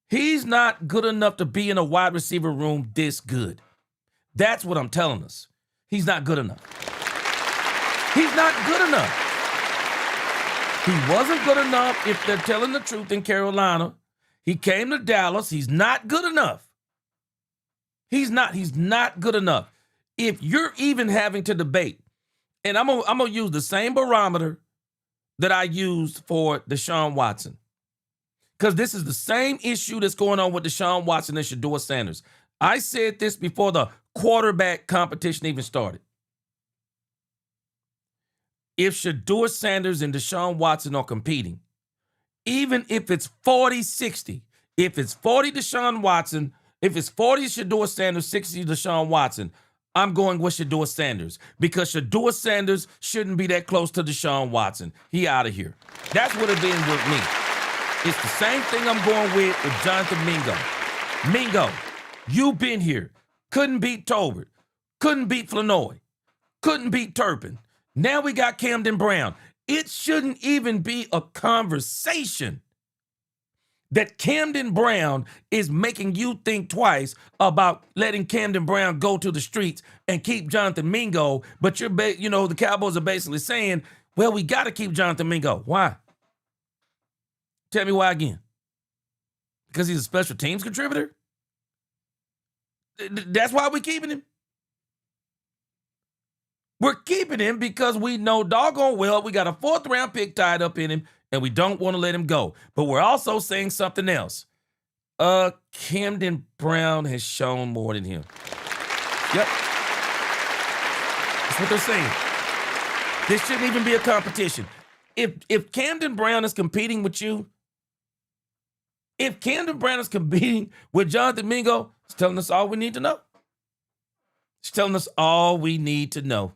He's not good enough to be in a wide receiver room this good. That's what I'm telling us. He's not good enough. He's not good enough. He wasn't good enough if they're telling the truth in Carolina. He came to Dallas. He's not good enough. He's not good enough. If you're even having to debate, and I'm gonna use the same barometer that I used for Deshaun Watson, because this is the same issue that's going on with Deshaun Watson and Shedeur Sanders. I said this before the quarterback competition even started. If Shedeur Sanders and Deshaun Watson are competing, even if it's 40-60, if it's 40 Deshaun Watson, if it's 40 Shedeur Sanders, 60 Deshaun Watson, I'm going with Shedeur Sanders because Shedeur Sanders shouldn't be that close to Deshaun Watson. He out of here. That's what it been with me. It's the same thing I'm going with Jonathan Mingo. Mingo, you've been here. Couldn't beat Tolbert. Couldn't beat Flanoy. Couldn't beat Turpin. Now we got Camden Brown. It shouldn't even be a conversation that Camden Brown is making you think twice about letting Camden Brown go to the streets and keep Jonathan Mingo. But the Cowboys are basically saying, well, we got to keep Jonathan Mingo. Why? Tell me why again. Because he's a special teams contributor? That's why we're keeping him. We're keeping him because we know doggone well we got a 4th round pick tied up in him and we don't want to let him go. But we're also saying something else. Camden Brown has shown more than him. Yep. That's what they're saying. This shouldn't even be a competition. If Camden Brown is competing with you, if Camden Brown is competing with Jonathan Mingo, it's telling us all we need to know. It's telling us all we need to know.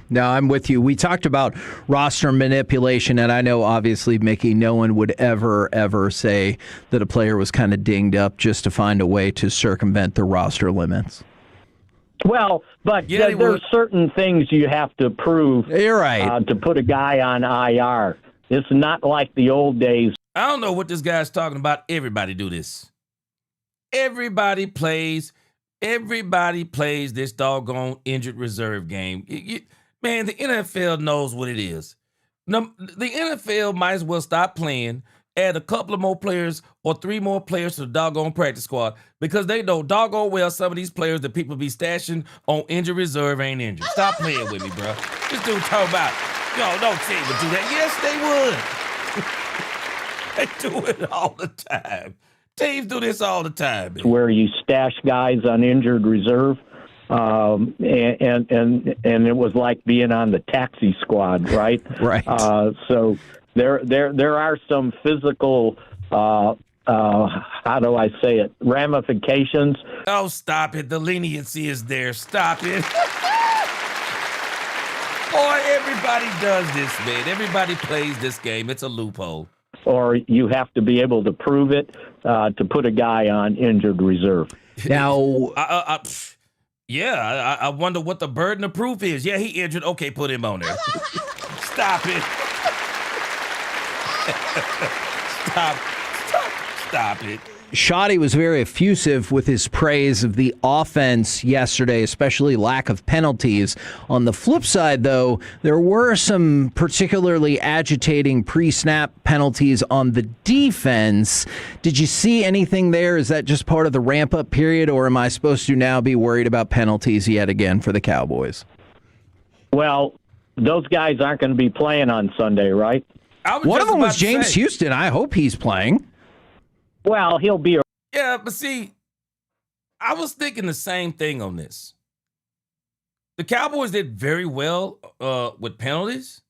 No, I'm with you. We talked about roster manipulation, and I know, obviously, Mickey, no one would ever say that a player was kind of dinged up just to find a way to circumvent the roster limits. Well, but there's certain things you have to prove. You're right. To put a guy on IR. It's not like the old days. I don't know what this guy's talking about. Everybody do this. Everybody plays this doggone injured reserve game. Man, the NFL knows what it is. The NFL might as well stop playing, add a couple of more players or 3 more players to the doggone practice squad because they know doggone well some of these players that people be stashing on injured reserve ain't injured. Stop playing with me, bro. This dude talking about, no team would do that. Yes, they would. They do it all the time. Teams do this all the time. Man. Where you stash guys on injured reserve, and it was like being on the taxi squad, right? Right. So there are some physical, how do I say it, ramifications. Oh, stop it. The leniency is there. Stop it. Boy, everybody does this, man. Everybody plays this game. It's a loophole. Or you have to be able to prove it to put a guy on injured reserve. Now, I wonder what the burden of proof is. Yeah, he injured. Okay, put him on there. Stop it. Stop it. Shoddy was very effusive with his praise of the offense yesterday, especially lack of penalties. On the flip side, though, there were some particularly agitating pre-snap penalties on the defense. Did you see anything there? Is that just part of the ramp-up period, or am I supposed to now be worried about penalties yet again for the Cowboys? Well, those guys aren't going to be playing on Sunday, right? One of them was James Houston. I hope he's playing. Well, he'll be. Yeah, but see, I was thinking the same thing on this. The Cowboys did very well with penalties.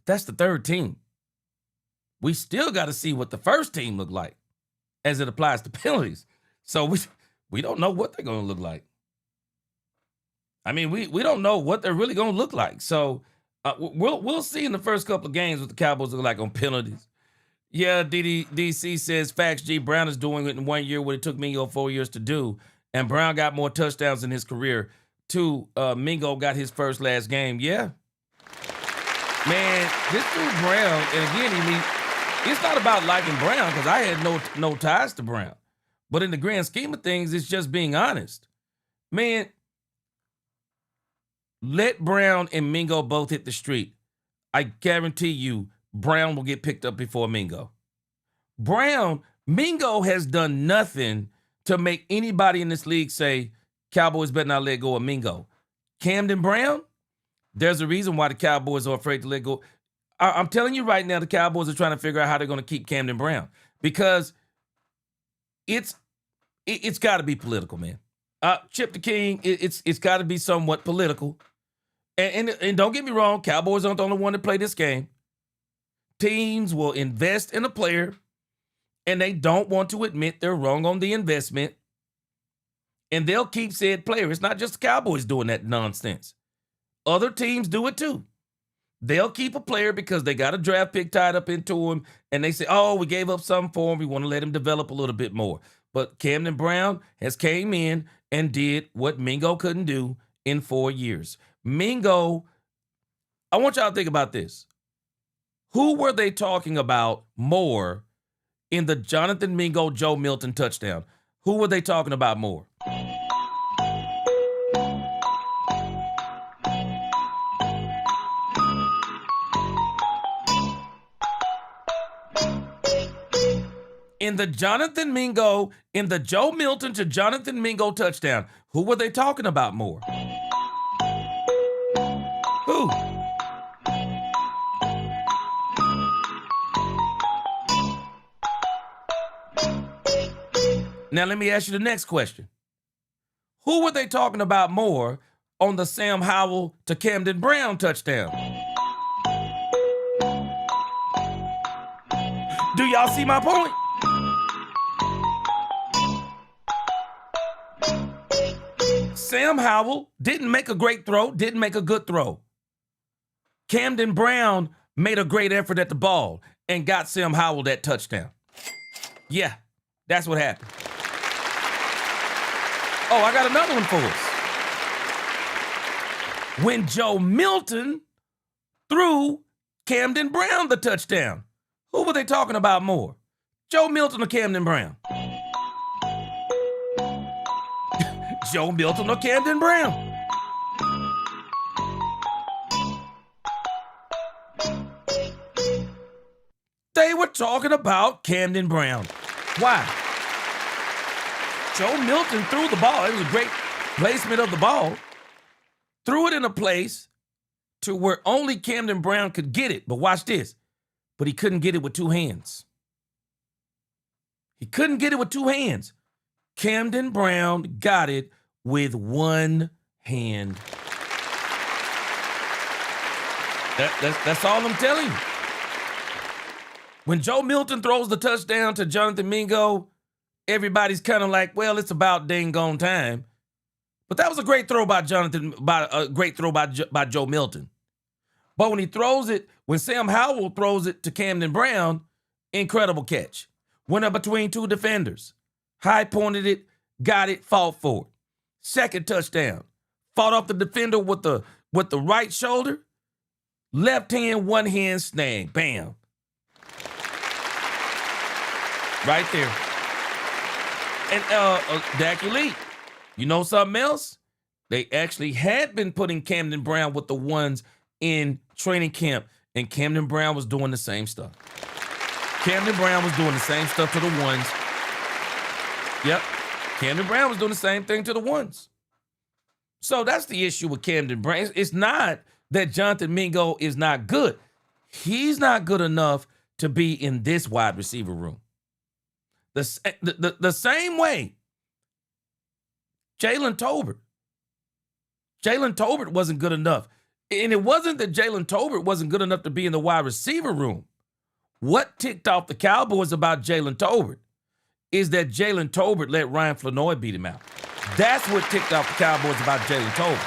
That's the third team. We still got to see what the first team looked like as it applies to penalties. So we don't know what they're going to look like. I mean, we don't know what they're really going to look like. So we'll see in the first couple of games what the Cowboys look like on penalties. Yeah, DC says, facts, G. Brown is doing it in 1 year what it took Mingo 4 years to do. And Brown got more touchdowns in his career. 2, Mingo got his first last game. Yeah. Man, this dude Brown, and again, it's not about liking Brown because I had no ties to Brown. But in the grand scheme of things, it's just being honest. Man, let Brown and Mingo both hit the street. I guarantee you Brown will get picked up before Mingo. Mingo has done nothing to make anybody in this league say, Cowboys better not let go of Mingo. Camden Brown, there's a reason why the Cowboys are afraid to let go. I'm telling you right now, the Cowboys are trying to figure out how they're going to keep Camden Brown because it's got to be political, man. Chip the King, it's got to be somewhat political. And don't get me wrong, Cowboys aren't the only one to play this game. Teams will invest in a player, and they don't want to admit they're wrong on the investment, and they'll keep said player. It's not just the Cowboys doing that nonsense. Other teams do it too. They'll keep a player because they got a draft pick tied up into him, and they say, oh, we gave up something for him. We want to let him develop a little bit more. But Camden Brown has came in and did what Mingo couldn't do in 4 years. Mingo, I want y'all to think about this. Who were they talking about more in the Jonathan Mingo, Joe Milton touchdown? Who were they talking about more? In the Jonathan Mingo, in the Joe Milton to Jonathan Mingo touchdown, who were they talking about more? Who? Now let me ask you the next question. Who were they talking about more on the Sam Howell to Camden Brown touchdown? Do y'all see my point? Sam Howell didn't make a great throw, didn't make a good throw. Camden Brown made a great effort at the ball and got Sam Howell that touchdown. Yeah, that's what happened. Oh, I got another one for us. When Joe Milton threw Camden Brown the touchdown, who were they talking about more? Joe Milton or Camden Brown? Joe Milton or Camden Brown? They were talking about Camden Brown. Why? Joe Milton threw the ball. It was a great placement of the ball. Threw it in a place to where only Camden Brown could get it. But watch this. But he couldn't get it with two hands. He couldn't get it with two hands. Camden Brown got it with one hand. That's all I'm telling you. When Joe Milton throws the touchdown to Jonathan Mingo, everybody's kind of like, well, it's about dang gone time. But that was a great throw by Joe Milton. But when he throws it, when Sam Howell throws it to Camden Brown, incredible catch. Went up between two defenders. High pointed it, got it, fought for it. Second touchdown. Fought off the defender with the right shoulder. Left hand, one hand snag. Bam. Right there. And Dak Elite, you know something else? They actually had been putting Camden Brown with the ones in training camp, and Camden Brown was doing the same stuff. Camden Brown was doing the same stuff to the ones. Yep. Camden Brown was doing the same thing to the ones. So that's the issue with Camden Brown. It's not that Jonathan Mingo is not good. He's not good enough to be in this wide receiver room. The same way Jalen Tolbert wasn't good enough. And it wasn't that Jalen Tolbert wasn't good enough to be in the wide receiver room. What ticked off the Cowboys about Jalen Tolbert is that Jalen Tolbert let Ryan Flanoy beat him out. That's what ticked off the Cowboys about Jalen Tolbert.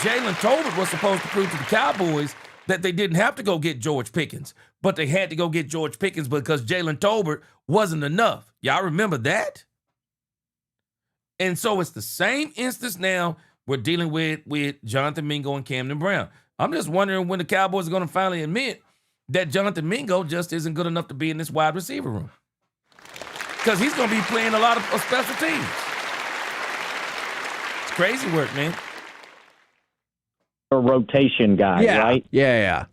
Jalen Tolbert was supposed to prove to the Cowboys that they didn't have to go get George Pickens, but they had to go get George Pickens because Jalen Tolbert wasn't enough. Y'all remember that? And so it's the same instance now we're dealing with Jonathan Mingo and Camden Brown. I'm just wondering when the Cowboys are going to finally admit that Jonathan Mingo just isn't good enough to be in this wide receiver room. Because he's going to be playing a lot of special teams. Crazy work, man. A rotation guy, right? Yeah.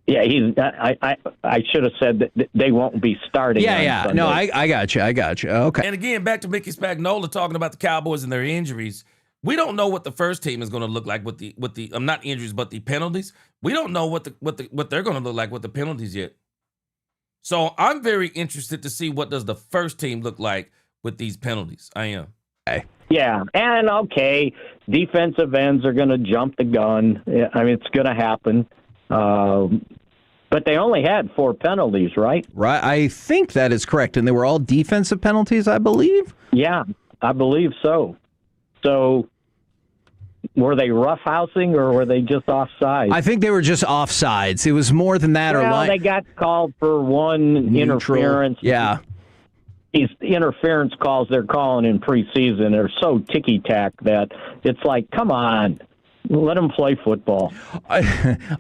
Yeah, he's. I should have said that they won't be starting. Yeah. on No, Sunday. I got you. Okay. And again, back to Mickey Spagnola talking about the Cowboys and their injuries. We don't know what the first team is going to look like with the not injuries, but the penalties. We don't know what they're going to look like with the penalties yet. So I'm very interested to see what does the first team look like with these penalties. I am. Okay. Yeah, and defensive ends are going to jump the gun. I mean, it's going to happen. But they only had 4 penalties, right? Right. I think that is correct. And they were all defensive penalties, I believe? Yeah, I believe so. So were they roughhousing or were they just offside? I think they were just offsides. It was more than that. Well, they got called for one interference. Yeah. These interference calls they're calling in preseason are so ticky-tack that it's like, come on. Let them play football.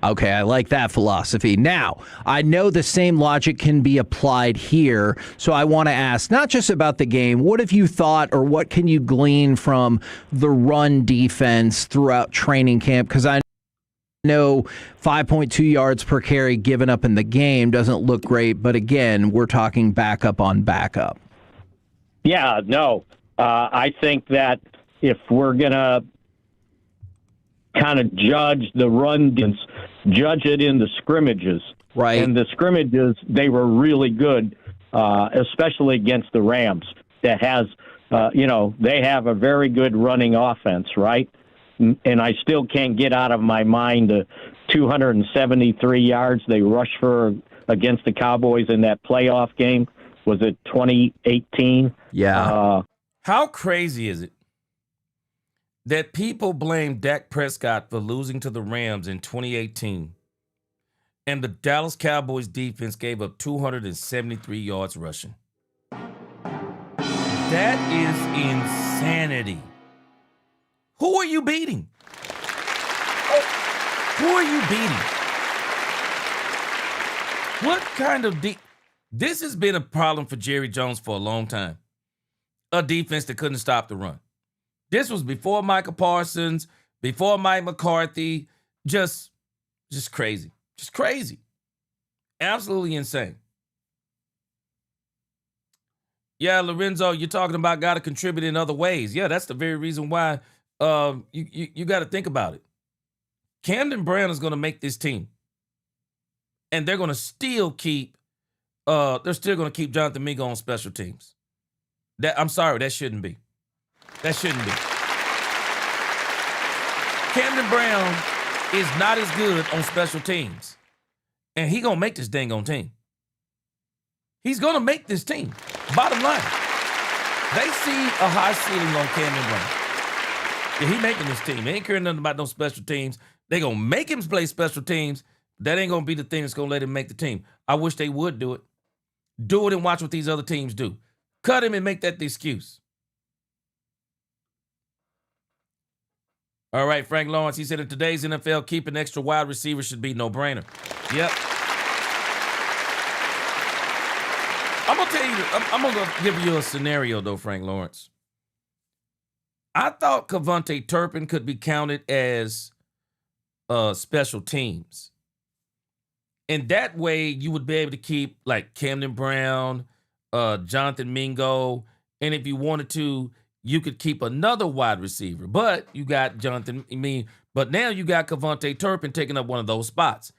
Okay, I like that philosophy. Now, I know the same logic can be applied here, so I want to ask not just about the game, what have you thought or what can you glean from the run defense throughout training camp? Because I know 5.2 yards per carry given up in the game doesn't look great, but again, we're talking backup on backup. Yeah, no. I think that if we're going to kind of judge the run defense, judge it in the scrimmages. Right. And the scrimmages, they were really good, especially against the Rams. That has, they have a very good running offense, right? And I still can't get out of my mind the 273 yards they rushed for against the Cowboys in that playoff game. Was it 2018? Yeah. How crazy is it that people blame Dak Prescott for losing to the Rams in 2018, and the Dallas Cowboys defense gave up 273 yards rushing? That is insanity. Who are you beating? Who are you beating? What kind of This has been a problem for Jerry Jones for a long time. A defense that couldn't stop the run. This was before Michael Parsons, before Mike McCarthy. Just crazy. Just crazy. Absolutely insane. Yeah, Lorenzo, you're talking about got to contribute in other ways. Yeah, that's the very reason why you got to think about it. Camden Brown is going to make this team. And they're going to still keep Jonathan Mingo on special teams. I'm sorry, that shouldn't be. That shouldn't be. Camden Brown is not as good on special teams. And he going to make this dang on team. He's going to make this team. Bottom line. They see a high ceiling on Camden Brown. Yeah, he making this team. They ain't caring nothing about no special teams. They going to make him play special teams. That ain't going to be the thing that's going to let him make the team. I wish they would do it. Do it and watch what these other teams do. Cut him and make that the excuse. All right, Frank Lawrence, he said in today's NFL, keeping extra wide receiver should be no-brainer. Yep. I'm going to tell you, I'm going to give you a scenario, though, Frank Lawrence. I thought Cavonte Turpin could be counted as special teams. And that way, you would be able to keep, like, Camden Brown, Jonathan Mingo, and if you wanted to, you could keep another wide receiver. But you got but now you got Cavonte Turpin taking up one of those spots.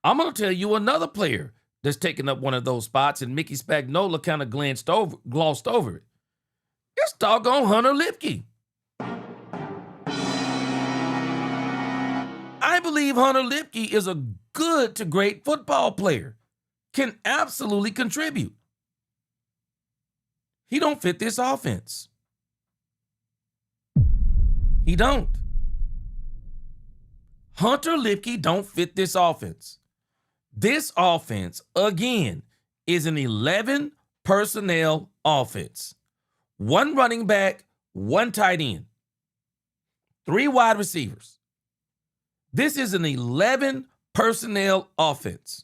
I'm going to tell you another player that's taking up one of those spots, and Mickey Spagnola kind of glossed over it. It's doggone Hunter Lipke. I believe Hunter Lipke is a good to great football player. Can absolutely contribute. He don't fit this offense. He don't. Hunter Lipke don't fit this offense. This offense, again, is an 11 personnel offense. 1 running back, 1 tight end, 3 wide receivers. This is an 11 personnel offense.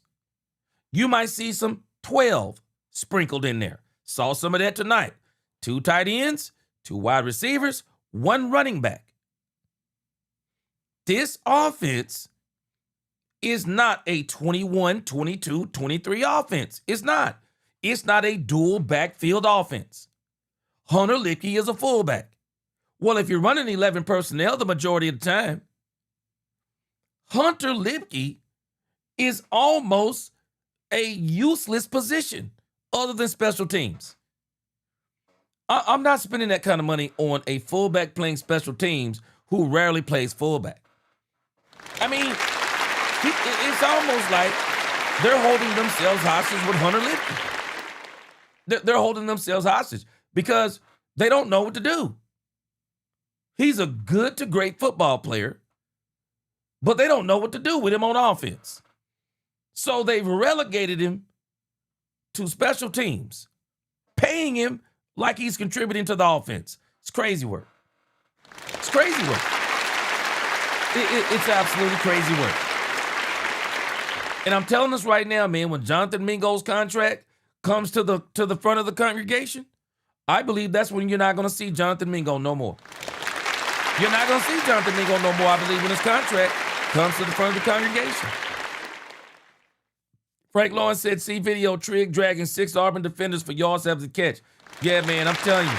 You might see some 12 sprinkled in there. Saw some of that tonight. 2 tight ends, 2 wide receivers, one running back. This offense is not a 21, 22, 23 offense. It's not. It's not a dual backfield offense. Hunter Lipke is a fullback. Well, if you're running 11 personnel the majority of the time, Hunter Lipke is almost a useless position other than special teams. I'm not spending that kind of money on a fullback playing special teams who rarely plays fullback. I mean, it's almost like they're holding themselves hostage with Hunter Lipke. They're holding themselves hostage because they don't know what to do. He's a good to great football player, but they don't know what to do with him on offense. So they've relegated him to special teams, paying him like he's contributing to the offense. It's crazy work. It's crazy work. It's absolutely crazy work. And I'm telling us right now, man, when Jonathan Mingo's contract comes to the front of the congregation, I believe that's when you're not going to see Jonathan Mingo no more. You're not going to see Jonathan Mingo no more, I believe, when his contract comes to the front of the congregation. Frank Lawrence said, see video, Trigg dragging 6 Auburn defenders for yards after the catch. Yeah, man, I'm telling you.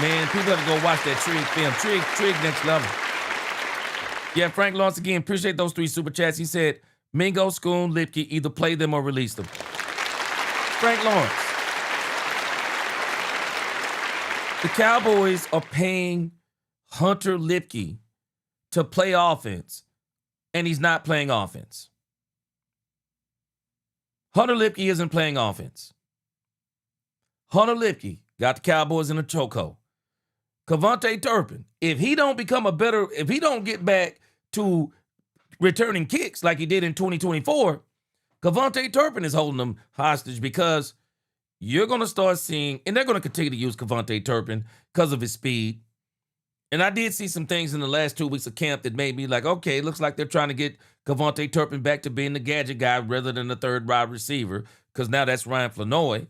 Man, people have to go watch that Trigg film. Trigg next level. Yeah, Frank Lawrence, again, appreciate those 3 super chats. He said, Mingo, Schoon, Lipke, either play them or release them. Frank Lawrence. The Cowboys are paying Hunter Lipke to play offense, and he's not playing offense. Hunter Lipke isn't playing offense. Hunter Lipke got the Cowboys in a chokehold. Kevontae Turpin, if he don't get back to returning kicks like he did in 2024, Kevontae Turpin is holding them hostage because you're going to start seeing, and they're going to continue to use Kevontae Turpin because of his speed. And I did see some things in the last 2 weeks of camp that made me like, okay, it looks like they're trying to get Kevontae Turpin back to being the gadget guy rather than the third wide receiver, because now that's Ryan Flanoy.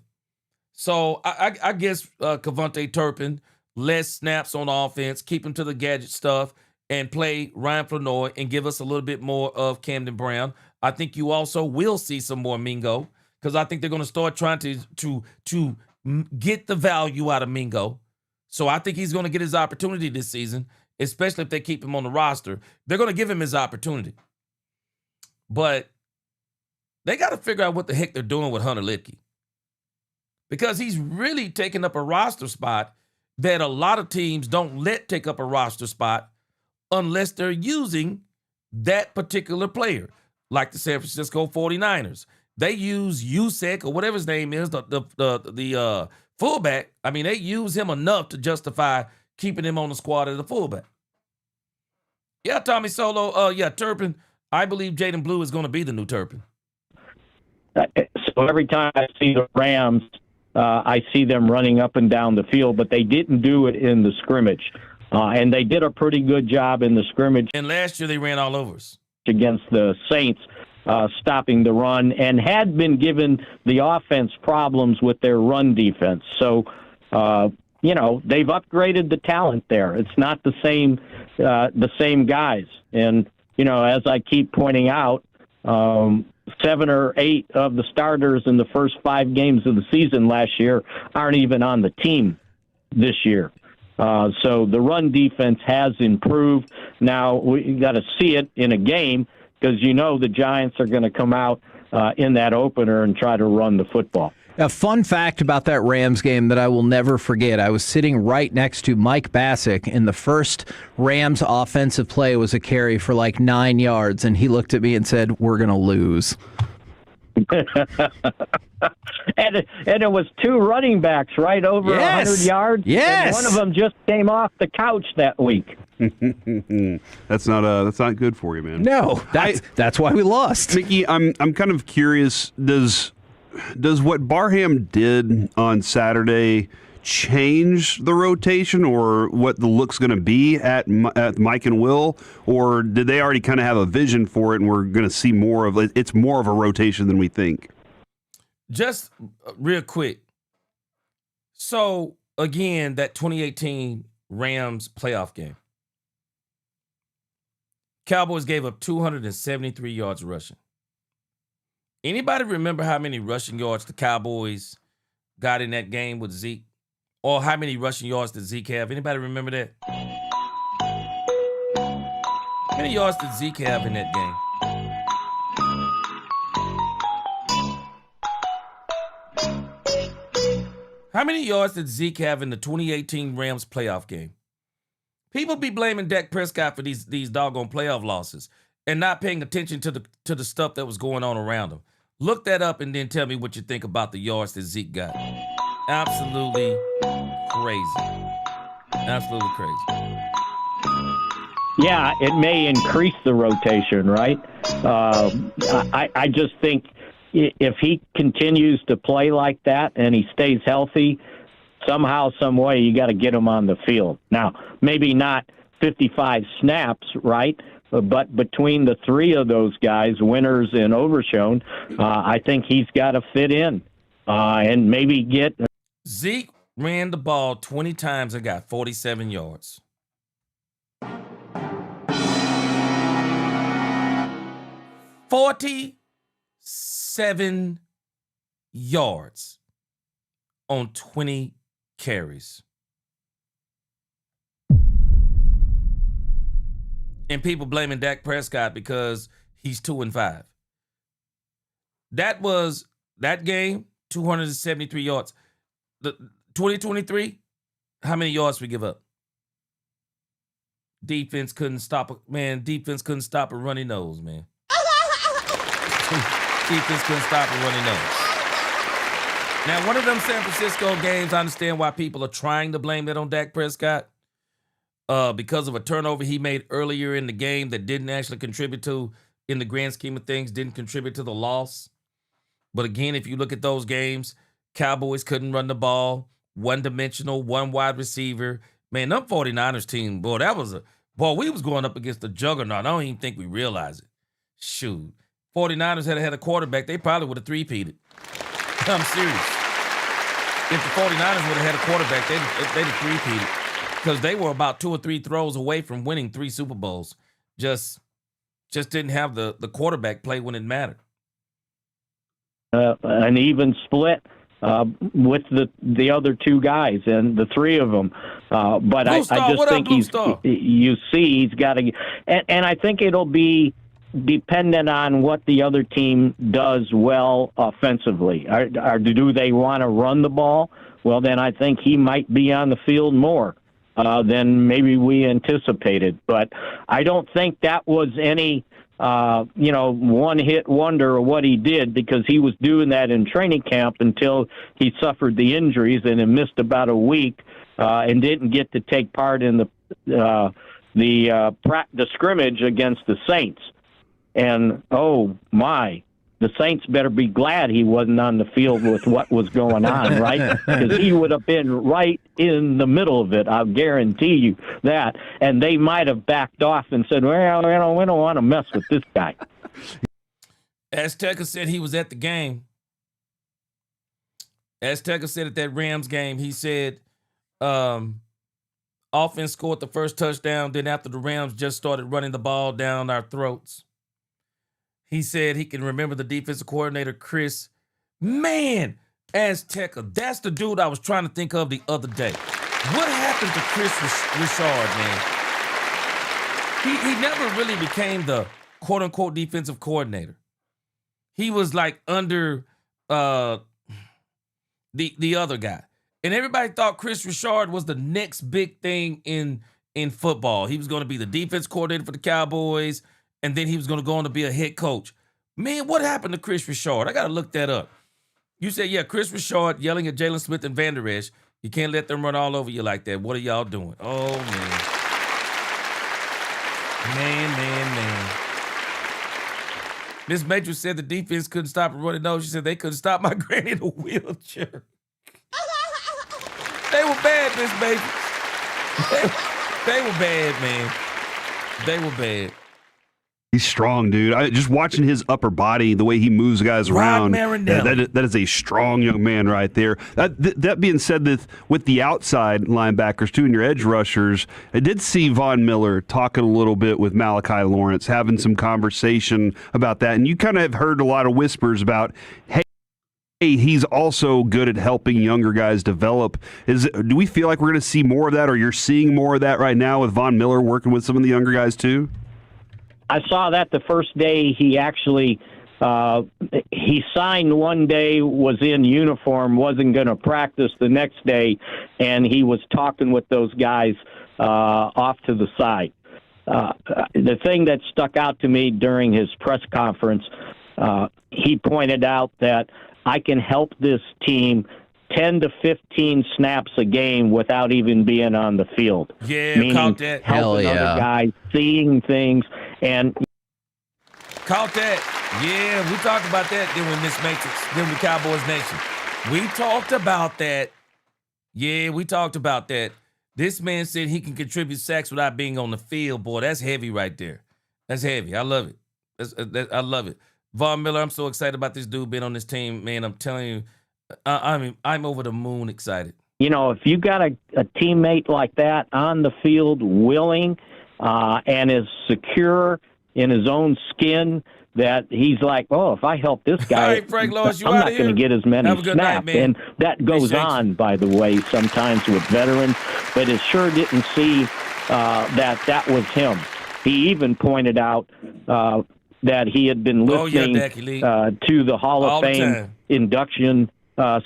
So I guess Kevontae Turpin, less snaps on offense, keep him to the gadget stuff, and play Ryan Flanoy and give us a little bit more of Camden Brown. I think you also will see some more Mingo, because I think they're going to start trying to get the value out of Mingo. So I think he's going to get his opportunity this season, especially if they keep him on the roster. They're going to give him his opportunity. But they got to figure out what the heck they're doing with Hunter Lipke, because he's really taking up a roster spot that a lot of teams don't let take up a roster spot unless they're using that particular player, like the San Francisco 49ers. They use Usek or whatever his name is, the fullback. I mean, they use him enough to justify keeping him on the squad as a fullback. Yeah, Tommy Solo. Yeah, Turpin. I believe Jaden Blue is going to be the new Turpin. So every time I see the Rams, I see them running up and down the field, but they didn't do it in the scrimmage. And they did a pretty good job in the scrimmage. And last year they ran all over us against the Saints, stopping the run, and had been given the offense problems with their run defense. So, they've upgraded the talent there. It's not the same guys. And, as I keep pointing out, 7 or 8 of the starters in the first 5 games of the season last year aren't even on the team this year. So the run defense has improved. Now we got to see it in a game, because the Giants are going to come out in that opener and try to run the football. A fun fact about that Rams game that I will never forget. I was sitting right next to Mike Bassick, and the first Rams offensive play was a carry for like 9 yards, and he looked at me and said, "We're going to lose." and it was 2 running backs right over 100 yards. Yes. And one of them just came off the couch that week. That's not good for you, man. No, that's why we lost. Mickey, I'm kind of curious. Does what Barham did on Saturday change the rotation, or what the look's going to be at Mike and Will, or did they already kind of have a vision for it and we're going to see more of it? It's more of a rotation than we think. Just real quick. So again, that 2018 Rams playoff game. Cowboys gave up 273 yards rushing. Anybody remember how many rushing yards the Cowboys got in that game with Zeke? Or how many rushing yards did Zeke have? Anybody remember that? How many yards did Zeke have in that game? How many yards did Zeke have in the 2018 Rams playoff game? People be blaming Dak Prescott for these doggone playoff losses and not paying attention to the stuff that was going on around him. Look that up and then tell me what you think about the yards that Zeke got. Absolutely crazy. Absolutely crazy. Yeah, it may increase the rotation, right? I just think if he continues to play like that and he stays healthy, somehow, some way, you got to get him on the field. Now, maybe not 55 snaps, right? But between the three of those guys, Winters and Overshown, I think he's got to fit in and maybe get. Zeke ran the ball 20 times and got 47 yards. $47 yards on 20 carries. And people blaming Dak Prescott because he's 2-5. That was that game, 273 yards. The 2023, how many yards we give up? Defense couldn't stop a runny nose, man. Defense couldn't stop a runny nose. Now, one of them San Francisco games, I understand why people are trying to blame that on Dak Prescott because of a turnover he made earlier in the game that didn't actually contribute to, in the grand scheme of things, didn't contribute to the loss. But again, if you look at those games, Cowboys couldn't run the ball, one-dimensional, one wide receiver. Man, them 49ers team, boy, we was going up against the juggernaut. I don't even think we realized it. Shoot. 49ers had a quarterback, they probably would have three-peated. I'm serious. If the 49ers would have had a quarterback, they'd have three-peated. Because they were about 2 or 3 throws away from winning 3 Super Bowls. Just didn't have the quarterback play when it mattered. An even split with the other 2 guys and the 3 of them. But I just think you see he's got to, and I think it'll be dependent on what the other team does well offensively. Or do they want to run the ball? Well, then I think he might be on the field more than maybe we anticipated. But I don't think that was any one-hit wonder of what he did, because he was doing that in training camp until he suffered the injuries and then missed about a week and didn't get to take part in the scrimmage against the Saints. And, oh, my, the Saints better be glad he wasn't on the field with what was going on, right? Because he would have been right in the middle of it, I'll guarantee you that. And they might have backed off and said, well, we don't want to mess with this guy. Azteca said he was at the game. Azteca said at that Rams game, he said offense scored the first touchdown, then after the Rams just started running the ball down our throats. He said he can remember the defensive coordinator, Chris. Man, Azteca, that's the dude I was trying to think of the other day. What happened to Chris Richard, man? He never really became the quote-unquote defensive coordinator. He was like under the other guy. And everybody thought Chris Richard was the next big thing in football. He was going to be the defense coordinator for the Cowboys, and then he was going to go on to be a head coach. Man, what happened to Chris Richard? I got to look that up. You said, yeah, Chris Richard yelling at Jalen Smith and Van Der Esch. You can't let them run all over you like that. What are y'all doing? Oh, man. Man. Miss Matrix said the defense couldn't stop a running nose. She said they couldn't stop my granny in a wheelchair. They were bad, Miss Matrix. They were bad, man. They were bad. He's strong, dude. Just watching his upper body, the way he moves guys around, that is a strong young man right there. That being said, with the outside linebackers, too, and your edge rushers, I did see Von Miller talking a little bit with Malachi Lawrence, having some conversation about that. And you kind of have heard a lot of whispers about, hey, he's also good at helping younger guys develop. Do we feel like we're going to see more of that, or you're seeing more of that right now with Von Miller working with some of the younger guys, too? I saw that the first day he actually he signed one day, was in uniform, wasn't going to practice the next day, and he was talking with those guys off to the side. The thing that stuck out to me during his press conference, he pointed out that I can help this team 10 to 15 snaps a game without even being on the field. Yeah, meaning caught that. Helping other guys, seeing things, and caught that. Yeah, we talked about that then with Miss Matrix, then with Cowboys Nation. We talked about that. Yeah, we talked about that. This man said he can contribute sacks without being on the field. Boy, that's heavy right there. That's heavy. I love it. I love it. Von Miller, I'm so excited about this dude being on this team, man. I'm telling you, I'm over the moon excited. You know, if you got a teammate like that on the field, willing and is secure in his own skin, that he's like, oh, if I help this guy, all right, Frank Lawrence, I'm not going to get as many Have a good snaps. night, man. And that goes on, by the way, sometimes with veterans, but it sure didn't see that was him. He even pointed out that he had been listening to the Hall of Fame induction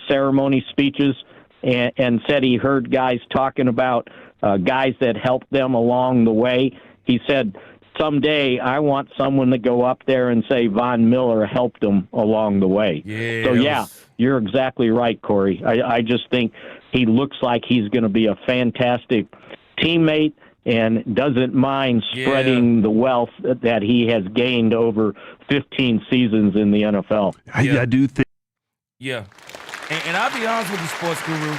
ceremony speeches and said he heard guys talking about guys that helped them along the way. He said, someday I want someone to go up there and say Von Miller helped him along the way. Yeah, you're exactly right, Corey. I just think he looks like he's going to be a fantastic teammate and doesn't mind spreading the wealth that he has gained over 15 seasons in the NFL. I do think. Yeah. And I'll be honest with you, sports guru.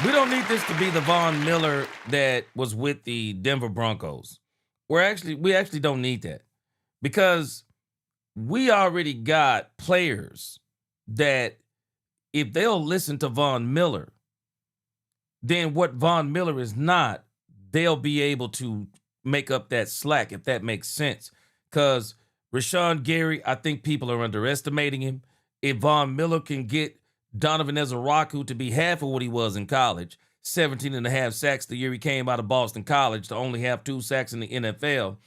We don't need this to be the Von Miller that was with the Denver Broncos. We actually don't need that, because we already got players that if they'll listen to Von Miller, then what Von Miller is not, they'll be able to make up that slack, if that makes sense. Because Rashawn Gary, I think people are underestimating him. If Von Miller can get Donovan Ezaraku to be half of what he was in college, 17 and a half sacks the year he came out of Boston College to only have 2 sacks in the NFL.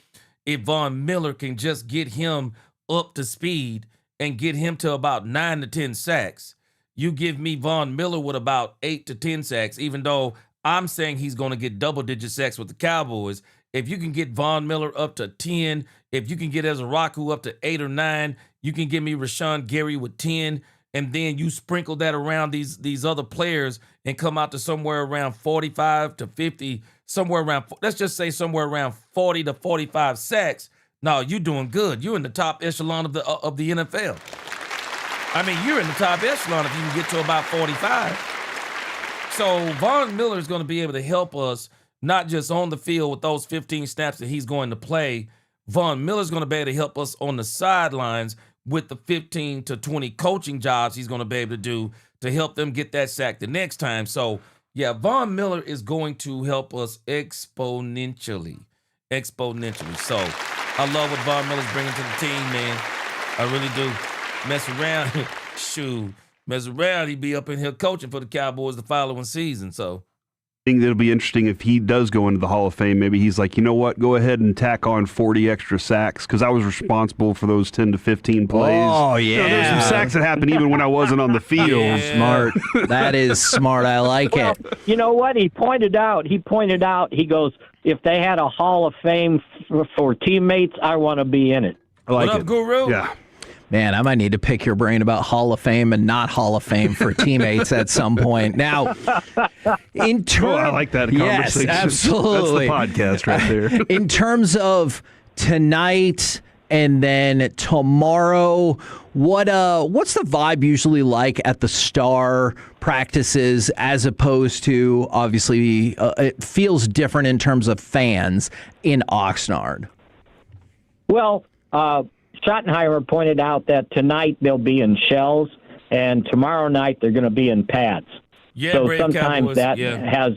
If Von Miller can just get him up to speed and get him to about 9 to 10 sacks, you give me Von Miller with about 8 to 10 sacks, even though I'm saying he's going to get double-digit sacks with the Cowboys. If you can get Von Miller up to 10, if you can get Ezaraku up to 8 or 9, you can give me Rashawn Gary with 10, and then you sprinkle that around these other players and come out to somewhere around 45 to 50, somewhere around, let's just say somewhere around 40 to 45 sacks. No, you're doing good. You're in the top echelon of the NFL. I mean, you're in the top echelon if you can get to about 45. So Von Miller is going to be able to help us, not just on the field with those 15 snaps that he's going to play. Von Miller is going to be able to help us on the sidelines with the 15 to 20 coaching jobs he's going to be able to do to help them get that sack the next time. So, yeah, Von Miller is going to help us exponentially. So, I love what Von Miller's bringing to the team, man. I really do. Mess around, he'd be up in here coaching for the Cowboys the following season, so. I think it'll be interesting if he does go into the Hall of Fame. Maybe he's like, you know what, go ahead and tack on 40 extra sacks, because I was responsible for those 10 to 15 plays. Oh, yeah. You know, there's some sacks that happened even when I wasn't on the field. Yeah. Smart. That is smart. I like it. You know what? He pointed out, he goes, if they had a Hall of Fame for teammates, I want to be in it. I like what up, Guru? Yeah. Man, I might need to pick your brain about Hall of Fame and not Hall of Fame for teammates at some point. Now, in terms, I like that conversation. Yes, absolutely. That's the podcast right there. In terms of tonight and then tomorrow, what's the vibe usually like at the Star practices, as opposed to, obviously, it feels different in terms of fans in Oxnard? Well, Schottenheimer pointed out that tonight they'll be in shells, and tomorrow night they're going to be in pads. Yeah, so Brave sometimes Cowboys, that has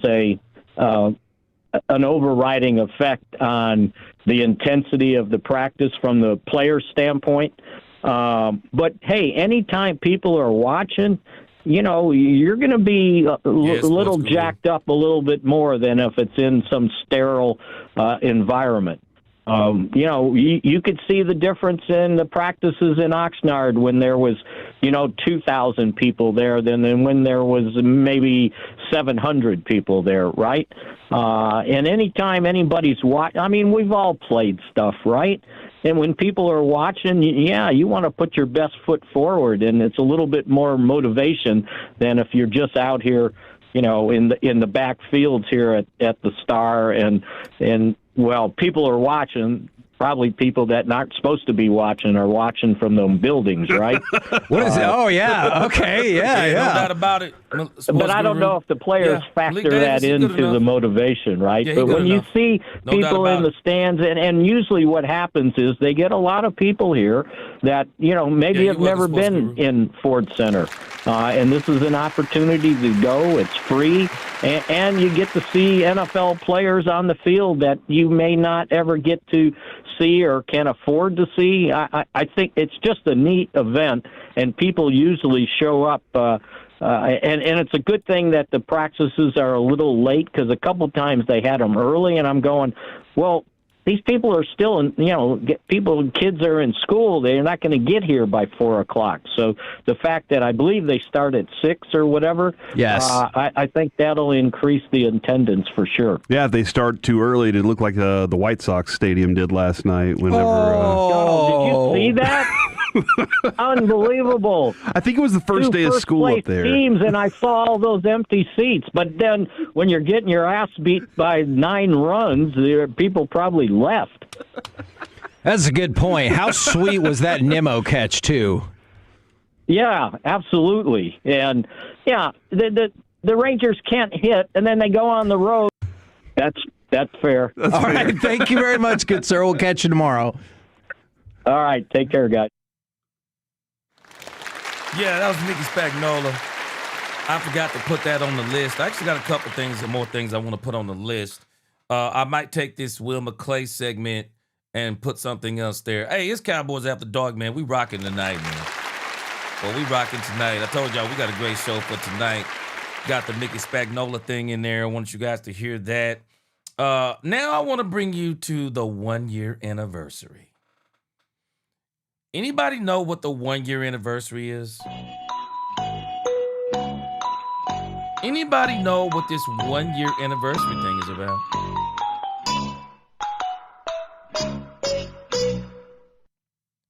an overriding effect on the intensity of the practice from the player's standpoint. But, hey, anytime people are watching, you're going to be a little jacked up a little bit more than if it's in some sterile environment. You could see the difference in the practices in Oxnard when there was, 2,000 people there than when there was maybe 700 people there, right? And anytime anybody's watching, we've all played stuff, right? And when people are watching, you want to put your best foot forward, and it's a little bit more motivation than if you're just out here, in the back fields here at the Star, and people are watching. Probably people that aren't supposed to be watching are watching from the buildings, right? What is it? Oh, yeah. Okay. Yeah. No doubt about it. But I don't know if the players factor that into the motivation, right? Yeah, but when you see No doubt people about in the stands, and usually what happens is they get a lot of people here that, maybe have never been in Ford Center. And this is an opportunity to go. It's free. And you get to see NFL players on the field that you may not ever get to see or can afford to see. I think it's just a neat event, and people usually show up. And it's a good thing that the practices are a little late, because a couple times they had them early, and I'm going, well, these people are still in, kids are in school. They're not going to get here by 4 o'clock. So the fact that I believe they start at 6 or whatever, yes, I think that'll increase the attendance for sure. Yeah, if they start too early to look like the White Sox stadium did last night. Whenever, did you see that? Unbelievable. I think it was the first day of school up there. Teams, and I saw all those empty seats. But then when you're getting your ass beat by 9 runs, people probably left. That's a good point. How sweet was that Nimmo catch, too? Yeah, absolutely. And, the Rangers can't hit, and then they go on the road. That's fair. All right, thank you very much, good sir. We'll catch you tomorrow. All right, take care, guys. Yeah, that was Mickey Spagnola. I forgot to put that on the list. I actually got a couple things and more things I want to put on the list. I might take this Will McClay segment and put something else there. Hey, it's Cowboys After Dark, man. We rocking tonight, man. Well, we rocking tonight. I told y'all we got a great show for tonight. Got the Mickey Spagnola thing in there. I want you guys to hear that. Now I want to bring you to the 1-year anniversary. Anybody know what the 1-year anniversary is? Anybody know what this 1-year anniversary thing is about?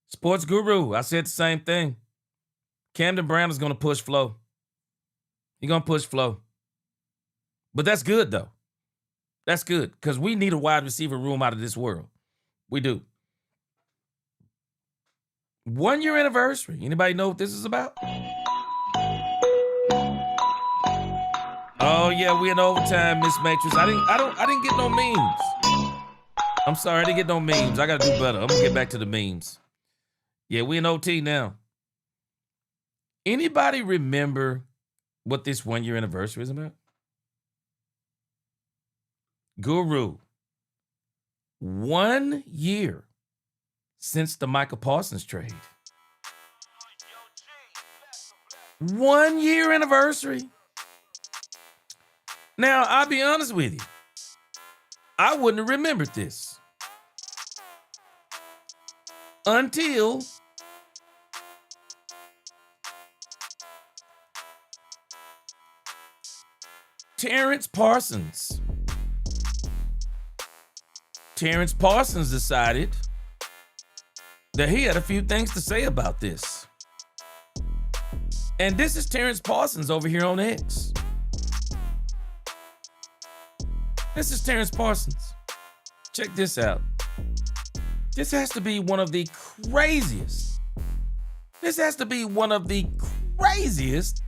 Sports Guru, I said the same thing. Camden Brown is going to push Flo. He's going to push Flo. But that's good, though. That's good, because we need a wide receiver room out of this world. We do. 1-year anniversary. Anybody know what this is about? Oh yeah, we in overtime, Miss Matrix. I didn't get no memes. I'm sorry, I didn't get no memes. I gotta do better. I'm gonna get back to the memes. Yeah, we in OT now. Anybody remember what this 1-year anniversary is about? Guru. 1 year since the Michael Parsons trade. 1 year anniversary. Now, I'll be honest with you. I wouldn't have remembered this until Terrance Parsons. Terrance Parsons decided that he had a few things to say about this. And this is Terrance Parsons over here on X. This is Terrance Parsons. Check this out. This has to be one of the craziest. This has to be one of the craziest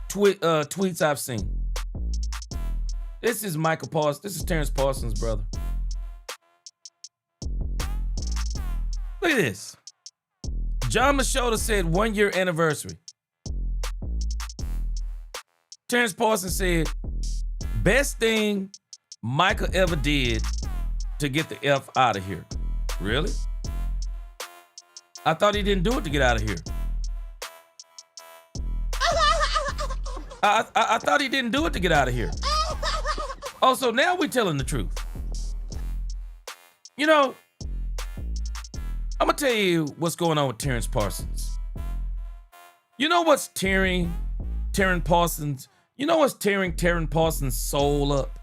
tweets I've seen. This is Michael Parsons. This is Terrance Parsons' brother. Look at this. John Machota said 1 year anniversary. Terrance Parsons said, best thing Michael ever did to get the F out of here. Really? I thought he didn't do it to get out of here. I thought he didn't do it to get out of here. Oh, so now we're telling the truth. You know, I'm going to tell you what's going on with Terrance Parsons. You know what's tearing Parsons? You know what's tearing Parsons' soul up?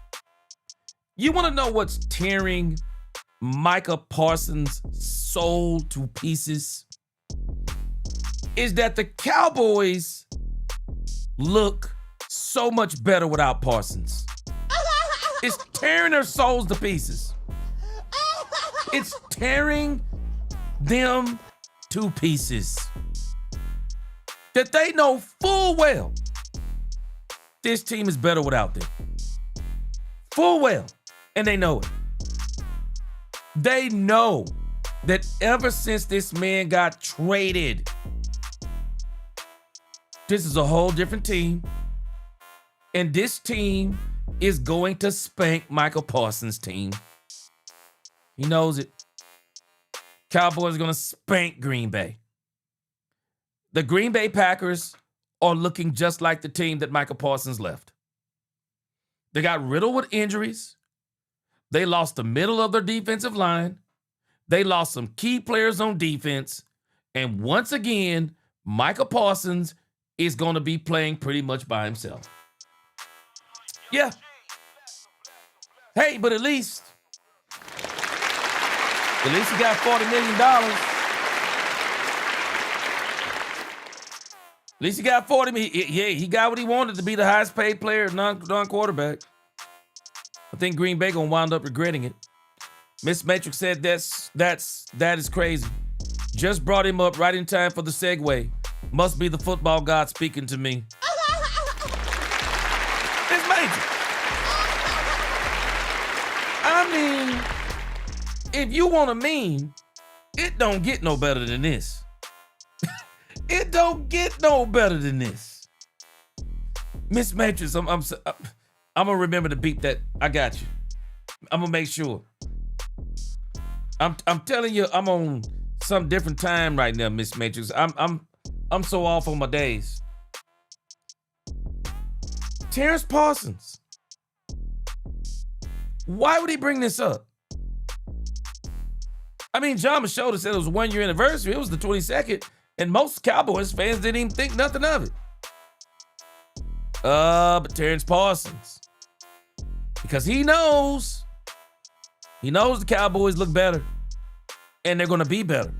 You want to know what's tearing Micah Parsons' soul to pieces? Is that the Cowboys look so much better without Parsons. It's tearing their souls to pieces. It's tearing them to pieces. That they know full well this team is better without them. Full well. And they know it. They know that ever since this man got traded, this is a whole different team. And this team is going to spank Michael Parsons' team. He knows it. Cowboys are going to spank Green Bay. The Green Bay Packers are looking just like the team that Michael Parsons left. They got riddled with injuries. They lost the middle of their defensive line. They lost some key players on defense. And once again, Michael Parsons is going to be playing pretty much by himself. Yeah. Hey, but at least he got $40 million. At least he got 40 million. Yeah, he got what he wanted to be the highest paid player, non-quarterback. I think Green Bay gonna wind up regretting it. Miss Matrix said that is crazy. Just brought him up right in time for the segue. Must be the football god speaking to me. Miss Matrix. I mean, if you want a meme, it don't get no better than this. It don't get no better than this. Miss Matrix, I'm gonna remember to beep that. I got you. I'm gonna make sure. I'm telling you, I'm on some different time right now, Miss Matrix. I'm so off on my days. Terrance Parsons. Why would he bring this up? I mean, John Machota said it was a 1 year anniversary. It was the 22nd, and most Cowboys fans didn't even think nothing of it. But Terrance Parsons, because he knows the Cowboys look better, and they're gonna be better.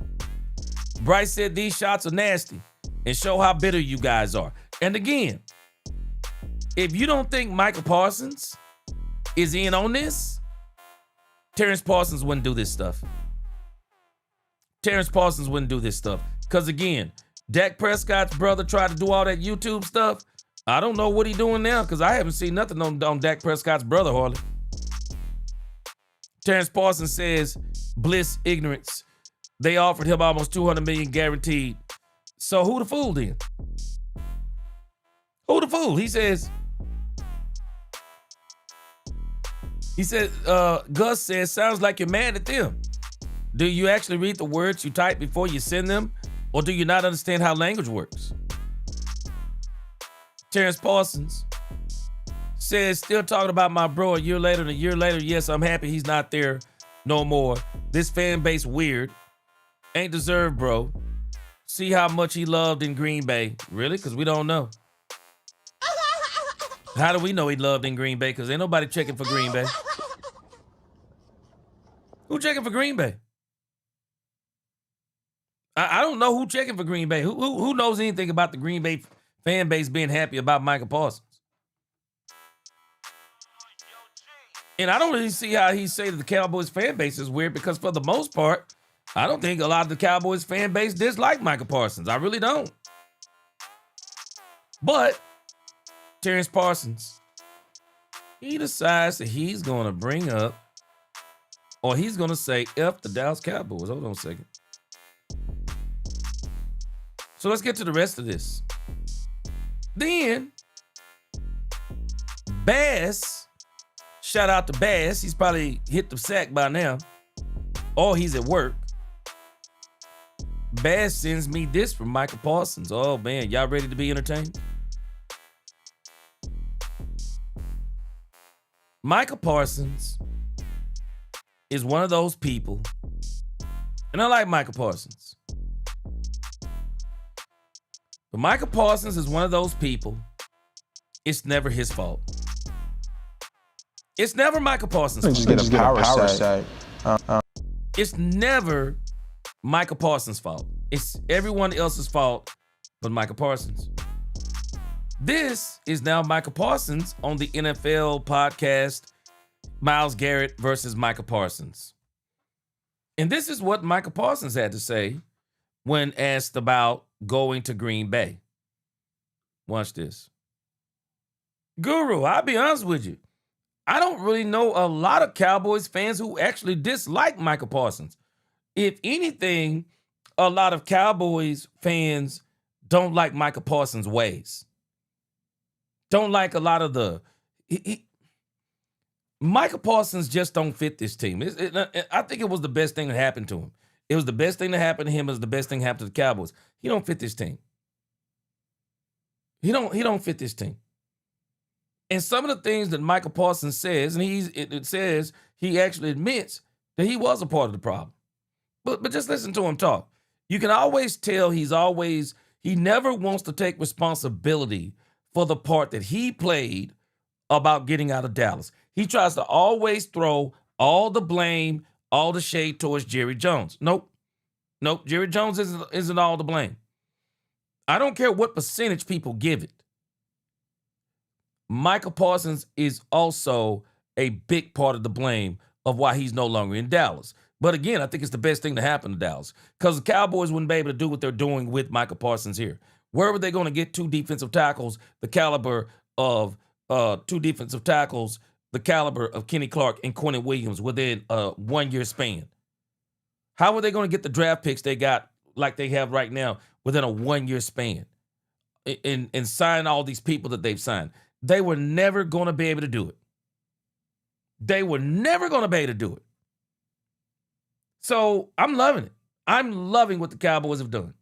Bryce said these shots are nasty and show how bitter you guys are. And again, if you don't think Michael Parsons is in on this, Terrance Parsons wouldn't do this stuff. Terrance Parsons wouldn't do this stuff. Because again, Dak Prescott's brother tried to do all that YouTube stuff. I don't know what he's doing now because I haven't seen nothing on Dak Prescott's brother hardly. Terrance Parsons says, bliss ignorance. They offered him almost $200 million guaranteed. So who the fool then? Who the fool? He said, Gus says, sounds like you're mad at them. Do you actually read the words you type before you send them? Or do you not understand how language works? Terrance Parsons says, still talking about my bro a year later and a year later. Yes, I'm happy he's not there no more. This fan base weird. Ain't deserved, bro. See how much he loved in Green Bay. Really? Because we don't know. How do we know he loved in Green Bay? Because ain't nobody checking for Green Bay. Who checking for Green Bay? I don't know who checking for Green Bay. Who knows anything about the Green Bay fan base being happy about Michael Parsons? And I don't really see how he say that the Cowboys fan base is weird because for the most part, I don't think a lot of the Cowboys fan base dislike Michael Parsons. I really don't. But Terrance Parsons, he decides that he's going to bring up or he's going to say F the Dallas Cowboys. Hold on a second. So let's get to the rest of this. Then, Bass, shout out to Bass. He's probably hit the sack by now, or he's at work. Bass sends me this from Michael Parsons. Oh, man, y'all ready to be entertained? Michael Parsons is one of those people, and I like Michael Parsons, but Michael Parsons is one of those people, it's never his fault. It's never Michael Parsons' fault. Just get a power side. It's never Michael Parsons' fault. It's everyone else's fault but Michael Parsons. This is now Michael Parsons on the NFL podcast, Myles Garrett versus Michael Parsons. And this is what Michael Parsons had to say when asked about going to Green Bay. Watch this. Guru, I'll be honest with you. I don't really know a lot of Cowboys fans who actually dislike Michael Parsons. If anything, a lot of Cowboys fans don't like Michael Parsons' ways. Don't like a lot of the... Michael Parsons just don't fit this team. I think it was the best thing that happened to him. It was the best thing that happened to him. It was the best thing that happened to the Cowboys. He don't fit this team. He don't fit this team. And some of the things that Michael Parsons says, and it says he actually admits that he was a part of the problem. But just listen to him talk. You can always tell he never wants to take responsibility for the part that he played about getting out of Dallas. He tries to always throw all the blame, all the shade towards Jerry Jones. Nope. Jerry Jones isn't all to blame. I don't care what percentage people give it. Michael Parsons is also a big part of the blame of why he's no longer in Dallas. But again, I think it's the best thing to happen to Dallas because the Cowboys wouldn't be able to do what they're doing with Michael Parsons here. Where were they going to get two defensive tackles the caliber of Kenny Clark and Quentin Williams within a 1 year span? How are they going to get the draft picks they got like they have right now within a 1 year span and sign all these people that they've signed? They were never going to be able to do it. They were never going to be able to do it. So I'm loving it. I'm loving what the Cowboys have done.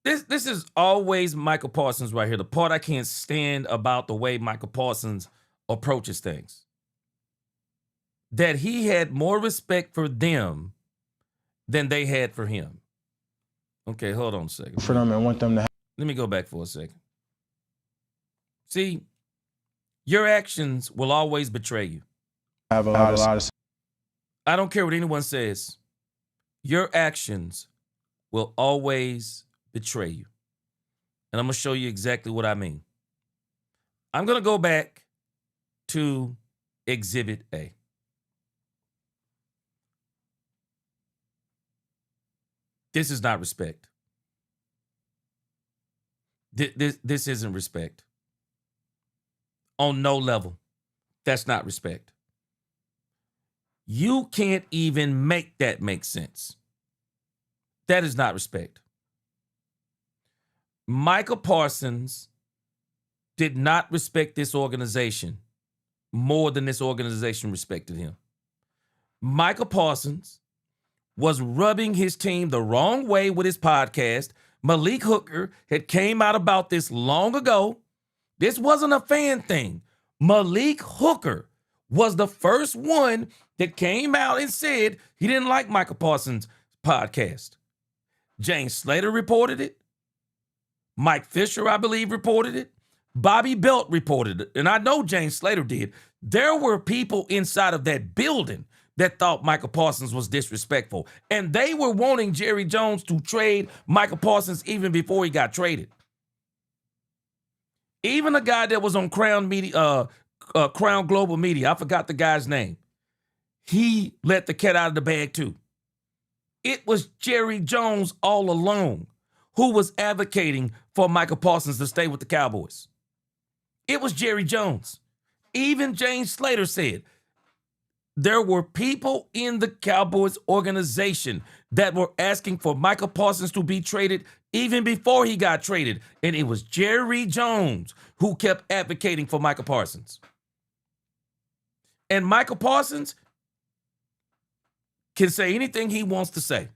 This is always Michael Parsons right here. The part I can't stand about the way Michael Parsons approaches things. That he had more respect for them than they had for him. Okay, hold on a second. For them and want them to. Let me go back for a second. See, your actions will always betray you. Have a lot of. I don't care what anyone says. Your actions will always betray you. And I'm going to show you exactly what I mean. I'm going to go back to Exhibit A. This is not respect. This isn't respect. On no level. That's not respect. You can't even make that make sense. That is not respect. Michael Parsons did not respect this organization more than this organization respected him. Michael Parsons was rubbing his team the wrong way with his podcast. Malik Hooker had came out about this long ago. This wasn't a fan thing. Malik Hooker was the first one that came out and said he didn't like Michael Parsons' podcast. James Slater reported it. Mike Fisher, I believe, reported it. Bobby Belt reported it. And I know James Slater did. There were people inside of that building that thought Michael Parsons was disrespectful. And they were wanting Jerry Jones to trade Michael Parsons even before he got traded. Even a guy that was on Crown Global Media, I forgot the guy's name. He let the cat out of the bag too. It was Jerry Jones all along who was advocating for Michael Parsons to stay with the Cowboys. It was Jerry Jones. Even James Slater said, There were people in the Cowboys organization that were asking for Michael Parsons to be traded even before he got traded. And it was Jerry Jones who kept advocating for Michael Parsons. And Michael Parsons can say anything he wants to say.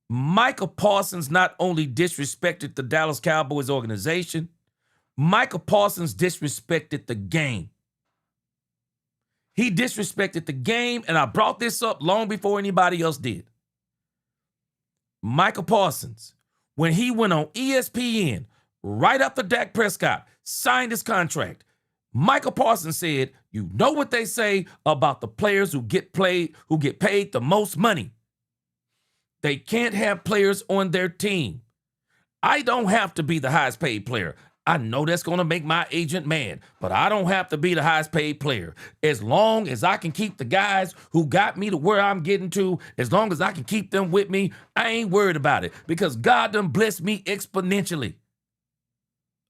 Michael Parsons not only disrespected the Dallas Cowboys organization, Michael Parsons disrespected the game. He disrespected the game, and I brought this up long before anybody else did. Michael Parsons, when he went on ESPN right after Dak Prescott signed his contract, Michael Parsons said, "You know what they say about the players who get paid the most money? They can't have players on their team. I don't have to be the highest paid player. I know that's going to make my agent mad, but I don't have to be the highest paid player. As long as I can keep the guys who got me to where I'm getting to, as long as I can keep them with me, I ain't worried about it because God done blessed me exponentially.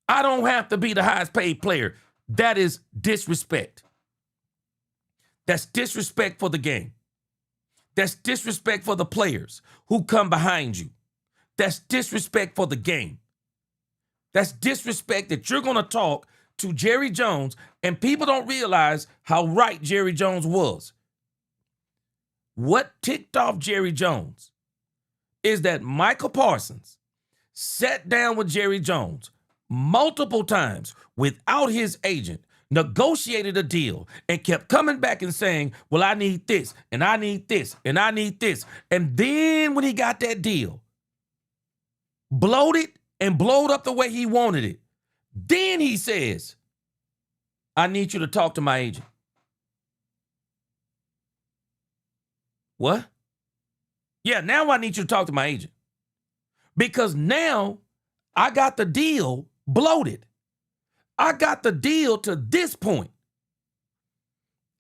I don't have to be the highest paid player." That is disrespect. That's disrespect for the game. That's disrespect for the players who come behind you. That's disrespect for the game. That's disrespect that you're going to talk to Jerry Jones, and people don't realize how right Jerry Jones was. What ticked off Jerry Jones is that Michael Parsons sat down with Jerry Jones multiple times without his agent, negotiated a deal, and kept coming back and saying, "Well, I need this, and I need this, and I need this." And then when he got that deal, bloated and blowed up the way he wanted it, then he says, "I need you to talk to my agent." What? Yeah, now I need you to talk to my agent. Because now I got the deal bloated. I got the deal to this point.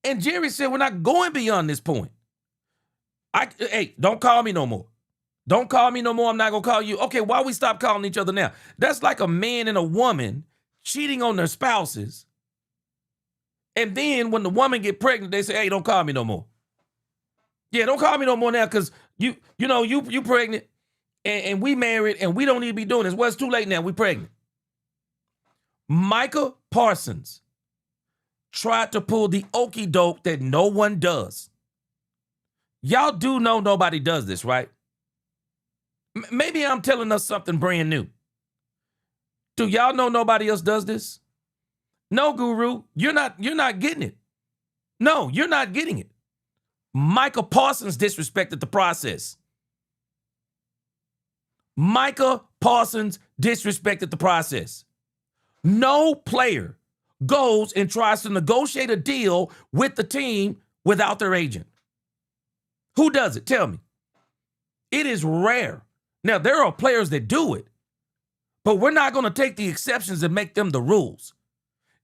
And Jerry said, "We're not going beyond this point. Hey, don't call me no more. Don't call me no more. I'm not going to call you." Okay, why we stop calling each other now? That's like a man and a woman cheating on their spouses. And then when the woman get pregnant, they say, "Hey, don't call me no more." Yeah, don't call me no more now because you pregnant and we married and we don't need to be doing this. Well, it's too late now. We pregnant. Michael Parsons tried to pull the okie doke that no one does. Y'all do know nobody does this, right? Maybe I'm telling us something brand new. Do y'all know nobody else does this? No, Guru, you're not getting it. No, you're not getting it. Michael Parsons disrespected the process. Michael Parsons disrespected the process. No player goes and tries to negotiate a deal with the team without their agent. Who does it? Tell me. It is rare. Now, there are players that do it, but we're not going to take the exceptions and make them the rules.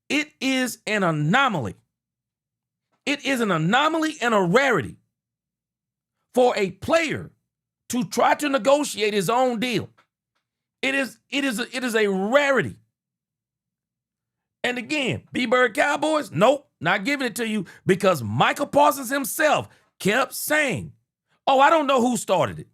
It is an anomaly. It is an anomaly and a rarity for a player to try to negotiate his own deal. It is a rarity. And again, B-Bird Cowboys, nope, not giving it to you because Michael Parsons himself kept saying, "Oh, I don't know who started it."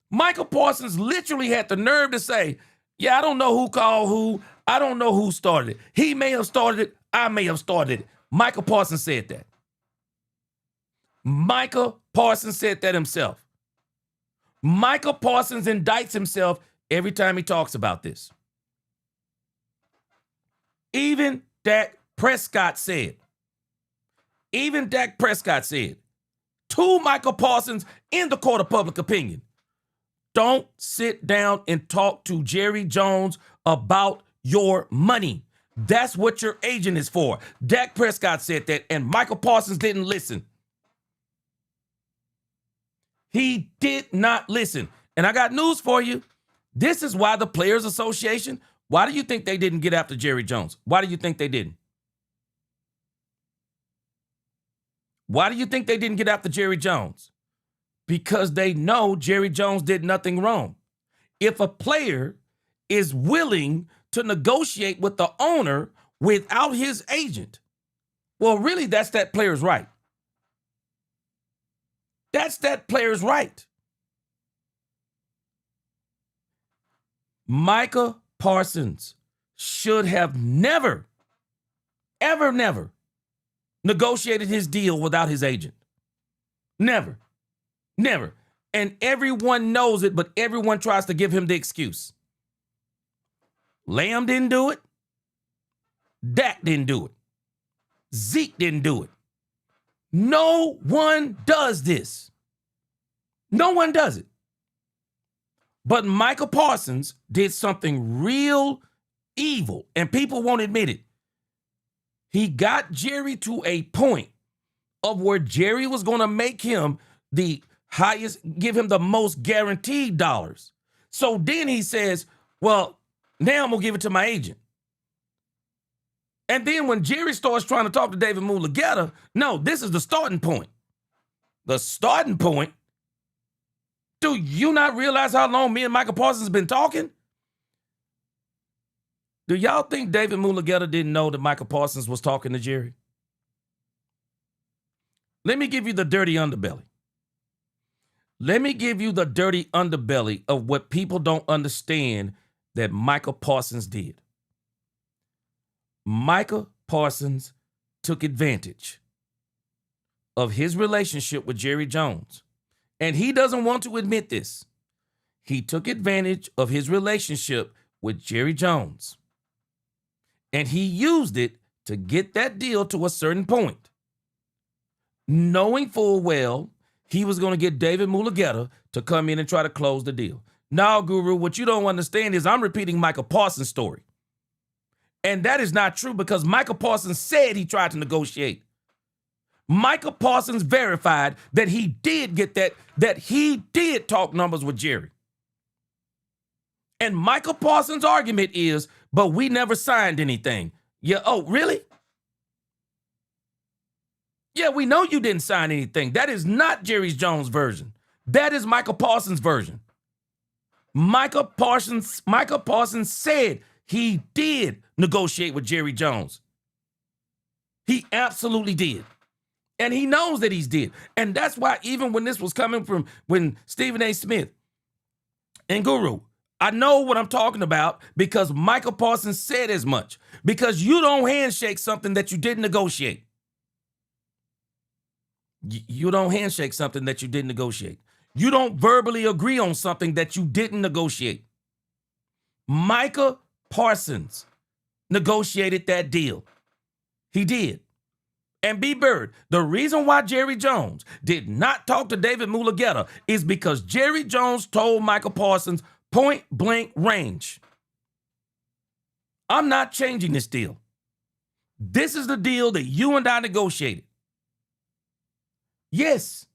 Michael Parsons literally had the nerve to say, "Yeah, I don't know who called who. I don't know who started it. He may have started it. I may have started it." Michael Parsons said that. Michael Parsons said that himself. Michael Parsons indicts himself every time he talks about this. Even Dak Prescott said to Michael Parsons in the court of public opinion, "Don't sit down and talk to Jerry Jones about your money. That's what your agent is for." Dak Prescott said that, and Michael Parsons didn't listen. He did not listen. And I got news for you. This is why the Players Association, why do you think they didn't get after Jerry Jones? Why do you think they didn't? Why do you think they didn't get after Jerry Jones? Because they know Jerry Jones did nothing wrong. If a player is willing to negotiate with the owner without his agent, Well, really, that's that player's right. That's that player's right. Micah Parsons should have never, ever, never negotiated his deal without his agent. Never. Never. And everyone knows it, but everyone tries to give him the excuse. Lamb didn't do it. Dak didn't do it. Zeke didn't do it. No one does this. No one does it. But Micah Parsons did something real evil, and people won't admit it. He got Jerry to a point of where Jerry was going to make him the highest, give him the most guaranteed dollars. So then he says, well, now I'm going to give it to my agent. And then when Jerry starts trying to talk to David Mulugeta, no, this is the starting point. The starting point. Do you not realize how long me and Micah Parsons have been talking? Do y'all think David Mulugeta didn't know that Micah Parsons was talking to Jerry? Let me give you the dirty underbelly. Let me give you the dirty underbelly of what people don't understand that Micah Parsons did. Micah Parsons took advantage of his relationship with Jerry Jones. And he doesn't want to admit this. He took advantage of his relationship with Jerry Jones. And he used it to get that deal to a certain point, knowing full well he was going to get David Mulugeta to come in and try to close the deal. Now, Guru, what you don't understand is I'm repeating Micah Parsons' story. And that is not true because Micah Parsons said he tried to negotiate. Micah Parsons verified that he did get that he did talk numbers with Jerry. And Micah Parsons' argument is, but we never signed anything. Yeah, oh, really? Yeah, we know you didn't sign anything. That is not Jerry Jones' version. That is Micah Parsons' version. Micah Parsons said he did negotiate with Jerry Jones. He absolutely did. And he knows that he's did. And that's why even when this was coming from when Stephen A. Smith and Guru, I know what I'm talking about because Micah Parsons said as much. Because you don't handshake something that you didn't negotiate. You don't handshake something that you didn't negotiate. You don't verbally agree on something that you didn't negotiate. Micah Parsons negotiated that deal. He did. And B. Bird, the reason why Jerry Jones did not talk to David Mulugeta is because Jerry Jones told Micah Parsons point blank range. I'm not changing this deal. This is the deal that you and I negotiated. Yes.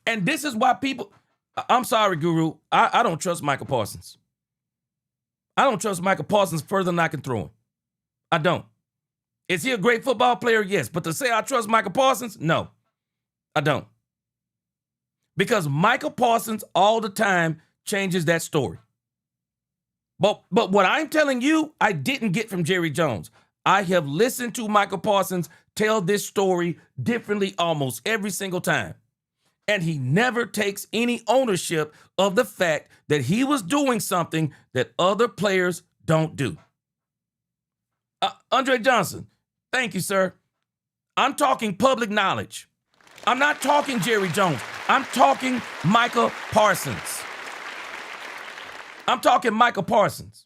And this is why people, I'm sorry, Guru, I don't trust Micah Parsons. I don't trust Micah Parsons further than I can throw him. I don't. Is he a great football player? Yes. But to say I trust Micah Parsons? No, I don't. Because Micah Parsons all the time changes that story. But what I'm telling you, I didn't get from Jerry Jones. I have listened to Micah Parsons tell this story differently almost every single time. And he never takes any ownership of the fact that he was doing something that other players don't do. Andre Johnson, thank you, sir. I'm talking public knowledge. I'm not talking Jerry Jones. I'm talking Micah Parsons. I'm talking Micah Parsons.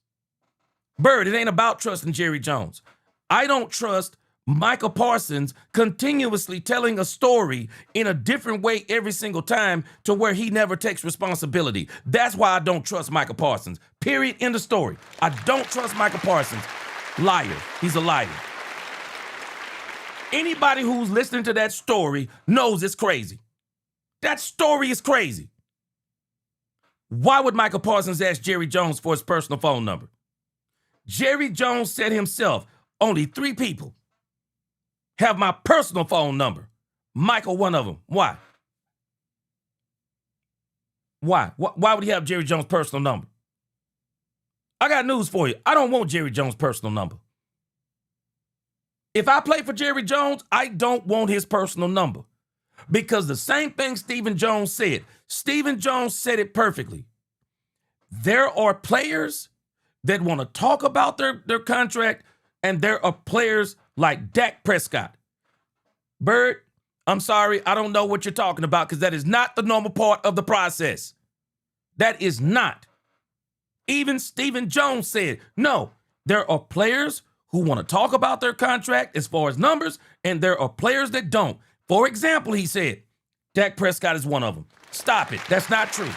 Bird, it ain't about trusting Jerry Jones. I don't trust Micah Parsons continuously telling a story in a different way every single time to where he never takes responsibility. That's why I don't trust Micah Parsons. Period. End of story. I don't trust Micah Parsons. Liar. He's a liar. Anybody who's listening to that story knows it's crazy. That story is crazy. Why would Micah Parsons ask Jerry Jones for his personal phone number? Jerry Jones said himself, only 3 people have my personal phone number. Michael, one of them. Why? Why? Why would he have Jerry Jones' personal number? I got news for you. I don't want Jerry Jones' personal number. If I play for Jerry Jones, I don't want his personal number. Because the same thing Stephen Jones said. Stephen Jones said it perfectly. There are players that want to talk about their contract, and there are players like Dak Prescott. Bird, I'm sorry, I don't know what you're talking about because that is not the normal part of the process. That is not. Even Stephen Jones said, no, there are players who want to talk about their contract as far as numbers, and there are players that don't. For example, he said, Dak Prescott is one of them. Stop it. That's not true.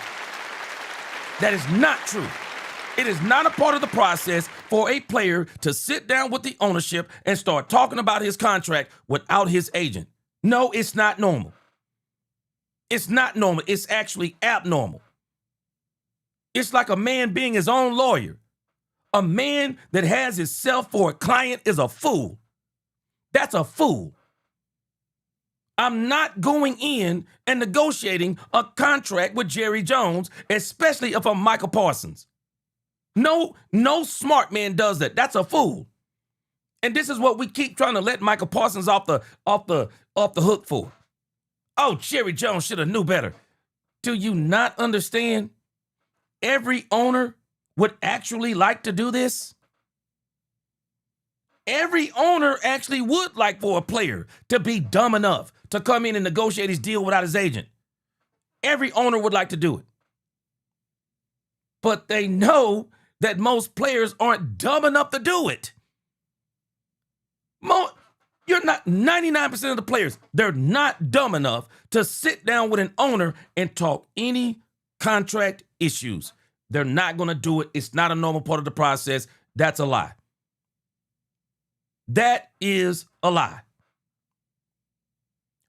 That is not true. It is not a part of the process for a player to sit down with the ownership and start talking about his contract without his agent. No, it's not normal. It's not normal. It's actually abnormal. It's like a man being his own lawyer. A man that has himself for a client is a fool. That's a fool. I'm not going in and negotiating a contract with Jerry Jones, especially if I'm Michael Parsons. No smart man does that. That's a fool. And this is what we keep trying to let Michael Parsons off the hook for. Oh, Jerry Jones should have knew better. Do you not understand? Every owner would actually like to do this. Every owner actually would like for a player to be dumb enough to come in and negotiate his deal without his agent. Every owner would like to do it. But they know that most players aren't dumb enough to do it. You're not 99% of the players. They're not dumb enough to sit down with an owner and talk any contract issues. They're not going to do it. It's not a normal part of the process. That's a lie. That is a lie.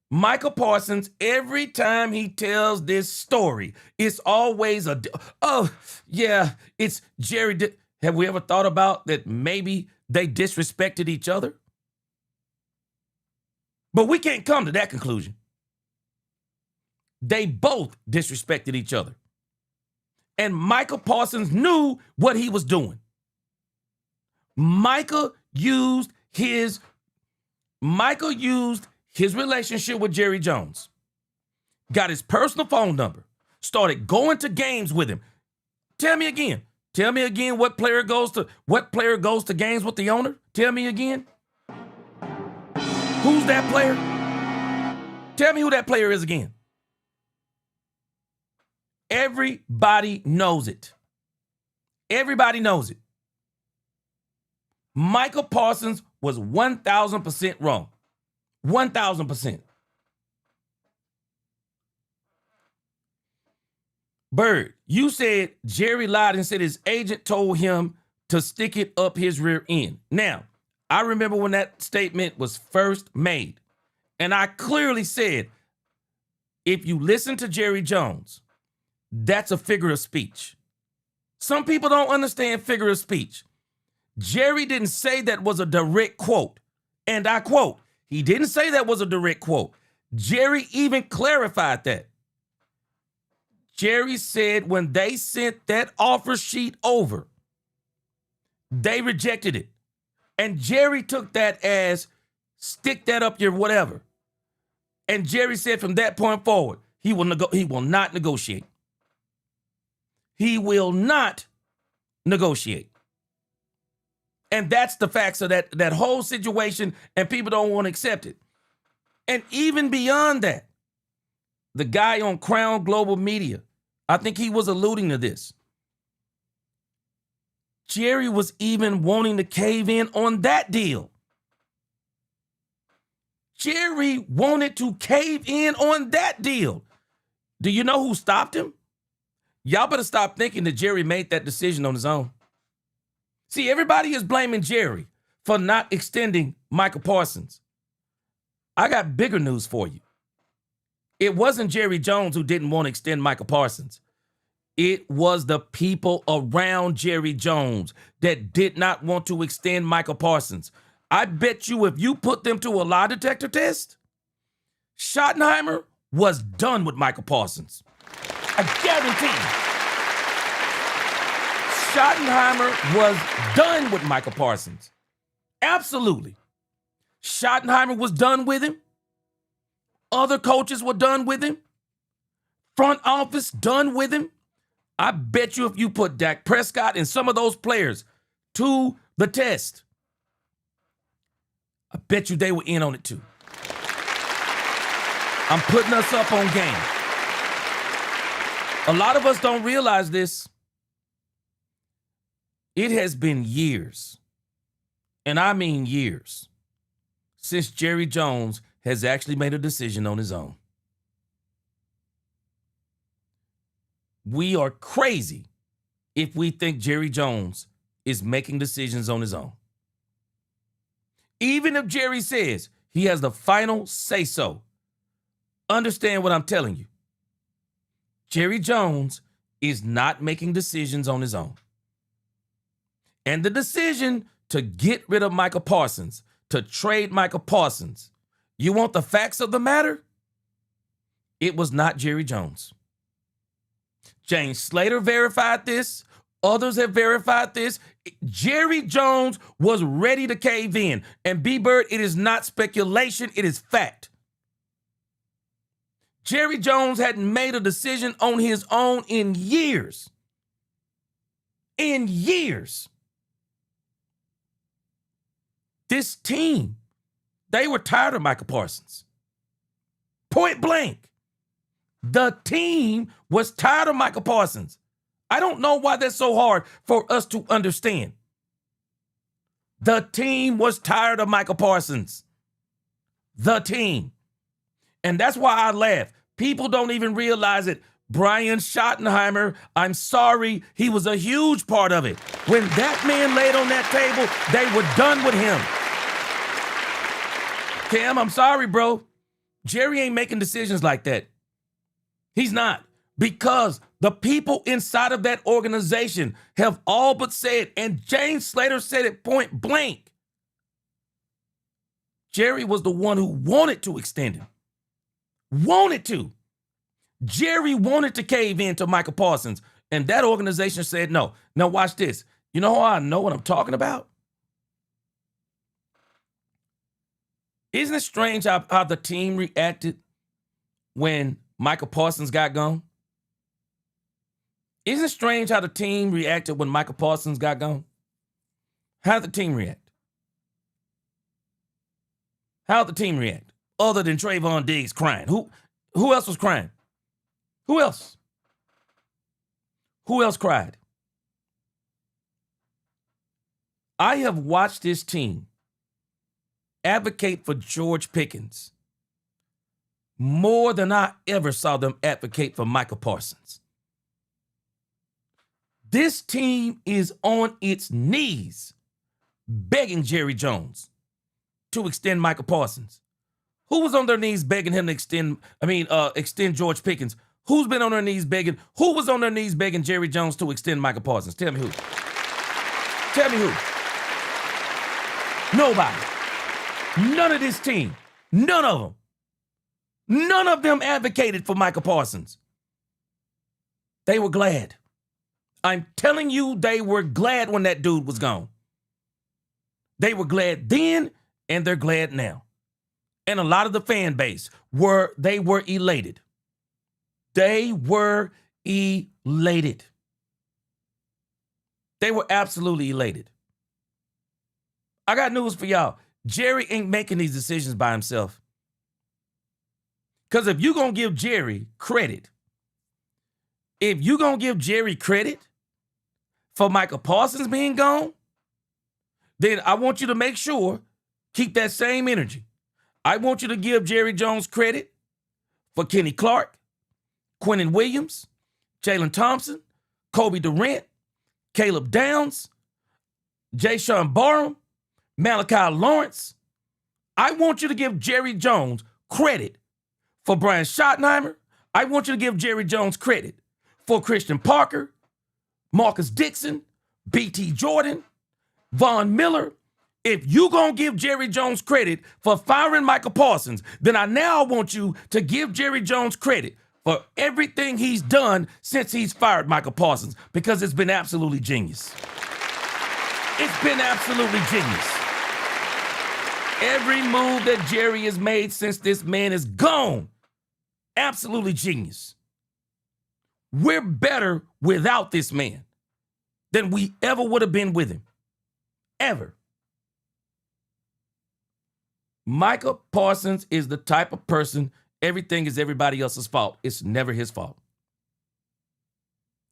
Michael Parsons, every time he tells this story, it's always it's Jerry. Have we ever thought about that maybe they disrespected each other? But we can't come to that conclusion. They both disrespected each other. And Michael Parsons knew what he was doing. Michael used his relationship with Jerry Jones, got his personal phone number, started going to games with him. Tell me again what player goes to games with the owner? Tell me again. Who's that player? Tell me who that player is again. Everybody knows it. Everybody knows it. Michael Parsons was 1,000% wrong. 1,000%. Bird, you said Jerry lied and said his agent told him to stick it up his rear end. Now, I remember when that statement was first made, and I clearly said, if you listen to Jerry Jones, that's a figure of speech. Some people don't understand figure of speech. Jerry didn't say that was a direct quote. And I quote, he didn't say that was a direct quote. Jerry even clarified that. Jerry said when they sent that offer sheet over, they rejected it. And Jerry took that as stick that up your whatever. And Jerry said from that point forward, he will not negotiate. He will not negotiate. And that's the facts of that whole situation, and people don't want to accept it. And even beyond that, the guy on Crown Global Media, I think he was alluding to this. Jerry was even wanting to cave in on that deal. Jerry wanted to cave in on that deal. Do you know who stopped him? Y'all better stop thinking that Jerry made that decision on his own. See, everybody is blaming Jerry for not extending Michael Parsons. I got bigger news for you. It wasn't Jerry Jones who didn't want to extend Michael Parsons. It was the people around Jerry Jones that did not want to extend Michael Parsons. I bet you if you put them to a lie detector test, Schottenheimer was done with Michael Parsons. I guarantee you. Schottenheimer was done with Michael Parsons. Absolutely. Schottenheimer was done with him. Other coaches were done with him. Front office done with him. I bet you if you put Dak Prescott and some of those players to the test, I bet you they were in on it too. I'm putting us up on game. A lot of us don't realize this. It has been years, and I mean years, since Jerry Jones has actually made a decision on his own. We are crazy if we think Jerry Jones is making decisions on his own. Even if Jerry says he has the final say-so, understand what I'm telling you. Jerry Jones is not making decisions on his own. And the decision to get rid of Michael Parsons, to trade Michael Parsons, you want the facts of the matter? It was not Jerry Jones. James Slater verified this. Others have verified this. Jerry Jones was ready to cave in. And B-Bird, it is not speculation, it is fact. Jerry Jones hadn't made a decision on his own in years. In years. This team, they were tired of Michael Parsons. Point blank. The team was tired of Michael Parsons. I don't know why that's so hard for us to understand. The team was tired of Michael Parsons. The team. And that's why I laugh. People don't even realize it. Brian Schottenheimer, I'm sorry, he was a huge part of it. When that man laid on that table, they were done with him. Cam, I'm sorry, bro. Jerry ain't making decisions like that. He's not. Because the people inside of that organization have all but said, and James Slater said it point blank, Jerry was the one who wanted to extend him. Wanted to. Jerry wanted to cave in to Michael Parsons, and that organization said no. Now watch this. You know how I know what I'm talking about? Isn't it strange how the team reacted when Michael Parsons got gone? Isn't it strange how the team reacted when Michael Parsons got gone? How did the team react? How did the team react? Other than Trayvon Diggs crying. Who else was crying? Who else? Who else cried? I have watched this team advocate for George Pickens more than I ever saw them advocate for Michael Parsons. This team is on its knees begging Jerry Jones to extend Michael Parsons. Who was on their knees begging him to extend George Pickens? Who's been on their knees begging? Who was on their knees begging Jerry Jones to extend Michael Parsons? Tell me who. Tell me who. Nobody. None of this team. None of them. None of them advocated for Michael Parsons. They were glad. I'm telling you, they were glad when that dude was gone. They were glad then, and they're glad now. And a lot of the fan base were elated. They were elated. They were absolutely elated. I got news for y'all. Jerry ain't making these decisions by himself. Because if you're going to give Jerry credit, for Michael Parsons being gone, then I want you to make sure, keep that same energy. I want you to give Jerry Jones credit for Kenny Clark, Quentin Williams, Jalen Thompson, Kobe Durant, Caleb Downs, Jashaun Barham, Malachi Lawrence. I want you to give Jerry Jones credit for Brian Schottenheimer. I want you to give Jerry Jones credit for Christian Parker, Marcus Dixon, B.T. Jordan, Von Miller. If you gonna give Jerry Jones credit for firing Michael Parsons, then I now want you to give Jerry Jones credit for everything he's done since he's fired Michael Parsons, because it's been absolutely genius. It's been absolutely genius. Every move that Jerry has made since this man is gone, absolutely genius. We're better without this man than we ever would have been with him. Ever. Micah Parsons is the type of person, everything is everybody else's fault. It's never his fault.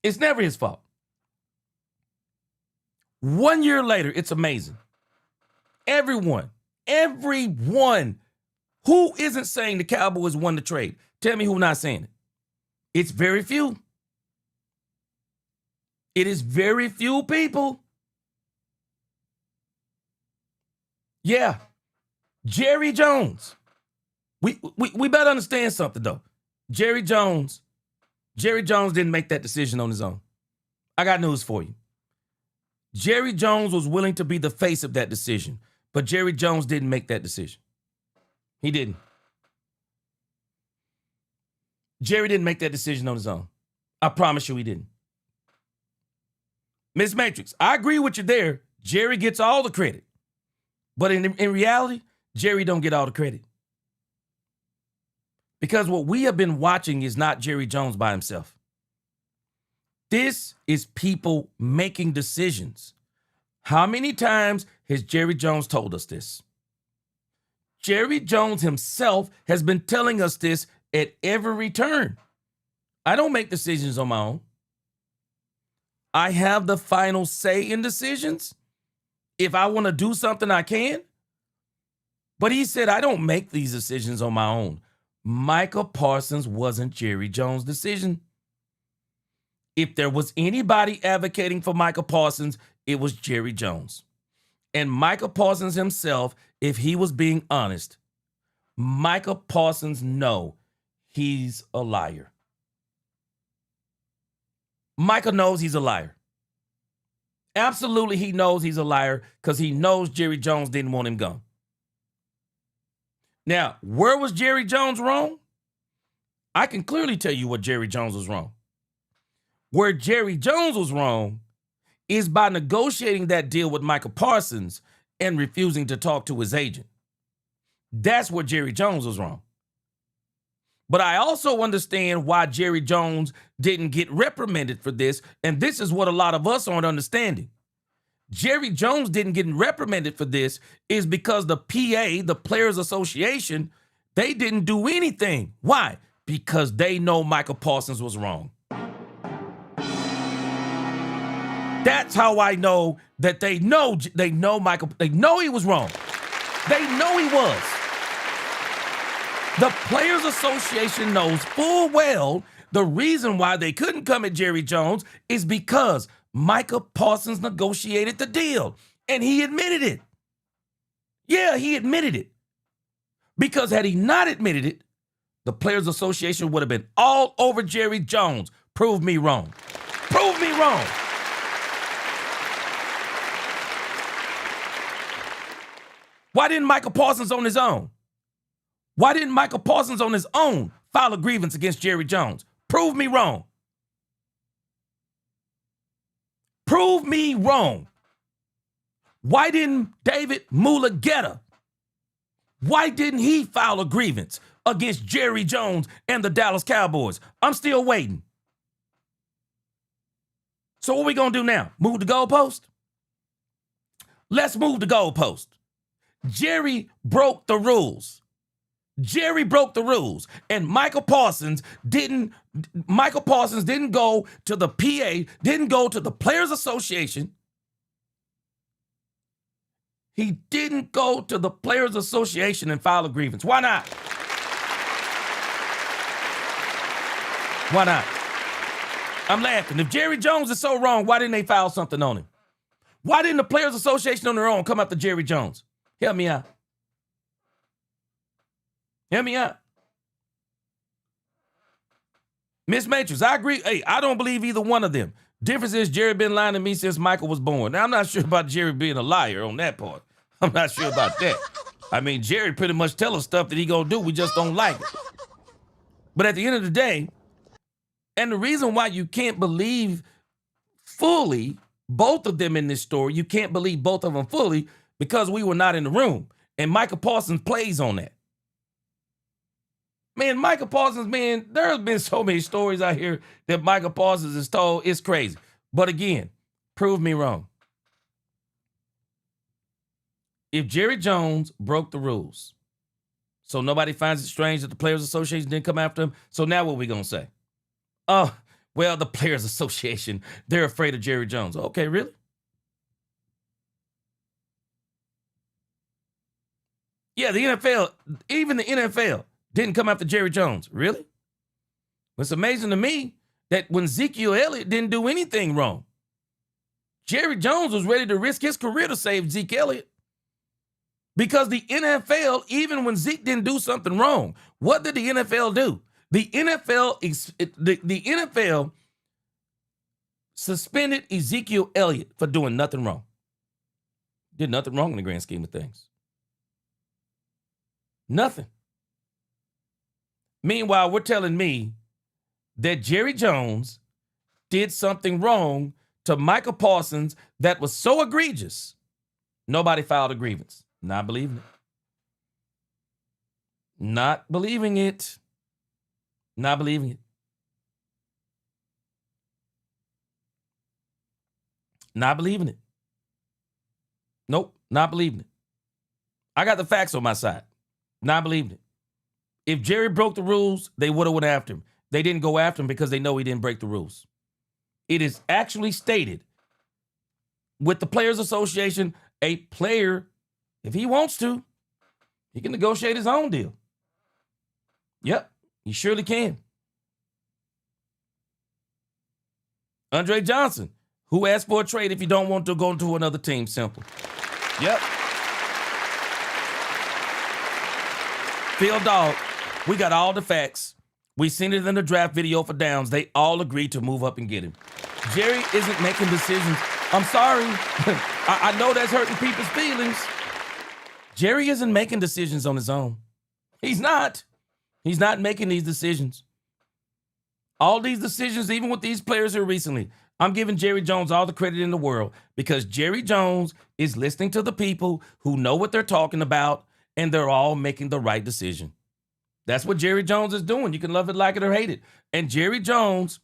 It's never his fault. 1 year later, it's amazing. Everyone who isn't saying the Cowboys won the trade? Tell me who not saying it. It's very few. It is very few people. Yeah. Jerry Jones. We better understand something, though. Jerry Jones didn't make that decision on his own. I got news for you. Jerry Jones was willing to be the face of that decision, but Jerry Jones didn't make that decision. He didn't. Jerry didn't make that decision on his own. I promise you he didn't. Miss Matrix, I agree with you there. Jerry gets all the credit. But in reality, Jerry don't get all the credit. Because what we have been watching is not Jerry Jones by himself. This is people making decisions. How many times has Jerry Jones told us this? Jerry Jones himself has been telling us this at every turn. I don't make decisions on my own. I have the final say in decisions. If I want to do something, I can. But he said, I don't make these decisions on my own. Micah Parsons wasn't Jerry Jones' decision. If there was anybody advocating for Micah Parsons, it was Jerry Jones. And Micah Parsons himself, if he was being honest, Micah Parsons knows he's a liar. Micah knows he's a liar. Absolutely, he knows he's a liar because he knows Jerry Jones didn't want him gone. Now, where was Jerry Jones wrong? I can clearly tell you what Jerry Jones was wrong. Where Jerry Jones was wrong is by negotiating that deal with Micah Parsons and refusing to talk to his agent. That's where Jerry Jones was wrong. But I also understand why Jerry Jones didn't get reprimanded for this, and this is what a lot of us aren't understanding. Jerry Jones didn't get reprimanded for this is because the PA, the Players Association, they didn't do anything. Why? Because they know Micah Parsons was wrong. That's how I know that they know Michael, they know he was wrong. They know he was. The Players Association knows full well the reason why they couldn't come at Jerry Jones is because Micah Parsons negotiated the deal, and he admitted it. Yeah, he admitted it. Because had he not admitted it, the Players Association would have been all over Jerry Jones. Prove me wrong. Prove me wrong. Why didn't Micah Parsons on his own? Why didn't Micah Parsons on his own file a grievance against Jerry Jones? Prove me wrong. Prove me wrong. Why didn't David Mulugeta? Why didn't he file a grievance against Jerry Jones and the Dallas Cowboys? I'm still waiting. So what we gonna do now? Move the goalpost? Let's move the goalpost. Jerry broke the rules. Jerry broke the rules, and Micah Parsons didn't go to the PA, didn't go to the Players Association. He didn't go to the Players Association and file a grievance. Why not? Why not? I'm laughing. If Jerry Jones is so wrong, why didn't they file something on him? Why didn't the Players Association on their own come after Jerry Jones? Help me out. Help me out. Miss Matrix, I agree. Hey, I don't believe either one of them. Difference is Jerry been lying to me since Michael was born. Now, I'm not sure about Jerry being a liar on that part. I'm not sure about that. I mean, Jerry pretty much tell us stuff that he gonna do. We just don't like it. But at the end of the day, and the reason why you can't believe fully both of them in this story, you can't believe both of them fully because we were not in the room. And Micah Parsons plays on that. Man, Micah Parsons, man, there have been so many stories out here that Micah Parsons is told. It's crazy. But again, prove me wrong. If Jerry Jones broke the rules, so nobody finds it strange that the Players Association didn't come after him, so now what are we going to say? Oh, well, the Players Association, they're afraid of Jerry Jones. Okay, really? Yeah, the NFL, even the NFL didn't come after Jerry Jones. Really? It's amazing to me that when Ezekiel Elliott didn't do anything wrong, Jerry Jones was ready to risk his career to save Zeke Elliott. Because the NFL, even when Zeke didn't do something wrong, what did the NFL do? The NFL suspended Ezekiel Elliott for doing nothing wrong. Did nothing wrong in the grand scheme of things. Nothing. Meanwhile, we're telling me that Jerry Jones did something wrong to Micah Parsons that was so egregious, nobody filed a grievance. Not believing it. Not believing it. Not believing it. Not believing it. Nope, not believing it. I got the facts on my side. Not believing it. If Jerry broke the rules, they would have went after him. They didn't go after him because they know he didn't break the rules. It is actually stated with the Players Association, a player, if he wants to, he can negotiate his own deal. Yep, he surely can. Andre Johnson, who asked for a trade if you don't want to go into another team, simple. Yep. Phil Dog, we got all the facts. We seen it in the draft video for Downs. They all agreed to move up and get him. Jerry isn't making decisions. I'm sorry. I know that's hurting people's feelings. Jerry isn't making decisions on his own. He's not. He's not making these decisions. All these decisions, even with these players here recently, I'm giving Jerry Jones all the credit in the world because Jerry Jones is listening to the people who know what they're talking about, and they're all making the right decision. That's what Jerry Jones is doing. You can love it, like it, or hate it. And Jerry Jones,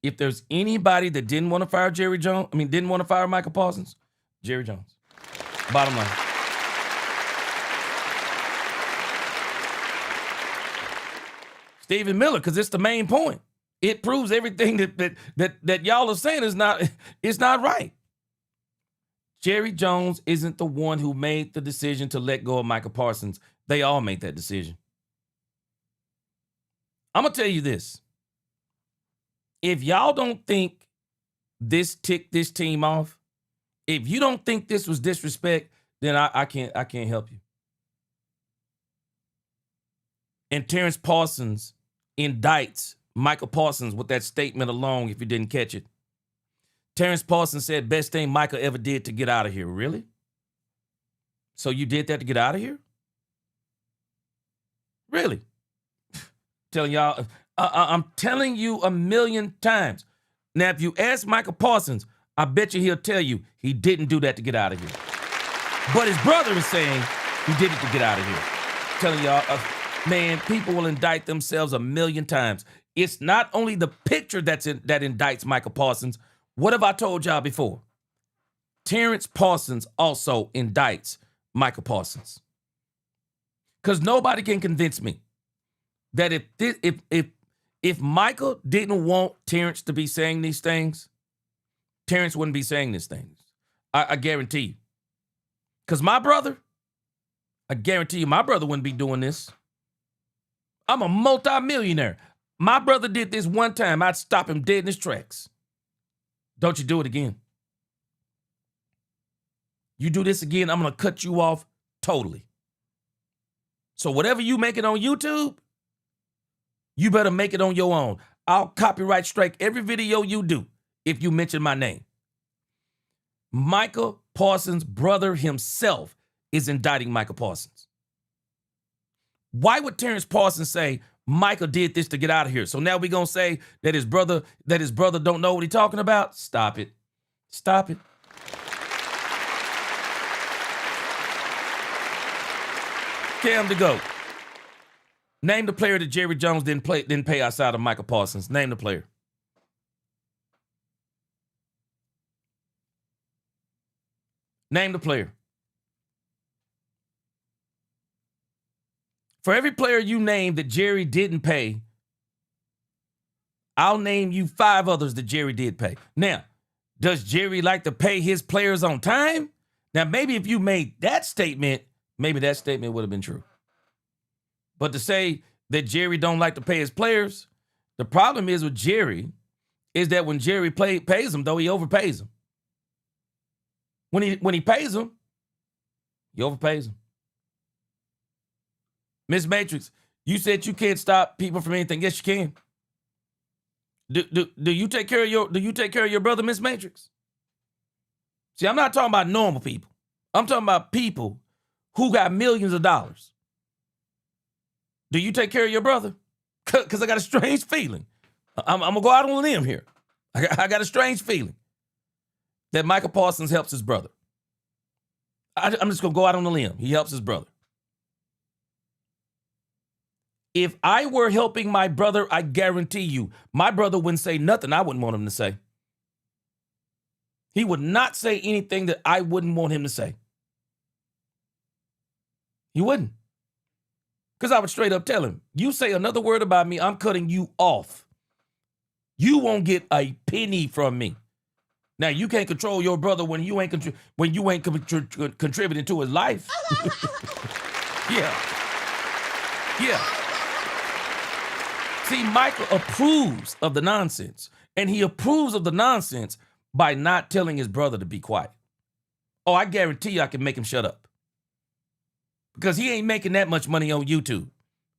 if there's anybody that didn't want to fire didn't want to fire Micah Parsons, Jerry Jones. Bottom line. Stephen Miller, because it's the main point. It proves everything that y'all are saying is not right. Jerry Jones isn't the one who made the decision to let go of Micah Parsons. They all made that decision. I'm going to tell you this. If y'all don't think this ticked this team off, if you don't think this was disrespect, then I can't help you. And Terrance Parsons indicts Micah Parsons with that statement alone, if you didn't catch it. Terrance Parsons said, best thing Micah ever did to get out of here. Really? So you did that to get out of here? Really? Telling y'all, I'm telling you a million times. Now, if you ask Micah Parsons, I bet you he'll tell you he didn't do that to get out of here. But his brother is saying he did it to get out of here. Telling y'all, man, people will indict themselves a million times. It's not only the picture that indicts Micah Parsons. What have I told y'all before? Terrance Parsons also indicts Micah Parsons. Because nobody can convince me that if Micah didn't want Terrance to be saying these things, Terrance wouldn't be saying these things. I guarantee you. Because my brother, I guarantee you, my brother wouldn't be doing this. I'm a multi-millionaire. My brother did this one time. I'd stop him dead in his tracks. Don't you do it again. You do this again, I'm going to cut you off totally. So whatever you make it on YouTube, you better make it on your own. I'll copyright strike every video you do if you mention my name. Micah Parsons' brother himself is indicting Micah Parsons. Why would Terrance Parsons say Micah did this to get out of here? So now we're going to say that his brother don't know what he's talking about? Stop it. Stop it. Cam to go. Name the player that Jerry Jones didn't pay outside of Michael Parsons. Name the player. Name the player. For every player you name that Jerry didn't pay, I'll name you 5 others that Jerry did pay. Now, does Jerry like to pay his players on time? Now, maybe if you made that statement, maybe that statement would have been true. But to say that Jerry don't like to pay his players, the problem is with Jerry is that when Jerry pays them, though, he overpays them. When he pays them, he overpays them. Miss Matrix, you said you can't stop people from anything. Yes, you can. Do you take care of your brother, Miss Matrix? See, I'm not talking about normal people. I'm talking about people who got millions of dollars. Do you take care of your brother? Because I got a strange feeling. I'm going to go out on a limb here. I got a strange feeling that Michael Parsons helps his brother. I'm just going to go out on a limb. He helps his brother. If I were helping my brother, I guarantee you, my brother wouldn't say nothing I wouldn't want him to say. He would not say anything that I wouldn't want him to say. He wouldn't. Because I would straight up tell him, you say another word about me, I'm cutting you off. You won't get a penny from me. Now, you can't control your brother when you ain't contributing to his life. Yeah. See, Michael approves of the nonsense, and he approves of the nonsense by not telling his brother to be quiet. Oh, I guarantee you I can make him shut up. Because he ain't making that much money on YouTube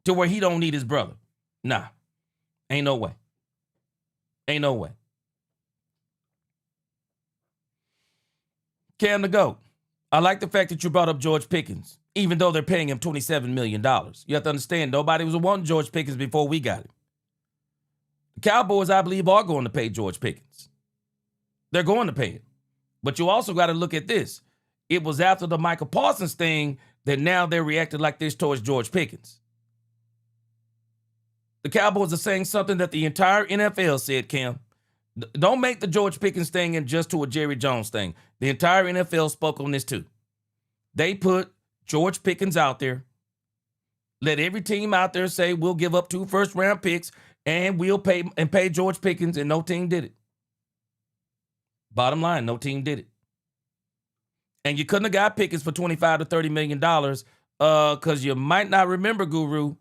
to where he don't need his brother. Nah, ain't no way. Ain't no way. Cam the GOAT, I like the fact that you brought up George Pickens, even though they're paying him $27 million. You have to understand, nobody was wanting George Pickens before we got him. The Cowboys, I believe, are going to pay George Pickens. They're going to pay him. But you also got to look at this. It was after the Michael Parsons thing that now they're reacting like this towards George Pickens. The Cowboys are saying something that the entire NFL said, Cam. Don't make the George Pickens thing and just to a Jerry Jones thing. The entire NFL spoke on this too. They put George Pickens out there. Let every team out there say we'll give up 2 first-round picks and we'll pay George Pickens, and no team did it. Bottom line, no team did it. And you couldn't have got Pickens for $25 to $30 million because you might not remember, Guru,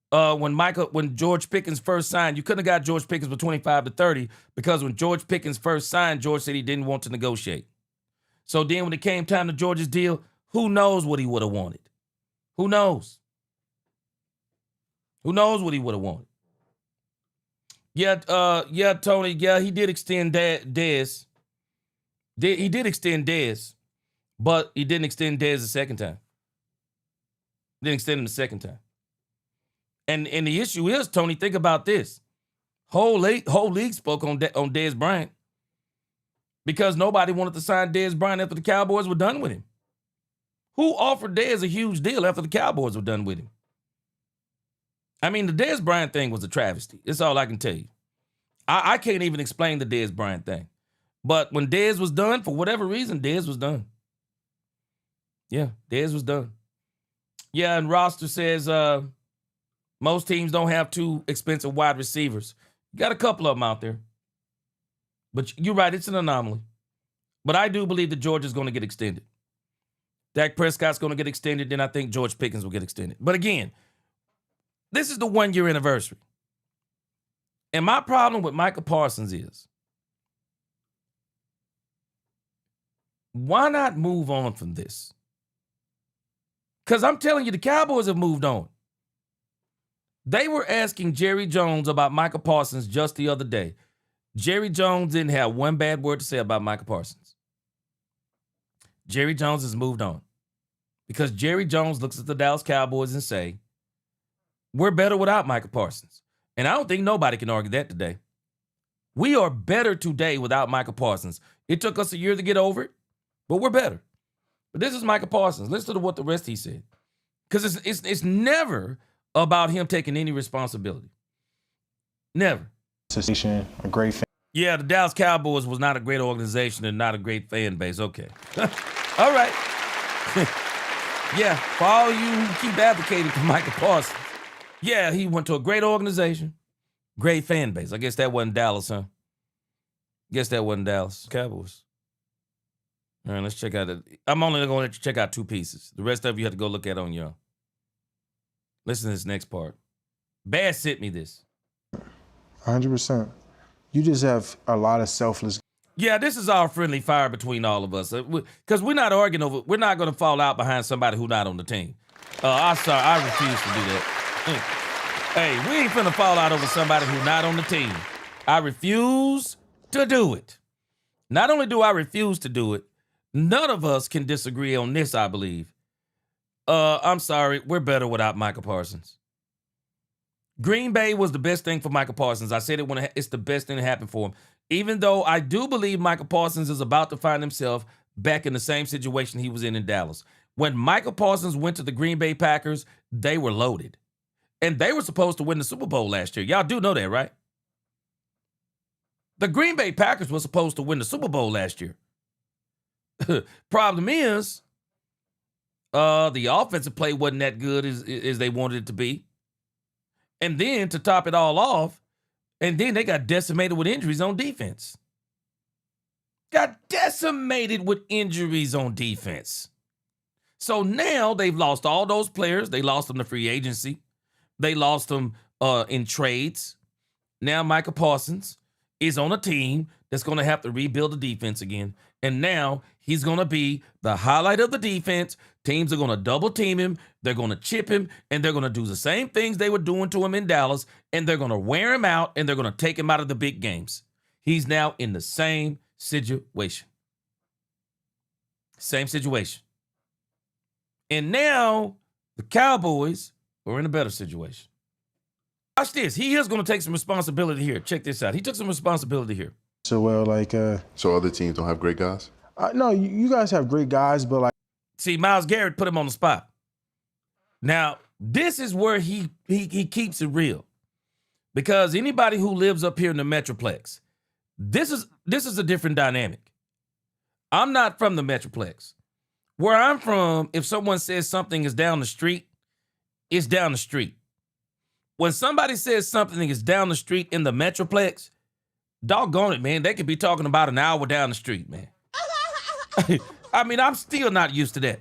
when George Pickens first signed, you couldn't have got George Pickens for 25 to 30 because when George Pickens first signed, George said he didn't want to negotiate. So then when it came time to George's deal, who knows what he would have wanted? Who knows? Who knows what he would have wanted? Yeah, Tony. Yeah, he did extend Dez. He did extend Dez, but he didn't extend Dez the second time. Didn't extend him the second time. And the issue is, Tony, think about this. Whole league spoke on Dez Bryant because nobody wanted to sign Dez Bryant after the Cowboys were done with him. Who offered Dez a huge deal after the Cowboys were done with him? I mean, the Dez Bryant thing was a travesty. That's all I can tell you. I can't even explain the Dez Bryant thing. But when Dez was done, for whatever reason, Dez was done. Yeah, Dez was done. Yeah, and Roster says most teams don't have 2 expensive wide receivers. You got a couple of them out there. But you're right, it's an anomaly. But I do believe that George is going to get extended. Dak Prescott's going to get extended, then I think George Pickens will get extended. But again, this is the 1-year anniversary. And my problem with Michael Parsons is, why not move on from this? Because I'm telling you, the Cowboys have moved on. They were asking Jerry Jones about Michael Parsons just the other day. Jerry Jones didn't have one bad word to say about Michael Parsons. Jerry Jones has moved on. Because Jerry Jones looks at the Dallas Cowboys and say, we're better without Michael Parsons. And I don't think nobody can argue that today. We are better today without Michael Parsons. It took us a year to get over it, but we're better. But this is Michael Parsons. Listen to what the rest he said. Because it's never about him taking any responsibility. Never. Association, a great fan. Yeah, the Dallas Cowboys was not a great organization and not a great fan base. Okay. All right. Yeah, for all you who keep advocating for Michael Parsons. Yeah, he went to a great organization, great fan base. I guess that wasn't Dallas, huh? Guess that wasn't Dallas Cowboys. All right, let's check out it. I'm only going to let you check out 2 pieces. The rest of you have to go look at on your own. Listen to this next part. Bass sent me this. 100%. You just have a lot of selfless. Yeah, this is our friendly fire between all of us. Because we're not arguing over, we're not going to fall out behind somebody who's not on the team. I'm sorry, I refuse to do that. Hey, we ain't finna fall out over somebody who's not on the team. I refuse to do it. Not only do I refuse to do it, none of us can disagree on this, I believe. I'm sorry, we're better without Michael Parsons. Green Bay was the best thing for Michael Parsons. I said it when it's the best thing that happened for him. Even though I do believe Michael Parsons is about to find himself back in the same situation he was in Dallas. When Michael Parsons went to the Green Bay Packers, they were loaded. And they were supposed to win the Super Bowl last year. Y'all do know that, right? The Green Bay Packers were supposed to win the Super Bowl last year. Problem is, the offensive play wasn't that good as they wanted it to be. And then to top it all off, and then they got decimated with injuries on defense. Got decimated with injuries on defense. So now they've lost all those players. They lost them to free agency. They lost them in trades. Now Michael Parsons is on a team that's going to have to rebuild the defense again. And now he's going to be the highlight of the defense. Teams are going to double team him. They're going to chip him. And they're going to do the same things they were doing to him in Dallas. And they're going to wear him out. And they're going to take him out of the big games. He's now in the same situation. Same situation. And now the Cowboys are in a better situation. Watch this. He is going to take some responsibility here. Check this out. He took some responsibility here. So, well, like... So other teams don't have great guys? No, you guys have great guys, but like... See, Myles Garrett put him on the spot. Now, this is where he keeps it real. Because anybody who lives up here in the Metroplex, this is a different dynamic. I'm not from the Metroplex. Where I'm from, if someone says something is down the street, it's down the street. When somebody says something is down the street in the Metroplex, doggone it, man, they could be talking about an hour down the street, man. I mean, I'm still not used to that.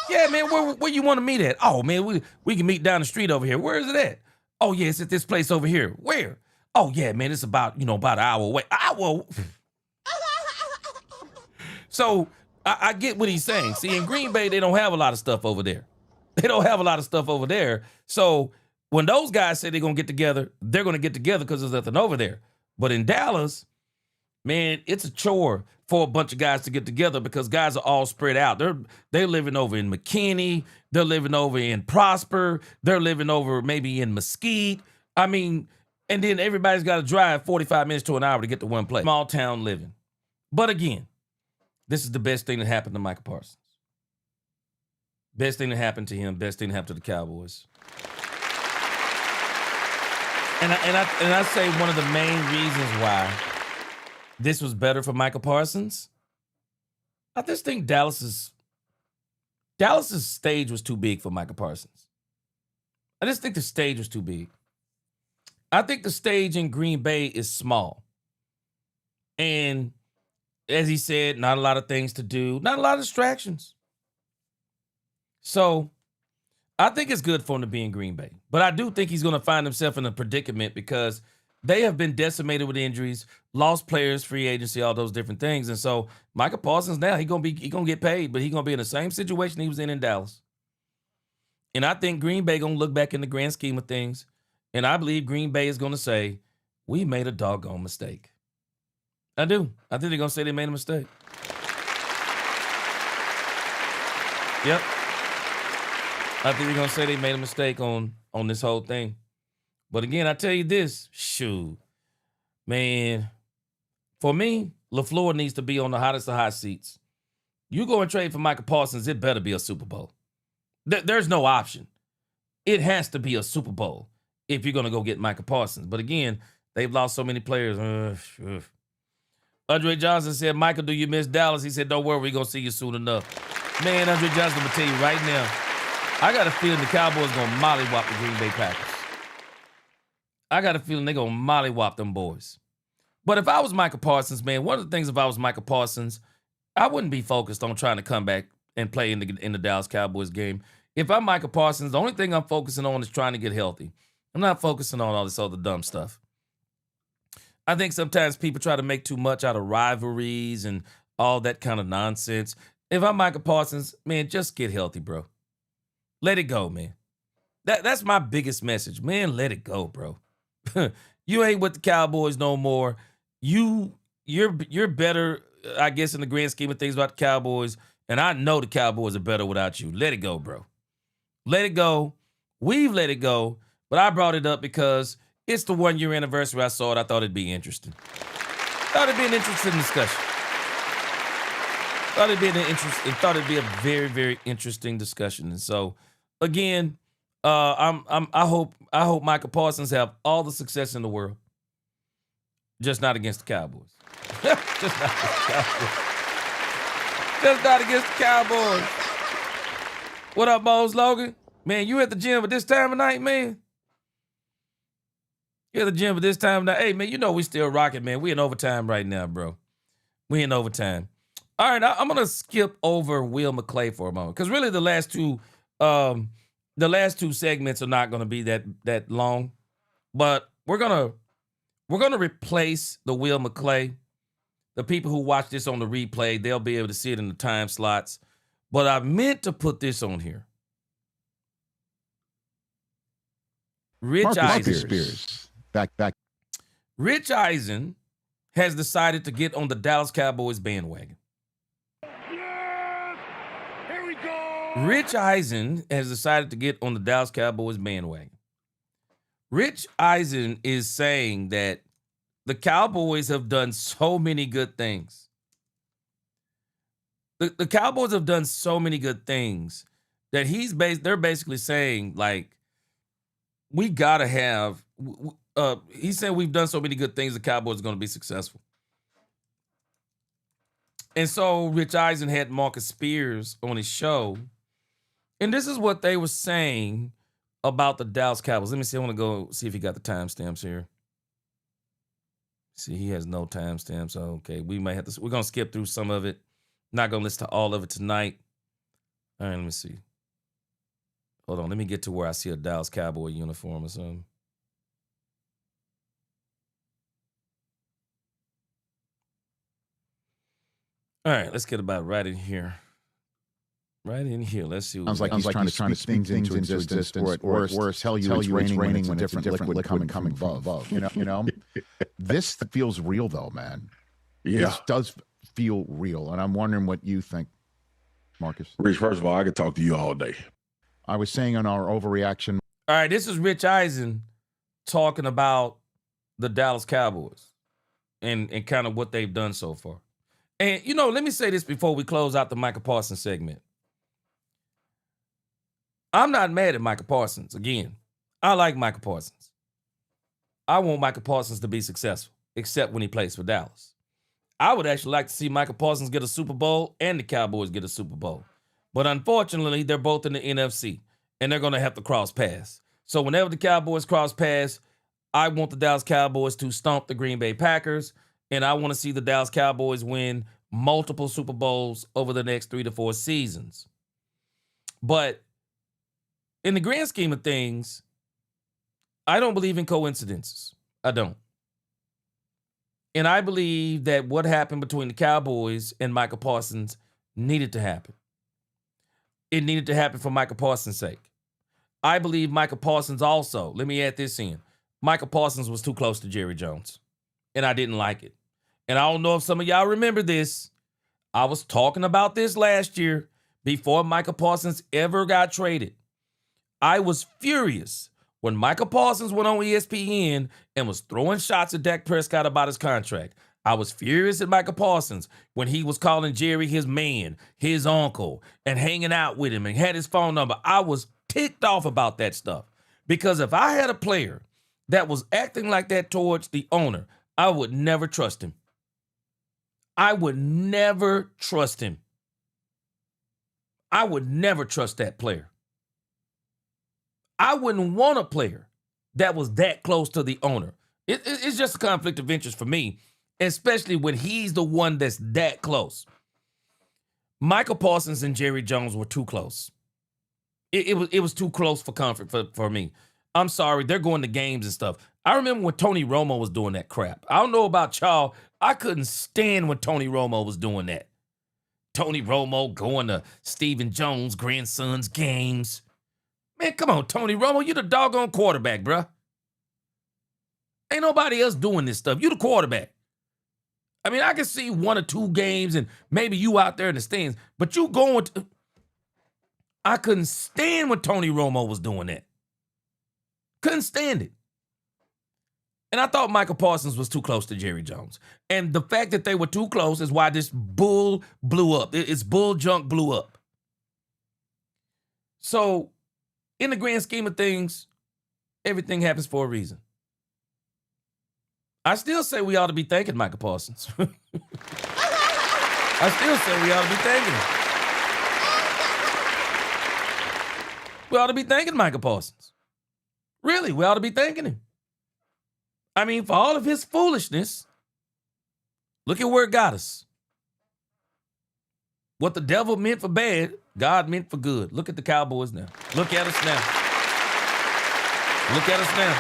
Yeah, man, where you want to meet at? Oh, man, we can meet down the street over here. Where is it at? Oh, yeah, it's at this place over here. Where? Oh, yeah, man, it's about an hour away. Hour? So I get what he's saying. See, in Green Bay, they don't have a lot of stuff over there. They don't have a lot of stuff over there. So when those guys say they're going to get together, they're going to get together because there's nothing over there. But in Dallas, man, it's a chore for a bunch of guys to get together because guys are all spread out. They're living over in McKinney. They're living over in Prosper. They're living over maybe in Mesquite. I mean, and then everybody's got to drive 45 minutes to an hour to get to one place. Small town living. But again, this is the best thing that happened to Michael Parsons. Best thing that happened to him. Best thing that happened to the Cowboys. And I say one of the main reasons why this was better for Michael Parsons, I just think Dallas's stage was too big for Michael Parsons. I just think the stage was too big. I think the stage in Green Bay is small. And as he said, not a lot of things to do, not a lot of distractions. So I think it's good for him to be in Green Bay. But I do think he's going to find himself in a predicament because they have been decimated with injuries, lost players, free agency, all those different things. And so Michael Parsons now, he gonna get paid, but he's going to be in the same situation he was in Dallas. And I think Green Bay going to look back in the grand scheme of things, and I believe Green Bay is going to say, we made a doggone mistake. I do. I think they're going to say they made a mistake. Yep. I think they're going to say they made a mistake on this whole thing. But again, I tell you this, shoot, man, for me, LaFleur needs to be on the hottest of hot seats. You go and trade for Michael Parsons, it better be a Super Bowl. There's no option. It has to be a Super Bowl if you're going to go get Micah Parsons. But again, they've lost so many players. Andre Johnson said, Michael, do you miss Dallas? He said, don't worry, we're going to see you soon enough. Man, Andre Johnson, I'm going to tell you right now, I got a feeling the Cowboys going to mollywop the Green Bay Packers. I got a feeling they're going to mollywop them boys. But if I was Micah Parsons, man, one of the things if I was Micah Parsons, I wouldn't be focused on trying to come back and play in the Dallas Cowboys game. If I'm Micah Parsons, the only thing I'm focusing on is trying to get healthy. I'm not focusing on all this other dumb stuff. I think sometimes people try to make too much out of rivalries and all that kind of nonsense. If I'm Micah Parsons, man, just get healthy, bro. Let it go, man. That's my biggest message. Man, let it go, bro. You ain't with the Cowboys no more. You're better, I guess, in the grand scheme of things about the Cowboys. And I know the Cowboys are better without you. Let it go, bro. Let it go. We've let it go. But I brought it up because it's the 1-year anniversary. I saw it. I thought it'd be interesting. Thought it'd be an interesting discussion. Thought it'd be a very, very interesting discussion. And so, again, I hope Micah Parsons have all the success in the world. Just not against the Cowboys. Just not against the Cowboys. Just not against the Cowboys. What up, Mose Logan? Man, you at the gym at this time of night, man? You at the gym at this time of night? Hey, man, you know we still rocking, man. We in overtime right now, bro. We in overtime. All right, I'm going to skip over Will McClay for a moment because really the last two segments are not going to be that long. But we're going to replace the Will McClay. The people who watch this on the replay, they'll be able to see it in the time slots. But I meant to put this on here. Rich Eisen. Back. Rich Eisen has decided to get on the Dallas Cowboys bandwagon. Yes! Here we go! Rich Eisen has decided to get on the Dallas Cowboys bandwagon. Rich Eisen is saying that the Cowboys have done so many good things. The Cowboys have done so many good things that they're basically saying, like, we got to have, he's saying we've done so many good things, the Cowboys are going to be successful. And so Rich Eisen had Marcus Spears on his show, and this is what they were saying about the Dallas Cowboys. Let me see, I want to go see if he got the timestamps here. See, he has no timestamps. Okay, we're going to skip through some of it. Not going to listen to all of it tonight. All right, let me see. Hold on, let me get to where I see a Dallas Cowboy uniform or something. All right, let's get about right in here. Right in here. Let's see. Sounds like he's trying to speak things into existence, or at worst, tell you it's raining when it's a different liquid coming from above. You know. This feels real, though, man. Yeah, this does feel real, and I'm wondering what you think, Marcus. Rich, first of all, I could talk to you all day. I was saying on our overreaction. All right, this is Rich Eisen talking about the Dallas Cowboys and kind of what they've done so far. And, you know, let me say this before we close out the Micah Parsons segment. I'm not mad at Micah Parsons. Again, I like Micah Parsons. I want Micah Parsons to be successful, except when he plays for Dallas. I would actually like to see Micah Parsons get a Super Bowl and the Cowboys get a Super Bowl. But unfortunately, they're both in the NFC, and they're going to have to cross paths. So whenever the Cowboys cross paths, I want the Dallas Cowboys to stomp the Green Bay Packers, and I want to see the Dallas Cowboys win multiple Super Bowls over the next 3 to 4 seasons. But in the grand scheme of things, I don't believe in coincidences. I don't. And I believe that what happened between the Cowboys and Micah Parsons needed to happen. It needed to happen for Micah Parsons' sake. I believe Micah Parsons also, let me add this in, Micah Parsons was too close to Jerry Jones, and I didn't like it. And I don't know if some of y'all remember this. I was talking about this last year before Micah Parsons ever got traded. I was furious when Micah Parsons went on ESPN and was throwing shots at Dak Prescott about his contract. I was furious at Michael Parsons when he was calling Jerry his man, his uncle, and hanging out with him and had his phone number. I was ticked off about that stuff. Because if I had a player that was acting like that towards the owner, I would never trust him. I would never trust him. I would never trust that player. I wouldn't want a player that was that close to the owner. It's just a conflict of interest for me, especially when he's the one that's that close. Michael Parsons and Jerry Jones were too close. It was too close for comfort for me. I'm sorry, they're going to games and stuff. I remember when Tony Romo was doing that crap. I don't know about y'all. I couldn't stand when Tony Romo was doing that. Tony Romo going to Stephen Jones' grandson's games. Man, come on, Tony Romo. You're the doggone quarterback, bruh. Ain't nobody else doing this stuff. You the quarterback. I mean, I can see 1 or 2 games and maybe you out there in the stands, but you going to... I couldn't stand when Tony Romo was doing that. Couldn't stand it. And I thought Michael Parsons was too close to Jerry Jones. And the fact that they were too close is why this bull blew up. It's bull junk blew up. So, in the grand scheme of things, everything happens for a reason. I still say we ought to be thanking Michael Parsons. I still say we ought to be thanking him. We ought to be thanking Michael Parsons. Really, we ought to be thanking him. I mean, for all of his foolishness, look at where it got us. What the devil meant for bad, God meant for good. Look at the Cowboys now. Look at us now. Look at us now.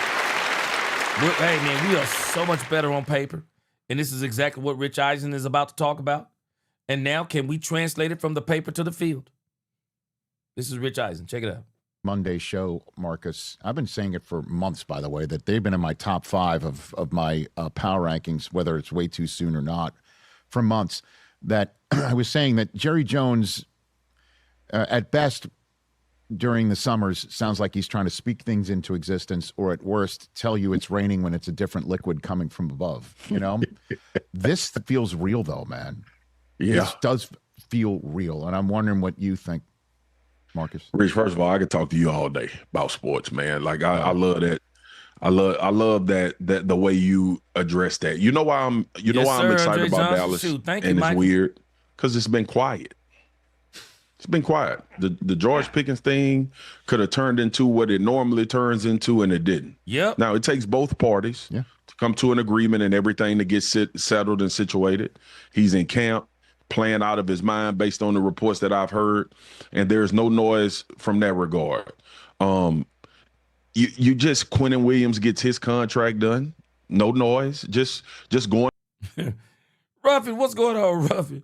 Hey, man, we are so much better on paper. And this is exactly what Rich Eisen is about to talk about. And now, can we translate it from the paper to the field? This is Rich Eisen. Check it out. Monday show, Marcus. I've been saying it for months, by the way, that they've been in my top 5 of my power rankings, whether it's way too soon or not, for months. That I was saying that Jerry Jones, at best, during the summers, sounds like he's trying to speak things into existence, or at worst, tell you it's raining when it's a different liquid coming from above. You know, this feels real, though, man. Yeah, this does feel real, and I'm wondering what you think, Marcus. Rich, first of all, I could talk to you all day about sports, man. Like I love that. I love that the way you address that. You know why I'm excited about Dallas. Thank you, and it's Michael. weird because it's been quiet. It's been quiet. The George Pickens thing could have turned into what it normally turns into, and it didn't. Yep. Now it takes both parties to come to an agreement and everything to get settled and situated. He's in camp, playing out of his mind based on the reports that I've heard, and there's no noise from that regard. You just Quentin Williams gets his contract done, no noise, just going. Ruffy, what's going on, Ruffy?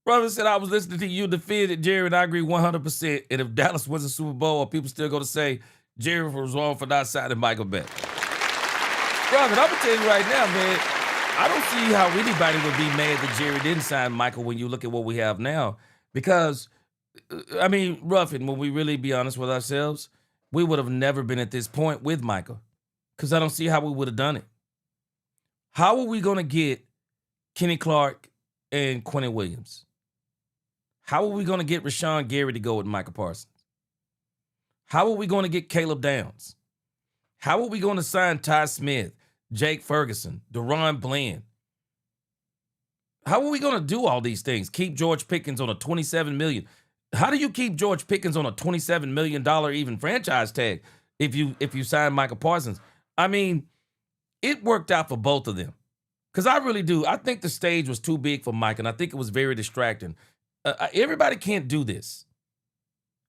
Ruffy said I was listening to you defend Jerry, and I agree 100%. And if Dallas wins a Super Bowl, are people still going to say Jerry was wrong for not signing Michael Beck? Ruffy, I'm gonna tell you right now, man. I don't see how anybody would be mad that Jerry didn't sign Michael when you look at what we have now. Because, I mean, Ruffin, when we really be honest with ourselves, we would have never been at this point with Michael. Because I don't see how we would have done it. How are we going to get Kenny Clark and Quentin Williams? How are we going to get Rashawn Gary to go with Michael Parsons? How are we going to get Caleb Downs? How are we going to sign Ty Smith, Jake Ferguson, Deron Bland? How are we going to do all these things? Keep George Pickens on a $27 million. How do you keep George Pickens on a $27 million even franchise tag if you sign Michael Parsons? I mean, it worked out for both of them. Because I really do. I think the stage was too big for Mike, and I think it was very distracting. Everybody can't do this.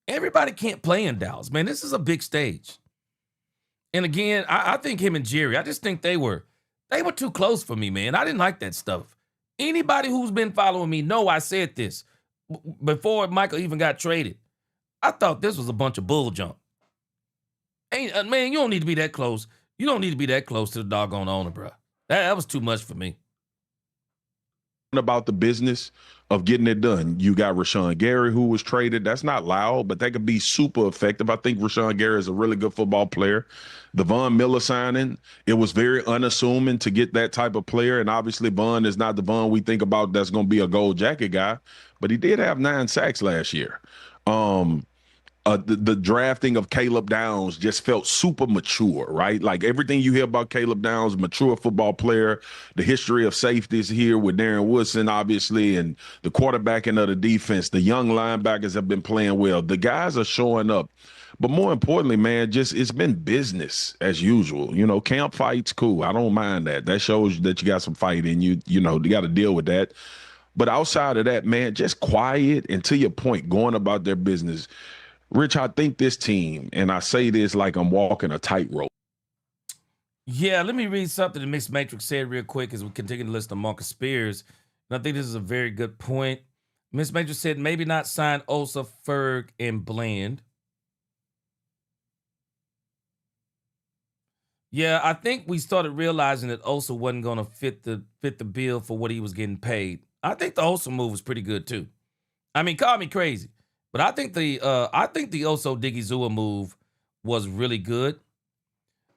Everybody can't play in Dallas. Man, this is a big stage. And again, I think him and Jerry, I just think they were too close for me, man. I didn't like that stuff. Anybody who's been following me know I said this before Michael even got traded. I thought this was a bunch of bull junk. Man, you don't need to be that close. You don't need to be that close to the doggone owner, bro. That was too much for me. About the business of getting it done. You got Rashawn Gary, who was traded. That's not loud, but that could be super effective. I think Rashawn Gary is a really good football player. The Von Miller signing, it was very unassuming to get that type of player. And obviously Von is not the Von we think about that's going to be a gold jacket guy, but he did have 9 sacks last year. The drafting of Caleb Downs just felt super mature, right? Like everything you hear about Caleb Downs, mature football player, the history of safeties here with Darren Woodson, obviously, and the quarterbacking of the defense. The young linebackers have been playing well. The guys are showing up. But more importantly, man, just it's been business as usual. You know, camp fights, cool. I don't mind that. That shows that you got some fight in you. You know, you got to deal with that. But outside of that, man, just quiet and to your point, going about their business. Rich, I think this team, and I say this like I'm walking a tightrope. Yeah, let me read something that Mixed Matrix said real quick as we continue to listen to Marcus Spears. And I think this is a very good point. Mixed Matrix said maybe not sign Osa, Ferg, and Bland. Yeah, I think we started realizing that Osa wasn't going to fit the bill for what he was getting paid. I think the Osa move was pretty good too. I mean, call me crazy, but I think the Oso Digizua move was really good.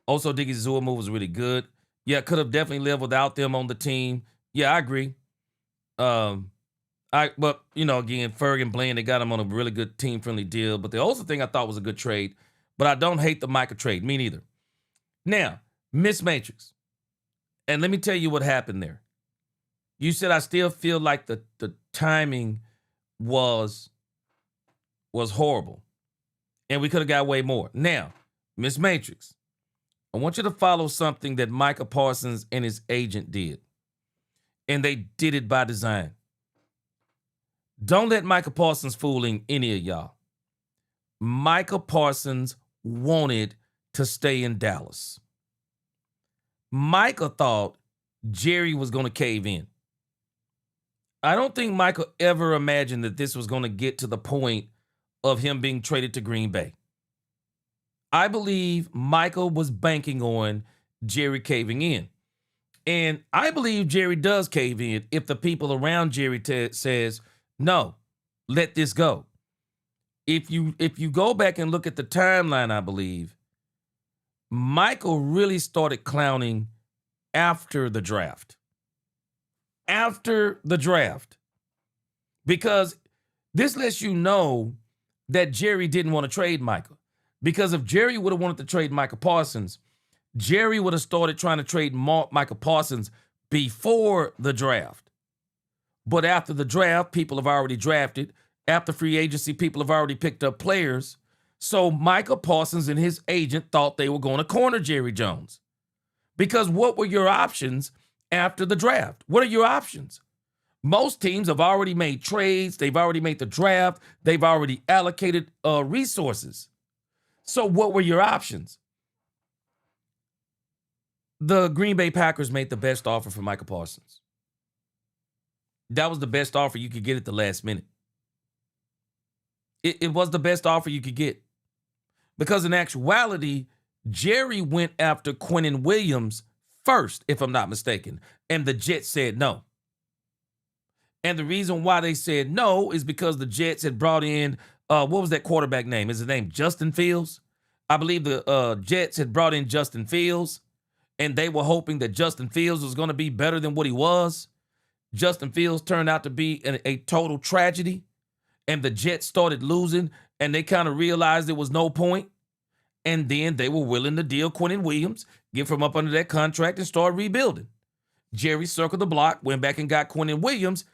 Oso Digizua move was really good. Yeah, could have definitely lived without them on the team. Yeah, I agree. But you know, again, Ferg and Bland, they got him on a really good team-friendly deal. But the Osa thing I thought was a good trade. But I don't hate the Micah trade. Me neither. Now, Miss Matrix, and let me tell you what happened there. You said I still feel like the timing was horrible, and we could have got way more. Now, Miss Matrix, I want you to follow something that Micah Parsons and his agent did, and they did it by design. Don't let Micah Parsons fooling any of y'all. Micah Parsons wanted to stay in Dallas. Micah thought Jerry was going to cave in. I don't think Micah ever imagined that this was going to get to the point of him being traded to Green Bay. I believe Micah was banking on Jerry caving in. And I believe Jerry does cave in if the people around Jerry says, no, let this go. If you go back and look at the timeline, I believe, Michael really started clowning after the draft. After the draft. Because this lets you know that Jerry didn't want to trade Michael. Because if Jerry would have wanted to trade Micah Parsons, Jerry would have started trying to trade Micah Parsons before the draft. But after the draft, people have already drafted. After free agency, people have already picked up players. So Micah Parsons and his agent thought they were going to corner Jerry Jones. Because what were your options after the draft? What are your options? Most teams have already made trades. They've already made the draft. They've already allocated resources. So what were your options? The Green Bay Packers made the best offer for Micah Parsons. That was the best offer you could get at the last minute. It was the best offer you could get. Because in actuality, Jerry went after Quinnen Williams first, if I'm not mistaken. And the Jets said no. And the reason why they said no is because the Jets had brought in, what was that quarterback name? Is his name Justin Fields? I believe the Jets had brought in Justin Fields, and they were hoping that Justin Fields was going to be better than what he was. Justin Fields turned out to be a total tragedy, and the Jets started losing, and they kind of realized there was no point. And then they were willing to deal Quinnen Williams, get from up under that contract, and start rebuilding. Jerry circled the block, went back and got Quinnen Williams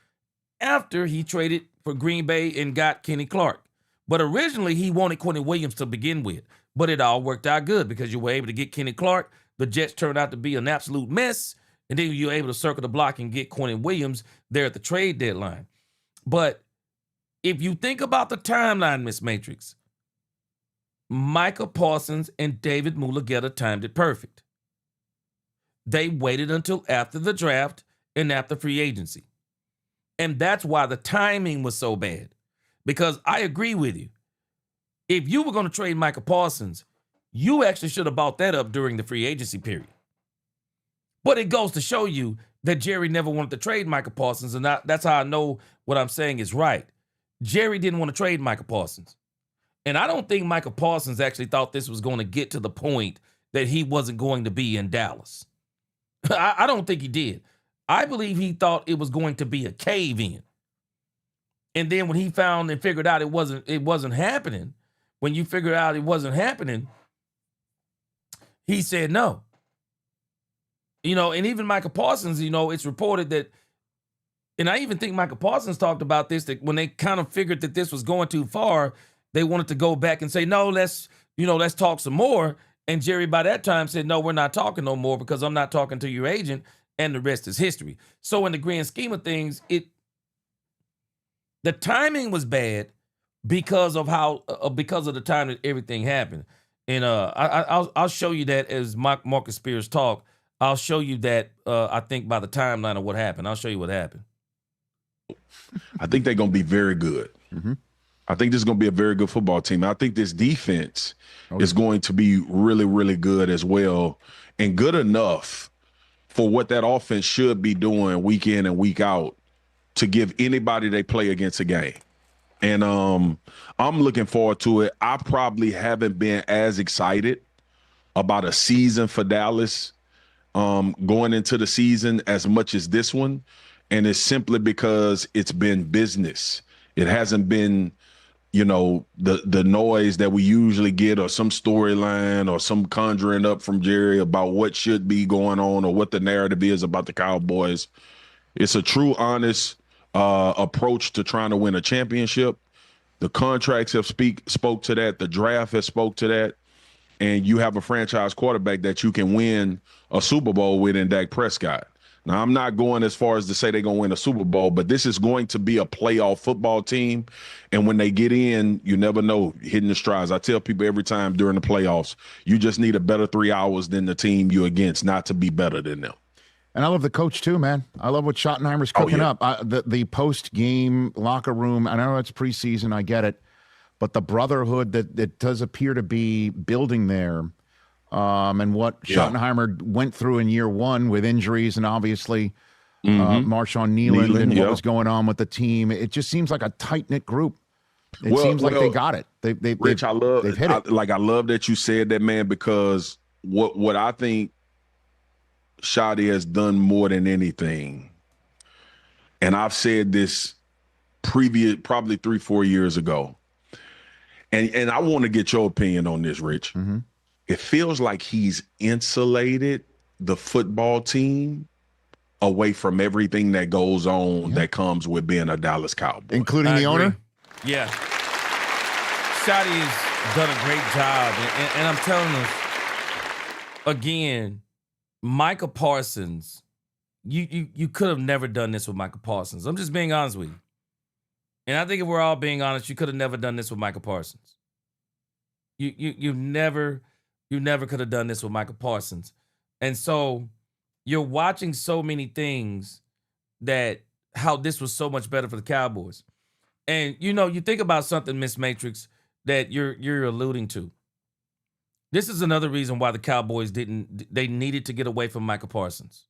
after he traded for Green Bay and got Kenny Clark. But originally, he wanted Quinnen Williams to begin with. But it all worked out good because you were able to get Kenny Clark. The Jets turned out to be an absolute mess. And then you were able to circle the block and get Quinnen Williams there at the trade deadline. But if you think about the timeline, Miss Matrix, Micah Parsons and David Mulugheta timed it perfect. They waited until after the draft and after free agency. And that's why the timing was so bad. Because I agree with you. If you were going to trade Micah Parsons, you actually should have bought that up during the free agency period. But it goes to show you, that Jerry never wanted to trade Micah Parsons, and that's how I know what I'm saying is right. Jerry didn't want to trade Micah Parsons. And I don't think Micah Parsons actually thought this was going to get to the point that he wasn't going to be in Dallas. I don't think he did. I believe he thought it was going to be a cave-in. And then when he found and figured out it wasn't happening, when you figured out it wasn't happening, he said no. And even Micah Parsons, it's reported that, and I even think Micah Parsons talked about this, that when they kind of figured that this was going too far, they wanted to go back and say, no, let's talk some more. And Jerry by that time said, no, we're not talking no more because I'm not talking to your agent, and the rest is history. So in the grand scheme of things, the timing was bad because of the time that everything happened. And I'll show you that as Marcus Spears talk. I'll show you that I think by the timeline of what happened. I'll show you what happened. I think they're going to be very good. Mm-hmm. I think this is going to be a very good football team. I think this defense is going to be really, really good as well, and good enough for what that offense should be doing week in and week out to give anybody they play against a game. And I'm looking forward to it. I probably haven't been as excited about a season for Dallas going into the season as much as this one. And it's simply because it's been business. It hasn't been, the noise that we usually get, or some storyline or some conjuring up from Jerry about what should be going on or what the narrative is about the Cowboys. It's a true, honest approach to trying to win a championship. The contracts have spoke to that. The draft has spoke to that. And you have a franchise quarterback that you can win a Super Bowl with in Dak Prescott. Now, I'm not going as far as to say they're going to win a Super Bowl, but this is going to be a playoff football team. And when they get in, you never know, hitting the strides. I tell people every time during the playoffs, you just need a better 3 hours than the team you're against, not to be better than them. And I love the coach too, man. I love what Schottenheimer's cooking up. The post-game locker room, I know it's preseason, I get it, but the brotherhood that does appear to be building there, and what Schottenheimer went through in year one with injuries and obviously Marshawn Neeland and what was going on with the team. It just seems like a tight-knit group. It seems like they got it. Rich, I love that you said that, man, because what I think Shotty has done more than anything, and I've said this probably 3-4 years ago, and I want to get your opinion on this, Rich. Mm-hmm. It feels like he's insulated the football team away from everything that goes on that comes with being a Dallas Cowboy. Including the owner? Yeah. Shotty has done a great job. And I'm telling us, again, Micah Parsons, you could have never done this with Micah Parsons. I'm just being honest with you. And I think if we're all being honest, you could have never done this with Micah Parsons. You never could have done this with Micah Parsons. And so you're watching so many things that how this was so much better for the Cowboys. And, you think about something, Miss Matrix, that you're alluding to. This is another reason why the Cowboys they needed to get away from Micah Parsons.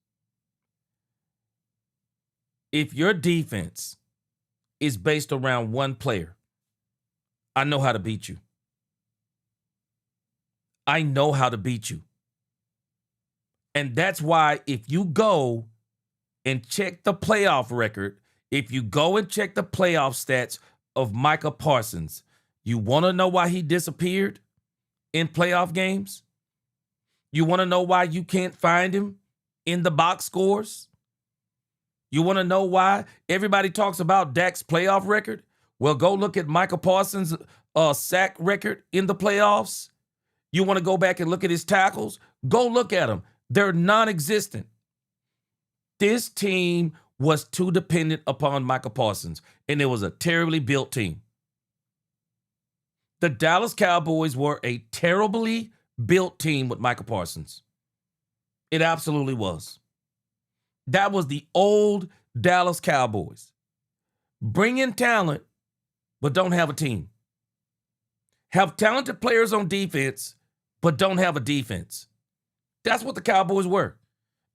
If your defense is based around one player, I know how to beat you. I know how to beat you. And that's why if you go and check the playoff record, if you go and check the playoff stats of Micah Parsons, you want to know why he disappeared in playoff games? You want to know why you can't find him in the box scores? You want to know why everybody talks about Dak's playoff record? Well, go look at Micah Parsons' sack record in the playoffs. You want to go back and look at his tackles? Go look at them. They're non-existent. This team was too dependent upon Micah Parsons, and it was a terribly built team. The Dallas Cowboys were a terribly built team with Micah Parsons. It absolutely was. That was the old Dallas Cowboys. Bring in talent, but don't have a team. Have talented players on defense, but don't have a defense. That's what the Cowboys were.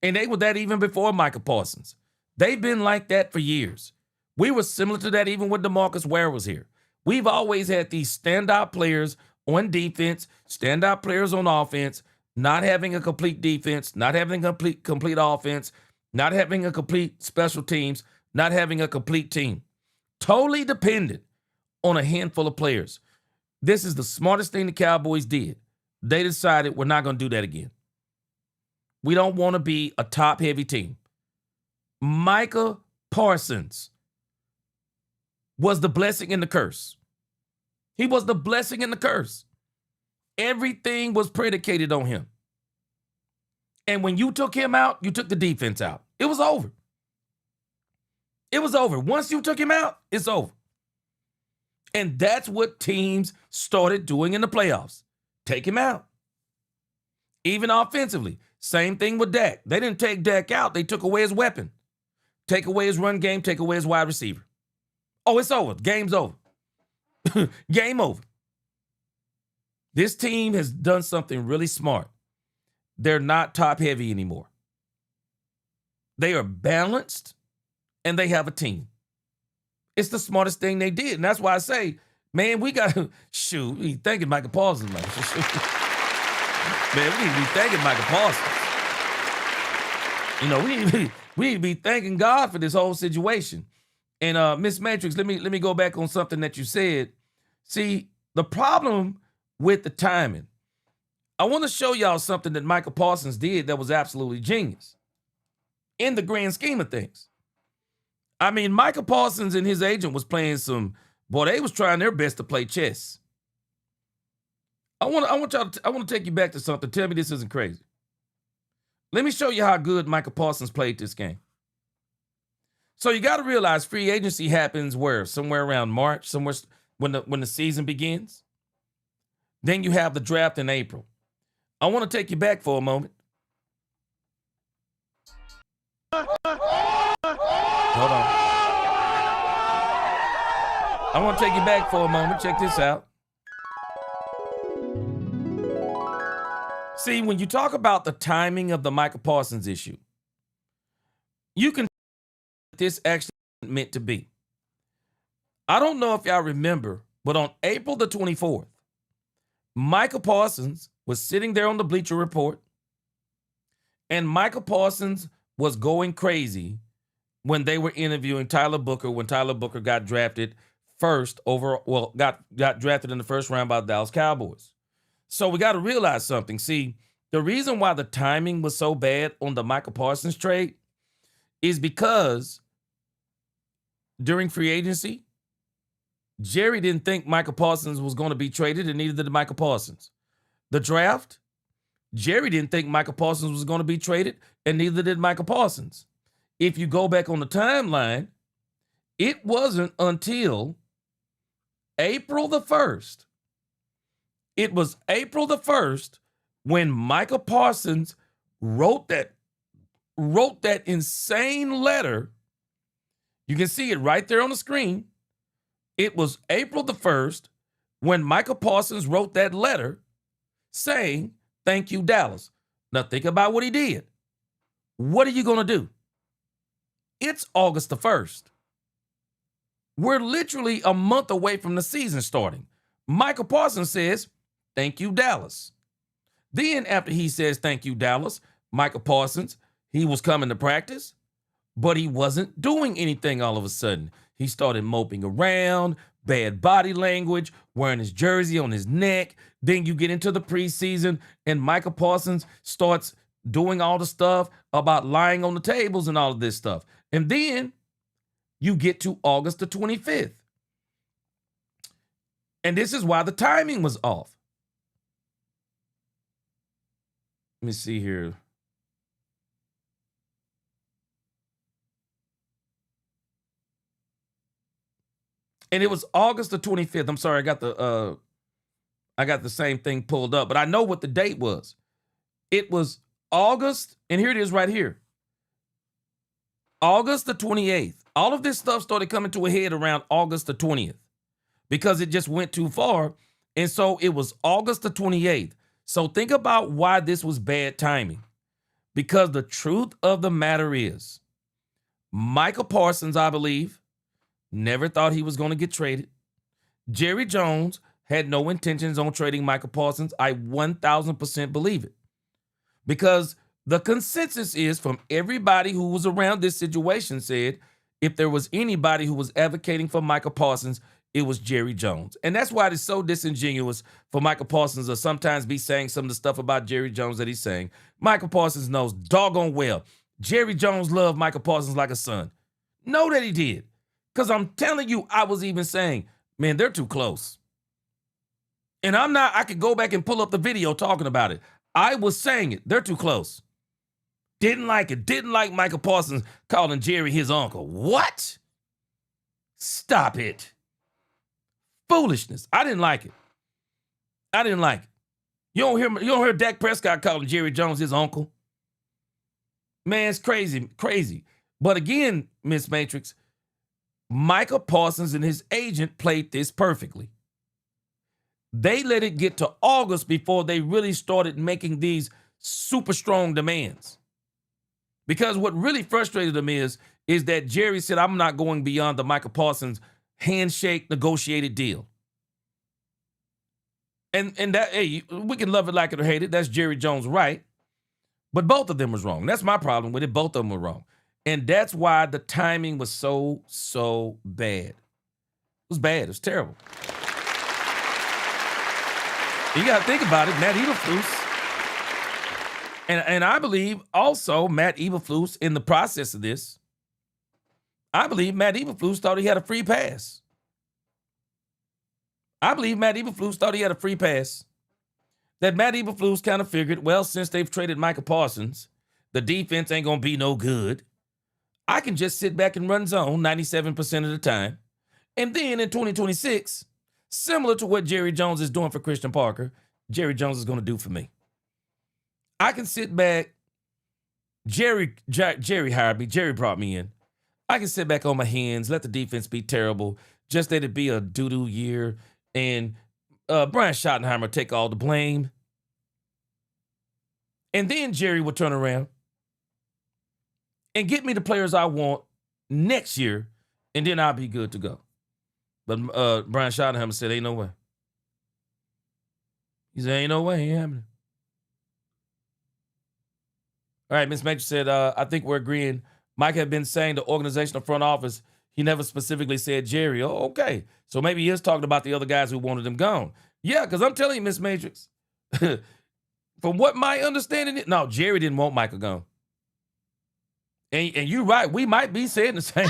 And they were that even before Micah Parsons. They've been like that for years. We were similar to that even when DeMarcus Ware was here. We've always had these standout players on defense, standout players on offense, not having a complete defense, not having a complete offense, not having a complete special teams, not having a complete team. Totally dependent on a handful of players. This is the smartest thing the Cowboys did. They decided we're not going to do that again. We don't want to be a top-heavy team. Micah Parsons was the blessing and the curse. He was the blessing and the curse. Everything was predicated on him. And when you took him out, you took the defense out. It was over. It was over. Once you took him out, it's over. And that's what teams started doing in the playoffs. Take him out. Even offensively, same thing with Dak. They didn't take Dak out. They took away his weapon. Take away his run game, take away his wide receiver. Oh, it's over. Game's over. Game over. This team has done something really smart. They're not top heavy anymore. They are balanced and they have a team. It's the smartest thing they did. And that's why I say, man, we got to, shoot, we thanking Micah Parsons, man. Man, we need to be thanking Micah Parsons. You know, we need to be thanking God for this whole situation. And Miss Matrix, let me go back on something that you said. See, the problem with the timing, I want to show y'all something that Micah Parsons did that was absolutely genius in the grand scheme of things. I mean, Micah Parsons and his agent was playing some, boy, they was trying their best to play chess. I want to take you back to something. Tell me this isn't crazy. Let me show you how good Micah Parsons played this game. So you got to realize free agency happens where? Somewhere around March, somewhere when the season begins. Then you have the draft in April. I want to take you back for a moment. Hold on. I want to take you back for a moment. Check this out. See, when you talk about the timing of the Micah Parsons issue, you can this actually meant to be. I don't know if y'all remember, but on April the 24th, Micah Parsons was sitting there on the Bleacher Report, and Micah Parsons was going crazy when they were interviewing Tyler Booker, when Tyler Booker got drafted got drafted in the first round by the Dallas Cowboys. So we got to realize something. See, the reason why the timing was so bad on the Micah Parsons trade is because during free agency, Jerry didn't think Micah Parsons was going to be traded, and neither did Micah Parsons. The draft, Jerry didn't think Micah Parsons was going to be traded, and neither did Micah Parsons. If you go back on the timeline, it wasn't until April the 1st. It was April the 1st when Micah Parsons wrote that insane letter. You can see it right there on the screen. It was April the 1st when Micah Parsons wrote that letter saying, "Thank you, Dallas." Now think about what he did. What are you going to do? It's August the 1st. We're literally a month away from the season starting. Micah Parsons says, "Thank you, Dallas." Then after he says, "Thank you, Dallas," Micah Parsons, he was coming to practice, but he wasn't doing anything all of a sudden. He started moping around, bad body language, wearing his jersey on his neck. Then you get into the preseason, and Micah Parsons starts doing all the stuff about lying on the tables and all of this stuff. And then you get to August the 25th. And this is why the timing was off. Let me see here. And it was August the 25th. I'm sorry, I got the same thing pulled up, but I know what the date was. It was August, and here it is right here. August the 28th. All of this stuff started coming to a head around August the 20th because it just went too far. And so it was August the 28th. So think about why this was bad timing. Because the truth of the matter is, Michael Parsons, I believe, never thought he was going to get traded. Jerry Jones had no intentions on trading Michael Parsons. I 1,000% believe it. Because the consensus is from everybody who was around this situation said if there was anybody who was advocating for Michael Parsons, it was Jerry Jones. And that's why it's so disingenuous for Michael Parsons to sometimes be saying some of the stuff about Jerry Jones that he's saying. Michael Parsons knows doggone well Jerry Jones loved Michael Parsons like a son. Know that he did. Because I'm telling you, I was even saying, man, they're too close. And I could go back and pull up the video talking about it. I was saying it. They're too close. Didn't like it. Didn't like Michael Parsons calling Jerry his uncle. What? Stop it. Foolishness. I didn't like it. I didn't like it. You don't hear Dak Prescott calling Jerry Jones his uncle. Man, it's crazy, crazy. But again, Miss Matrix, Michael Parsons and his agent played this perfectly. They let it get to August before they really started making these super strong demands. Because what really frustrated them is that Jerry said, I'm not going beyond the Michael Parsons handshake negotiated deal. And that, hey, we can love it, like it, or hate it. That's Jerry Jones' right. But both of them was wrong. That's my problem with it. Both of them were wrong. And that's why the timing was so bad. It was bad. It was terrible. You got to think about it. Matt Eberflus. And I believe also Matt Eberflus, in the process of this, I believe Matt Eberflus thought he had a free pass. I believe Matt Eberflus thought he had a free pass. That Matt Eberflus kind of figured, well, since they've traded Michael Parsons, the defense ain't going to be no good. I can just sit back and run zone 97% of the time. And then in 2026, similar to what Jerry Jones is doing for Christian Parker, Jerry Jones is going to do for me. I can sit back. Jerry hired me. Jerry brought me in. I can sit back on my hands, let the defense be terrible, just let it be a doo-doo year, and Brian Schottenheimer take all the blame. And then Jerry would turn around and get me the players I want next year, and then I'll be good to go. But Brian Schottenheimer said, ain't no way. He said, ain't no way, ain't happening. All right, Ms. Matrix said, I think we're agreeing. Mike had been saying the organizational front office. He never specifically said Jerry. Oh, okay. So maybe he is talking about the other guys who wanted him gone. Yeah, because I'm telling you, Ms. Matrix, from what my understanding is, no, Jerry didn't want Michael gone. And you're right. We might be saying the same.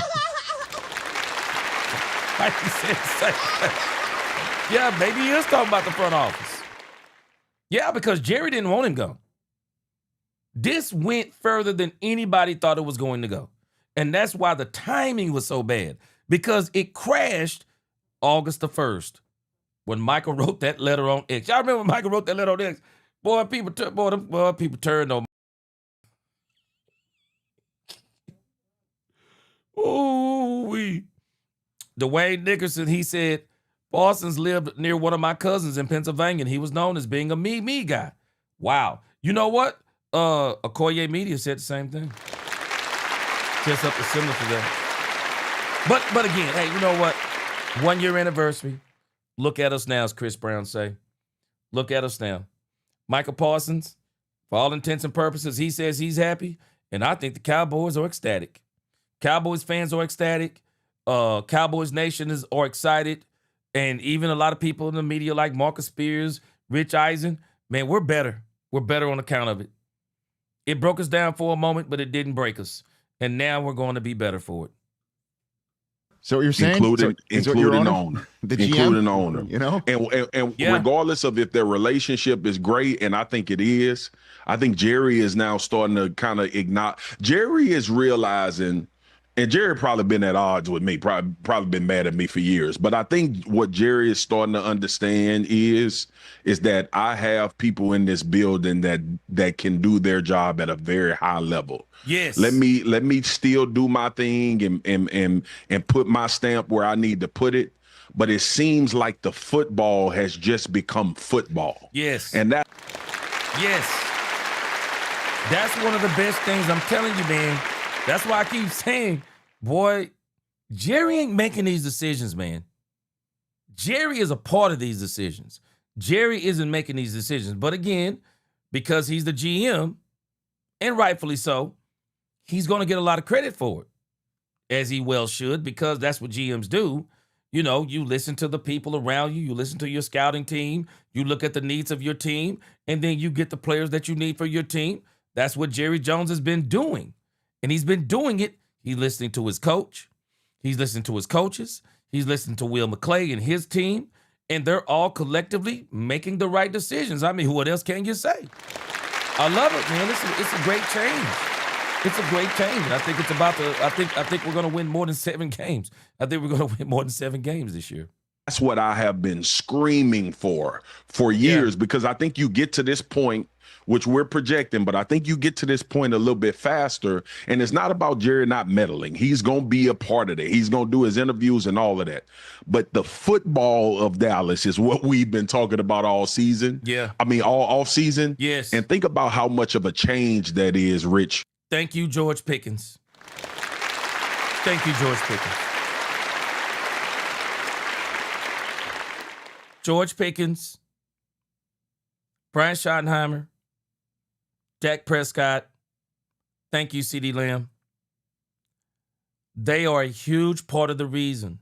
Might be saying the same thing. Yeah, maybe he is talking about the front office. Yeah, because Jerry didn't want him gone. This went further than anybody thought it was going to go. And that's why the timing was so bad, because it crashed August the 1st when Michael wrote that letter on X. Y'all remember when Michael wrote that letter on X? Boy, people turned on. Ooh-wee. Dwayne Nickerson, he said, Parsons lived near one of my cousins in Pennsylvania, and he was known as being a me guy. Wow. You know what? Okoye Media said the same thing. Said something similar to that. But again, hey, you know what? 1 year anniversary. Look at us now, as Chris Brown say. Look at us now. Michael Parsons, for all intents and purposes, he says he's happy, and I think the Cowboys are ecstatic. Cowboys fans are ecstatic. Cowboys Nation are excited, and even a lot of people in the media like Marcus Spears, Rich Eisen, man, we're better. We're better on account of it. It broke us down for a moment, but it didn't break us. And now we're going to be better for it. So what you're saying? Including owner, owner. the GM, including owner. You know? And Yeah. regardless of if their relationship is great, and I think it is, I think Jerry is now starting to kind of ignore. Jerry is realizing, and Jerry probably been at odds with me, probably been mad at me for years. But I think what Jerry is starting to understand is that I have people in this building that can do their job at a very high level. Yes. Let me still do my thing and put my stamp where I need to put it. But it seems like the football has just become football. Yes. And that. Yes. That's one of the best things. I'm telling you, man. That's why I keep saying, boy, Jerry ain't making these decisions, man. Jerry is a part of these decisions. Jerry isn't making these decisions. But again, because he's the GM, and rightfully so, he's going to get a lot of credit for it, as he well should, because that's what GMs do. You know, you listen to the people around you, you listen to your scouting team, you look at the needs of your team, and then you get the players that you need for your team. That's what Jerry Jones has been doing. And he's been doing it. He's listening to his coach. He's listening to his coaches. He's listening to Will McClay and his team. And they're all collectively making the right decisions. I mean, what else can you say? I love it, man. It's a great change. It's a great change. And I think it's about to, I think we're going to win more than 7 games. I think we're going to win more than 7 games this year. That's what I have been screaming for years, because I think you get to this point, which we're projecting, but I think you get to this point a little bit faster. And it's not about Jerry not meddling. He's going to be a part of it. He's going to do his interviews and all of that. But the football of Dallas is what we've been talking about all season. Yeah. I mean, all off season. Yes. And think about how much of a change that is, Rich. Thank you, George Pickens. Thank you, George Pickens. George Pickens, Brian Schottenheimer, Dak Prescott, thank you, CeeDee Lamb. They are a huge part of the reason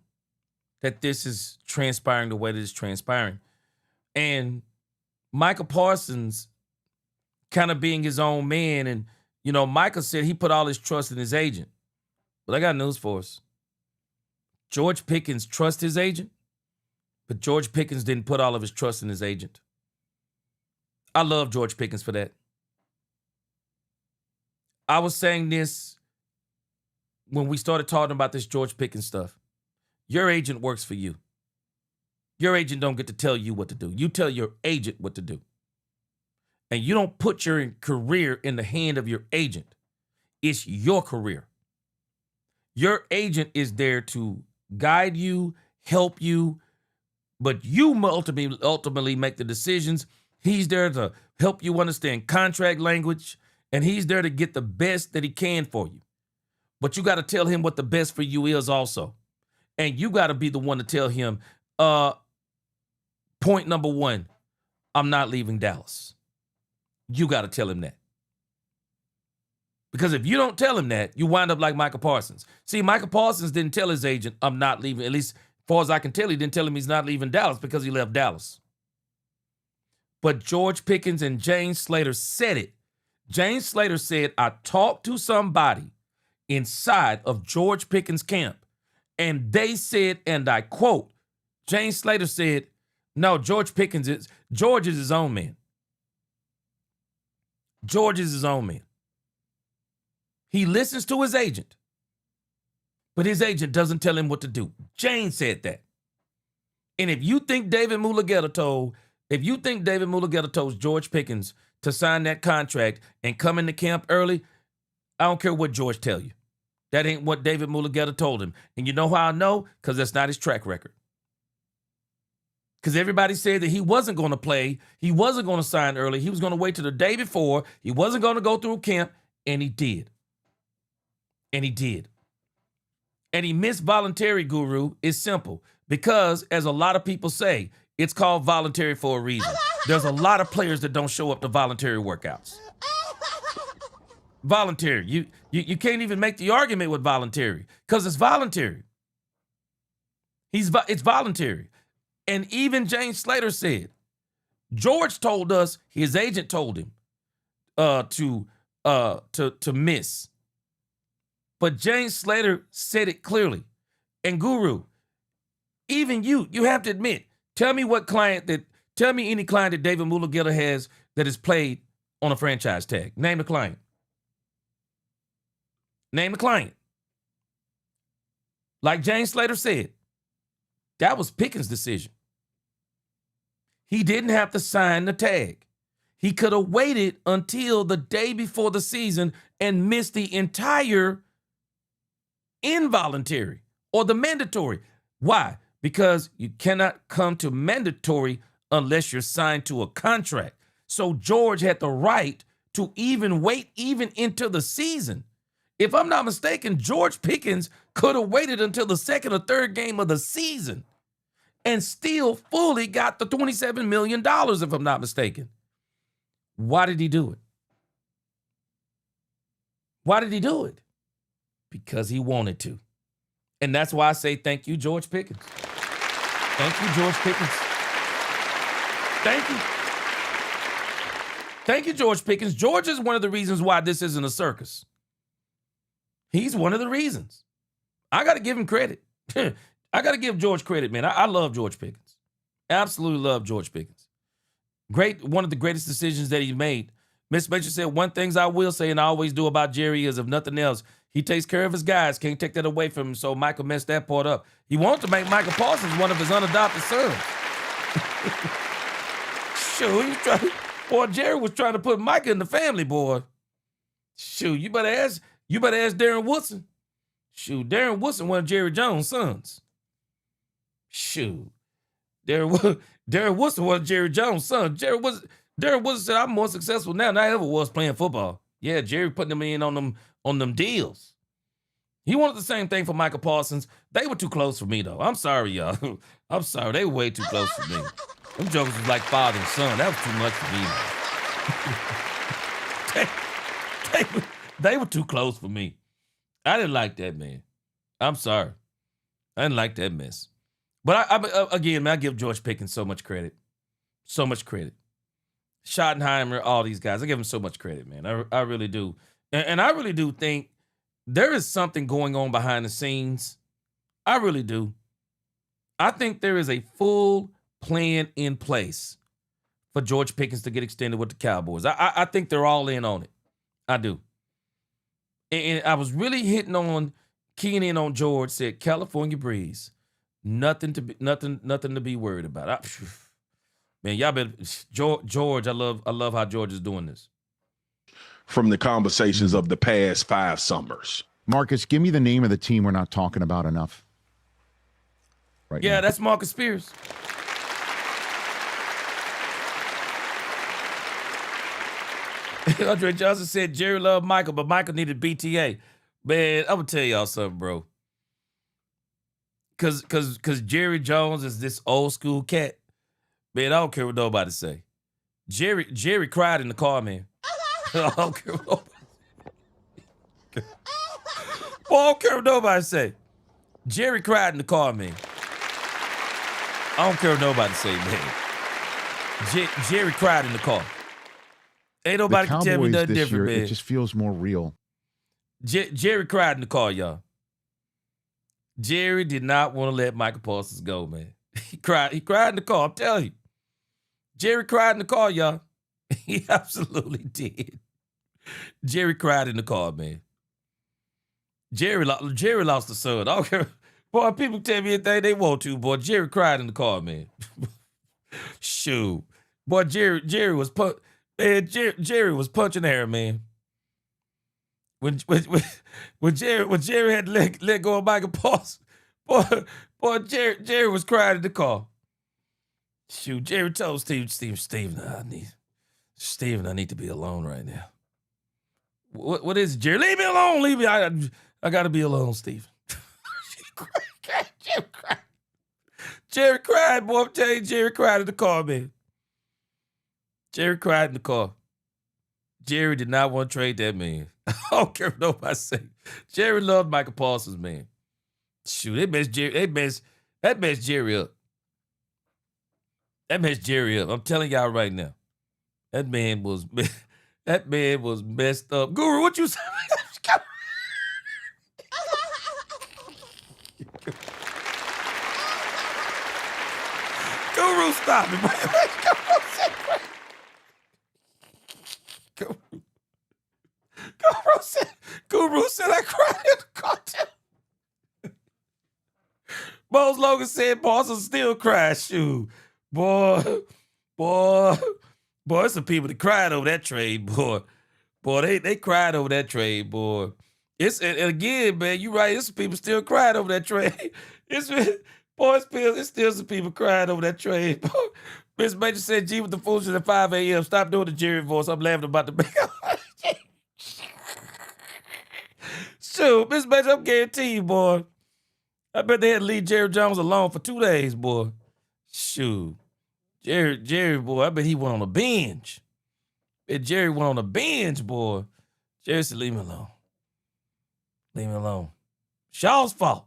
that this is transpiring the way that it's transpiring. And Michael Parsons kind of being his own man. And, you know, Michael said he put all his trust in his agent. But I got news for us. George Pickens trusts his agent, but George Pickens didn't put all of his trust in his agent. I love George Pickens for that. I was saying this when we started talking about this George Pickens stuff. Your agent works for you. Your agent don't get to tell you what to do. You tell your agent what to do. And you don't put your career in the hand of your agent. It's your career. Your agent is there to guide you, help you, but you ultimately make the decisions. He's there to help you understand contract language, and he's there to get the best that he can for you. But you got to tell him what the best for you is also. And you got to be the one to tell him, point number 1, I'm not leaving Dallas. You got to tell him that. Because if you don't tell him that, you wind up like Michael Parsons. See, Michael Parsons didn't tell his agent, I'm not leaving. At least, as far as I can tell, he didn't tell him he's not leaving Dallas because he left Dallas. But George Pickens and James Slater said it. James Slater said, I talked to somebody inside of George Pickens' camp, and they said, and I quote, James Slater said, no, George is his own man. George is his own man. He listens to his agent, but his agent doesn't tell him what to do. James said that. And if you think David Mulugeta told George Pickens to sign that contract and come into camp early, I don't care what George tell you. That ain't what David Mulugeta told him. And you know how I know? Because that's not his track record. Because everybody said that he wasn't going to play. He wasn't going to sign early. He was going to wait till the day before. He wasn't going to go through camp. And he did. And he did. And he missed voluntary, Guru. It's simple. Because, as a lot of people say, it's called voluntary for a reason. There's a lot of players that don't show up to voluntary workouts. Voluntary. You can't even make the argument with voluntary because it's voluntary. It's voluntary. And even James Slater said, George told us, his agent told him to miss. But James Slater said it clearly. And Guru, even you have to admit, tell me any client that David Mulugeta has that has played on a franchise tag. Name the client. Name the client. Like James Slater said, that was Pickens' decision. He didn't have to sign the tag. He could have waited until the day before the season and missed the entire involuntary or the mandatory. Why? Because you cannot come to mandatory unless you're signed to a contract. So George had the right to even wait even into the season. If I'm not mistaken, George Pickens could have waited until the second or third game of the season and still fully got the $27 million, if I'm not mistaken. Why did he do it? Why did he do it? Because he wanted to. And that's why I say thank you, George Pickens. Thank you, George Pickens. Thank you. Thank you, George Pickens. George is one of the reasons why this isn't a circus. He's one of the reasons. I got to give him credit. I got to give George credit, man. I love George Pickens. Absolutely love George Pickens. Great, one of the greatest decisions that he made. Miss Major said, one thing I will say and I always do about Jerry is, if nothing else, he takes care of his guys. Can't take that away from him, so Michael messed that part up. He wanted to make Michael Parsons one of his unadopted sons. Shoot, boy, Jerry was trying to put Micah in the family, boy. Shoot, you better ask Darren Woodson. Shoot, Darren Woodson, one of Jerry Jones' sons. Shoot. Darren Woodson was Jerry Jones' son. Darren Woodson said, I'm more successful now than I ever was playing football. Yeah, Jerry putting them in on them deals. He wanted the same thing for Michael Parsons. They were too close for me, though. I'm sorry, y'all. I'm sorry. They were way too close for me. Them jokers was like father and son. That was too much for me. They were too close for me. I didn't like that, man. I'm sorry. I didn't like that mess. But again, man, I give George Pickens so much credit. So much credit. Schottenheimer, all these guys. I give them so much credit, man. I really do. And I really do think there is something going on behind the scenes. I really do. I think there is a full plan in place for George Pickens to get extended with the Cowboys. I think they're all in on it. I do. And I was really keying in on George, said California breeze. Nothing to be worried about. Man, y'all better George. I love how George is doing this. From the conversations of the past 5 summers. Marcus, give me the name of the team we're not talking about enough. Right. Yeah, that's Marcus Spears. Andre Johnson said Jerry loved Michael, but Michael needed BTA. Man, I'm gonna tell y'all something, bro. Cause Jerry Jones is this old school cat. Man, I don't care what nobody say. Jerry cried in the car, man. I don't care what nobody say. Boy, I don't care what nobody say. Jerry cried in the car, man. I don't care what nobody say, man. Jerry cried in the car. Ain't nobody can tell me nothing different, man. It just feels more real. Jerry cried in the car, y'all. Jerry did not want to let Michael Parsons go, man. He cried in the car, I'm telling you. Jerry cried in the car, y'all. He absolutely did. Jerry cried in the car, man. Jerry lost the son. I don't care. Boy, people tell me anything they want to, boy. Jerry cried in the car, man. Shoot. Boy, Jerry was punching air, man. When Jerry had to let go of Michael Parsons, boy, Jerry was crying in the car. Shoot, Jerry told Steven, I need to be alone right now. What is it, Jerry? Leave me alone. Leave me. I got to be alone, Steven. Jerry cried. Jerry cried, boy. I'm telling you, Jerry cried in the car, man. Jerry cried in the car. Jerry did not want to trade that man. I don't care what nobody say. Jerry loved Michael Parsons, man. Shoot, that messed Jerry up. That messed Jerry up. I'm telling y'all right now. That man was messed up. Guru, what you say? Guru, stop it. Guru said I cried in the car too. Mose Logan said Parsons still cries. Shoot. Boy, it's some people that cried over that trade, boy. Boy, they cried over that trade, boy. And again, man, you right. It's some people still cried over that trade. Boy, it's still some people crying over that trade. Miss Major said, G with the foolishness at 5 a.m. Stop doing the Jerry voice. I'm laughing about the Shoot, Miss Major, I'm guaranteeing you, boy. I bet they had to leave Jerry Jones alone for 2 days, boy. Shoot. Jerry, boy, I bet he went on a binge. Jerry went on a binge, boy. Jerry said, leave me alone. Leave me alone. Shaw's fault.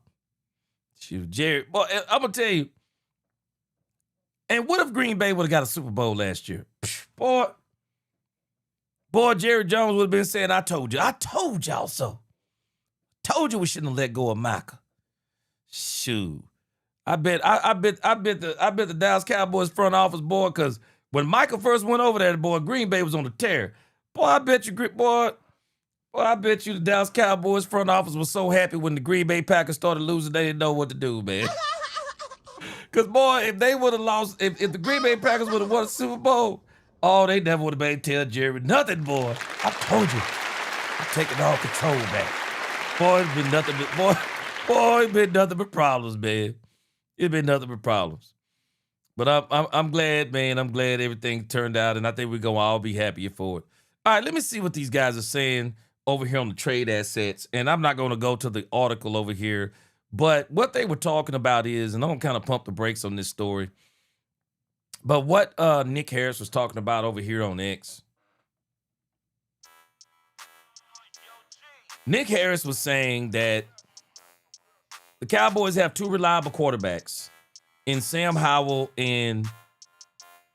Shoot, Jerry, boy, I'm going to tell you. And what if Green Bay would have got a Super Bowl last year? Boy, Jerry Jones would have been saying, I told y'all so. Told you we shouldn't have let go of Micah. Shoot. I bet the Dallas Cowboys front office, boy, because when Micah first went over there, boy, Green Bay was on the tear. Boy, I bet you the Dallas Cowboys front office was so happy when the Green Bay Packers started losing, they didn't know what to do, man. Because, boy, if they would have lost, if the Green Bay Packers would have won a Super Bowl, oh, they never would have been able to tell Jerry nothing, boy. I told you. I'm taking all control back. Boy, it's been nothing but problems, man. It's been nothing but problems. But I'm glad, man. I'm glad everything turned out, and I think we're going to all be happier for it. All right, let me see what these guys are saying over here on the trade assets. And I'm not going to go to the article over here, but what they were talking about is, and I'm going to kind of pump the brakes on this story, but what Nick Harris was talking about over here on X. Nick Harris was saying that the Cowboys have 2 reliable quarterbacks in Sam Howell and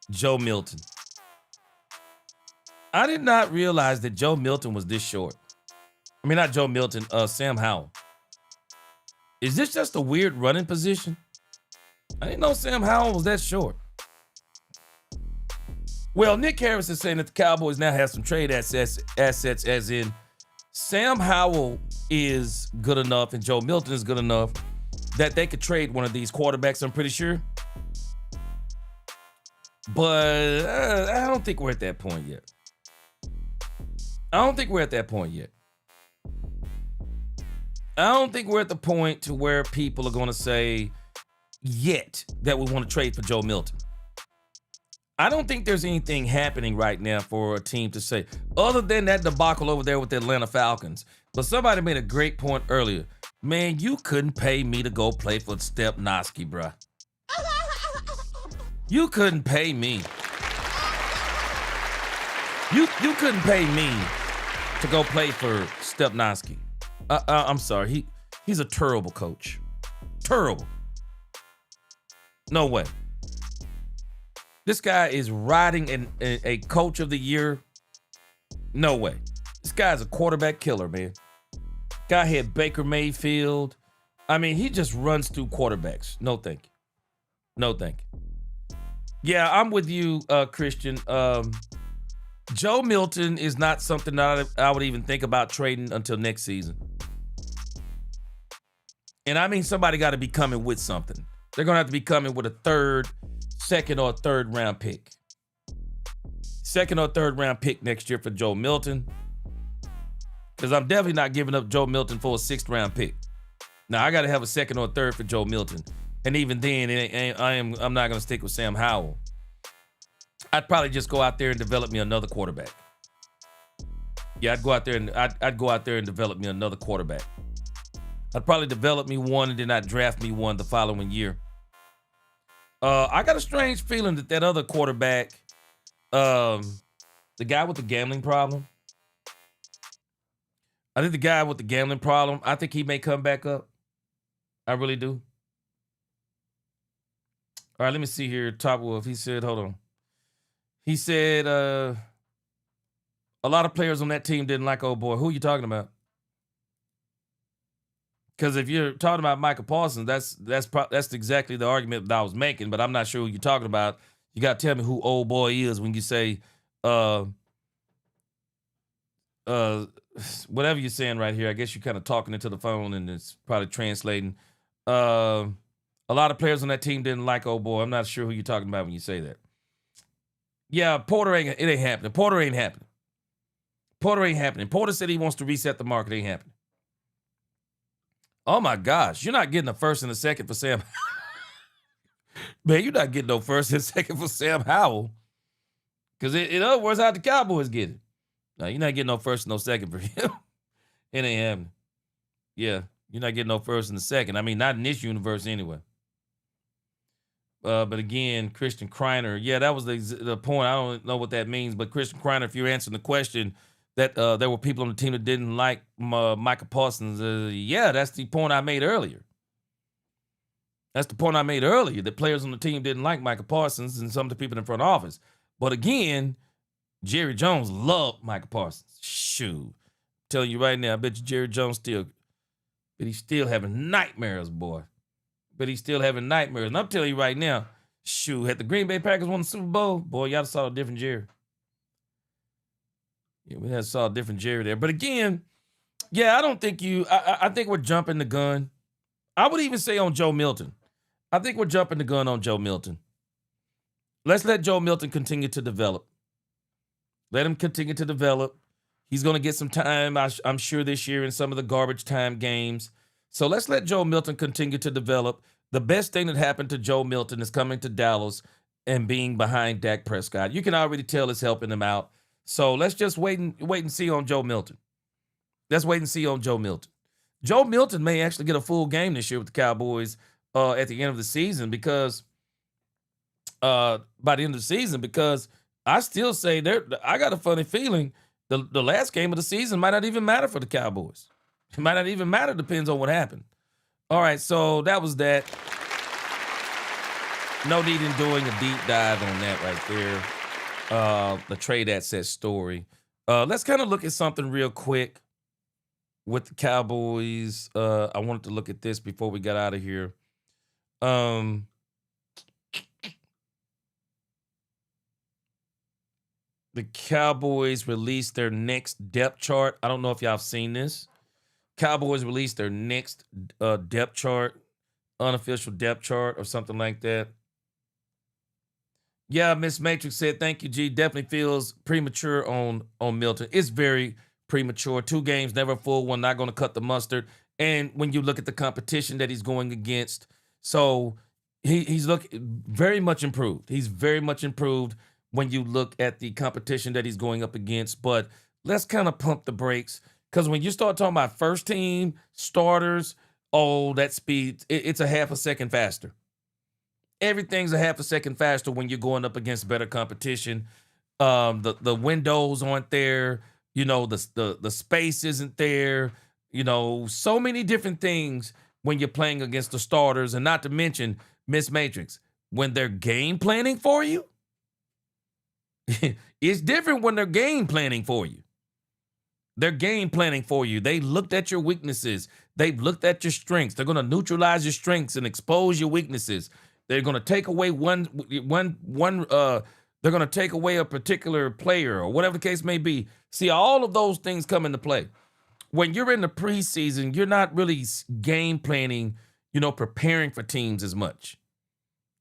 Joe Milton. I did not realize that Joe Milton was this short. I mean, not Joe Milton, Sam Howell. Is this just a weird running position? I didn't know Sam Howell was that short. Well, Nick Harris is saying that the Cowboys now have some trade assets as in Sam Howell is good enough and Joe Milton is good enough that they could trade one of these quarterbacks, I'm pretty sure. But I don't think we're at that point yet. I don't think we're at the point to where people are going to say yet that we want to trade for Joe Milton. I don't think there's anything happening right now for a team to say, other than that debacle over there with the Atlanta Falcons. But somebody made a great point earlier. Man, you couldn't pay me to go play for Stepnoski, bruh. You couldn't pay me. You couldn't pay me to go play for Stepnoski. I'm sorry. He's a terrible coach. Terrible. No way. This guy is riding a coach of the year. No way. This guy's a quarterback killer, man. Guy had Baker Mayfield. I mean, he just runs through quarterbacks. No, thank you. No, thank you. Yeah, I'm with you, Christian. Joe Milton is not something that I would even think about trading until next season. And I mean, somebody got to be coming with something. They're going to have to be coming with a second or third round pick. Second or third round pick next year for Joe Milton. Because I'm definitely not giving up Joe Milton for a 6th round pick. Now, I got to have a second or third for Joe Milton. And even then, I'm not going to stick with Sam Howell. I'd probably just go out there and develop me another quarterback. Yeah, I'd go out there and develop me another quarterback. I'd probably develop me one and then I'd draft me one the following year. I got a strange feeling that other quarterback, the guy with the gambling problem, I think he may come back up. I really do. All right, let me see here. Top Wolf, he said, hold on. He said, a lot of players on that team didn't like old boy. Who are you talking about? Because if you're talking about Michael Parsons, that's exactly the argument that I was making, but I'm not sure who you're talking about. You got to tell me who old boy is when you say, whatever you're saying right here. I guess you're kind of talking into the phone and it's probably translating. A lot of players on that team didn't like old boy. I'm not sure who you're talking about when you say that. Yeah, it ain't happening. Porter ain't happening. Porter said he wants to reset the market. Ain't happening. Oh my gosh, you're not getting a 1st and a 2nd for Sam. Man, you're not getting no first and second for Sam Howell. Because in other words, how the Cowboys get it? No, you're not getting no first and no second for him. It ain't happening. Yeah, you're not getting no first and the second. I mean, not in this universe anyway. But again, Christian Kreiner, yeah, that was the point. I don't know what that means, but Christian Kreiner, if you're answering the question that there were people on the team that didn't like Micah Parsons, yeah, that's the point I made earlier. That's the point I made earlier, that players on the team didn't like Micah Parsons and some of the people in the front office. But again, Jerry Jones loved Micah Parsons. Shoot. I'm telling you right now, I bet you Jerry Jones he's still having nightmares, boy. But he's still having nightmares. And I'm telling you right now, shoot, had the Green Bay Packers won the Super Bowl, boy, y'all saw a different Jerry. Yeah, we had saw a different Jerry there. But again, yeah, I don't think I think we're jumping the gun. I would even say on Joe Milton. I think we're jumping the gun on Joe Milton. Let's let Joe Milton continue to develop. Let him continue to develop. He's going to get some time, I'm sure, this year in some of the garbage time games. So let's let Joe Milton continue to develop. The best thing that happened to Joe Milton is coming to Dallas and being behind Dak Prescott. You can already tell it's helping him out. So let's just wait and see on Joe Milton. Let's wait and see on Joe Milton. Joe Milton may actually get a full game this year with the Cowboys at the end of the season because by the end of the season, because I still say I got a funny feeling the last game of the season might not even matter for the Cowboys. It might not even matter, depends on what happened. All right, so that was that. No need in doing a deep dive on that right there. The trade asset story. Let's kind of look at something real quick with the Cowboys. I wanted to look at this before we got out of here. The Cowboys released their next depth chart. I don't know if y'all have seen this. Cowboys released their next depth chart, unofficial depth chart or something like that. Yeah, Miss Matrix said, thank you, G. Definitely feels premature on Milton. It's very premature. 2 games, never a full one, not going to cut the mustard. And when you look at the competition that he's going against, so he's very much improved. He's very much improved when you look at the competition that he's going up against. But let's kind of pump the brakes. Because when you start talking about first team starters, that speed, it's a half a second faster. Everything's a half a second faster when you're going up against better competition. The windows aren't there. You know, the space isn't there. You know, so many different things when you're playing against the starters. And not to mention, Miss Matrix, when they're game planning for you, it's different when they're game planning for you. They're game planning for you. They looked at your weaknesses. They've looked at your strengths. They're going to neutralize your strengths and expose your weaknesses. They're going to take away they're going to take away a particular player or whatever the case may be. See, all of those things come into play. When you're in the preseason, you're not really game planning, preparing for teams as much.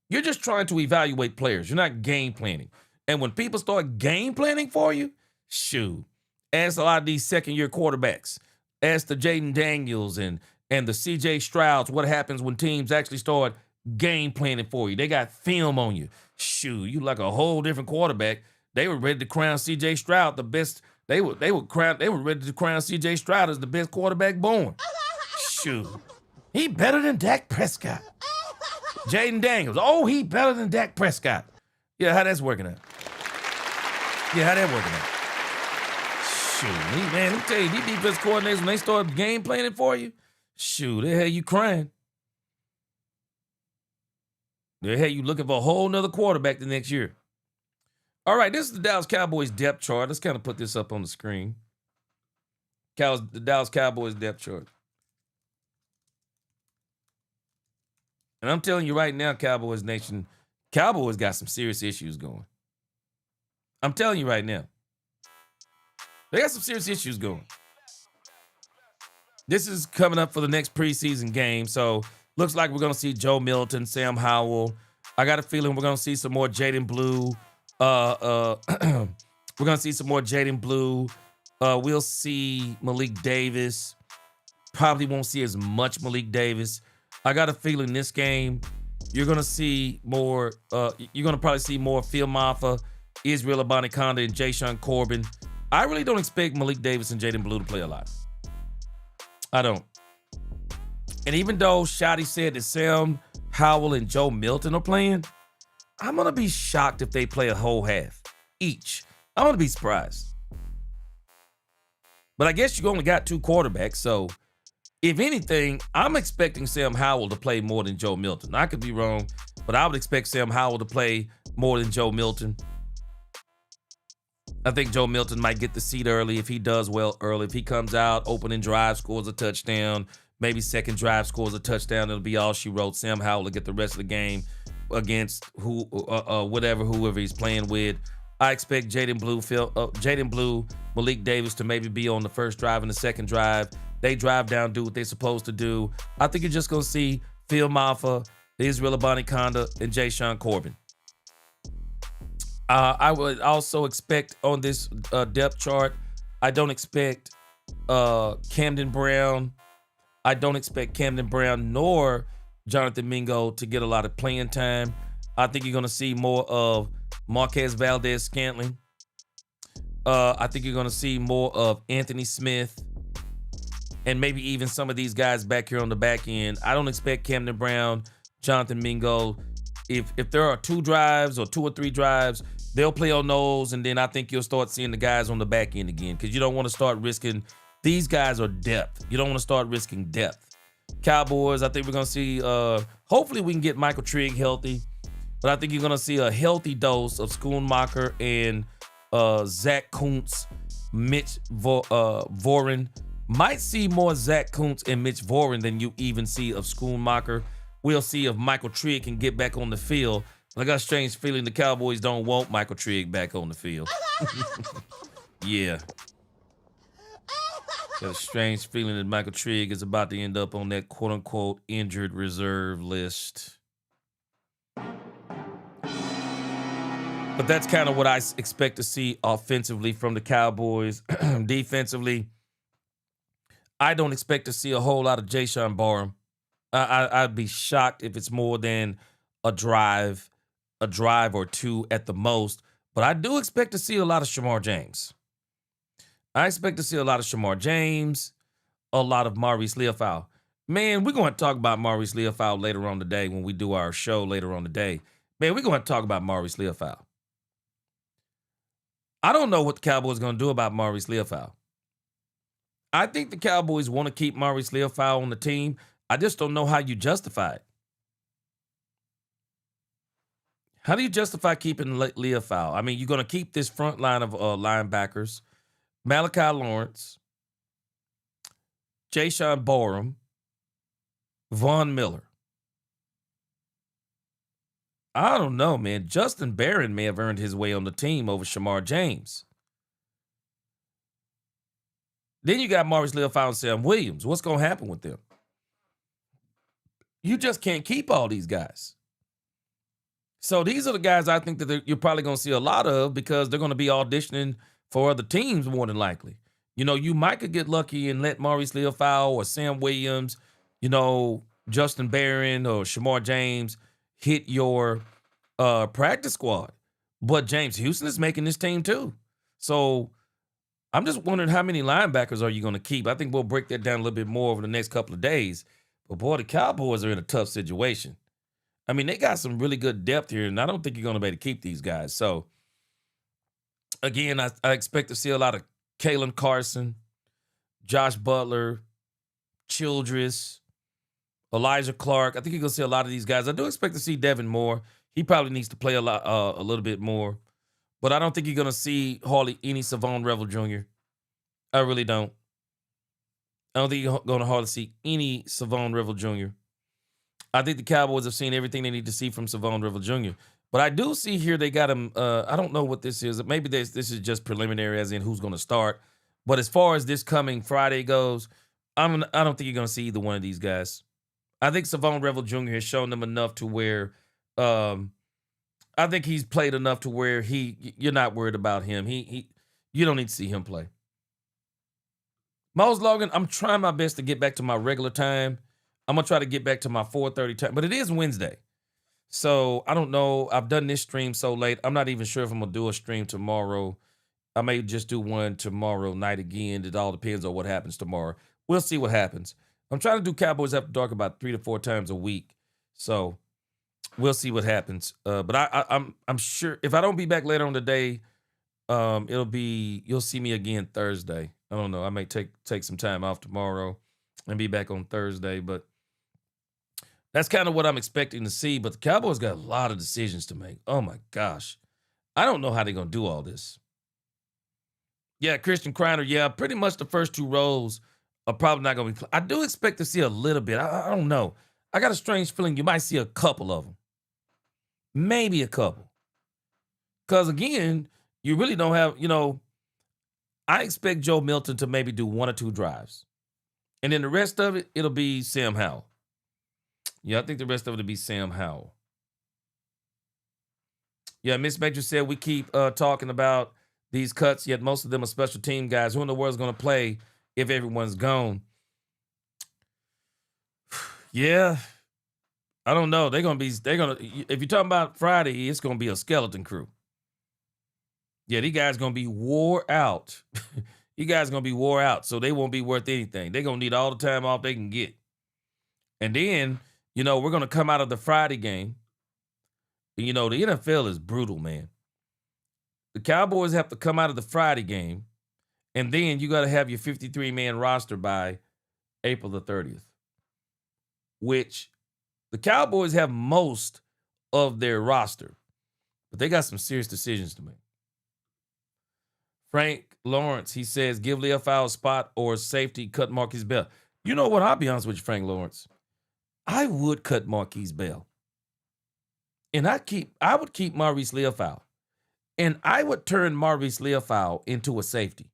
You're just trying to evaluate players. You're not game planning. And when people start game planning for you, shoot. Ask a lot of these second-year quarterbacks. Ask the Jaden Daniels and the C.J. Strouds what happens when teams actually start game planning for you. They got film on you. Shoot, you like a whole different quarterback. They were ready to crown C.J. Stroud the best. They were ready to crown C.J. Stroud as the best quarterback born. Shoot, he better than Dak Prescott. Jaden Daniels, he better than Dak Prescott. Yeah, how that's working out? Yeah, how that working out? Shoot, man, let me tell you, these defense coordinators, when they start game planning for you, shoot, they had you crying. They had you looking for a whole nother quarterback the next year. All right, this is the Dallas Cowboys depth chart. Let's kind of put this up on the screen. The Dallas Cowboys depth chart. And I'm telling you right now, Cowboys Nation, Cowboys got some serious issues going. I'm telling you right now. They got some serious issues going. This is coming up for the next preseason game, so looks like we're going to see Joe Milton, Sam Howell. I got a feeling we're going to see some more Jaden Blue. We're going to see some more Jaden Blue. We'll see Malik Davis. Probably won't see as much Malik Davis. I got a feeling this game, you're going to see more. You're going to probably see more Phil Maffa, Israel Abanikanda, and Jashaun Corbin. I really don't expect Malik Davis and Jaden Blue to play a lot. I don't. And even though Shotty said that Sam Howell and Joe Milton are playing, I'm going to be shocked if they play a whole half each. I'm going to be surprised. But I guess you only got 2 quarterbacks, so if anything, I'm expecting Sam Howell to play more than Joe Milton. I could be wrong, but I would expect Sam Howell to play more than Joe Milton. I think Joe Milton might get the seat early if he does well early. If he comes out, opening drive, scores a touchdown, maybe second drive scores a touchdown, it'll be all she wrote. Sam Howell will get the rest of the game whoever he's playing with. I expect Jaden Blue, Malik Davis to maybe be on the first drive and the second drive. They drive down, do what they're supposed to do. I think you're just going to see Phil Maffa, Israel Abanikanda, and Jashaun Corbin. I would also expect on this depth chart, I don't expect Camden Brown. I don't expect Camden Brown nor Jonathan Mingo to get a lot of playing time. I think you're going to see more of Marquez Valdez-Scantling. I think you're going to see more of Anthony Smith and maybe even some of these guys back here on the back end. I don't expect Camden Brown, Jonathan Mingo. If there are 2 drives or 2 or 3 drives, they'll play on those, and then I think you'll start seeing the guys on the back end again because you don't want to start risking. These guys are depth. You don't want to start risking depth. Cowboys, I think we're going to see, hopefully we can get Michael Trigg healthy, but I think you're going to see a healthy dose of Schoonmaker and Zach Kuntz, Mitch Voren. Might see more Zach Kuntz and Mitch Voren than you even see of Schoonmaker. We'll see if Michael Trigg can get back on the field. But I got a strange feeling the Cowboys don't want Michael Trigg back on the field. Yeah. Got a strange feeling that Michael Trigg is about to end up on that quote-unquote injured reserve list. But that's kind of what I expect to see offensively from the Cowboys. Defensively, I don't expect to see a whole lot of Jashaun Barham. I'd be shocked if it's more than a drive or 2 at the most. But I do expect to see a lot of Shamar James. I expect to see a lot of Shamar James, a lot of Maurice Leofau. Man, we're going to talk about Maurice Leofau later on today when we do our show later on today. Man, we're going to talk about Maurice Leofau. I don't know what the Cowboys are going to do about Maurice Leofau. I think the Cowboys want to keep Maurice Leofau on the team. I just don't know how you justify it. How do you justify keeping Leofau? I mean, you're going to keep this front line of linebackers, Malachi Lawrence, Jashaun Barham, Von Miller. I don't know, man. Justin Barron may have earned his way on the team over Shamar James. Then you got Maurice Leofau and Sam Williams. What's going to happen with them? You just can't keep all these guys. So these are the guys I think that you're probably going to see a lot of because they're going to be auditioning for other teams more than likely. You know, you might could get lucky and let Maurice Leofau or Sam Williams, you know, Justin Barron or Shamar James hit your practice squad. But James Houston is making this team too. So I'm just wondering how many linebackers are you going to keep? I think we'll break that down a little bit more over the next couple of days. But boy, the Cowboys are in a tough situation. I mean, they got some really good depth here, and I don't think you're going to be able to keep these guys. So, again, I expect to see a lot of Kalen Carson, Josh Butler, Childress, Elijah Clark. I think you're going to see a lot of these guys. I do expect to see Devin Moore. He probably needs to play a little bit more. But I don't think you're going to see hardly any Savon Revel Jr. I really don't. I don't think you're going to hardly see any Savon Revel Jr. I think the Cowboys have seen everything they need to see from Savon Revel Jr. But I do see here they got him. I don't know what this is. Maybe this is just preliminary, as in who's going to start. But as far as this coming Friday goes, I don't think you're going to see either one of these guys. I think Savon Revel Jr. has shown them enough to where I think he's played enough to where you're not worried about him. You don't need to see him play. Miles Logan, I'm trying my best to get back to my regular time. I'm going to try to get back to my 4:30 time, but it is Wednesday. So I don't know. I've done this stream so late. I'm not even sure if I'm gonna do a stream tomorrow. I may just do one tomorrow night again. It all depends on what happens tomorrow. We'll see what happens. I'm trying to do Cowboys After Dark about 3 to 4 times a week. So we'll see what happens. But I'm sure if I don't be back later on the day, you'll see me again Thursday. I don't know. I may take some time off tomorrow and be back on Thursday, but that's kind of what I'm expecting to see. But the Cowboys got a lot of decisions to make. Oh my gosh. I don't know how they're gonna do all this. Yeah, Christian Kreiner, yeah, pretty much the first 2 rows are probably not gonna be. I do expect to see a little bit. I don't know. I got a strange feeling you might see a couple of them. Maybe a couple. Because again, you really don't have, I expect Joe Milton to maybe do 1 or 2 drives. And then the rest of it, it'll be Sam Howell. Yeah, I think the rest of it will be Sam Howell. Yeah, Miss Major said we keep talking about these cuts, yet most of them are special team guys. Who in the world is going to play if everyone's gone? Yeah, I don't know. If you're talking about Friday, it's going to be a skeleton crew. Yeah, these guys going to be wore out. You guys going to be wore out, so they won't be worth anything. They're going to need all the time off they can get. And then, we're going to come out of the Friday game. The NFL is brutal, man. The Cowboys have to come out of the Friday game, and then you got to have your 53-man roster by April the 30th, which the Cowboys have most of their roster, but they got some serious decisions to make. Frank Lawrence, he says, give Leofau a spot or safety, cut Marquise Bell. You know what? I'll be honest with you, Frank Lawrence. I would cut Marquise Bell. And I would keep Maurice Leofau. And I would turn Maurice Leofau into a safety.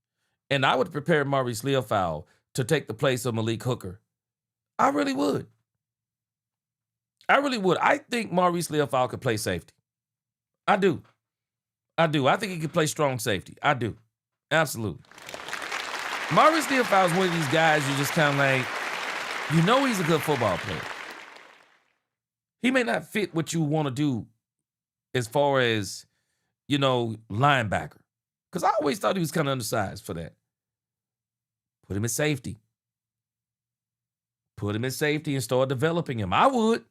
And I would prepare Maurice Leofau to take the place of Malik Hooker. I really would. I think Maurice Leofau could play safety. I do. I think he could play strong safety. I do. Absolutely. Maurice Leofau is one of these guys you just kind of like, he's a good football player. He may not fit what you want to do as far as, linebacker. Because I always thought he was kind of undersized for that. Put him in safety. And start developing him. I would.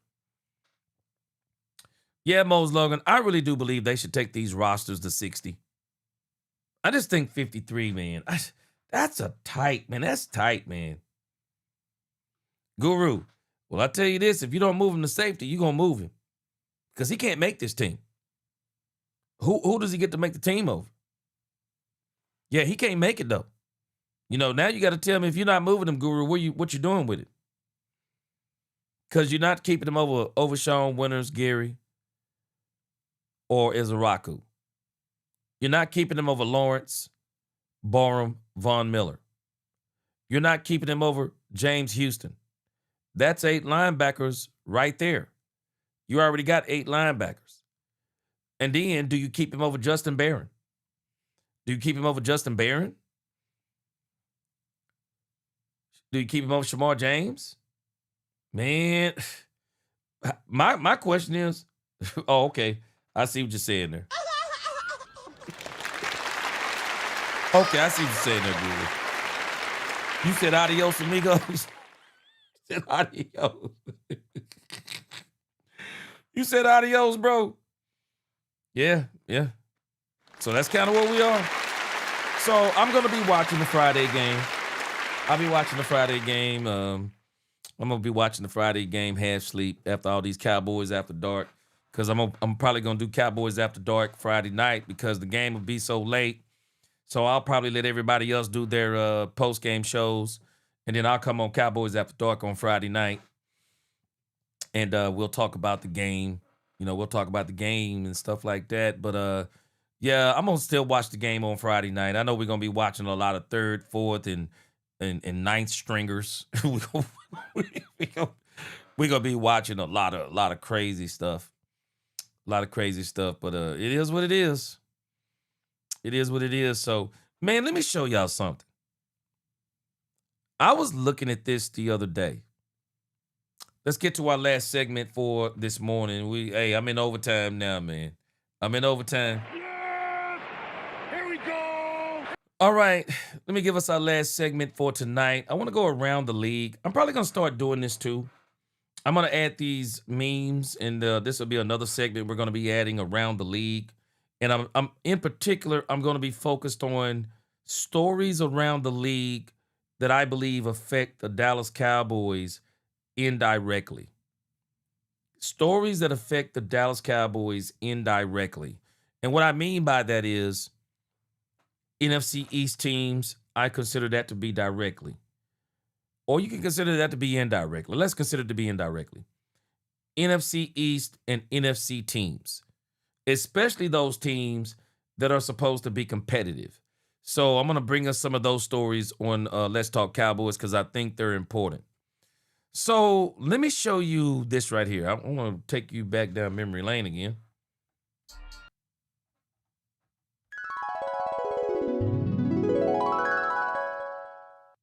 Yeah, Mose Logan, I really do believe they should take these rosters to 60. I just think 53, man. That's tight, man. Guru, well, I tell you this, if you don't move him to safety, you're going to move him. Because he can't make this team. Who does he get to make the team over? Yeah, he can't make it, though. Now you got to tell me if you're not moving him, Guru, what you doing with it? Because you're not keeping him over Overshown, Winters, Gary, or Izaraku. You're not keeping him over Lawrence, Barham, Von Miller. You're not keeping him over James Houston. That's 8 linebackers right there. You already got 8 linebackers. And then, do you keep him over Justin Barron? Do you keep him over Justin Barron? Do you keep him over Shamar James? Man, my question is, oh, okay. I see what you're saying there. Okay, I see what you're saying there, Guru. You said adios, amigos. You said adios. You said adios, bro. Yeah. So that's kind of where we are. So I'm going to be watching the Friday game. I'll be watching the Friday game. I'm going to be watching the Friday game half sleep after all these Cowboys After Dark. Because I'm probably going to do Cowboys After Dark Friday night because the game will be so late. So I'll probably let everybody else do their post-game shows. And then I'll come on Cowboys After Dark on Friday night. And we'll talk about the game. We'll talk about the game and stuff like that. But, yeah, I'm going to still watch the game on Friday night. I know we're going to be watching a lot of 3rd, 4th, and 9th stringers. We're going to be watching a lot of crazy stuff. But it is what it is. It is what it is. So, man, let me show y'all something. I was looking at this the other day. Let's get to our last segment for this morning. I'm in overtime now, man. I'm in overtime. Yes! Here we go! All right, let me give us our last segment for tonight. I want to go around the league. I'm probably going to start doing this too. I'm going to add these memes, and this will be another segment we're going to be adding around the league. And I'm in particular, I'm going to be focused on stories around the league that I believe affect the Dallas Cowboys indirectly. Stories that affect the Dallas Cowboys indirectly. And what I mean by that is NFC East teams, I consider that to be directly. Or you can consider that to be indirectly. Let's consider it to be indirectly. NFC East and NFC teams, especially those teams that are supposed to be competitive. So I'm going to bring us some of those stories on Let's Talk Cowboys because I think they're important. So let me show you this right here. I want to take you back down memory lane again.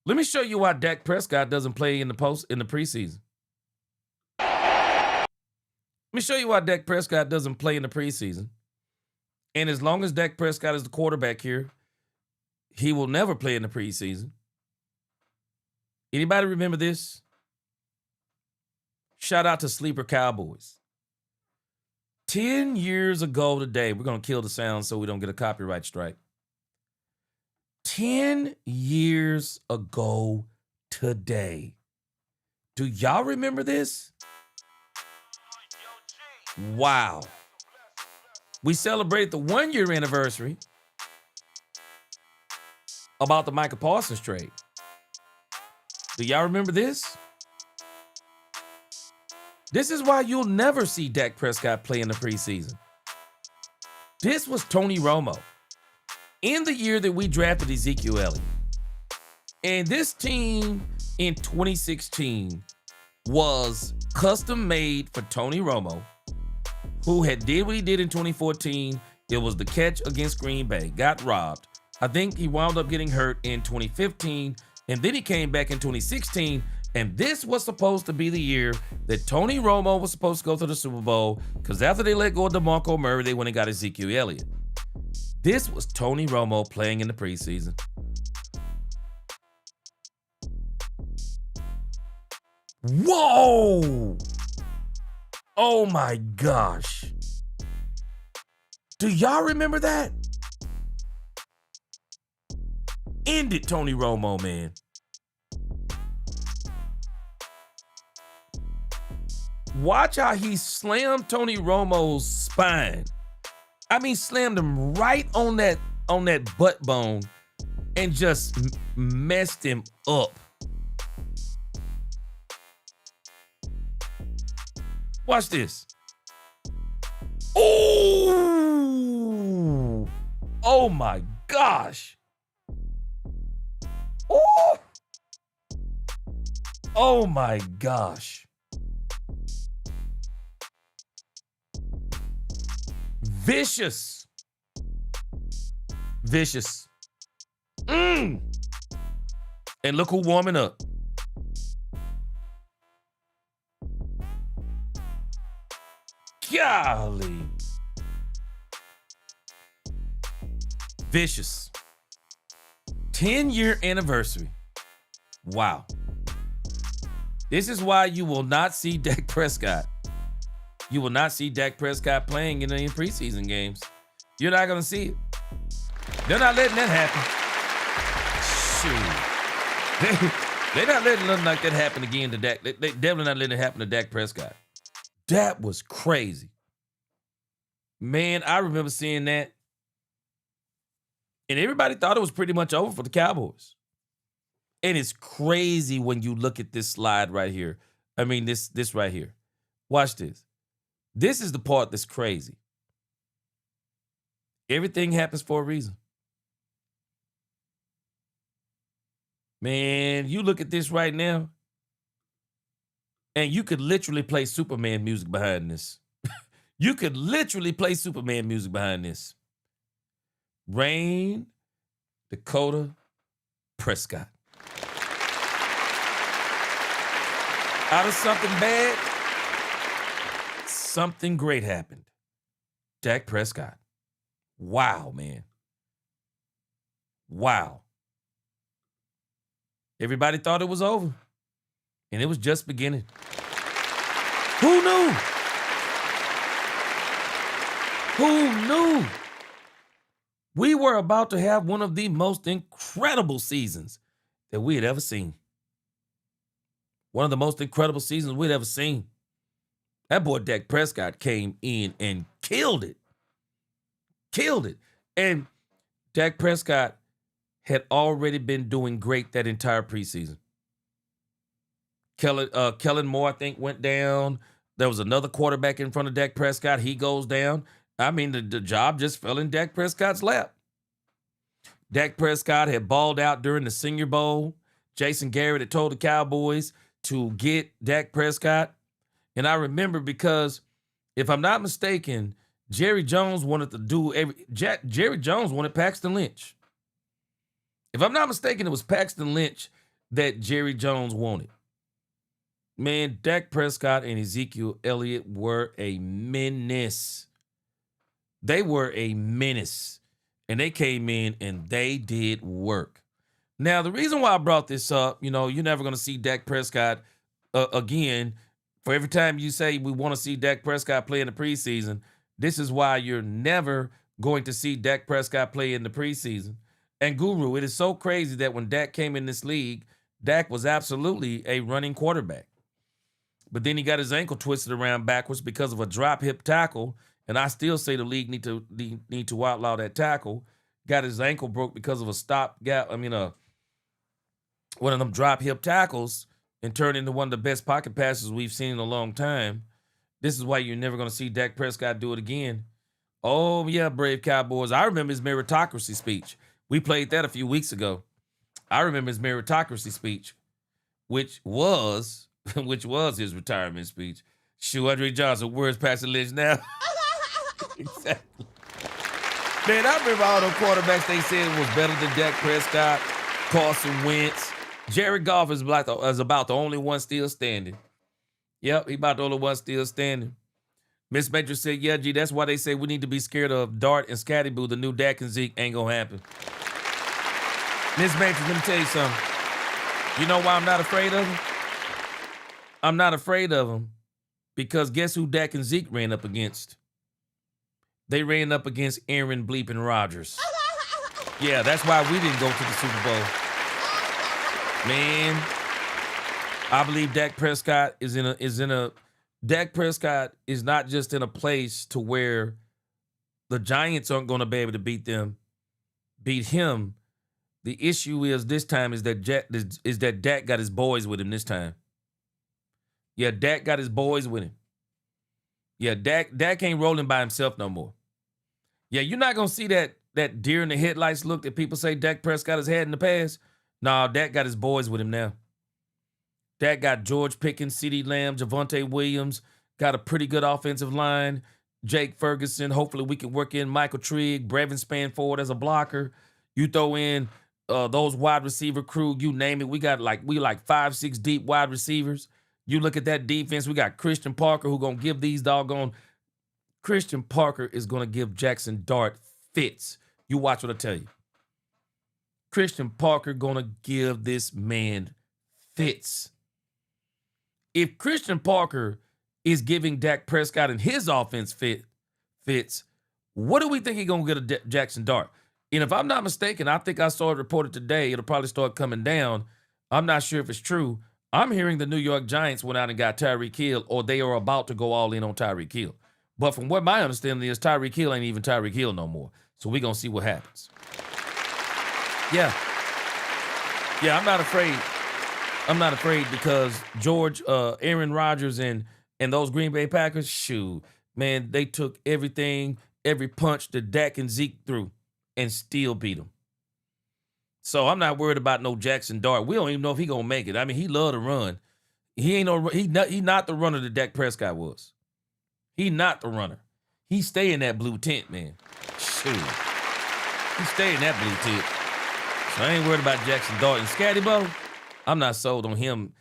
Let me show you why Dak Prescott doesn't play in the preseason. Let me show you why Dak Prescott doesn't play in the preseason. And as long as Dak Prescott is the quarterback here, he will never play in the preseason. Anybody remember this? Shout out to Sleeper Cowboys. 10 years ago today, we're going to kill the sound so we don't get a copyright strike. 10 years ago today. Do y'all remember this? Wow. We celebrated the 1-year anniversary about the Micah Parsons trade. Do y'all remember this? This is why you'll never see Dak Prescott play in the preseason. This was Tony Romo in the year that we drafted Ezekiel Elliott. And this team in 2016 was custom made for Tony Romo, who had did what he did in 2014. It was the catch against Green Bay, got robbed. I think he wound up getting hurt in 2015, and then he came back in 2016, and this was supposed to be the year that Tony Romo was supposed to go to the Super Bowl, because after they let go of DeMarco Murray, they went and got Ezekiel Elliott. This was Tony Romo playing in the preseason. Whoa! Oh my gosh. Do y'all remember that? End it, Tony Romo, man. Watch how he slammed Tony Romo's spine. I mean, slammed him right on that butt bone and just messed him up. Watch this. Oh! Oh my gosh. Oh! Oh my gosh. Vicious. Vicious. And look who warming up. Golly. Vicious. 10-year anniversary. Wow. This is why you will not see Dak Prescott. You will not see Dak Prescott playing in any preseason games. You're not going to see it. They're not letting that happen. Shoot. They're not letting nothing like that happen again to Dak. They definitely not letting it happen to Dak Prescott. That was crazy. Man, I remember seeing that. And everybody thought it was pretty much over for the Cowboys. And it's crazy when you look at this slide right here. I mean, this right here. Watch this. This is the part that's crazy. Everything happens for a reason. Man, you look at this right now, and you could literally play Superman music behind this. You could literally play Superman music behind this. Rain, Dakota, Prescott. Out of something bad, something great happened. Dak Prescott. Wow, man. Wow. Everybody thought it was over, and it was just beginning. Who knew? Who knew? We were about to have one of the most incredible seasons that we had ever seen. One of the most incredible seasons we'd ever seen. That boy Dak Prescott came in and killed it. Killed it. And Dak Prescott had already been doing great that entire preseason. Kellen Moore, I think, went down. There was another quarterback in front of Dak Prescott. He goes down. I mean, the job just fell in Dak Prescott's lap. Dak Prescott had balled out during the Senior Bowl. Jason Garrett had told the Cowboys to get Dak Prescott. And I remember because, if I'm not mistaken, Jerry Jones wanted Paxton Lynch. If I'm not mistaken, it was Paxton Lynch that Jerry Jones wanted. Man, Dak Prescott and Ezekiel Elliott were a menace. They were a menace. And they came in and they did work. Now, the reason why I brought this up, you're never going to see Dak Prescott again. For every time you say we want to see Dak Prescott play in the preseason, this is why you're never going to see Dak Prescott play in the preseason. And Guru, it is so crazy that when Dak came in this league, Dak was absolutely a running quarterback. But then he got his ankle twisted around backwards because of a drop hip tackle. And I still say the league need to outlaw that tackle. Got his ankle broke because of one of them drop hip tackles, and turned into one of the best pocket passes we've seen in a long time. This is why you're never going to see Dak Prescott do it again. Oh, yeah, brave Cowboys. I remember his meritocracy speech. We played that a few weeks ago. I remember his meritocracy speech, which was his retirement speech. Shoe Andre Johnson, where's Pastor Lynch now? Exactly. Man, I remember all those quarterbacks they said was better than Dak Prescott, Carson Wentz. Jared Goff is about the only one still standing. Yep, he about the only one still standing. Miss Matrix said, yeah, G, that's why they say we need to be scared of Dart and Scatty Boo. The new Dak and Zeke ain't gonna happen. Miss Matrix, let me tell you something. You know why I'm not afraid of him? I'm not afraid of him because guess who Dak and Zeke ran up against? They ran up against Aaron Bleeping Rodgers. Yeah, that's why we didn't go to the Super Bowl. Man, I believe Dak Prescott Dak Prescott is not just in a place to where the Giants aren't going to be able to beat him. The issue is this time is that Dak got his boys with him this time. Yeah, Dak got his boys with him. Yeah, Dak ain't rolling by himself no more. Yeah, you're not going to see that deer in the headlights look that people say Dak Prescott has had in the past. No, Dak got his boys with him now. Dak got George Pickens, CeeDee Lamb, Javonte Williams, got a pretty good offensive line. Jake Ferguson, hopefully we can work in Michael Trigg, Brevin Spanford as a blocker. You throw in those wide receiver crew, you name it. We like 5-6 deep wide receivers. You look at that defense, we got Christian Parker who gonna give these Christian Parker is gonna give Jackson Dart fits. You watch what I tell you. Christian Parker gonna give this man fits. If Christian Parker is giving Dak Prescott and his offense fits, what do we think he's gonna get a Jackson Dart? And if I'm not mistaken, I think I saw it reported today. It'll probably start coming down. I'm not sure if it's true. I'm hearing the New York Giants went out and got Tyreek Hill, or they are about to go all in on Tyreek Hill. But from what my understanding is, Tyreek Hill ain't even Tyreek Hill no more. So we're gonna see what happens. Yeah, I'm not afraid. I'm not afraid because Aaron Rodgers and those Green Bay Packers, shoot, man, they took everything, every punch that Dak and Zeke threw and still beat them. So I'm not worried about no Jackson Dart. We don't even know if he gonna make it. I mean, he love to run. He not the runner that Dak Prescott was. He not the runner. He stay in that blue tent, man. Shoot. He stay in that blue tent. So I ain't worried about Jackson Dart. And Scatty Bo, I'm not sold on him.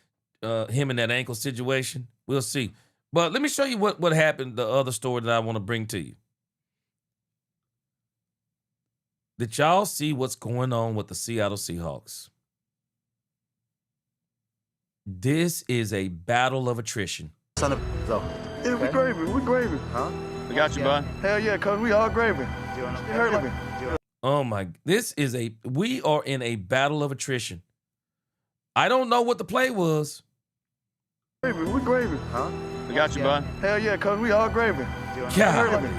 him in that ankle situation. We'll see. But let me show you what happened, the other story that I want to bring to you. Did y'all see what's going on with the Seattle Seahawks? This is a battle of attrition. Son of so. Yeah, we gravy. Huh? We got you, bud. Hell yeah, cuz we all gravy. You heard me. Oh my, we are in a battle of attrition. I don't know what the play was. We gravy. Huh? We got you, bud. Hell yeah, cuz we all gravy. You heard me.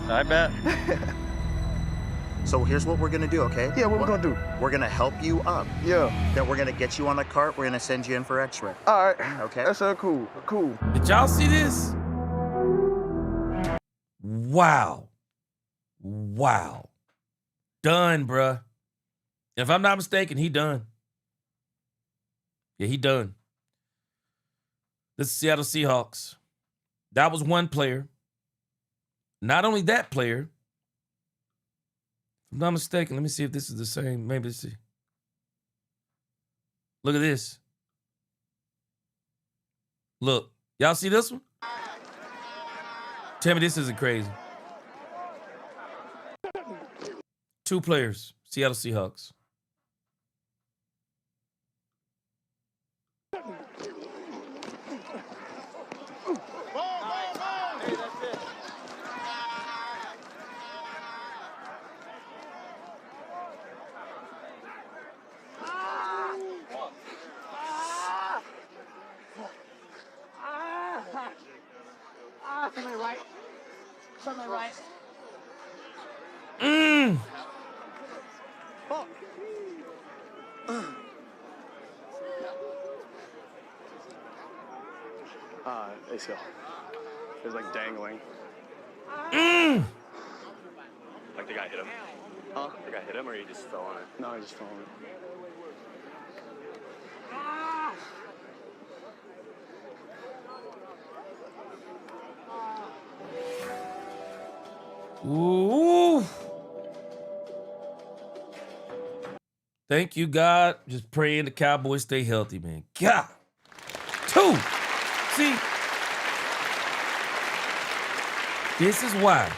I bet. So here's what we're gonna do, okay? Yeah, what we're gonna do? We're gonna help you up. Yeah. Then we're gonna get you on a cart. We're gonna send you in for X-ray. All right. Okay. That's cool. Cool. Did y'all see this? Wow. Done, bruh. If I'm not mistaken, he done. Yeah, he done. This is Seattle Seahawks. That was one player. Not only that player, if I'm not mistaken, let me see if this is the same. Maybe let's see. Look at this. Look. Y'all see this one? Tell me this isn't crazy. 2 players, Seattle Seahawks. Something right. ACL. It was like dangling. Like the guy hit him. Huh? The guy hit him or he just fell on it? No, he just fell on it. Ooh. Thank you, God. Just praying the Cowboys stay healthy, man. God. 2. See, this is why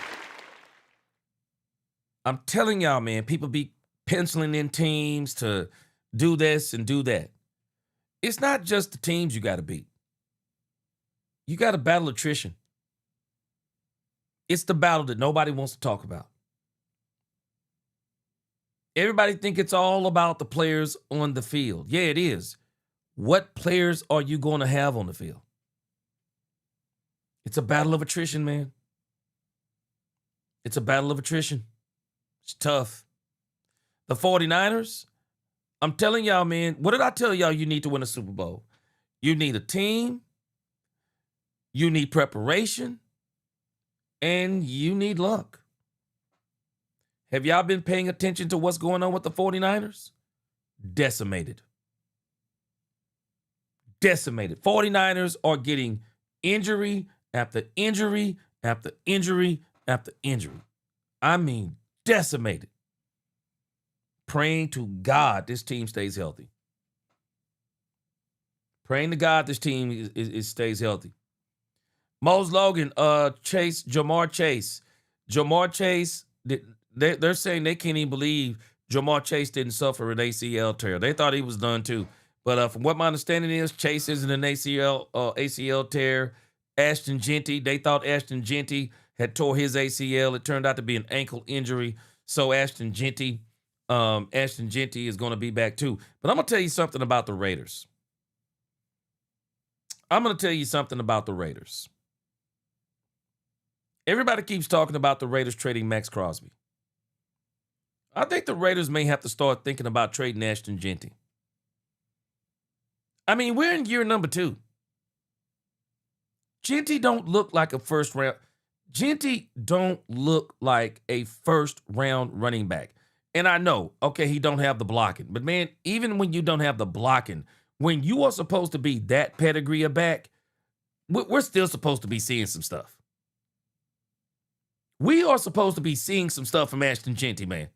I'm telling y'all, man, people be penciling in teams to do this and do that. It's not just the teams you got to beat. You got to battle attrition. It's the battle that nobody wants to talk about. Everybody think it's all about the players on the field. Yeah, it is. What players are you going to have on the field? It's a battle of attrition, man. It's a battle of attrition. It's tough. The 49ers, I'm telling y'all, man, what did I tell y'all you need to win a Super Bowl? You need a team, you need preparation, and you need luck. Have y'all been paying attention to what's going on with the 49ers? Decimated. 49ers are getting injury after injury after injury after injury. I mean, decimated. Praying to God this team stays healthy. Praying to God this team stays healthy. Mose Logan, Jamar Chase. They're saying they can't even believe Jamar Chase didn't suffer an ACL tear. They thought he was done too. But from what my understanding is, Chase isn't an ACL tear. Ashton Genty, they thought Ashton Genty had tore his ACL. It turned out to be an ankle injury. So Ashton Genty is going to be back too. But I'm going to tell you something about the Raiders. Everybody keeps talking about the Raiders trading Max Crosby. I think the Raiders may have to start thinking about trading Ashton Genty. I mean, we're in year number 2. Genty don't look like a first round running back. And I know, okay, he don't have the blocking. But man, even when you don't have the blocking, when you are supposed to be that pedigree of back, we're still supposed to be seeing some stuff. We are supposed to be seeing some stuff from Ashton Genty, man.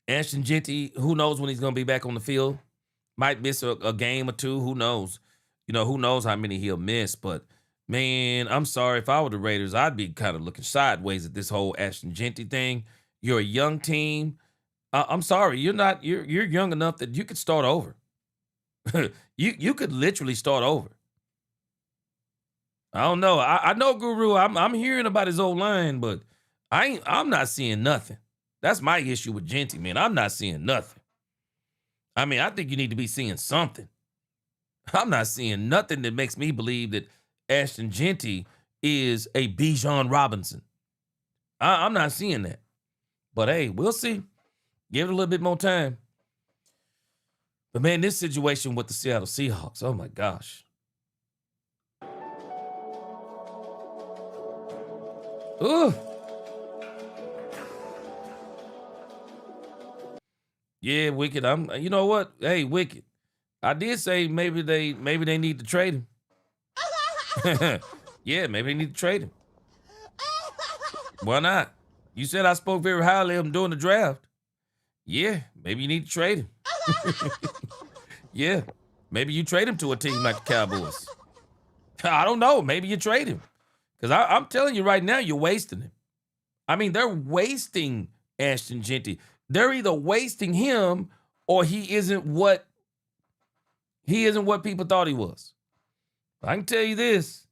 Ashton Genty, who knows when he's going to be back on the field? Might miss a game or two. Who knows? Who knows how many he'll miss. But, man, I'm sorry. If I were the Raiders, I'd be kind of looking sideways at this whole Ashton Jeanty thing. You're a young team. I'm sorry. You're young enough that you could start over. you could literally start over. I don't know. I know, Guru. I'm hearing about his old line, but I'm not seeing nothing. That's my issue with Jeanty, man. I'm not seeing nothing. I mean, I think you need to be seeing something. I'm not seeing nothing that makes me believe that Ashton Jeanty is a Bijan Robinson. I'm not seeing that. But, hey, we'll see. Give it a little bit more time. But, man, this situation with the Seattle Seahawks, oh, my gosh. Ooh. Yeah, Wicked. You know what? Hey, Wicked. I did say maybe they need to trade him. Yeah, maybe they need to trade him. Why not? You said I spoke very highly of him during the draft. Yeah, maybe you need to trade him. Yeah, maybe you trade him to a team like the Cowboys. I don't know. Maybe you trade him. Because I'm telling you right now, you're wasting him. I mean, they're wasting Ashton Jeanty. They're either wasting him or he isn't what people thought he was. I can tell you this.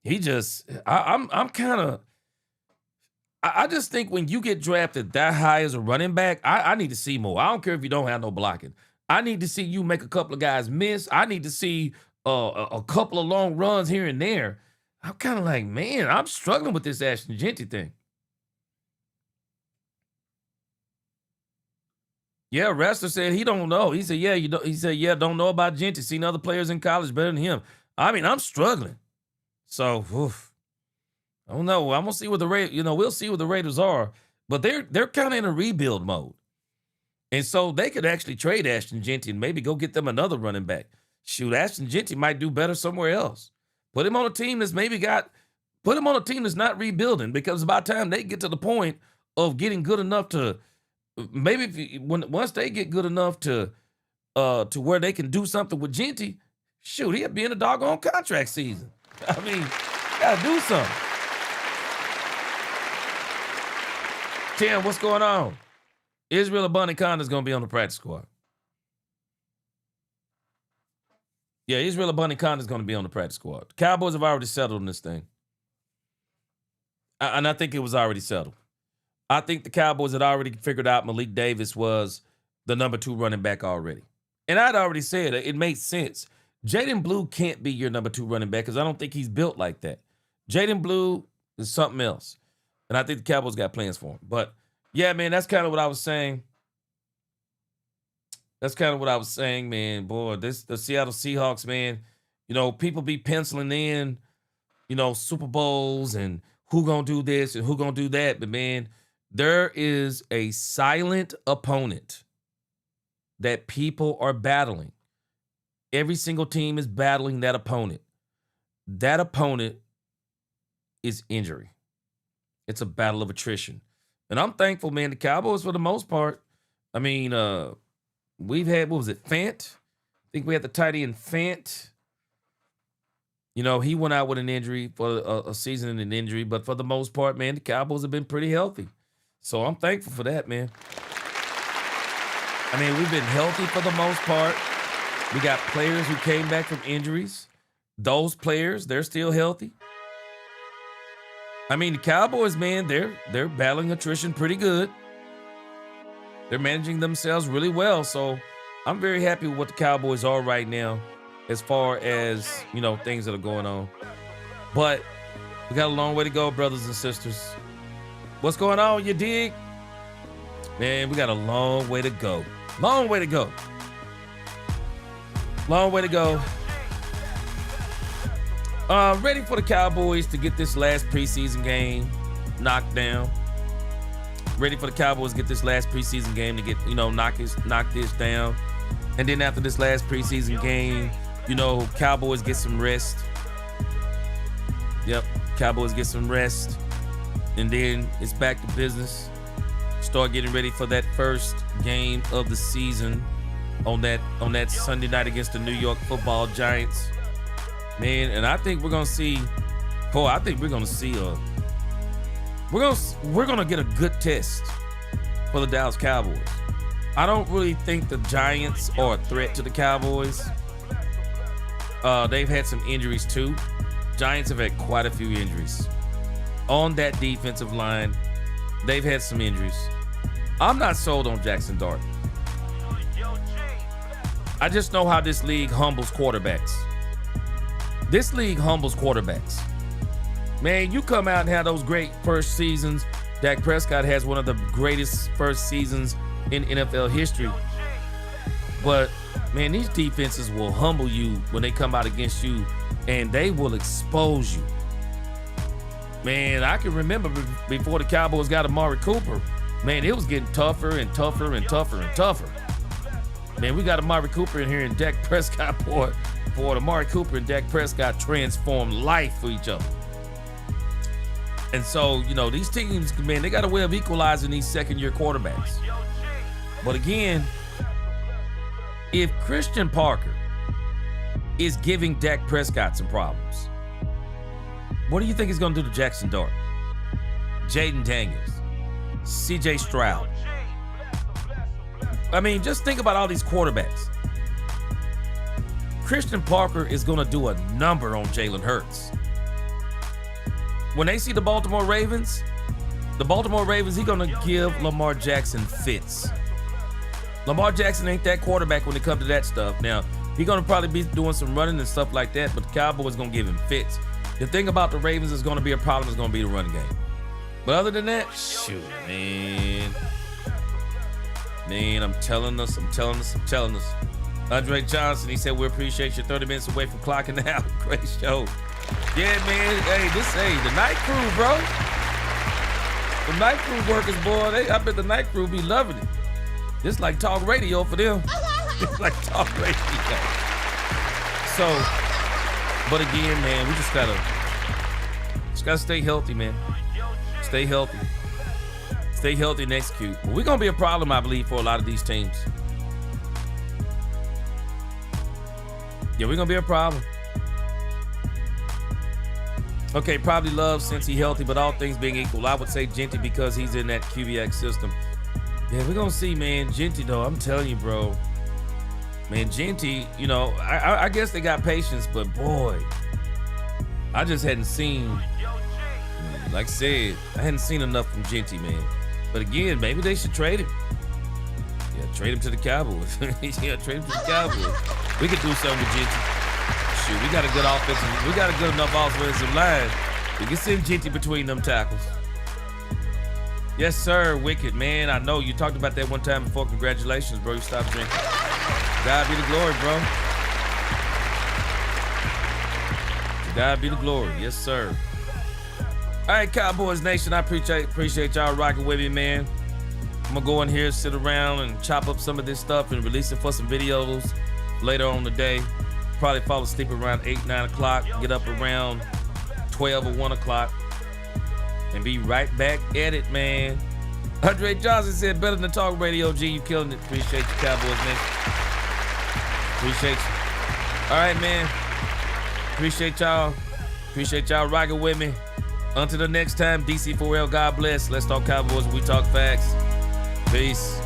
I just think when you get drafted that high as a running back, I need to see more. I don't care if you don't have no blocking. I need to see you make a couple of guys miss. I need to see a couple of long runs here and there. I'm kind of like, man, I'm struggling with this Ashton Jeanty thing. Yeah, Wrestler said he don't know. He said, don't know about Jeanty. Seen other players in college better than him. I mean, I'm struggling. So, I don't know. I'm gonna see what we'll see what the Raiders are, but they're kind of in a rebuild mode. And so they could actually trade Ashton Jeanty and maybe go get them another running back. Shoot, Ashton Jeanty might do better somewhere else. Put him on a team that's not rebuilding, because by the time they get to the point of getting good enough to once they get good enough to where they can do something with Jeanty, shoot, he'll be in a doggone contract season. I mean, gotta do something. Tim, what's going on? Israel Abanikanda going to be on the practice squad. Yeah, Israel Abanikanda is going to be on the practice squad. The Cowboys have already settled on this thing. And I think it was already settled. I think the Cowboys had already figured out Malik Davis was the number 2 running back already. And I'd already said it made sense. Jaden Blue can't be your number 2 running back because I don't think he's built like that. Jaden Blue is something else. And I think the Cowboys got plans for him. But, yeah, man, that's kind of what I was saying. Man. Boy, the Seattle Seahawks, man, people be penciling in, Super Bowls and who gonna do this and who gonna do that. But, man, there is a silent opponent that people are battling. Every single team is battling that opponent. That opponent is injury. It's a battle of attrition. And I'm thankful, man, the Cowboys, for the most part, I mean, we've had, Fant? I think we had the tight end Fant. He went out with an injury for a season and an injury, but for the most part, man, the Cowboys have been pretty healthy. So I'm thankful for that, man. I mean, we've been healthy for the most part. We got players who came back from injuries. Those players, they're still healthy. I mean, the Cowboys, man, they're battling attrition pretty good. They're managing themselves really well. So I'm very happy with what the Cowboys are right now as far as, things that are going on. But we got a long way to go, brothers and sisters. What's going on, you dig? Man, we got a long way to go. Long way to go. Long way to go. Ready for the Cowboys to get this last preseason game knocked down. Ready for the Cowboys to get this last preseason game to get, knock this down. And then after this last preseason game, Cowboys get some rest. Yep, Cowboys get some rest. And then it's back to business. start getting ready for that first game of the season on that Sunday night against the New York Football Giants. Man, and I think we're gonna see, we're gonna get a good test for the Dallas Cowboys. I don't really think the Giants are a threat to the Cowboys. They've had some injuries too. Giants have had quite a few injuries. On that defensive line, they've had some injuries. I'm not sold on Jackson Dart. I just know how this league humbles quarterbacks. This league humbles quarterbacks. Man, you come out and have those great first seasons. Dak Prescott has one of the greatest first seasons in NFL history. But, man, these defenses will humble you when they come out against you, and they will expose you. Man, I can remember before the Cowboys got Amari Cooper, man, it was getting tougher and tougher and tougher and tougher. Man, we got Amari Cooper in here, and Dak Prescott, boy, Amari Cooper and Dak Prescott transformed life for each other. And so, you know, these teams, man, they got a way of equalizing these second-year quarterbacks. But again, if Christian Parker is giving Dak Prescott some problems, what do you think he's going to do to Jackson Dart, Jaden Daniels, C.J. Stroud? I mean, just think about all these quarterbacks. Christian Parker is going to do a number on Jalen Hurts. When they see the Baltimore Ravens, he's going to give Lamar Jackson fits. Lamar Jackson ain't that quarterback when it comes to that stuff. Now, he's going to probably be doing some running and stuff like that, but the Cowboys going to give him fits. The thing about the Ravens is going to be a problem is going to be the run game. But other than that, shoot, man. Man, I'm telling us. Andre Johnson, he said, we appreciate you 30 minutes away from clocking out. Great show. Yeah, man. Hey, the night crew, bro. The night crew workers, boy, I bet the night crew be loving it. This like talk radio for them. It's like talk radio. So, but again, man, we just gotta stay healthy, man. Stay healthy. Stay healthy and execute. Well, we're gonna be a problem, I believe, for a lot of these teams. Yeah, we're gonna be a problem. Okay, probably Love since he's healthy, but all things being equal, I would say Genty because he's in that QBX system. Yeah, we're gonna see, man. Genty, though, I'm telling you, bro. Man, Genty, you know, I guess they got patience, but boy, I just hadn't seen, like I said, I hadn't seen enough from Genty, man. But again, maybe they should trade him. Yeah, trade him to the Cowboys. Yeah, trade him to the Cowboys. We could do something with Genty. Shoot, we got a good enough offensive line. We can send Genty between them tackles. Yes, sir, Wicked, man. I know you talked about that one time before. Congratulations, bro. You stopped drinking. God be the glory, bro. To God be the glory. Yes, sir. All right, Cowboys Nation, I appreciate y'all rocking with me, man. I'm gonna go in here, sit around, and chop up some of this stuff and release it for some videos later on today. Probably fall asleep around 8, 9 o'clock, get up around 12 or 1 o'clock, and be right back at it, man. Andre Johnson said, better than talk radio, G. You killing it. Appreciate you, Cowboys Nation. Appreciate you. All right, man. Appreciate y'all. Appreciate y'all rocking with me. Until the next time, DC4L, God bless. Let's talk Cowboys. We talk facts. Peace.